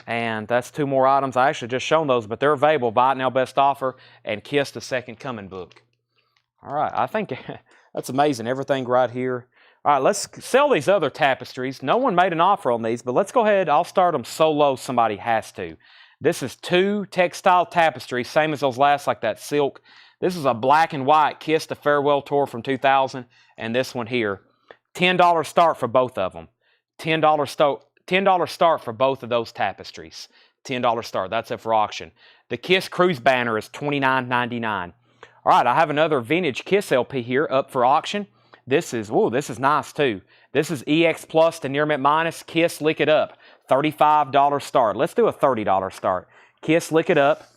S1: and that's two more items. I actually just shown those, but they're available. Buy it now, best offer, and Kiss the Second Coming book. All right, I think that's amazing. Everything right here. All right, let's sell these other tapestries. No one made an offer on these, but let's go ahead. I'll start them solo. Somebody has to. This is two textile tapestries, same as those last, like that silk. This is a black and white Kiss the Farewell Tour from 2000, and this one here. $10 start for both of them. $10 start for both of those tapestries. $10 start. That's up for auction. The Kiss Cruise banner is $29.99. All right, I have another vintage Kiss LP here up for auction. This is nice too. This is EX Plus to Near Mint Minus. Kiss Lick It Up. $35 start. Let's do a $30 start. Kiss Lick It Up.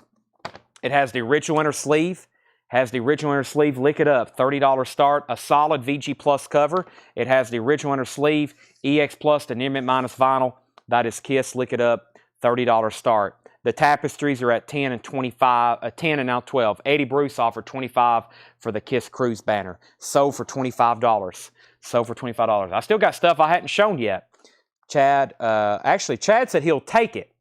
S1: It has the original inner sleeve. Lick It Up. $30 start. A solid VG Plus cover. It has the original inner sleeve. EX Plus to Near Mint Minus vinyl. That is Kiss Lick It Up. $30 start. The tapestries are at 10 and 25, 10 and now 12. Eddie Bruce offered $25 for the Kiss Cruise banner. Sold for $25. Sold for $25. I still got stuff I hadn't shown yet. Chad said he'll take it.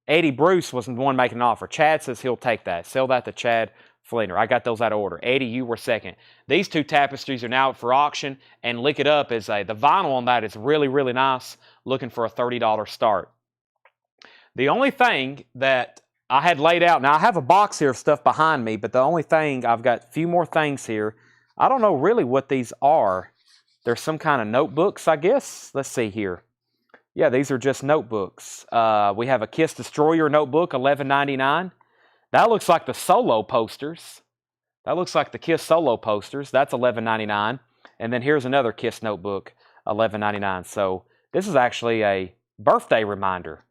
S1: Eddie Bruce wasn't the one making an offer. Chad says he'll take that. Sell that to Chad Fleener. I got those out of order. Eddie, you were second. These two tapestries are now up for auction, and Lick It Up is the vinyl on that is really, really nice. Looking for a $30 start. The only thing that I had laid out, now I have a box here of stuff behind me, but the only thing, I've got a few more things here. I don't know really what these are. They're some kind of notebooks, I guess. Let's see here. Yeah, these are just notebooks. We have a Kiss Destroyer notebook, $11.99. That looks like the solo posters. That looks like the Kiss solo posters. That's $11.99. And then here's another Kiss notebook, $11.99. So this is actually a birthday reminder.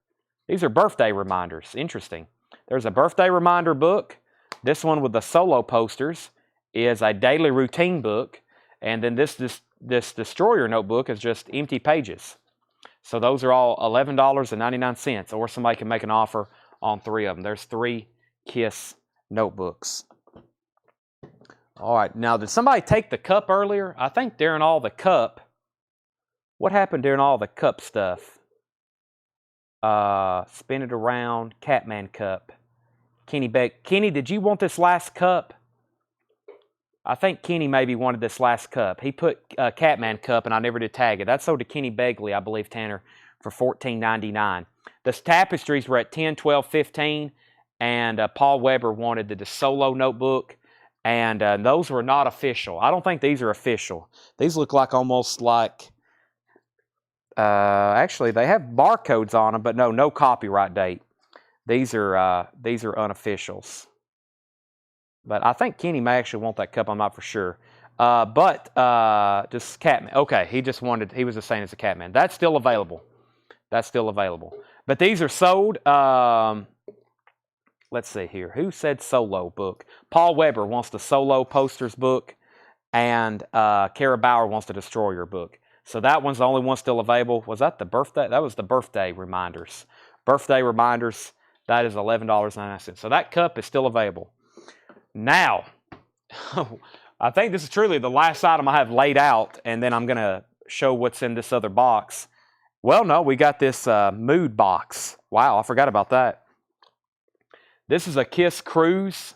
S1: These are birthday reminders. Interesting. There's a birthday reminder book. This one with the solo posters is a daily routine book. And then this Destroyer notebook is just empty pages. So those are all $11.99, or somebody can make an offer on three of them. There's three Kiss notebooks. All right. Now, did somebody take the cup earlier? I think during all the cup. What happened during all the cup stuff? Spin it around. Catman cup. Kenny Beck. Kenny, did you want this last cup? I think Kenny maybe wanted this last cup. He put Catman cup, and I never did tag it. That sold to Kenny Begley, I believe, Tanner, for $14.99. The tapestries were at $10, $12, $15, and Paul Weber wanted the solo notebook, and those were not official. I don't think these are official. These look like almost like, actually, they have barcodes on them, but no copyright date. These are unofficials. But I think Kenny may actually want that cup. I'm not for sure. Just Catman. Okay, he was the same as a Catman. That's still available. But these are sold. Let's see here. Who said solo book? Paul Weber wants the solo posters book, and Kara Bauer wants the Destroyer book. So that one's the only one still available. Was that the birthday? That was the birthday reminders. Birthday reminders. That is $11.99. So that cup is still available. Now, I think this is truly the last item I have laid out, and then I'm going to show what's in this other box. Well, no, we got this mood box. Wow, I forgot about that. This is a Kiss Cruise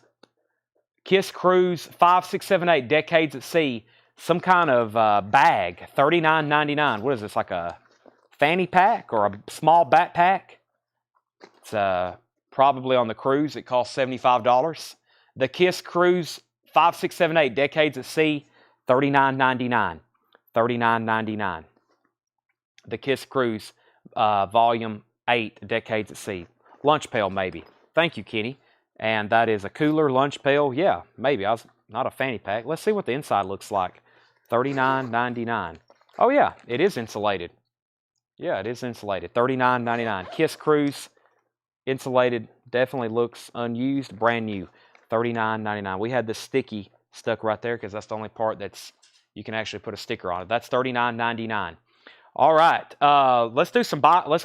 S1: 5, 6, 7, 8 Decades at Sea. Some kind of bag, $39.99. What is this, like a fanny pack or a small backpack? It's probably on the cruise. It costs $75. The Kiss Cruise 5, 6, 7, 8 Decades at Sea, $39.99. $39.99. The Kiss Cruise Volume 8 Decades at Sea. Lunch pail, maybe. Thank you, Kenny. And that is a cooler, lunch pail. Yeah, maybe. I was not a fanny pack. Let's see what the inside looks like. $39.99. Oh, yeah, it is insulated. Yeah, it is insulated. $39.99. Kiss Cruise insulated. Definitely looks unused. Brand new. $39.99. We had this sticky stuck right there because that's the only part that's you can actually put a sticker on it. That's $39.99. All right, let's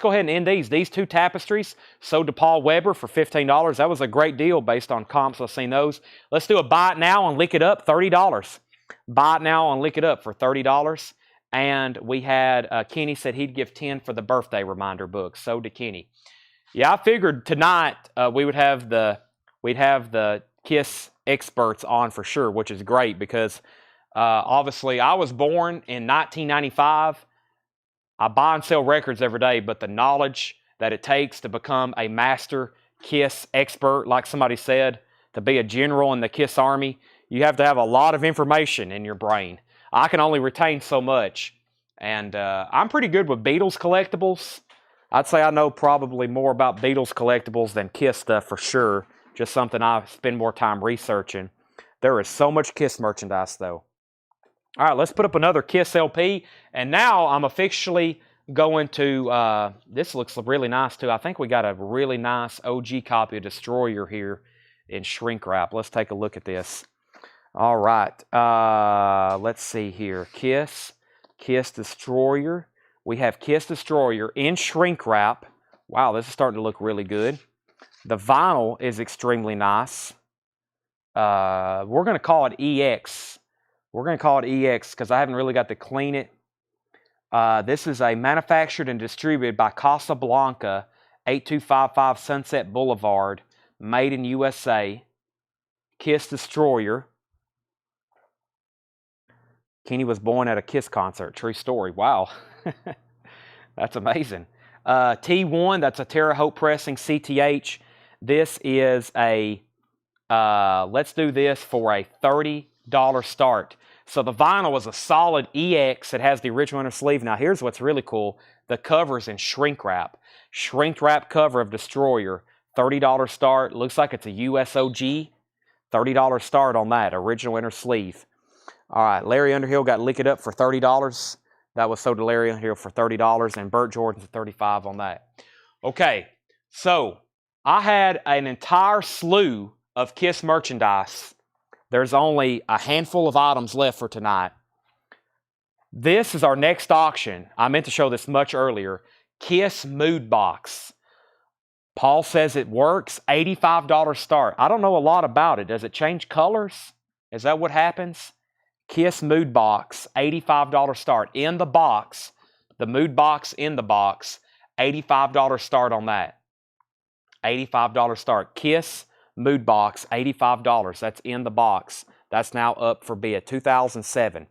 S1: go ahead and end these. These two tapestries sold to Paul Weber for $15. That was a great deal based on comps. I've seen those. Let's do a buy it now and lick it up, $30. Buy it now and lick it up for $30. And we had Kenny said he'd give 10 for the birthday reminder book. Sold to Kenny. Yeah, I figured tonight we'd have the Kiss experts on for sure, which is great because obviously I was born in 1995. I buy and sell records every day, but the knowledge that it takes to become a master Kiss expert, like somebody said, to be a general in the Kiss Army, you have to have a lot of information in your brain. I can only retain so much, and I'm pretty good with Beatles collectibles. I'd say I know probably more about Beatles collectibles than Kiss stuff for sure, just something I spend more time researching. There is so much Kiss merchandise, though. All right, let's put up another Kiss LP. And now I'm officially going to, this looks really nice too. I think we got a really nice OG copy of Destroyer here in shrink wrap. Let's take a look at this. All right, let's see here. Kiss Destroyer. We have Kiss Destroyer in shrink wrap. Wow, this is starting to look really good. The vinyl is extremely nice. We're going to call it EX. We're going to call it EX because I haven't really got to clean it. This is a manufactured and distributed by Casablanca, 8255 Sunset Boulevard, made in USA. Kiss Destroyer. Kenny was born at a Kiss concert. True story. Wow. That's amazing. T1, that's a Terre Haute Pressing CTH. This is a, let's do this for a $30 start. So the vinyl is a solid EX. It has the original inner sleeve. Now here's what's really cool. The cover's in shrink wrap. Shrink wrap cover of Destroyer. $30 start. Looks like it's a USOG. $30 start on that. Original inner sleeve. All right. Larry Underhill got Lick It Up for $30. That was sold to Larry Underhill for $30. And Burt Jordan's at $35 on that. Okay. So I had an entire slew of Kiss merchandise. There's only a handful of items left for tonight. This is our next auction. I meant to show this much earlier. Kiss Mood Box. Paul says it works. $85 start. I don't know a lot about it. Does it change colors? Is that what happens? Kiss Mood Box. $85 start. In the box. The Mood Box in the box. $85 start on that. $85 start. Kiss Mood Box, $85. That's in the box. That's now up for bid. 2007.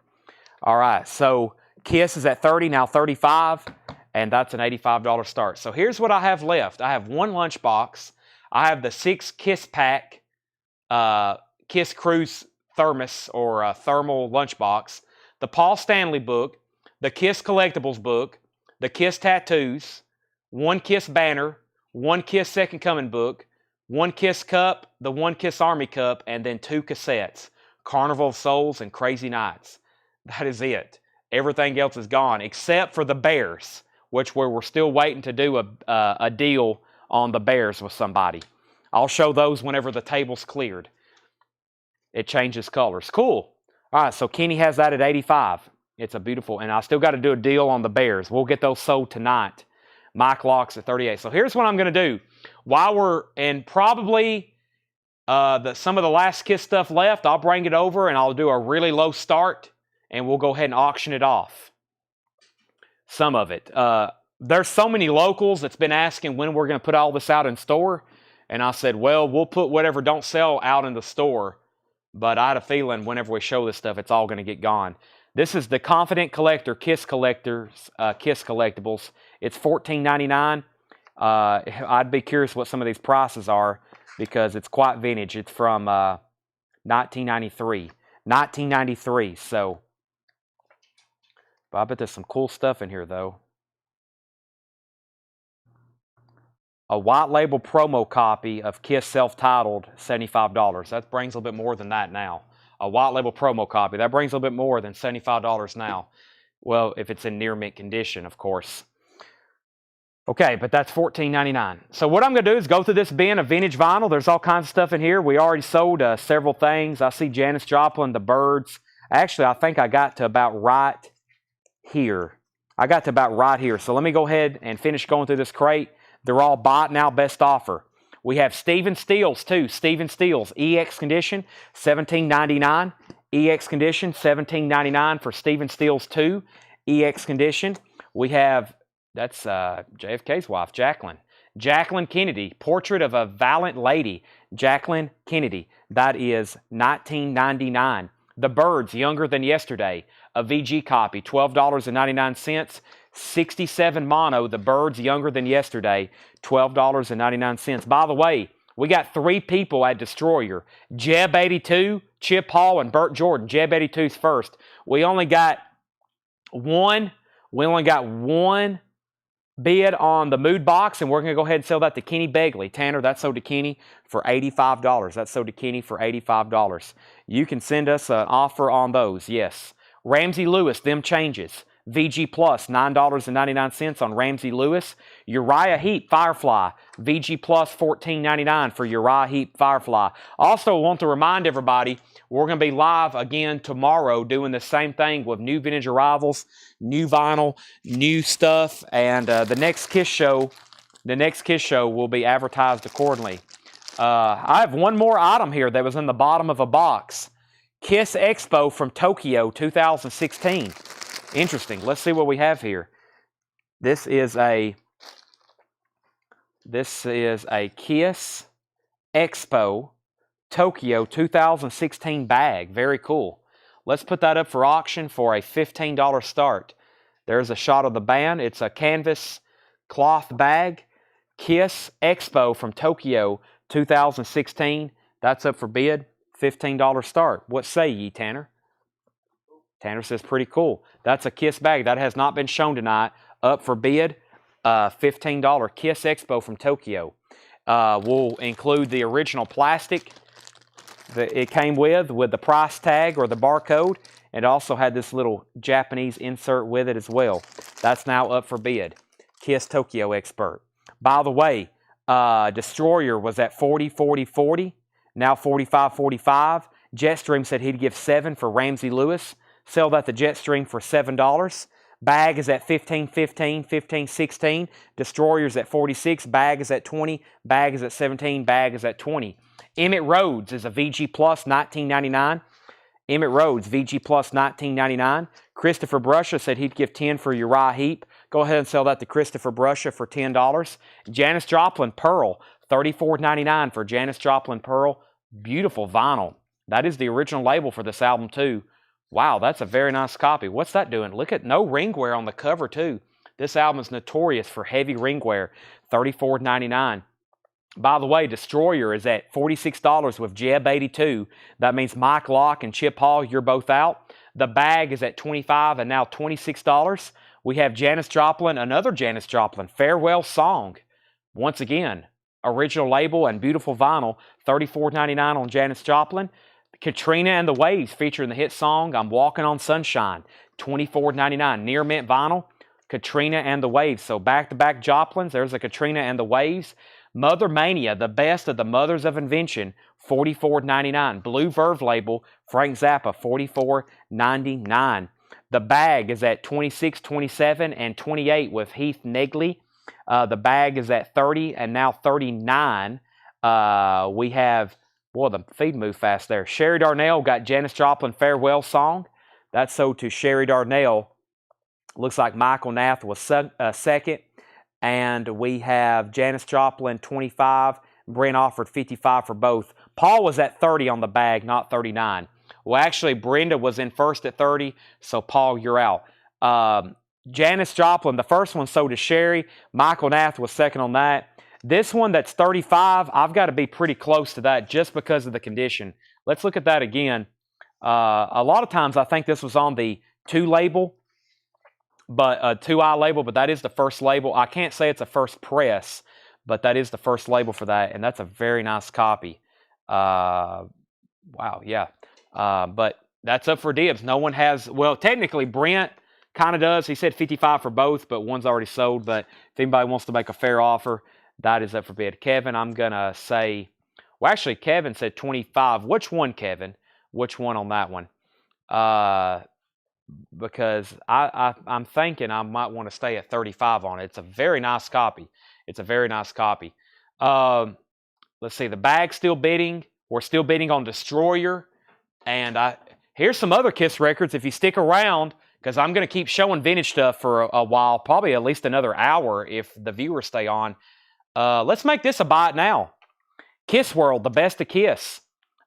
S1: All right, so Kiss is at $30, now $35, and that's an $85 start. So here's what I have left. I have one lunchbox. I have the 6 Kiss Pack Kiss Cruise Thermos or thermal lunchbox, the Paul Stanley book, the Kiss Collectibles book, the Kiss Tattoos, one Kiss banner, one Kiss Second Coming book, one Kiss Cup, the one Kiss Army Cup, and then 2 cassettes, Carnival of Souls and Crazy Nights. That is it. Everything else is gone except for the Bears, which we're still waiting to do a deal on the Bears with somebody. I'll show those whenever the table's cleared. It changes colors. Cool. All right, so Kenny has that at $85. It's a beautiful, and I still got to do a deal on the Bears. We'll get those sold tonight. Mike Locks at 38. So here's what I'm going to do. While we're in probably some of the last Kiss stuff left, I'll bring it over and I'll do a really low start and we'll go ahead and auction it off. Some of it. There's so many locals that's been asking when we're going to put all this out in store. And I said, well, we'll put whatever don't sell out in the store. But I had a feeling whenever we show this stuff, it's all going to get gone. This is the Confident Collector Kiss Collectors, Kiss Collectibles. It's $14.99. I'd be curious what some of these prices are because it's quite vintage. It's from 1993. 1993, so I bet there's some cool stuff in here, though. A white label promo copy of Kiss self-titled, $75. That brings a little bit more than that now. A white label promo copy, that brings a little bit more than $75 now. Well, if it's in near mint condition, of course. Okay, but that's $14.99. So what I'm going to do is go through this bin of vintage vinyl. There's all kinds of stuff in here. We already sold several things. I see Janis Joplin, the Byrds. Actually, I think I got to about right here. So let me go ahead and finish going through this crate. They're all bought now, best offer. We have Stephen Stills, too. Stephen Stills, EX condition, $17.99. EX condition, $17.99 for Stephen Stills 2. EX condition. We have, that's JFK's wife, Jacqueline. Jacqueline Kennedy, Portrait of a Valiant Lady. Jacqueline Kennedy. That is $19.99. The Byrds, Younger Than Yesterday. A VG copy, $12.99. 67 mono, The Byrds, Younger Than Yesterday, $12.99. By the way, we got 3 people at Destroyer. Jeb 82, Chip Hall, and Burt Jordan. Jeb 82's first. We only got one bid on the mood box, and we're going to go ahead and sell that to Kenny Begley. Tanner, that's sold to Kenny for $85. That's sold to Kenny for $85. You can send us an offer on those, yes. Ramsey Lewis, Them Changes. VG Plus, $9.99 on Ramsey Lewis. Uriah Heep, Firefly, VG Plus, $14.99 for Uriah Heep, Firefly. Also want to remind everybody, we're going to be live again tomorrow doing the same thing with new vintage arrivals, new vinyl, new stuff, and the next Kiss show will be advertised accordingly. I have one more item here that was in the bottom of a box. Kiss Expo from Tokyo 2016. Interesting. Let's see what we have here. This is a Kiss Expo Tokyo 2016 bag. Very cool. Let's put that up for auction for a $15 start. There's a shot of the band. It's a canvas cloth bag. Kiss Expo from Tokyo 2016. That's up for bid. $15 start. What say ye, Tanner? Tanner says pretty cool. That's a Kiss bag. That has not been shown tonight. Up for bid. $15 Kiss Expo from Tokyo. We'll include the original plastic that it came with the price tag or the barcode. It also had this little Japanese insert with it as well. That's now up for bid. Kiss Tokyo Expert. By the way, Destroyer was at 40, 40, 40. Now 45, 45. Jetstream said he'd give 7 for Ramsey Lewis. Sell that to Jetstream for $7. Bag is at 15, 15, 15, 16. Destroyer's at 46. Bag is at 20. Bag is at 17. Bag is at 20. Emmett Rhodes is a VG Plus, $19.99. Emmett Rhodes, VG Plus, $19.99. Christopher Brusha said he'd give 10 for Uriah Heep. Go ahead and sell that to Christopher Brusha for $10. Janis Joplin Pearl, $34.99 for Janis Joplin Pearl. Beautiful vinyl. That is the original label for this album, too. Wow, that's a very nice copy. What's that doing? Look at no ring wear on the cover, too. This album is notorious for heavy ring wear. $34.99. By the way, Destroyer is at $46 with Jeb 82. That means Mike Locke and Chip Hall, you're both out. The bag is at $25 and now $26. We have Janis Joplin, another Janis Joplin, Farewell Song. Once again, original label and beautiful vinyl, $34.99 on Janis Joplin. Katrina and the Waves featuring the hit song I'm Walking on Sunshine, $24.99. Near mint vinyl, Katrina and the Waves. So back-to-back Joplins. There's a Katrina and the Waves. Mother Mania, the best of the mothers of invention, $44.99. Blue Verve label, Frank Zappa, $44.99. The bag is at $26, $27, and $28 with Heath Negley. The bag is at 30 and now 39. We have, boy, the feed moved fast there. Sherry Darnell got Janis Joplin Farewell Song. That's sold to Sherry Darnell. Looks like Michael Nath was second. And we have Janis Joplin 25. Brent offered 55 for both. Paul was at 30 on the bag, not 39. Well, actually, Brenda was in first at 30, so Paul, you're out. Janis Joplin, the first one sold to Sherry. Michael Nath was second on that. This one that's 35, I've got to be pretty close to that just because of the condition. Let's look at that again. A lot of times I think this was on the 2 label, but 2i label, but that is the first label. I can't say it's a first press, but that is the first label for that, and that's a very nice copy. Wow, yeah. But that's up for dibs. No one has, well, technically Brent kind of does. He said 55 for both, but one's already sold. But if anybody wants to make a fair offer, that is up for bid. Kevin, I'm going to say, well, actually, Kevin said 25. Which one, Kevin? Which one on that one? Because I'm thinking I might want to stay at 35 on it. It's a very nice copy. It's a very nice copy. Let's see. The bag's still bidding. We're still bidding on Destroyer. And here's some other Kiss records if you stick around, because I'm going to keep showing vintage stuff for a while, probably at least another hour if the viewers stay on. Let's make this a buy it now. Kiss World, the best of Kiss.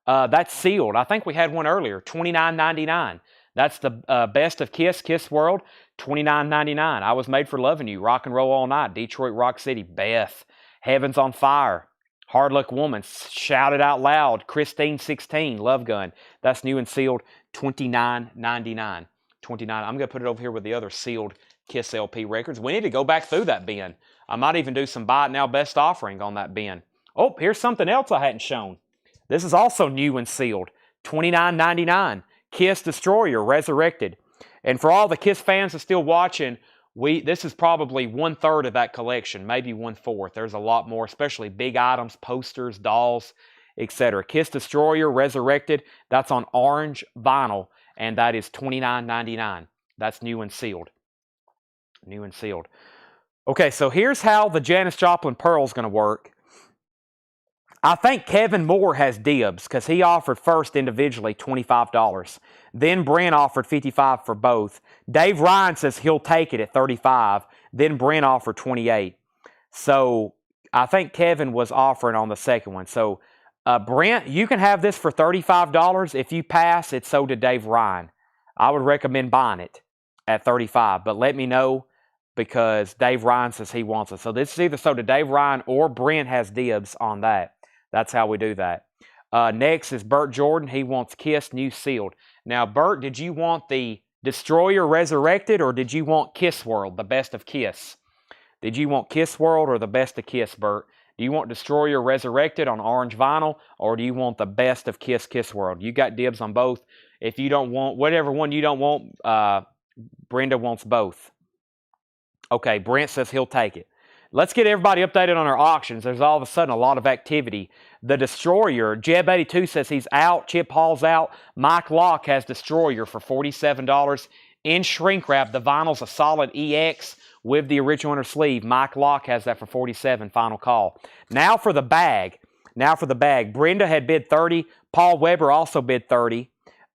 S1: That's sealed. I think we had one earlier, $29.99. That's the best of Kiss, Kiss World, $29.99. I Was Made for Loving You, Rock and Roll All Night, Detroit Rock City, Beth, Heaven's on Fire, Hard Luck Woman, Shout It Out Loud, Christine 16, Love Gun. That's new and sealed, $29.99. $29. I'm going to put it over here with the other sealed Kiss LP records. We need to go back through that bin. I might even do some buy it now best offering on that bin. Oh, here's something else I hadn't shown. This is also new and sealed, $29.99. Kiss Destroyer Resurrected. And for all the Kiss fans that's still watching, this is probably 1/3 of that collection, maybe 1/4. There's a lot more, especially big items, posters, dolls, etc. Kiss Destroyer Resurrected. That's on orange vinyl, and that is $29.99. That's new and sealed. New and sealed. Okay, so here's how the Janis Joplin Pearl is going to work. I think Kevin Moore has dibs because he offered first individually $25. Then Brent offered $55 for both. Dave Ryan says he'll take it at $35. Then Brent offered $28. So I think Kevin was offering on the second one. So Brent, you can have this for $35. If you pass, it's sold to Dave Ryan. I would recommend buying it at $35. But let me know because Dave Ryan says he wants it. So this is either sold to Dave Ryan or Brent has dibs on that. That's how we do that. Next is Bert Jordan. He wants Kiss New Sealed. Now, Bert, did you want the Destroyer Resurrected or did you want Kiss World, the best of Kiss? Did you want Kiss World or the best of Kiss, Bert? Do you want Destroyer Resurrected on orange vinyl or do you want the best of Kiss, Kiss World? You got dibs on both. If you don't want, whatever one you don't want, Brenda wants both. Okay, Brent says he'll take it. Let's get everybody updated on our auctions. There's all of a sudden a lot of activity. The Destroyer, Jeb82 says he's out. Chip Hall's out. Mike Locke has Destroyer for $47. In shrink wrap, the vinyl's a solid EX with the original inner sleeve. Mike Locke has that for $47. Final call. Now for the bag. Brenda had bid $30. Paul Weber also bid $30.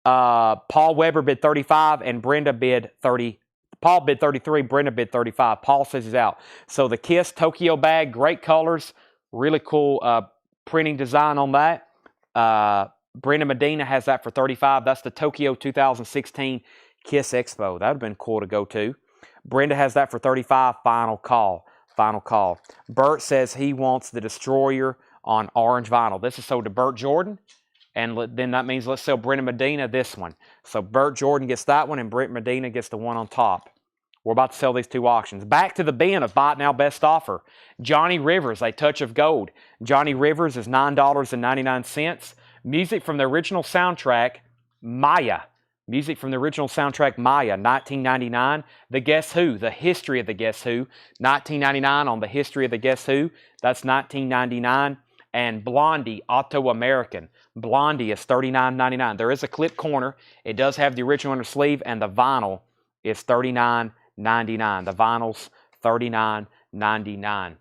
S1: Paul Weber bid $35 and Brenda bid $30. Paul bid $33, Brenda bid $35. Paul says he's out. So the Kiss Tokyo bag, great colors, really cool printing design on that. Brenda Medina has that for $35. That's the Tokyo 2016 Kiss Expo. That would have been cool to go to. Brenda has that for $35. Final call. Final call. Bert says he wants the Destroyer on orange vinyl. This is sold to Bert Jordan. And then that means let's sell Brenda Medina this one. So Bert Jordan gets that one and Brent Medina gets the one on top. We're about to sell these two auctions. Back to the bin of Buy It Now Best Offer. Johnny Rivers, A Touch of Gold. Johnny Rivers is $9.99. Music from the original soundtrack, Maya. Music from the original soundtrack, Maya, $19.99. The Guess Who, The History of the Guess Who, $19.99 on The History of the Guess Who. That's $19.99. And Blondie, Auto American. Blondie is $39.99. There is a clip corner. It does have the original inner sleeve, and the vinyl is $39.99. The vinyl's $39.99. $42.99.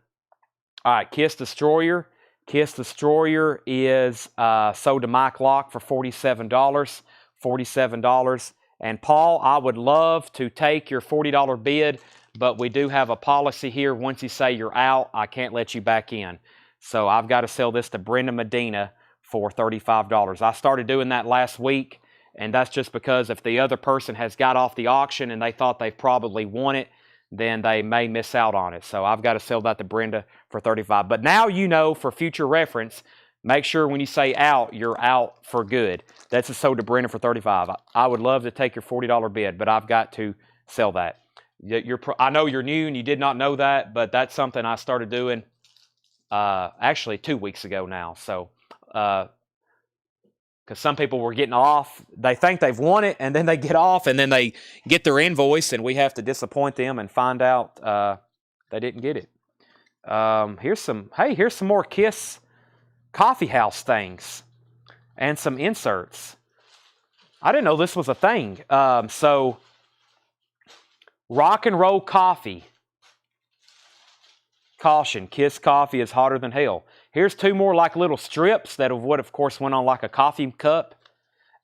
S1: All right, Kiss Destroyer. Kiss Destroyer is sold to Mike Locke for $47. $47. And Paul, I would love to take your $40 bid, but we do have a policy here. Once you say you're out, I can't let you back in. So I've got to sell this to Brenda Medina for $35. I started doing that last week, and that's just because if the other person has got off the auction and they thought they probably won it, then they may miss out on it. So I've got to sell that to Brenda for $35. But now you know, for future reference, make sure when you say out, you're out for good. That's sold to Brenda for $35. I would love to take your $40 bid, but I've got to sell that. I know you're new and you did not know that, but that's something I started doing actually 2 weeks ago now. So, because some people were getting off, they think they've won it, and then they get off, and then they get their invoice, and we have to disappoint them and find out they didn't get it. Here's some more Kiss Coffee House things and some inserts. I didn't know this was a thing. So, Rock and Roll Coffee. Caution, Kiss coffee is hotter than hell. Here's two more like little strips that would, of course, went on like a coffee cup.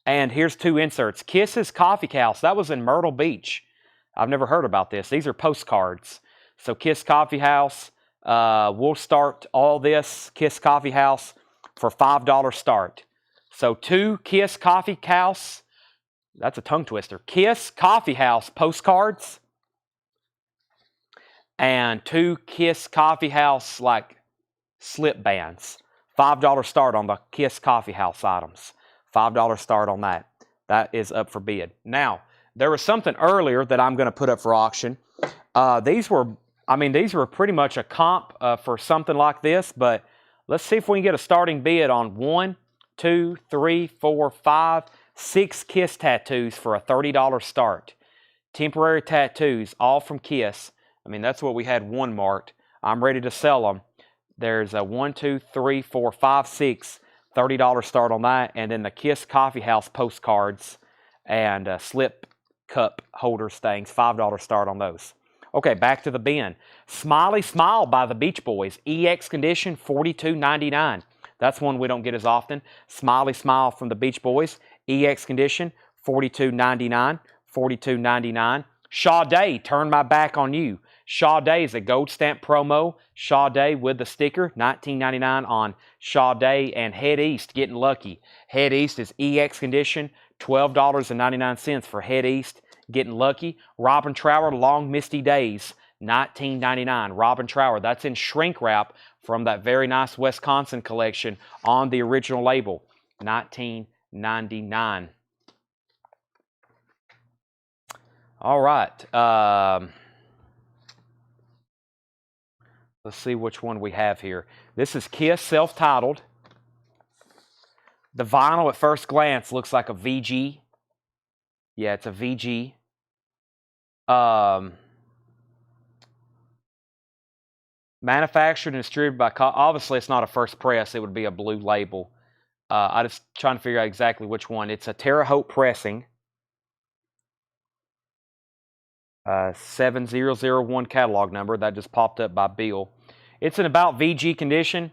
S1: And here's two inserts. Kiss's Coffee House. That was in Myrtle Beach. I've never heard about this. These are postcards. So Kiss Coffee House. We'll start all this Kiss Coffee House for $5 start. So 2 Kiss Coffee House. That's a tongue twister. Kiss Coffee House postcards. And 2 Kiss Coffee House like slip bands. $5 start on the Kiss Coffee House items. $5 start on that. That is up for bid. Now, there was something earlier that I'm going to put up for auction. These were pretty much a comp for something like this, but let's see if we can get a starting bid on 1, 2, 3, 4, 5, 6 Kiss tattoos for a $30 start. Temporary tattoos, all from Kiss. I mean, that's what we had one marked. I'm ready to sell them. There's a 1, 2, 3, 4, 5, 6, $30 start on that. And then the Kiss Coffee House postcards and slip cup holders things, $5 start on those. Okay, back to the bin. Smiley Smile by the Beach Boys. EX condition, $42.99. That's one we don't get as often. Smiley Smile from the Beach Boys. EX condition, $42.99. $42.99. Sade, Turn My Back on You. Sade is a gold stamp promo. Sade with the sticker, $19.99 on Sade. And Head East, Getting Lucky. Head East is EX condition, $12.99 for Head East, Getting Lucky. Robin Trower, Long Misty Days, $19.99. Robin Trower, that's in shrink wrap from that very nice Wisconsin collection on the original label, $19.99. All right. Let's see which one we have here. This is Kiss, self-titled. The vinyl at first glance looks like a VG. Yeah, it's a VG. Manufactured and distributed by... Obviously, it's not a first press. It would be a blue label. I'm just trying to figure out exactly which one. It's a Terre Haute pressing. 7001 catalog number. That just popped up by Bill. It's in about VG condition.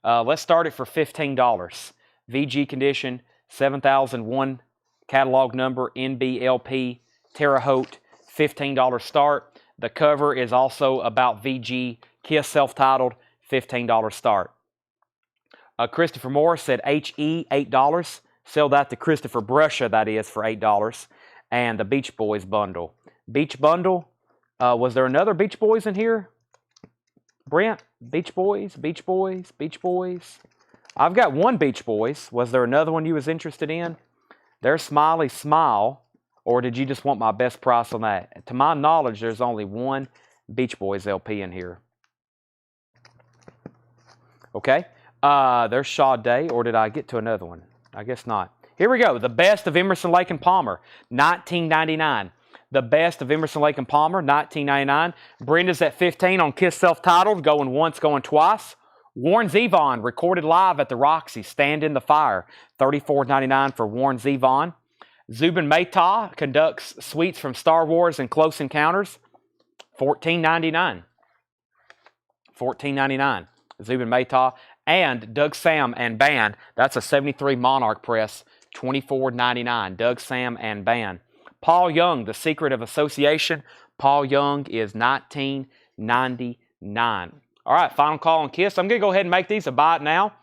S1: Let's start it for $15. VG condition, 7001 catalog number, NBLP, Terre Haute, $15 start. The cover is also about VG, Kiss self-titled, $15 start. Christopher Morris said HE, $8. Sell that to Christopher Brusha, that is, for $8. And the Beach Boys bundle. Beach bundle. Was there another Beach Boys in here? Brent? Beach Boys? Beach Boys? Beach Boys? I've got one Beach Boys. Was there another one you was interested in? There's Smiley Smile. Or did you just want my best price on that? To my knowledge, there's only one Beach Boys LP in here. Okay. There's Sade. Or did I get to another one? I guess not. Here we go. The Best of Emerson, Lake and Palmer. $19.99. The Best of Emerson, Lake and Palmer, $19.99. Brenda's at $15 on Kiss self-titled, going once, going twice. Warren Zevon, recorded live at the Roxy, Stand in the Fire, $34.99 for Warren Zevon. Zubin Mehta conducts suites from Star Wars and Close Encounters, $14.99. $14.99. Zubin Mehta and Doug Sam and Band. That's a 73 Monarch press, $24.99. Doug Sam and Band. Paul Young, The Secret of Association. Paul Young is $19.99. All right, final call on Kiss. I'm going to go ahead and make these a buy it now.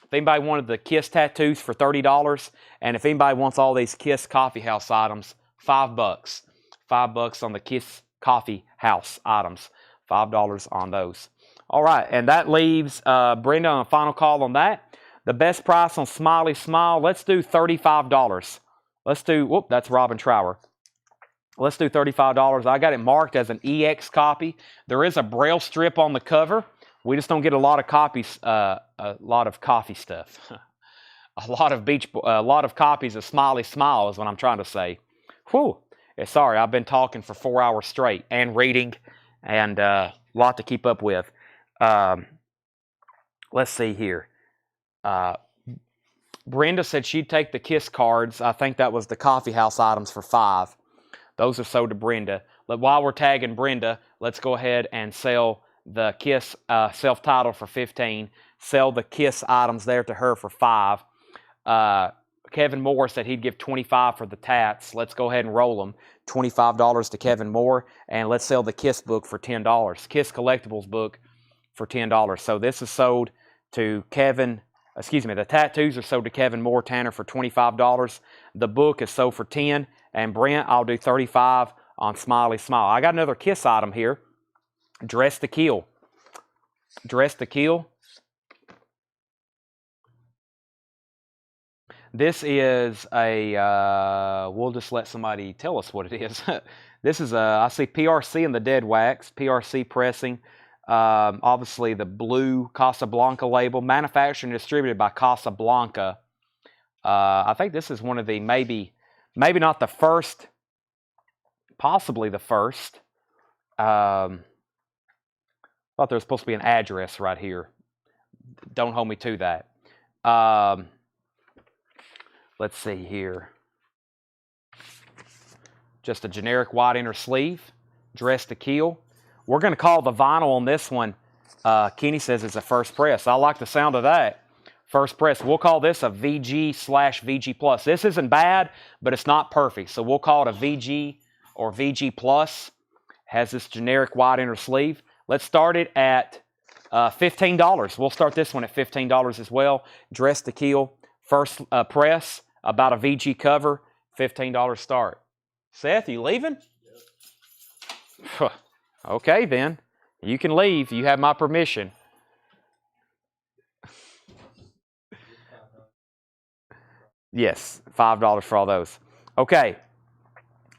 S1: If anybody wanted the Kiss tattoos for $30, and if anybody wants all these Kiss Coffee House items, $5. $5 on the Kiss Coffee House items. $5 on those. All right, and that leaves Brenda on a final call on that. The best price on Smiley Smile, let's do $35. Let's do, whoop, that's Robin Trower. Let's do $35. I got it marked as an EX copy. There is a braille strip on the cover. We just don't get a lot of copies, a lot of coffee stuff. a lot of copies of Smiley Smile is what I'm trying to say. Whew. Yeah, sorry, I've been talking for 4 hours straight and reading, and a lot to keep up with. Let's see here. Brenda said she'd take the Kiss cards. I think that was the coffee house items for $5. Those are sold to Brenda. But while we're tagging Brenda, let's go ahead and sell the Kiss self-titled for $15. Sell the Kiss items there to her for $5. Kevin Moore said he'd give $25 for the tats. Let's go ahead and roll them. $25 to Kevin Moore. And let's sell the Kiss book for $10. Kiss Collectibles book for $10. So this is sold to Kevin, the tattoos are sold to Kevin Moore Tanner for $25. The book is sold for $10. And Brent, I'll do $35 on Smiley Smile. I got another Kiss item here. Dress to Kill. Dress to Kill. This is a, we'll just let somebody tell us what it is. This is I see PRC in the dead wax, PRC pressing. Obviously the blue Casablanca label, manufactured and distributed by Casablanca. I think this is one of the, maybe not the first, possibly the first. Thought there was supposed to be an address right here. Don't hold me to that. Let's see here. Just a generic white inner sleeve. Dress to Kill. We're going to call the vinyl on this one. Kenny says it's a first press. I like the sound of that. First press. We'll call this a VG/VG Plus. This isn't bad, but it's not perfect. So we'll call it a VG or VG Plus. Has this generic white inner sleeve. Let's start it at $15. We'll start this one at $15 as well. Dress to Kill. First press. About a VG cover. $15 start. Seth, you leaving? Yep. Okay, then. You can leave. You have my permission. Yes, $5 for all those. Okay.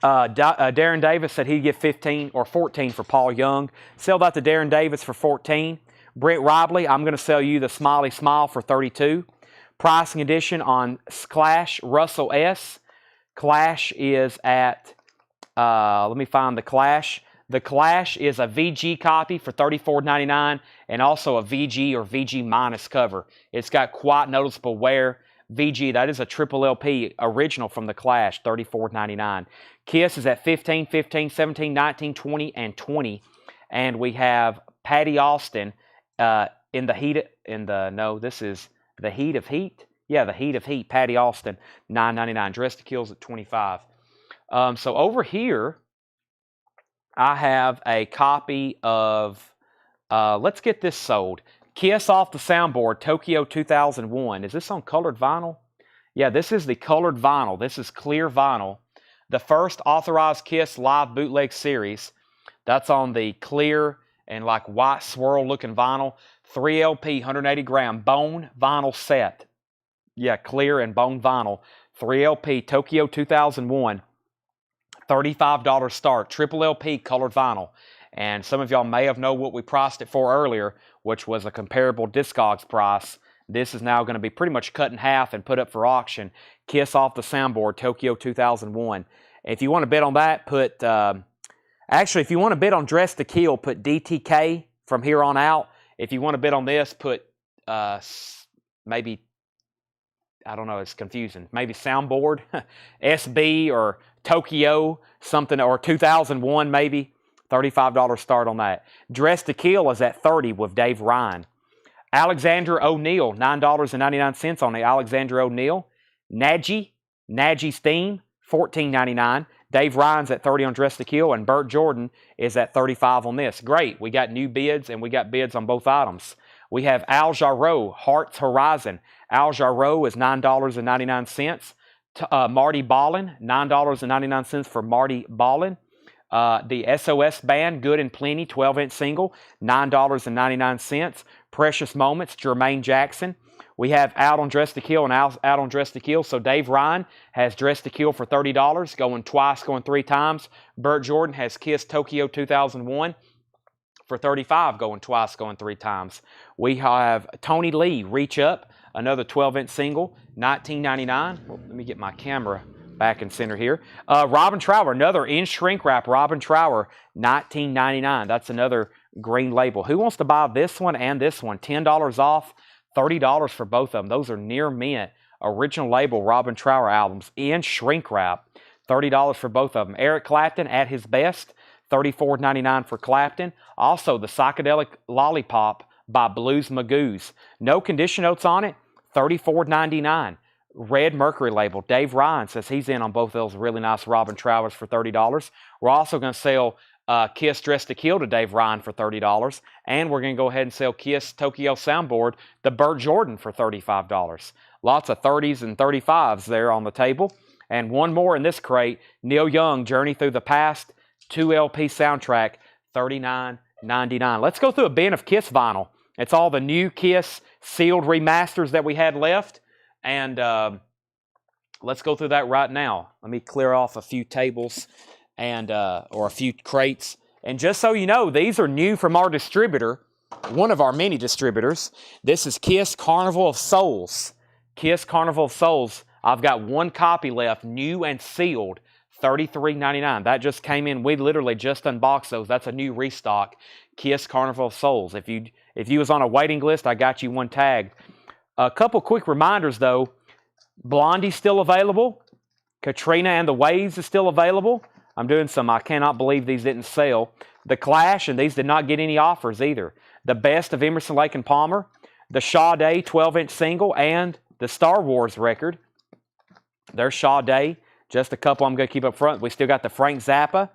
S1: Darren Davis said he'd give $15 or $14 for Paul Young. Sell that to Darren Davis for $14. Brent Robley, I'm going to sell you the Smiley Smile for $32. Pricing edition on Clash Russell S. Clash is at, let me find the Clash. The Clash is a VG copy for $34.99 and also a VG or VG minus cover. It's got quite noticeable wear. VG, that is a triple LP original from the Clash, $34.99. Kiss is at $15, $15, $17, $19, $20, and $20. And we have Patty Austin in the Heat, this is the Heat of Heat. Yeah, the Heat of Heat, Patty Austin, $9.99. Dress to Kill's at $25. So over here, I have a copy of, let's get this sold. Kiss Off the Soundboard, Tokyo 2001. Is this on colored vinyl? Yeah, this is the colored vinyl. This is clear vinyl. The first authorized Kiss live bootleg series. That's on the clear and like white swirl looking vinyl. 3 LP, 180 gram bone vinyl set. Yeah, clear and bone vinyl. 3 LP, Tokyo 2001. $35 start. Triple LP colored vinyl. And some of y'all may have known what we priced it for earlier, which was a comparable Discogs price. This is now going to be pretty much cut in half and put up for auction. Kiss Off the Soundboard, Tokyo 2001. If you want to bid on that, put... actually, if you want to bid on Dress to Kill, put DTK from here on out. If you want to bid on this, put maybe... I don't know, it's confusing. Maybe Soundboard, SB or Tokyo, something, or 2001 maybe. $35 start on that. Dress to Kill is at $30 with Dave Ryan. Alexander O'Neill, $9.99 on the Alexander O'Neill. Nagy's Theme, $14.99. Dave Ryan's at $30 on Dress to Kill, and Burt Jordan is at $35 on this. Great. We got new bids, and we got bids on both items. We have Al Jarreau, Hearts Horizon. Al Jarreau is $9.99. Marty Ballin, $9.99 for Marty Ballin. The SOS Band, Good and Plenty, 12-inch single, $9.99. Precious Moments, Jermaine Jackson. We have Out on Dress to Kill and Out on Dress to Kill. So Dave Ryan has Dress to Kill for $30, going twice, going 3 times. Burt Jordan has Kiss Tokyo 2001 for $35, going twice, going 3 times. We have Tony Lee, Reach Up, another 12-inch single, $19.99. Well, let me get my camera back in center here. Robin Trower, another in shrink wrap, Robin Trower, $19.99. That's another green label. Who wants to buy this one and this one? $10 off, $30 for both of them. Those are near mint, original label Robin Trower albums in shrink wrap. $30 for both of them. Eric Clapton, At His Best, $34.99 for Clapton. Also, the Psychedelic Lollipop by Blues Magoos. No condition notes on it, $34.99. Red Mercury label. Dave Ryan says he's in on both of those really nice Robin Trowers for $30. We're also going to sell Kiss Dress to Kill to Dave Ryan for $30. And we're going to go ahead and sell Kiss Tokyo Soundboard, the Burt Jordan, for $35. Lots of 30s and 35s there on the table. And one more in this crate, Neil Young, Journey Through the Past, 2 LP soundtrack, $39.99. Let's go through a bin of Kiss vinyl. It's all the new Kiss sealed remasters that we had left. And let's go through that right now. Let me clear off a few tables and or a few crates. And just so you know, these are new from our distributor, one of our many distributors. This is Kiss Carnival of Souls. Kiss Carnival of Souls. I've got 1 copy left, new and sealed, $33.99. That just came in. We literally just unboxed those. That's a new restock. Kiss Carnival of Souls. If you was on a waiting list, I got you one tagged. A couple quick reminders, though. Blondie's still available. Katrina and the Waves is still available. I'm doing some. I cannot believe these didn't sell. The Clash, and these did not get any offers either. The Best of Emerson, Lake and Palmer. The Sade 12-inch single and the Star Wars record. There's Sade. Just a couple I'm going to keep up front. We still got the Frank Zappa.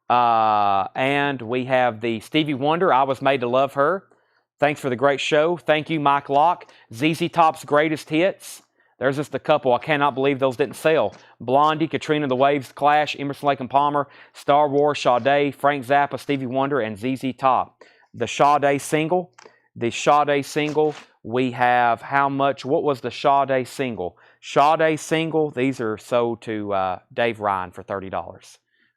S1: And we have the Stevie Wonder, I Was Made to Love Her. Thanks for the great show. Thank you, Mike Locke. ZZ Top's Greatest Hits. There's just a couple. I cannot believe those didn't sell. Blondie, Katrina and the Waves, Clash, Emerson, Lake and Palmer, Star Wars, Sade, Frank Zappa, Stevie Wonder, and ZZ Top. The Sade single. The Sade single, we have how much? What was the Sade single? Sade single, these are sold to Dave Ryan for $30.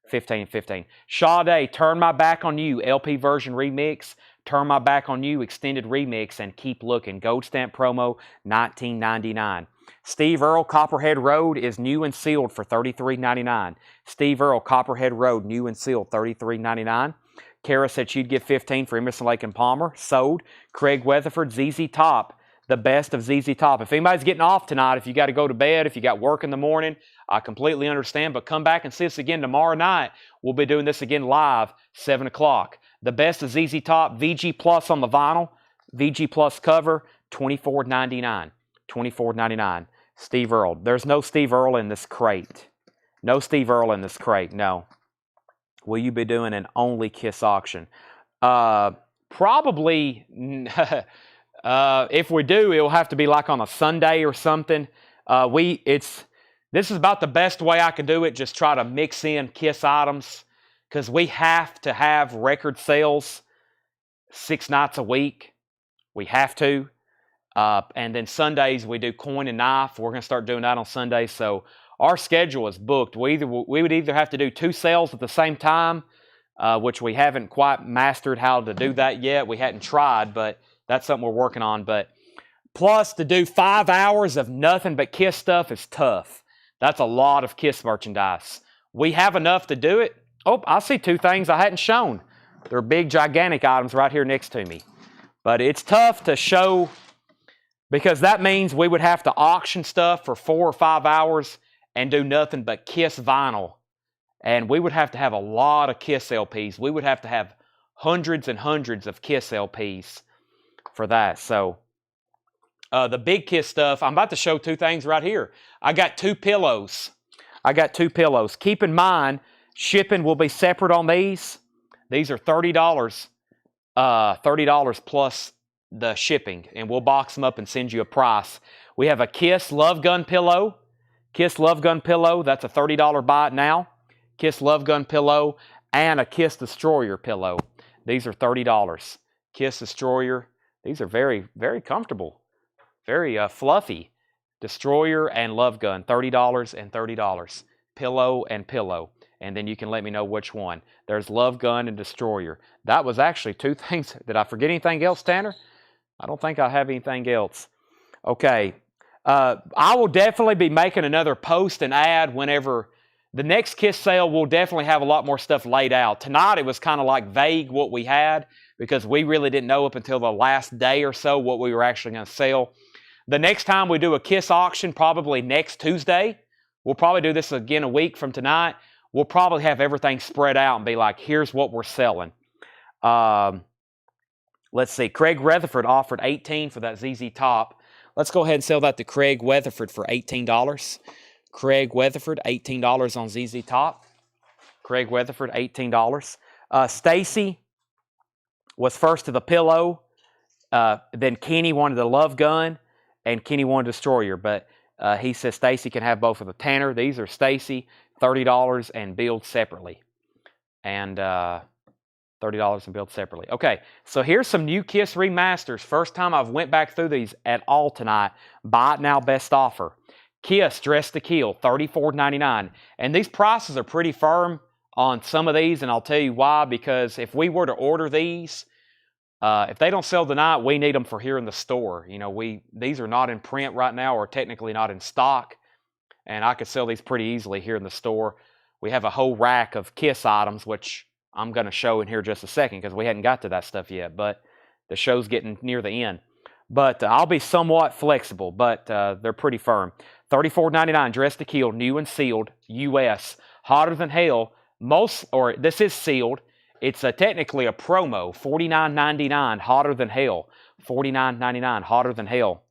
S1: $15. Sade, Turn My Back on You, LP version remix. Turn My Back on You, extended remix, and Keep Looking. Gold stamp promo, $19.99. Steve Earle, Copperhead Road is new and sealed for $33.99. Steve Earle, Copperhead Road, new and sealed, $33.99. Kara said she'd give $15 for Emerson, Lake and Palmer. Sold. Craig Weatherford, ZZ Top, the best of ZZ Top. If anybody's getting off tonight, if you got to go to bed, if you got work in the morning, I completely understand, but come back and see us again tomorrow night. We'll be doing this again live, 7 o'clock. The best of ZZ Top, VG Plus on the vinyl, VG Plus cover, $24.99. $24.99. Steve Earle. There's no Steve Earle in this crate. No Steve Earle in this crate, no. Will you be doing an only Kiss auction? Probably, if we do, it'll have to be like on a Sunday or something. This is about the best way I can do it, just try to mix in Kiss items, because we have to have record sales 6 nights a week. We have to. And then Sundays, we do Coin and Knife. We're going to start doing that on Sundays. So our schedule is booked. We would either have to do 2 sales at the same time, which we haven't quite mastered how to do that yet. We hadn't tried, but that's something we're working on. But plus, to do 5 hours of nothing but Kiss stuff is tough. That's a lot of Kiss merchandise. We have enough to do it. Oh, I see 2 things I hadn't shown. They're big, gigantic items right here next to me. But it's tough to show, because that means we would have to auction stuff for 4 or 5 hours and do nothing but Kiss vinyl And we would have to have a lot of Kiss LPs. We would have to have hundreds and hundreds of Kiss LPs for that. So the big Kiss stuff, I'm about to show two things right here. I got two pillows. Keep in mind, shipping will be separate on these. These are $30. $30 plus the shipping, and we'll box them up and send you a price. We have a Kiss Love Gun pillow. Kiss Love Gun pillow, that's a $30 buy it now. Kiss Love Gun pillow and a Kiss Destroyer pillow. These are $30. Kiss Destroyer, these are very, very comfortable. Very fluffy. Destroyer and Love Gun, $30 and $30. Pillow and pillow. And then you can let me know which one. There's Love Gun and Destroyer. That was actually two things. Did I forget anything else, Tanner? I don't think I have anything else. Okay. I will definitely be making another post and ad whenever the next Kiss sale will definitely have a lot more stuff laid out. Tonight it was kind of like vague what we had because we really didn't know up until the last day or so what we were actually going to sell. The next time we do a Kiss auction, probably next Tuesday, we'll probably do this again a week from tonight. We'll probably have everything spread out and be like, here's what we're selling. Let's see. Craig Rutherford offered $18 for that ZZ Top. Let's go ahead and sell that to Craig Weatherford for $18. Craig Weatherford, $18 on ZZ Top. Craig Weatherford, $18. Stacy was first to the pillow. Then Kenny wanted the Love Gun, and Kenny wanted Destroyer. But he says Stacy can have both of the Tanner. These are Stacy, $30 and billed separately. And $30 and billed separately. Okay, so here's some new Kiss remasters. First time I've went back through these at all tonight. Buy it now, best offer. Kiss Dress to Kill, $34.99. And these prices are pretty firm on some of these, and I'll tell you why. Because if we were to order these, if they don't sell tonight, we need them for here in the store. You know, these are not in print right now, or technically not in stock, and I could sell these pretty easily here in the store. We have a whole rack of Kiss items, which I'm going to show in here just a second because we hadn't got to that stuff yet, but the show's getting near the end. But I'll be somewhat flexible, but they're pretty firm. $34.99, Dress to Kill, new and sealed, U.S. Hotter Than Hell. This is sealed. It's technically a promo, $49.99, Hotter Than Hell. $49.99, Hotter Than Hell.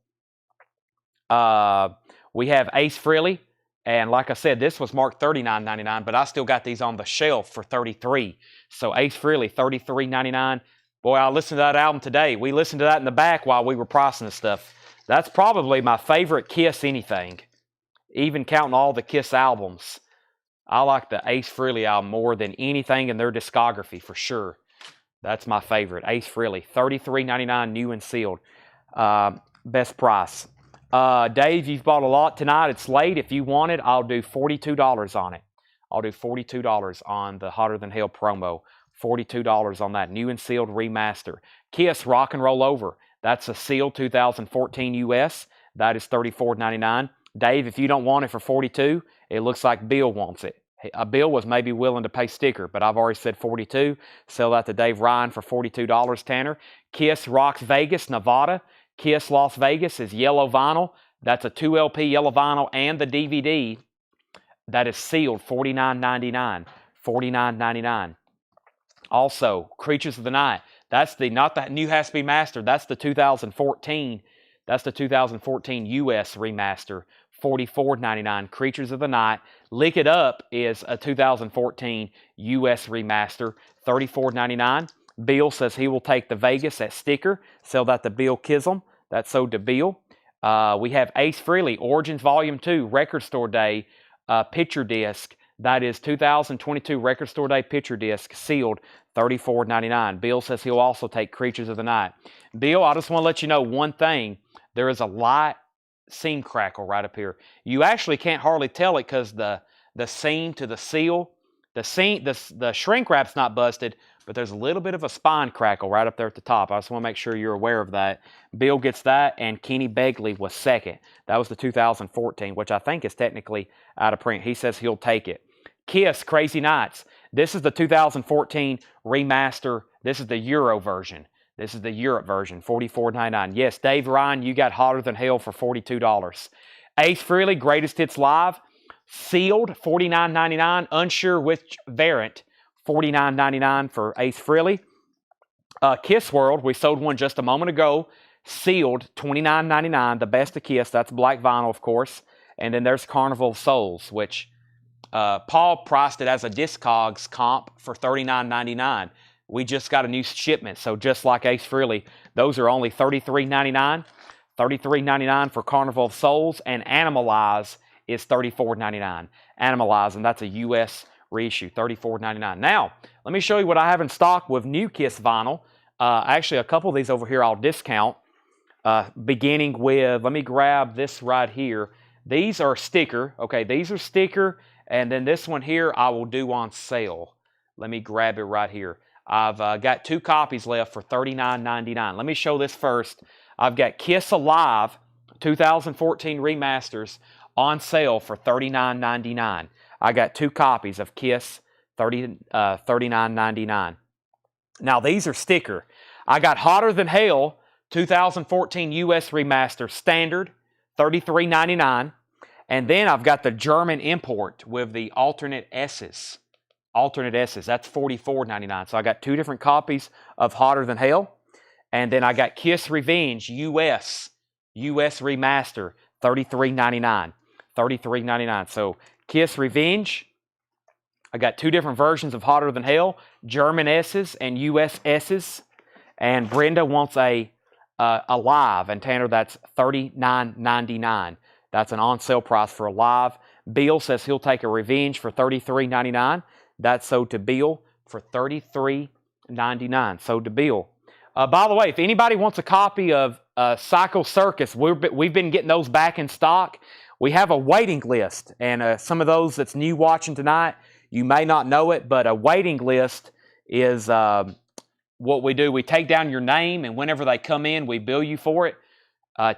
S1: We have Ace Frehley. And like I said, this was marked $39.99, but I still got these on the shelf for $33. So Ace Frehley, $33.99. Boy, I listened to that album today. We listened to that in the back while we were pricing the stuff. That's probably my favorite Kiss anything, even counting all the Kiss albums. I like the Ace Frehley album more than anything in their discography, for sure. That's my favorite. Ace Frehley, $33.99, new and sealed. Best price. Dave, you've bought a lot tonight. It's late. If you want it, I'll do $42 on it. I'll do $42 on the Hotter Than Hell promo. $42 on that new and sealed remaster. Kiss Rock and Roll Over. That's a sealed 2014 US. That is $34.99. Dave, if you don't want it for $42, it looks like Bill wants it. Bill was maybe willing to pay sticker, but I've already said $42. Sell that to Dave Ryan for $42, Tanner. Kiss Rocks Vegas, Nevada. Kiss Las Vegas is yellow vinyl. That's a 2LP yellow vinyl and the DVD. That is sealed, $49.99. $49.99. Also, Creatures of the Night. That's not the new has to be mastered. That's the 2014. That's the 2014 US remaster. $44.99. Creatures of the Night. Lick It Up is a 2014 US remaster. $34.99. Bill says he will take the Vegas at sticker. Sell that to Bill Kisholm. That's sold to Bill. We have Ace Frehley, Origins Volume 2, Record Store Day, picture disc. That is 2022 Record Store Day picture disc, sealed, $34.99. Bill says he'll also take Creatures of the Night. Bill, I just want to let you know one thing. There is a light seam crackle right up here. You actually can't hardly tell it because the seam to the seal, the shrink wrap's not busted, but there's a little bit of a spine crackle right up there at the top. I just want to make sure you're aware of that. Bill gets that, and Kenny Begley was second. That was the 2014, which I think is technically out of print. He says he'll take it. Kiss Crazy Nights. This is the 2014 remaster. This is the Euro version. This is the Europe version, $44.99. Yes, Dave Ryan, you got Hotter Than Hell for $42. Ace Frehley, Greatest Hits Live, Sealed, $49.99. Unsure which variant, $49.99 for Ace Frehley. Kiss World, we sold one just a moment ago. Sealed, $29.99. The best of Kiss. That's black vinyl, of course. And then there's Carnival Souls, which Paul priced it as a Discogs comp for $39.99. We just got a new shipment, so just like Ace Frehley, those are only $33.99. $33.99 for Carnival of Souls, and Animalize is $34.99. Animalize, and that's a U.S. reissue, $34.99. Now, let me show you what I have in stock with new Kiss vinyl. Actually, a couple of these over here I'll discount, beginning with, let me grab this right here. These are sticker. Okay, these are sticker, and then this one here I will do on sale. Let me grab it right here. I've got 2 copies left for $39.99. Let me show this first. I've got Kiss Alive 2014 remasters on sale for $39.99. I got 2 copies of Kiss, $39.99. Now these are sticker. I got Hotter Than Hell 2014 US remaster standard, $33.99. And then I've got the German import with the alternate S's. Alternate S's, that's $44.99. So I got 2 different copies of Hotter Than Hell. And then I got Kiss Revenge US remaster, $33.99. $33.99. So Kiss Revenge, I got 2 different versions of Hotter Than Hell, German S's and US S's. And Brenda wants a Alive, and Tanner, that's $39.99. That's an on-sale price for Alive. Bill says he'll take a Revenge for $33.99. That's sold to Bill for $33.99. Sold to Bill. By the way, if anybody wants a copy of Psycho Circus, we've been getting those back in stock. We have a waiting list, and some of those that's new watching tonight, you may not know it, but a waiting list is what we do. We take down your name, and whenever they come in, we bill you for it.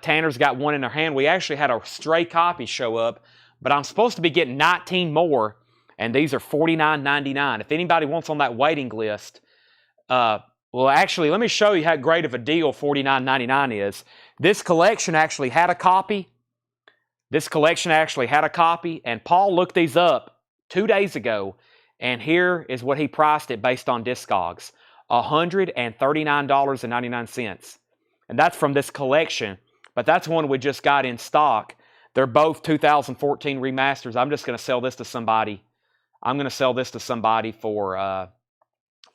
S1: Tanner's got one in her hand. We actually had a stray copy show up, but I'm supposed to be getting 19 more, and these are $49.99. If anybody wants on that waiting list, well, actually, let me show you how great of a deal $49.99 is. This collection actually had a copy. And Paul looked these up 2 days ago, and here is what he priced it based on Discogs, $139.99. And that's from this collection, but that's one we just got in stock. They're both 2014 remasters. I'm just going to sell this to somebody. I'm going to sell this to somebody for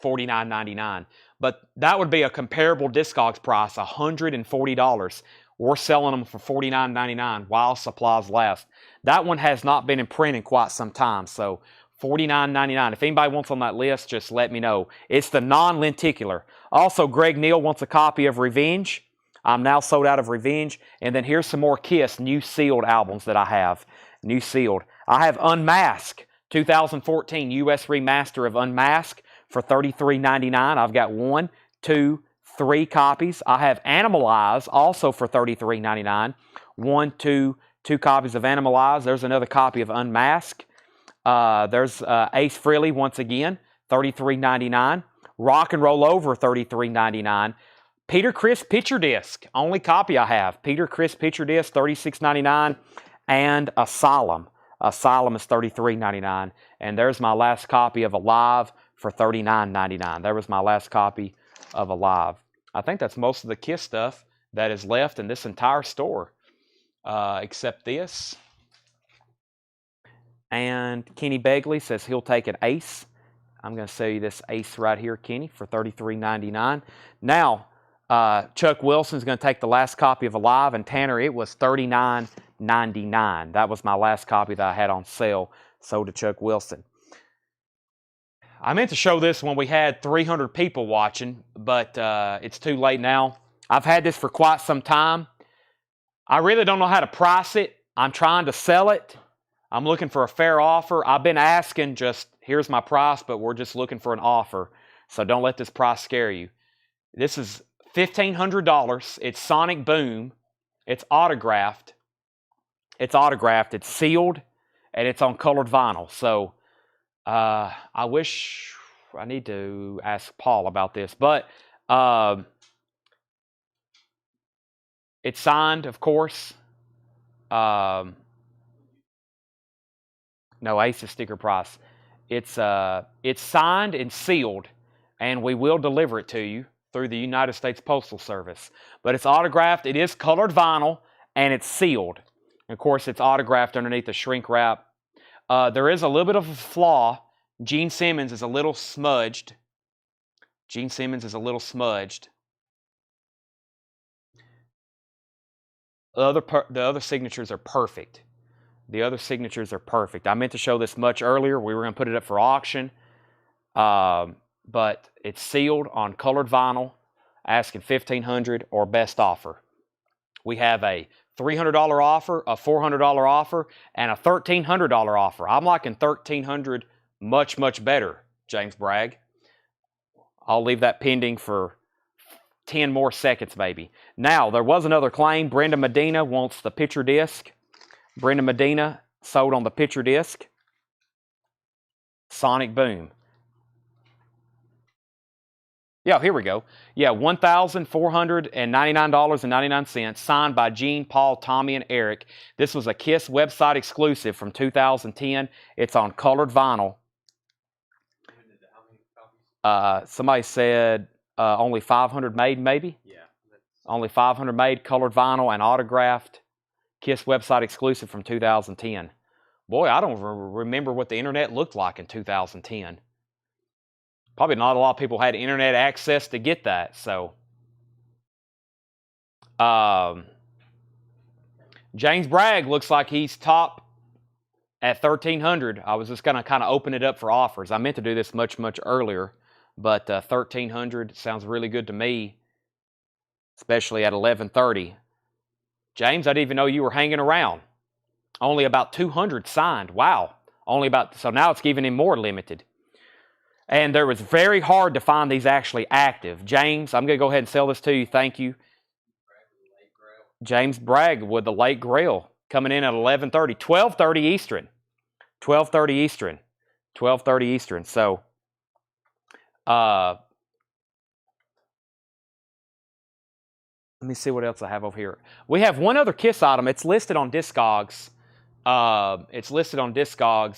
S1: $49.99. But that would be a comparable Discogs price, $140. We're selling them for $49.99 while supplies last. That one has not been in print in quite some time, so $49.99. If anybody wants on that list, just let me know. It's the non-lenticular. Also, Greg Neal wants a copy of Revenge. I'm now sold out of Revenge. And then here's some more Kiss new sealed albums that I have. New sealed. I have Unmask, 2014 US remaster of Unmask for $33.99. I've got 1, 2, 3 copies. I have Animalize also for $33.99. 1, 2 copies of Animalize. There's another copy of Unmask. There's Ace Frehley once again, $33.99. Rock and Roll Over, $33.99. Peter Criss Picture Disc, only copy I have. Peter Criss Picture Disc, $36.99. And Asylum. Asylum is $33.99. And there's my last copy of Alive for $39.99. There was my last copy of Alive. I think that's most of the Kiss stuff that is left in this entire store, except this. And Kenny Begley says he'll take an Ace. I'm going to sell you this Ace right here, Kenny, for $33.99. Now, Chuck Wilson's going to take the last copy of Alive, and Tanner, it was $39.99. That was my last copy that I had on sale, sold to Chuck Wilson. I meant to show this when we had 300 people watching, but it's too late now. I've had this for quite some time. I really don't know how to price it. I'm trying to sell it. I'm looking for a fair offer. I've been asking just, here's my price, but we're just looking for an offer. So don't let this price scare you. This is $1,500. It's Sonic Boom. It's autographed. It's sealed, and it's on colored vinyl. So I wish I need to ask Paul about this, but it's signed, of course. No, Aces sticker price. It's signed and sealed, and we will deliver it to you through the United States Postal Service. But it's autographed. It is colored vinyl, and it's sealed. And of course, it's autographed underneath the shrink wrap. There is a little bit of a flaw. Gene Simmons is a little smudged. Gene Simmons is a little smudged. The other signatures are perfect. The other signatures are perfect. I meant to show this much earlier. We were going to put it up for auction. But it's sealed on colored vinyl, asking $1,500 or best offer. We have a $300 offer, a $400 offer, and a $1,300 offer. I'm liking $1,300 much, much better, James Bragg. I'll leave that pending for 10 more seconds, maybe. Now, there was another claim. Brenda Medina wants the picture disc. Brenda Medina sold on the picture disc. Sonic Boom. Yeah, here we go. Yeah, $1,499.99, signed by Gene, Paul, Tommy, and Eric. This was a KISS website exclusive from 2010. It's on colored vinyl. Somebody said only 500 made, maybe?
S2: Yeah.
S1: Only 500 made, colored vinyl, and autographed. KISS website exclusive from 2010. Boy, I don't remember what the internet looked like in 2010. Probably not a lot of people had internet access to get that. So, James Bragg looks like he's top at $1,300. I was just going to kind of open it up for offers. I meant to do this much, much earlier, but $1,300 sounds really good to me, especially at 11:30. James, I didn't even know you were hanging around. Only about 200 signed. Wow. So now it's even more limited. And there was very hard to find these actually active. James, I'm going to go ahead and sell this to you. Thank you. James Bragg with the Late Grail coming in at 11:30. 12:30 Eastern. 12:30 Eastern. 12:30 Eastern. So, let me see what else I have over here. We have one other KISS item. It's listed on Discogs.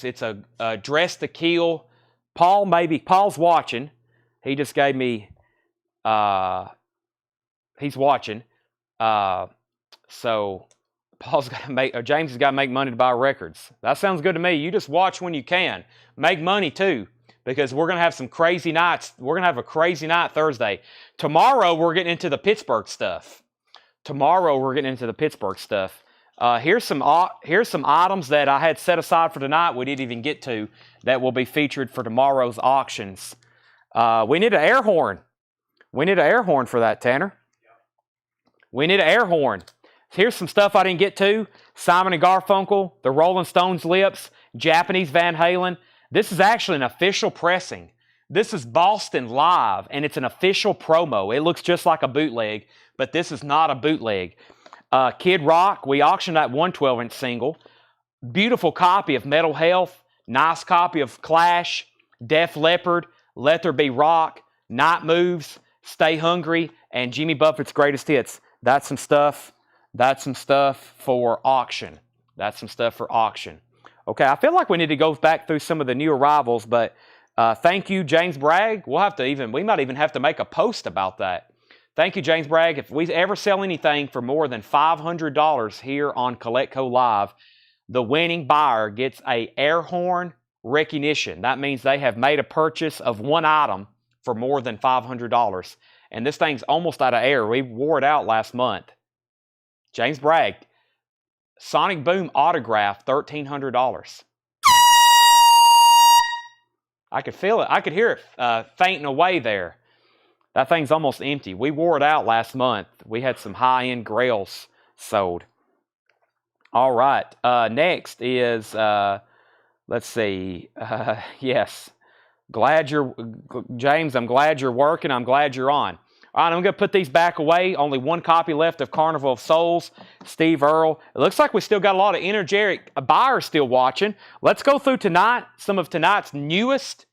S1: It's a Dress to Kill. Paul's watching. He just gave me, he's watching. So James has got to make money to buy records. That sounds good to me. You just watch when you can. Make money too, because we're going to have some crazy nights. We're going to have a crazy night Thursday. Tomorrow, we're getting into the Pittsburgh stuff. Here's some items that I had set aside for tonight we didn't even get to that will be featured for tomorrow's auctions. We need an air horn. We need an air horn for that, Tanner. We need an air horn. Here's some stuff I didn't get to. Simon & Garfunkel, the Rolling Stones Lips, Japanese Van Halen. This is actually an official pressing. This is Boston Live, and it's an official promo. It looks just like a bootleg, but this is not a bootleg. Kid Rock, we auctioned that 112-inch single. Beautiful copy of Metal Health. Nice copy of Clash, Def Leppard, Let There Be Rock, Night Moves, Stay Hungry, and Jimmy Buffett's Greatest Hits. That's some stuff for auction. Okay, I feel like we need to go back through some of the new arrivals, but thank you, James Bragg. We might even have to make a post about that. Thank you, James Bragg. If we ever sell anything for more than $500 here on CollectCo Live, the winning buyer gets a air horn recognition. That means they have made a purchase of one item for more than $500. And this thing's almost out of air. We wore it out last month. James Bragg, Sonic Boom autograph, $1,300. I could feel it. I could hear it fainting away there. That thing's almost empty. We wore it out last month. We had some high-end grails sold. All right. Next is, let's see. Yes. James, I'm glad you're working. I'm glad you're on. All right, I'm going to put these back away. Only one copy left of Carnival of Souls, Steve Earle. It looks like we still got a lot of energetic buyers still watching. Let's go through tonight, some of tonight's newest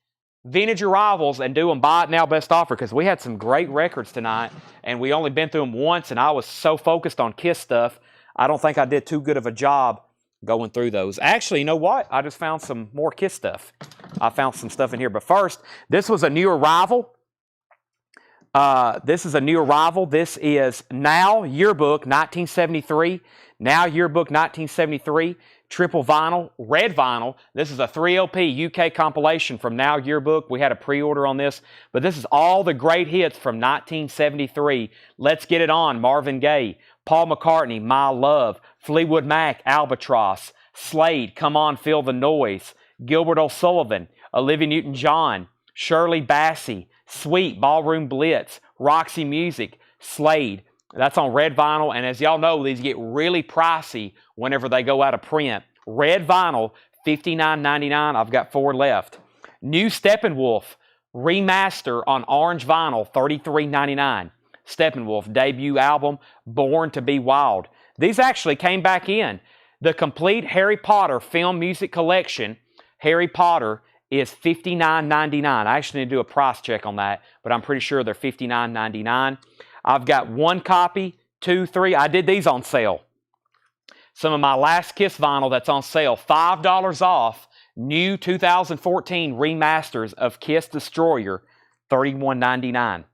S1: vintage arrivals and do them buy it now best offer, because we had some great records tonight and we only been through them once, and I was so focused on KISS stuff, I don't think I did too good of a job going through those. Actually, you know what? I just found some more Kiss stuff. I found some stuff in here. But first, this was a new arrival. This is a new arrival. This is Now Yearbook 1973. Now Yearbook 1973. Triple vinyl, red vinyl. This is a 3LP UK compilation from Now Yearbook. We had a pre-order on this, but this is all the great hits from 1973. Let's Get It On, Marvin Gaye. Paul McCartney, My Love. Fleetwood Mac, Albatross. Slade, Come On, Feel the Noise. Gilbert O'Sullivan. Olivia Newton-John. Shirley Bassey. Sweet, Ballroom Blitz. Roxy Music. Slade. That's on red vinyl, and as y'all know, these get really pricey whenever they go out of print. Red vinyl, $59.99. I've got 4 left. New Steppenwolf remaster on orange vinyl, $33.99. Steppenwolf debut album, Born to Be Wild. These actually came back in. The complete Harry Potter film music collection, Harry Potter, is $59.99. I actually need to do a price check on that, but I'm pretty sure they're $59.99. I've got 1 copy, 2, 3. I did these on sale. Some of my last Kiss vinyl that's on sale, $5 off. New 2014 remasters of Kiss Destroyer, $31.99.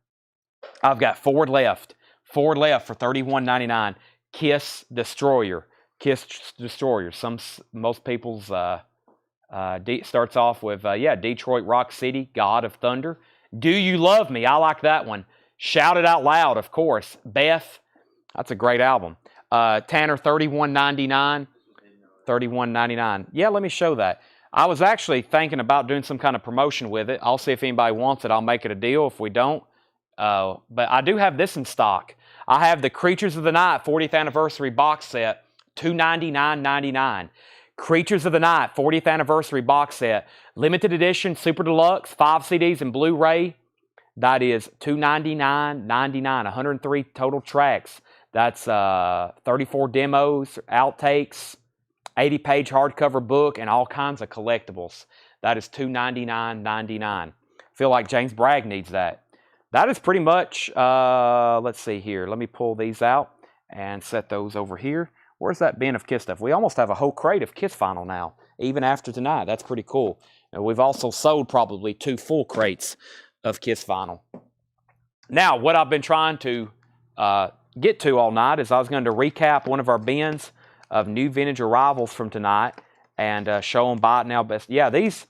S1: I've got 4 left. 4 left for $31.99. Kiss Destroyer. Kiss Destroyer. Most people's starts off with, Detroit Rock City, God of Thunder. Do You Love Me? I like that one. Shout It Out Loud, of course. Beth, that's a great album. Tanner, $31.99. $31.99. Yeah, let me show that. I was actually thinking about doing some kind of promotion with it. I'll see if anybody wants it. I'll make it a deal. If we don't, but I do have this in stock. I have the Creatures of the Night 40th Anniversary box set, $299.99. Creatures of the Night 40th Anniversary box set, limited edition, super deluxe, 5 CDs and Blu-ray. That is $299.99, 103 total tracks. That's 34 demos, outtakes, 80-page hardcover book, and all kinds of collectibles. That is $299.99. I feel like James Bragg needs that. That is pretty much, let's see here. Let me pull these out and set those over here. Where's that bin of Kiss stuff? We almost have a whole crate of Kiss vinyl now, even after tonight. That's pretty cool. And we've also sold probably 2 full crates of Kiss vinyl. Now, what I've been trying to get to all night is I was going to recap one of our bins of new vintage arrivals from tonight and show them buy it now best. Yeah, these,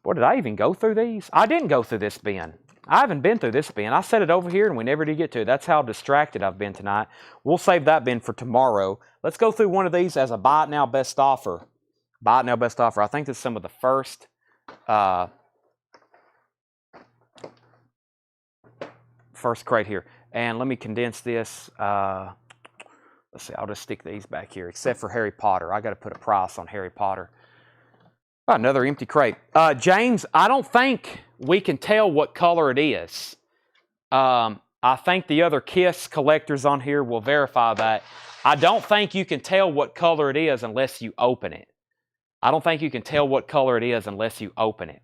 S1: what, did I even go through these? I didn't go through this bin. I haven't been through this bin. I set it over here and we never did get to it. That's how distracted I've been tonight. We'll save that bin for tomorrow. Let's go through one of these as a buy it now best offer. Buy it now best offer. I think this is some of the first crate here. And let me condense this. Let's see, I'll just stick these back here, except for Harry Potter. I got to put a price on Harry Potter. Oh, another empty crate. James, I don't think we can tell what color it is. I think the other Kiss collectors on here will verify that. I don't think you can tell what color it is unless you open it. I don't think you can tell what color it is unless you open it.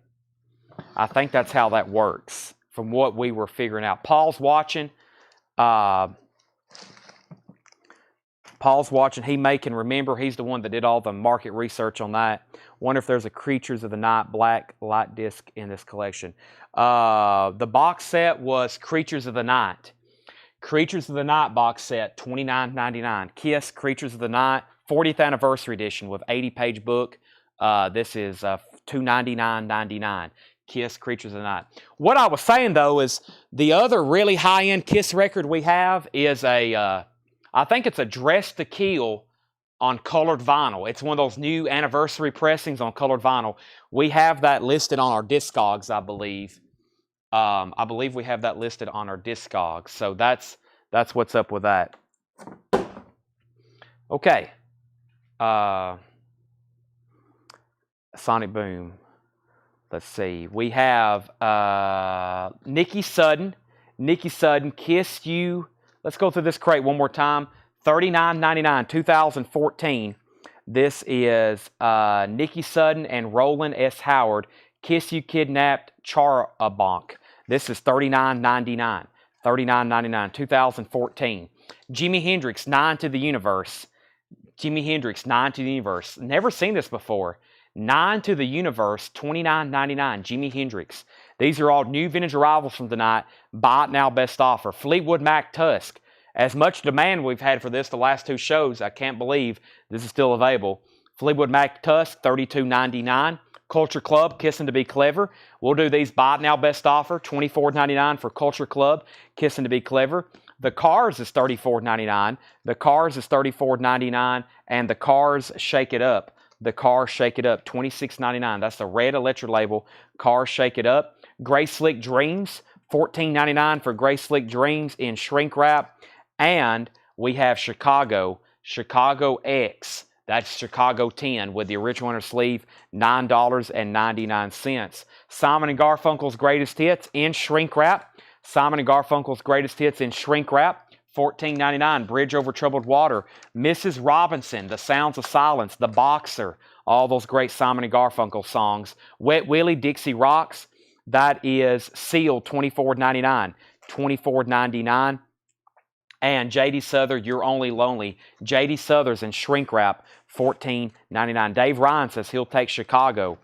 S1: I think that's how that works from what we were figuring out. Paul's watching. Paul's watching. He may can remember. He's the one that did all the market research on that. Wonder if there's a Creatures of the Night black light disc in this collection. The box set was Creatures of the Night. Creatures of the Night box set, $29.99. Kiss Creatures of the Night 40th Anniversary Edition with 80-page book. This is $299.99. Kiss Creatures of the Night. What I was saying, though, is the other really high-end Kiss record we have is a, I think it's a Dress to Kill on colored vinyl. It's one of those new anniversary pressings on colored vinyl. We have that listed on our Discogs, I believe. I believe we have that listed on our Discogs. So that's what's up with that. Okay. Sonic Boom. Let's see. We have Nikki Sudden. Nikki Sudden, Kiss You. Let's go through this crate one more time. $39.99, 2014. This is Nikki Sudden and Roland S. Howard. Kiss You Kidnapped Charabanc. This is $39.99. $39.99, 2014. Jimi Hendrix, 9 to the Universe. Jimi Hendrix, 9 to the Universe. Never seen this before. 9 to the Universe, $29.99. Jimi Hendrix. These are all new vintage arrivals from tonight. Buy it now, best offer. Fleetwood Mac Tusk. As much demand we've had for this the last 2 shows, I can't believe this is still available. Fleetwood Mac Tusk, $32.99. Culture Club, Kissing to Be Clever. We'll do these buy it now, best offer. $24.99 for Culture Club, Kissing to Be Clever. The Cars is $34.99. The Cars is $34.99. And the Cars Shake It Up. The Cars Shake It Up, $26.99. That's the red electric label. Cars Shake It Up. Gray Slick Dreams, $14.99 for Gray Slick Dreams in shrink wrap. And we have Chicago X. That's Chicago 10 with the original inner sleeve, $9.99. Simon & Garfunkel's Greatest Hits in shrink wrap. Simon & Garfunkel's Greatest Hits in shrink wrap, $14.99. Bridge Over Troubled Water. Mrs. Robinson, The Sounds of Silence, The Boxer, all those great Simon & Garfunkel songs. Wet Willie, Dixie Rocks, that is sealed, $24.99. $24.99. And J.D. Souther, You're Only Lonely. J.D. Souther's in shrink wrap, $14.99. Dave Ryan says he'll take Chicago.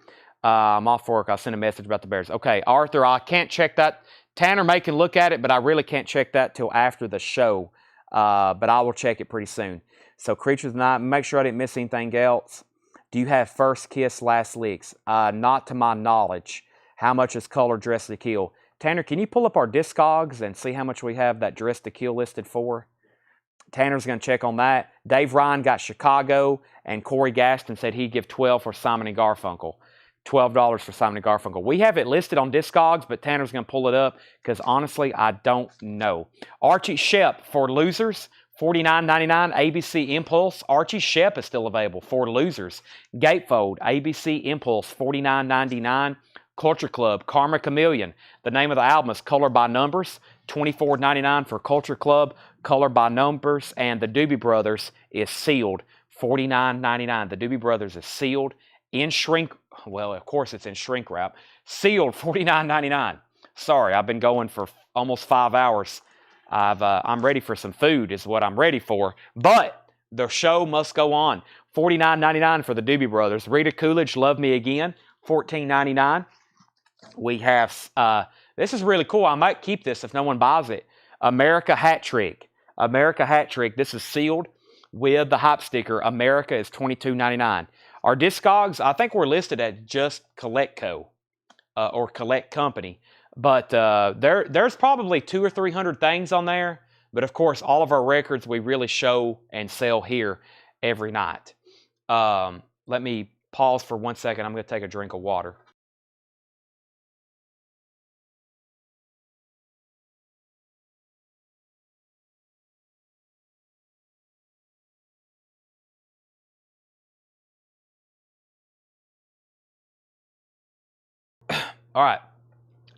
S1: I'm off work. I'll send a message about the Bears. Okay, Arthur, I can't check that. Tanner may can look at it, but I really can't check that till after the show. But I will check it pretty soon. So Creatures of the Night, make sure I didn't miss anything else. Do you have First Kiss, Last Licks? Not to my knowledge. How much is Color Dress to Kill? Tanner, can you pull up our Discogs and see how much we have that Dress to Kill listed for? Tanner's going to check on that. Dave Ryan got Chicago, and Corey Gaston said he'd give $12 for Simon & Garfunkel. $12 for Simon & Garfunkel. We have it listed on Discogs, but Tanner's going to pull it up because, honestly, I don't know. Archie Shepp for Losers, $49.99. ABC Impulse. Archie Shepp is still available for Losers. Gatefold, ABC Impulse, $49.99. Culture Club, Karma Chameleon. The name of the album is Color by Numbers, $24.99 for Culture Club, Color by Numbers. And the Doobie Brothers is sealed, $49.99. The Doobie Brothers is sealed in shrink. Well, of course it's in shrink wrap. Sealed, $49.99. Sorry, I've been going for almost 5 hours. I'm ready for some food is what I'm ready for. But the show must go on. $49.99 for the Doobie Brothers. Rita Coolidge, Love Me Again, $14.99. We have, this is really cool. I might keep this if no one buys it. America Hat Trick. America Hat Trick. This is sealed with the hype sticker. America is $22.99. Our Discogs, I think we're listed at just Collect Co. Or Collect Company. But there's probably 200 or 300 things on there. But of course, all of our records we really show and sell here every night. Let me pause for 1 second. I'm going to take a drink of water. All right.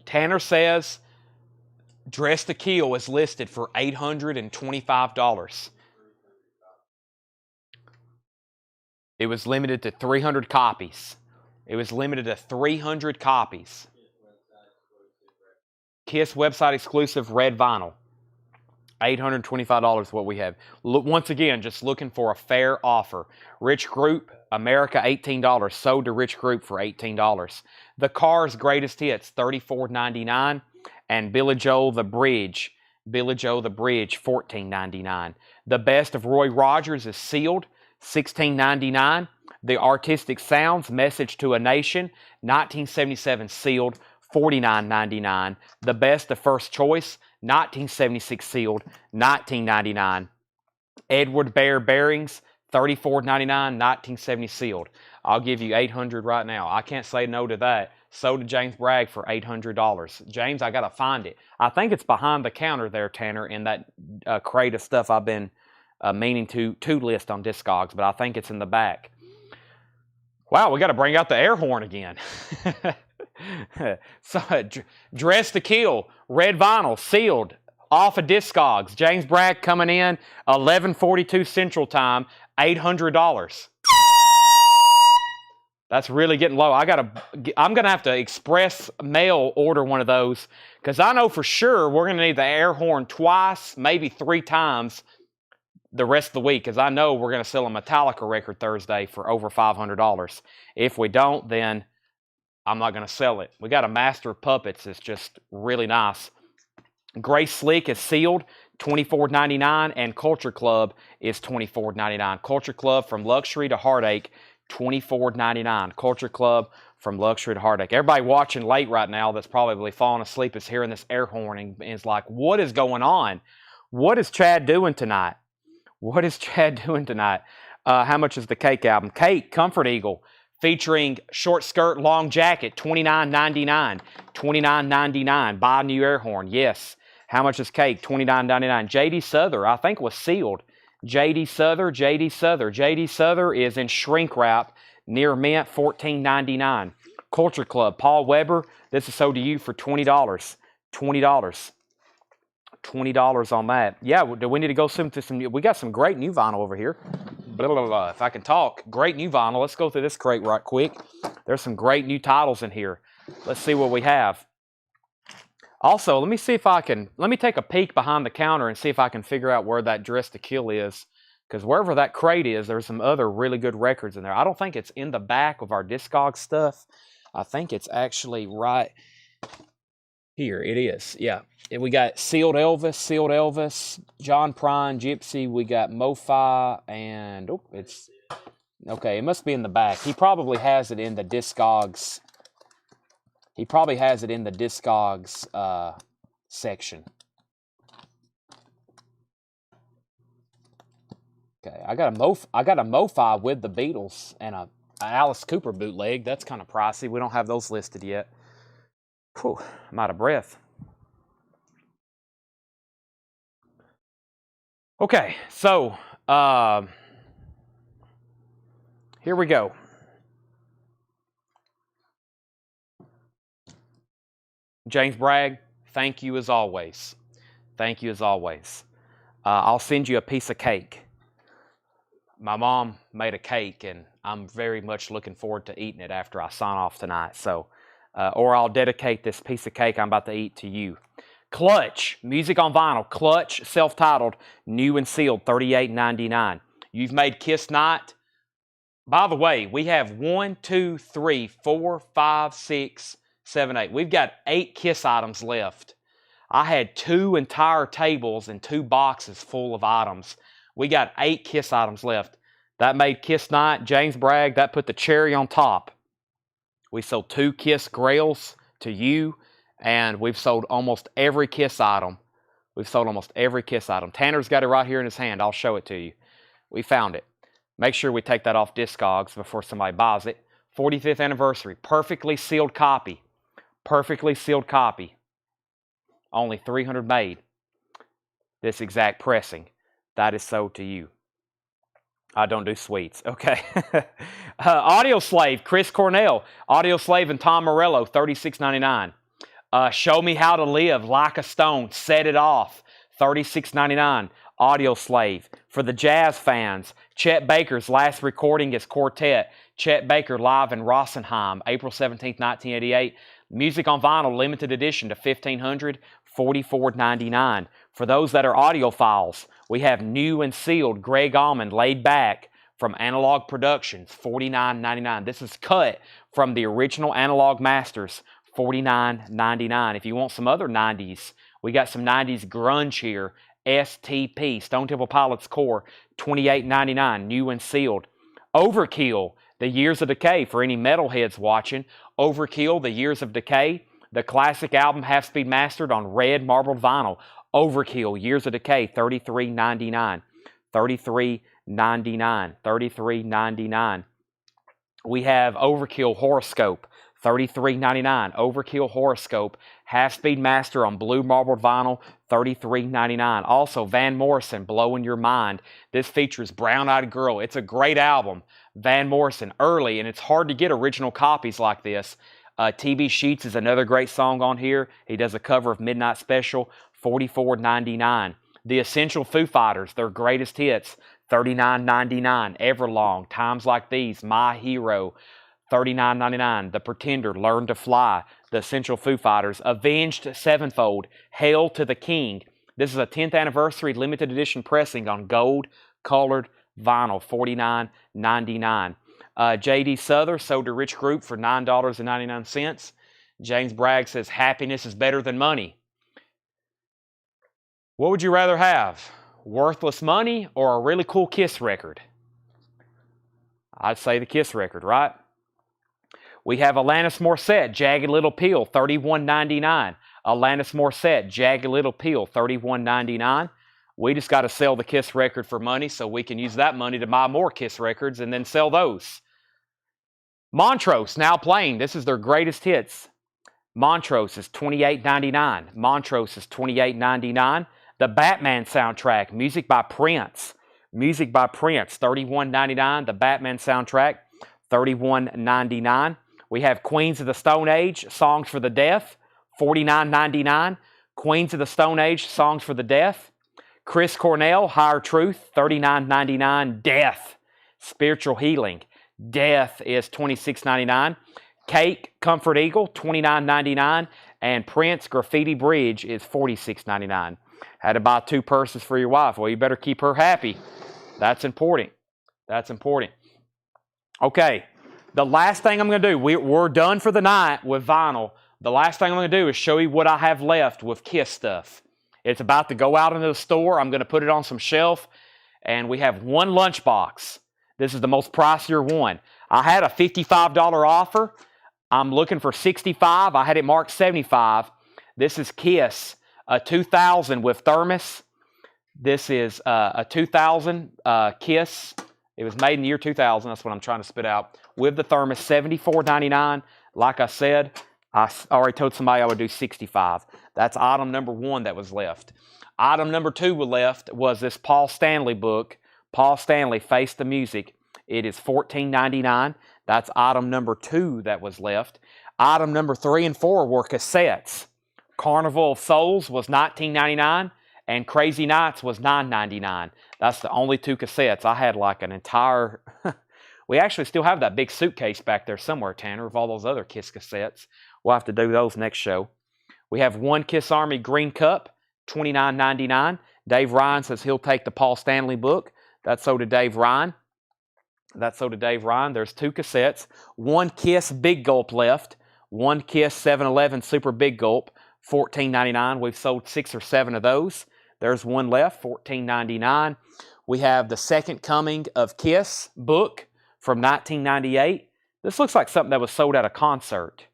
S1: Tanner says Dress to Kill is listed for $825. It was limited to 300 copies. It was limited to 300 copies. Kiss website exclusive red vinyl. $825 is what we have. Once again, just looking for a fair offer. Rich Group, America, $18. Sold to Rich Group for $18. The Cars Greatest Hits, $34.99. And Billy Joel The Bridge, $14.99. The Best of Roy Rogers is sealed, $16.99. The Artistic Sounds, Message to a Nation, 1977 sealed, $49.99. The Best of First Choice, 1976 sealed, $19.99. Edward Bear Bearings, $34.99, 1970 sealed. I'll give you $800 right now. I can't say no to that. Sold to James Bragg for $800. James, I got to find it. I think it's behind the counter there, Tanner, in that crate of stuff I've been meaning to list on Discogs, but I think it's in the back. Wow, we got to bring out the air horn again. So, Dress to Kill, red vinyl, sealed, off of Discogs. James Bragg coming in, 11:42 Central Time, $800. That's really getting low. I'm gonna have to express mail order one of those because I know for sure we're gonna need the air horn twice, maybe 3 times the rest of the week, because I know we're going to sell a Metallica record Thursday for over $500. If we don't, then I'm not going to sell it. We got a Master of Puppets that's just really nice. Gray Slick is sealed, $24.99, and Culture Club is $24.99. Culture Club from luxury to heartache, $24.99. Culture Club from luxury to heartache. Everybody watching late right now that's probably falling asleep is hearing this air horn and is like, what is going on? What is Chad doing tonight? What is Chad doing tonight? How much is the Cake album? Cake, Comfort Eagle, featuring short skirt, long jacket, $29.99. $29.99. Buy a new air horn. Yes. How much is Cake? $29.99. J.D. Souther, I think, was sealed. J.D. Souther. J.D. Souther is in shrink wrap near mint, $14.99. Culture Club, Paul Weber, this is sold to you for $20. $20. $20 on that. Yeah, do we need to go to some we got some great new vinyl over here. Blah, blah, blah. If I can talk, great new vinyl. Let's go through this crate right quick. There's some great new titles in here. Let's see what we have. Also, let me take a peek behind the counter and see if I can figure out where that Dress to Kill is. Because wherever that crate is, there's some other really good records in there. I don't think it's in the back of our Discog stuff. I think it's actually right here. It is, yeah. And we got Sealed Elvis, John Prine, Gypsy. We got Mo-Fi, and it's okay. It must be in the back. He probably has it in the Discogs. He probably has it in the Discogs section. Okay, I got a Mo-Fi with the Beatles and a Alice Cooper bootleg. That's kind of pricey. We don't have those listed yet. Whew, I'm out of breath. Okay, so here we go. James Bragg, thank you as always. Thank you as always. I'll send you a piece of cake. My mom made a cake, and I'm very much looking forward to eating it after I sign off tonight. So, or I'll dedicate this piece of cake I'm about to eat to you. Clutch, music on vinyl. Clutch, self-titled, new and sealed, $38.99. You've made Kiss Night. By the way, we have 1, 2, 3, 4, 5, 6, 7, 8. We've got 8 Kiss items left. I had 2 entire tables and 2 boxes full of items. We got 8 Kiss items left. That made Kiss Night. James Bragg, that put the cherry on top. We sold 2 Kiss Grails to you, and we've sold almost every Kiss item. We've sold almost every Kiss item. Tanner's got it right here in his hand. I'll show it to you. We found it. Make sure we take that off Discogs before somebody buys it. 45th anniversary. Perfectly sealed copy. Perfectly sealed copy. Only 300 made. This exact pressing. That is sold to you. I don't do sweets. Okay. Audio Slave, Chris Cornell. Audio Slave and Tom Morello, $36.99. Show Me How to Live, Like a Stone, Set It Off, $36.99. Audio Slave. For the jazz fans, Chet Baker's last recording is Quartet. Chet Baker live in Rosenheim, April 17, 1988. Music on vinyl, limited edition to 1,500, $44.99. For those that are audiophiles, we have new and sealed Greg Allman, Laid Back from Analog Productions, $49.99. This is cut from the original Analog Masters, $49.99. If you want some other 90s, we got some 90s grunge here. STP, Stone Temple Pilots Core, $28.99, new and sealed. Overkill, The Years of Decay, for any metalheads watching. Overkill, The Years of Decay, the classic album half-speed mastered on red marbled vinyl. Overkill, Years of Decay, $33.99. $33.99. $33.99. We have Overkill Horoscope, $33.99. Overkill Horoscope, half-speed master on blue marbled vinyl, $33.99. Also, Van Morrison, Blowing Your Mind. This features Brown Eyed Girl. It's a great album. Van Morrison, early, and it's hard to get original copies like this. TB Sheets is another great song on here. He does a cover of Midnight Special, $44.99. The Essential Foo Fighters, their greatest hits, $39.99. Everlong, Times Like These, My Hero, $39.99. The Pretender, Learn to Fly. The Essential Foo Fighters. Avenged Sevenfold, Hail to the King, This is a 10th anniversary limited edition pressing on gold colored vinyl, $49.99. J.D. Souther sold to Rich Group for $9.99. James Bragg says, happiness is better than money. What would you rather have? Worthless money or a really cool Kiss record? I'd say the Kiss record, right? We have Alanis Morissette, Jagged Little Pill, $31.99. Alanis Morissette, Jagged Little Pill, $31.99. We just got to sell the Kiss record for money so we can use that money to buy more Kiss records and then sell those. Montrose, now playing. This is their greatest hits. Montrose is $28.99. Montrose is $28.99. The Batman soundtrack, music by Prince. Music by Prince, $31.99. The Batman soundtrack, $31.99. We have Queens of the Stone Age, Songs for the Deaf, $49.99. Queens of the Stone Age, Songs for the Deaf. Chris Cornell, Higher Truth, $39.99. Death, Spiritual Healing. Death is $26.99. Cake, Comfort Eagle, $29.99. And Prince, Graffiti Bridge is $46.99. Had to buy 2 purses for your wife. Well, you better keep her happy. That's important. That's important. Okay, the last thing I'm going to do, we're done for the night with vinyl. The last thing I'm going to do is show you what I have left with Kiss stuff. It's about to go out into the store. I'm going to put it on some shelf. And we have one lunchbox. This is the most pricier one. I had a $55 offer. I'm looking for $65. I had it marked $75. This is Kiss, a 2000 with thermos. This is a 2000 Kiss. It was made in the year 2000. That's what I'm trying to spit out. With the thermos, $74.99. Like I said, I already told somebody I would do $65. That's item number 1 that was left. Item number 2 left was this Paul Stanley book. Paul Stanley, Face the Music. It is $14.99. That's item number 2 that was left. Item number 3 and 4 were cassettes. Carnival of Souls was $19.99 and Crazy Nights was $9.99. That's the only 2 cassettes. I had like an entire... We actually still have that big suitcase back there somewhere, Tanner, of all those other Kiss cassettes. We'll have to do those next show. We have one Kiss Army Green Cup, $29.99. Dave Ryan says he'll take the Paul Stanley book. That's so to Dave Ryan. That's so to Dave Ryan. There's 2 cassettes. One Kiss Big Gulp left. One Kiss 7-Eleven Super Big Gulp, $14.99. We've sold 6 or 7 of those. There's one left, $14.99. We have the Second Coming of Kiss book from 1998. This looks like something that was sold at a concert.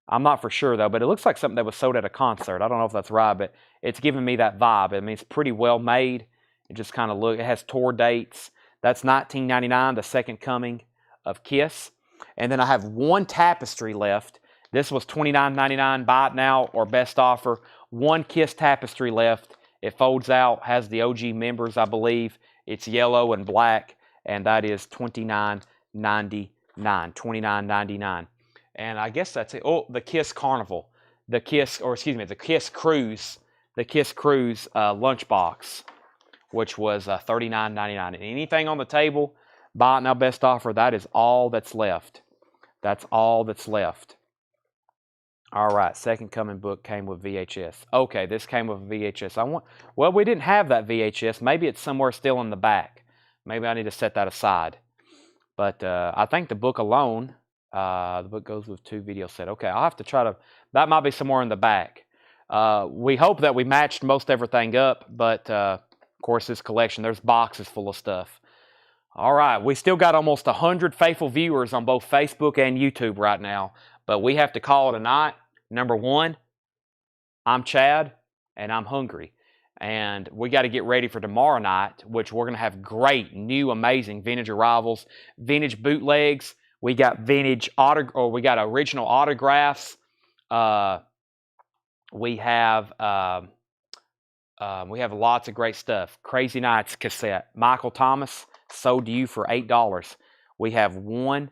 S1: I'm not for sure, though, but it looks like something that was sold at a concert. I don't know if that's right, but it's giving me that vibe. I mean, it's pretty well made. It just kind of look. It has tour dates. That's $19.99, the Second Coming of Kiss. And then I have one tapestry left. This was $29.99, buy it now or best offer. One Kiss tapestry left. It folds out, has the OG members, I believe. It's yellow and black, and that is $29.99. $29.99. And I guess that's it. Oh, the Kiss Carnival. The Kiss Cruise. The Kiss Cruise lunchbox, which was $39.99. And anything on the table, buy it now, best offer, that is all that's left. That's all that's left. All right, Second Coming book came with VHS. Okay, this came with VHS. Well, we didn't have that VHS. Maybe it's somewhere still in the back. Maybe I need to set that aside. But I think the book alone, the book goes with 2 video sets. Okay, I'll have to try to, that might be somewhere in the back. We hope that we matched most everything up, but of course this collection, there's boxes full of stuff. All right, we still got almost 100 faithful viewers on both Facebook and YouTube right now, but we have to call it a night. Number 1, I'm Chad, and I'm hungry. And we got to get ready for tomorrow night, which we're going to have great, new, amazing vintage arrivals, vintage bootlegs. We got vintage we got original autographs. We have lots of great stuff. Crazy Nights cassette. Michael Thomas, sold to you for $8. We have one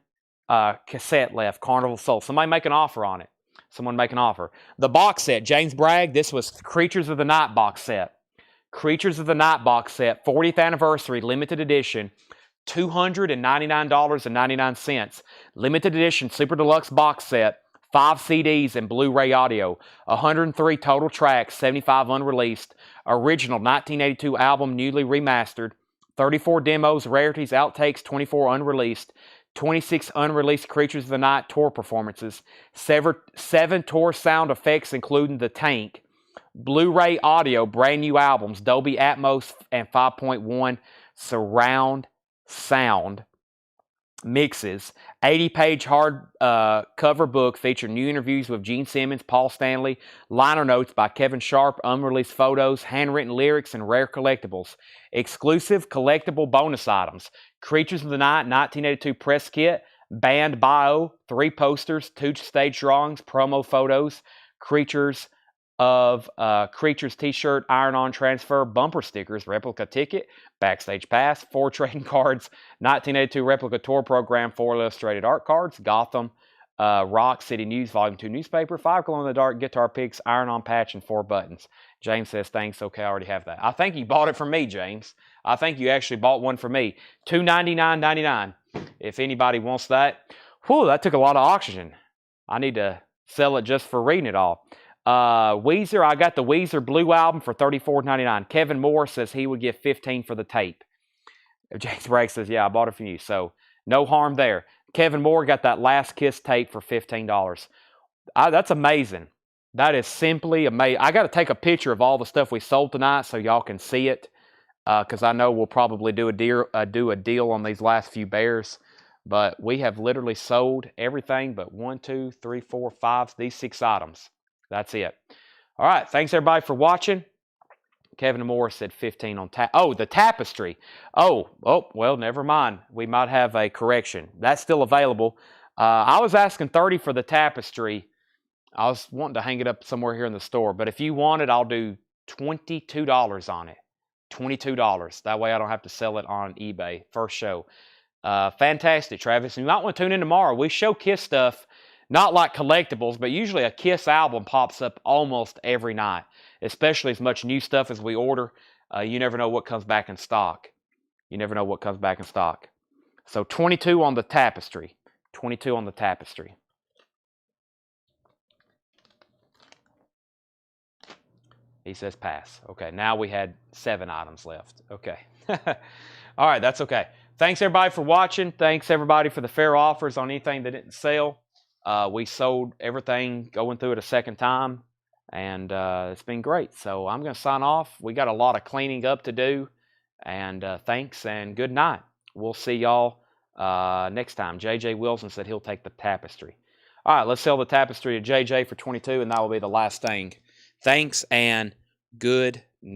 S1: cassette left, Carnival Soul. Somebody make an offer on it. Someone make an offer. The box set, James Bragg, this was Creatures of the Night box set. Creatures of the Night box set, 40th anniversary, limited edition, $299.99. Limited edition, super deluxe box set, 5 CDs and Blu-ray audio, 103 total tracks, 75 unreleased. original 1982 album, newly remastered. 34 demos, rarities, outtakes, 24 unreleased. 26 unreleased Creatures of the Night tour performances. 7 tour sound effects, including the tank. Blu-ray audio, brand new albums, Dolby Atmos and 5.1 surround sound mixes. 80-page hard cover book featuring new interviews with Gene Simmons, Paul Stanley, liner notes by Kevin Sharp, unreleased photos, handwritten lyrics, and rare collectibles. Exclusive collectible bonus items. Creatures of the Night 1982 press kit, band bio, 3 posters, 2 stage drawings, promo photos, Creatures t-shirt, iron-on transfer, bumper stickers, replica ticket, backstage pass, 4 trading cards, 1982 replica tour program, 4 illustrated art cards, Gotham Rock City News Volume 2 newspaper, 5 glow-in-the-dark guitar picks, iron-on patch, and 4 buttons. James says, thanks, okay, I already have that. I think you bought it from me, James. I think you actually bought one for me. $299.99. If anybody wants that. Whew, that took a lot of oxygen. I need to sell it just for reading it all. Weezer, I got the Weezer Blue album for $34.99. Kevin Moore says he would give $15 for the tape. James Bragg says, yeah, I bought it from you. So no harm there. Kevin Moore got that Last Kiss tape for $15. That's amazing. That is simply amazing. I got to take a picture of all the stuff we sold tonight so y'all can see it, because I know we'll probably do a deal on these last few bears. But we have literally sold everything but 1, 2, 3, 4, 5, these 6 items. That's it. All right. Thanks, everybody, for watching. Kevin Moore said 15 on the tapestry. Oh, well, never mind. We might have a correction. That's still available. I was asking 30 for the tapestry. I was wanting to hang it up somewhere here in the store. But if you want it, I'll do $22 on it. $22. That way I don't have to sell it on eBay. First show. Fantastic, Travis. You might want to tune in tomorrow. We show Kiss stuff. Not like collectibles, but usually a Kiss album pops up almost every night, especially as much new stuff as we order. You never know what comes back in stock. You never know what comes back in stock. So 22 on the tapestry. 22 on the tapestry. He says pass. Okay, now we had 7 items left. Okay. All right, that's okay. Thanks, everybody, for watching. Thanks, everybody, for the fair offers on anything that didn't sell. We sold everything going through it a second time, and it's been great. So I'm going to sign off. We got a lot of cleaning up to do, and thanks and good night. We'll see y'all next time. J.J. Wilson said he'll take the tapestry. All right, let's sell the tapestry to J.J. for $22, and that will be the last thing. Thanks and good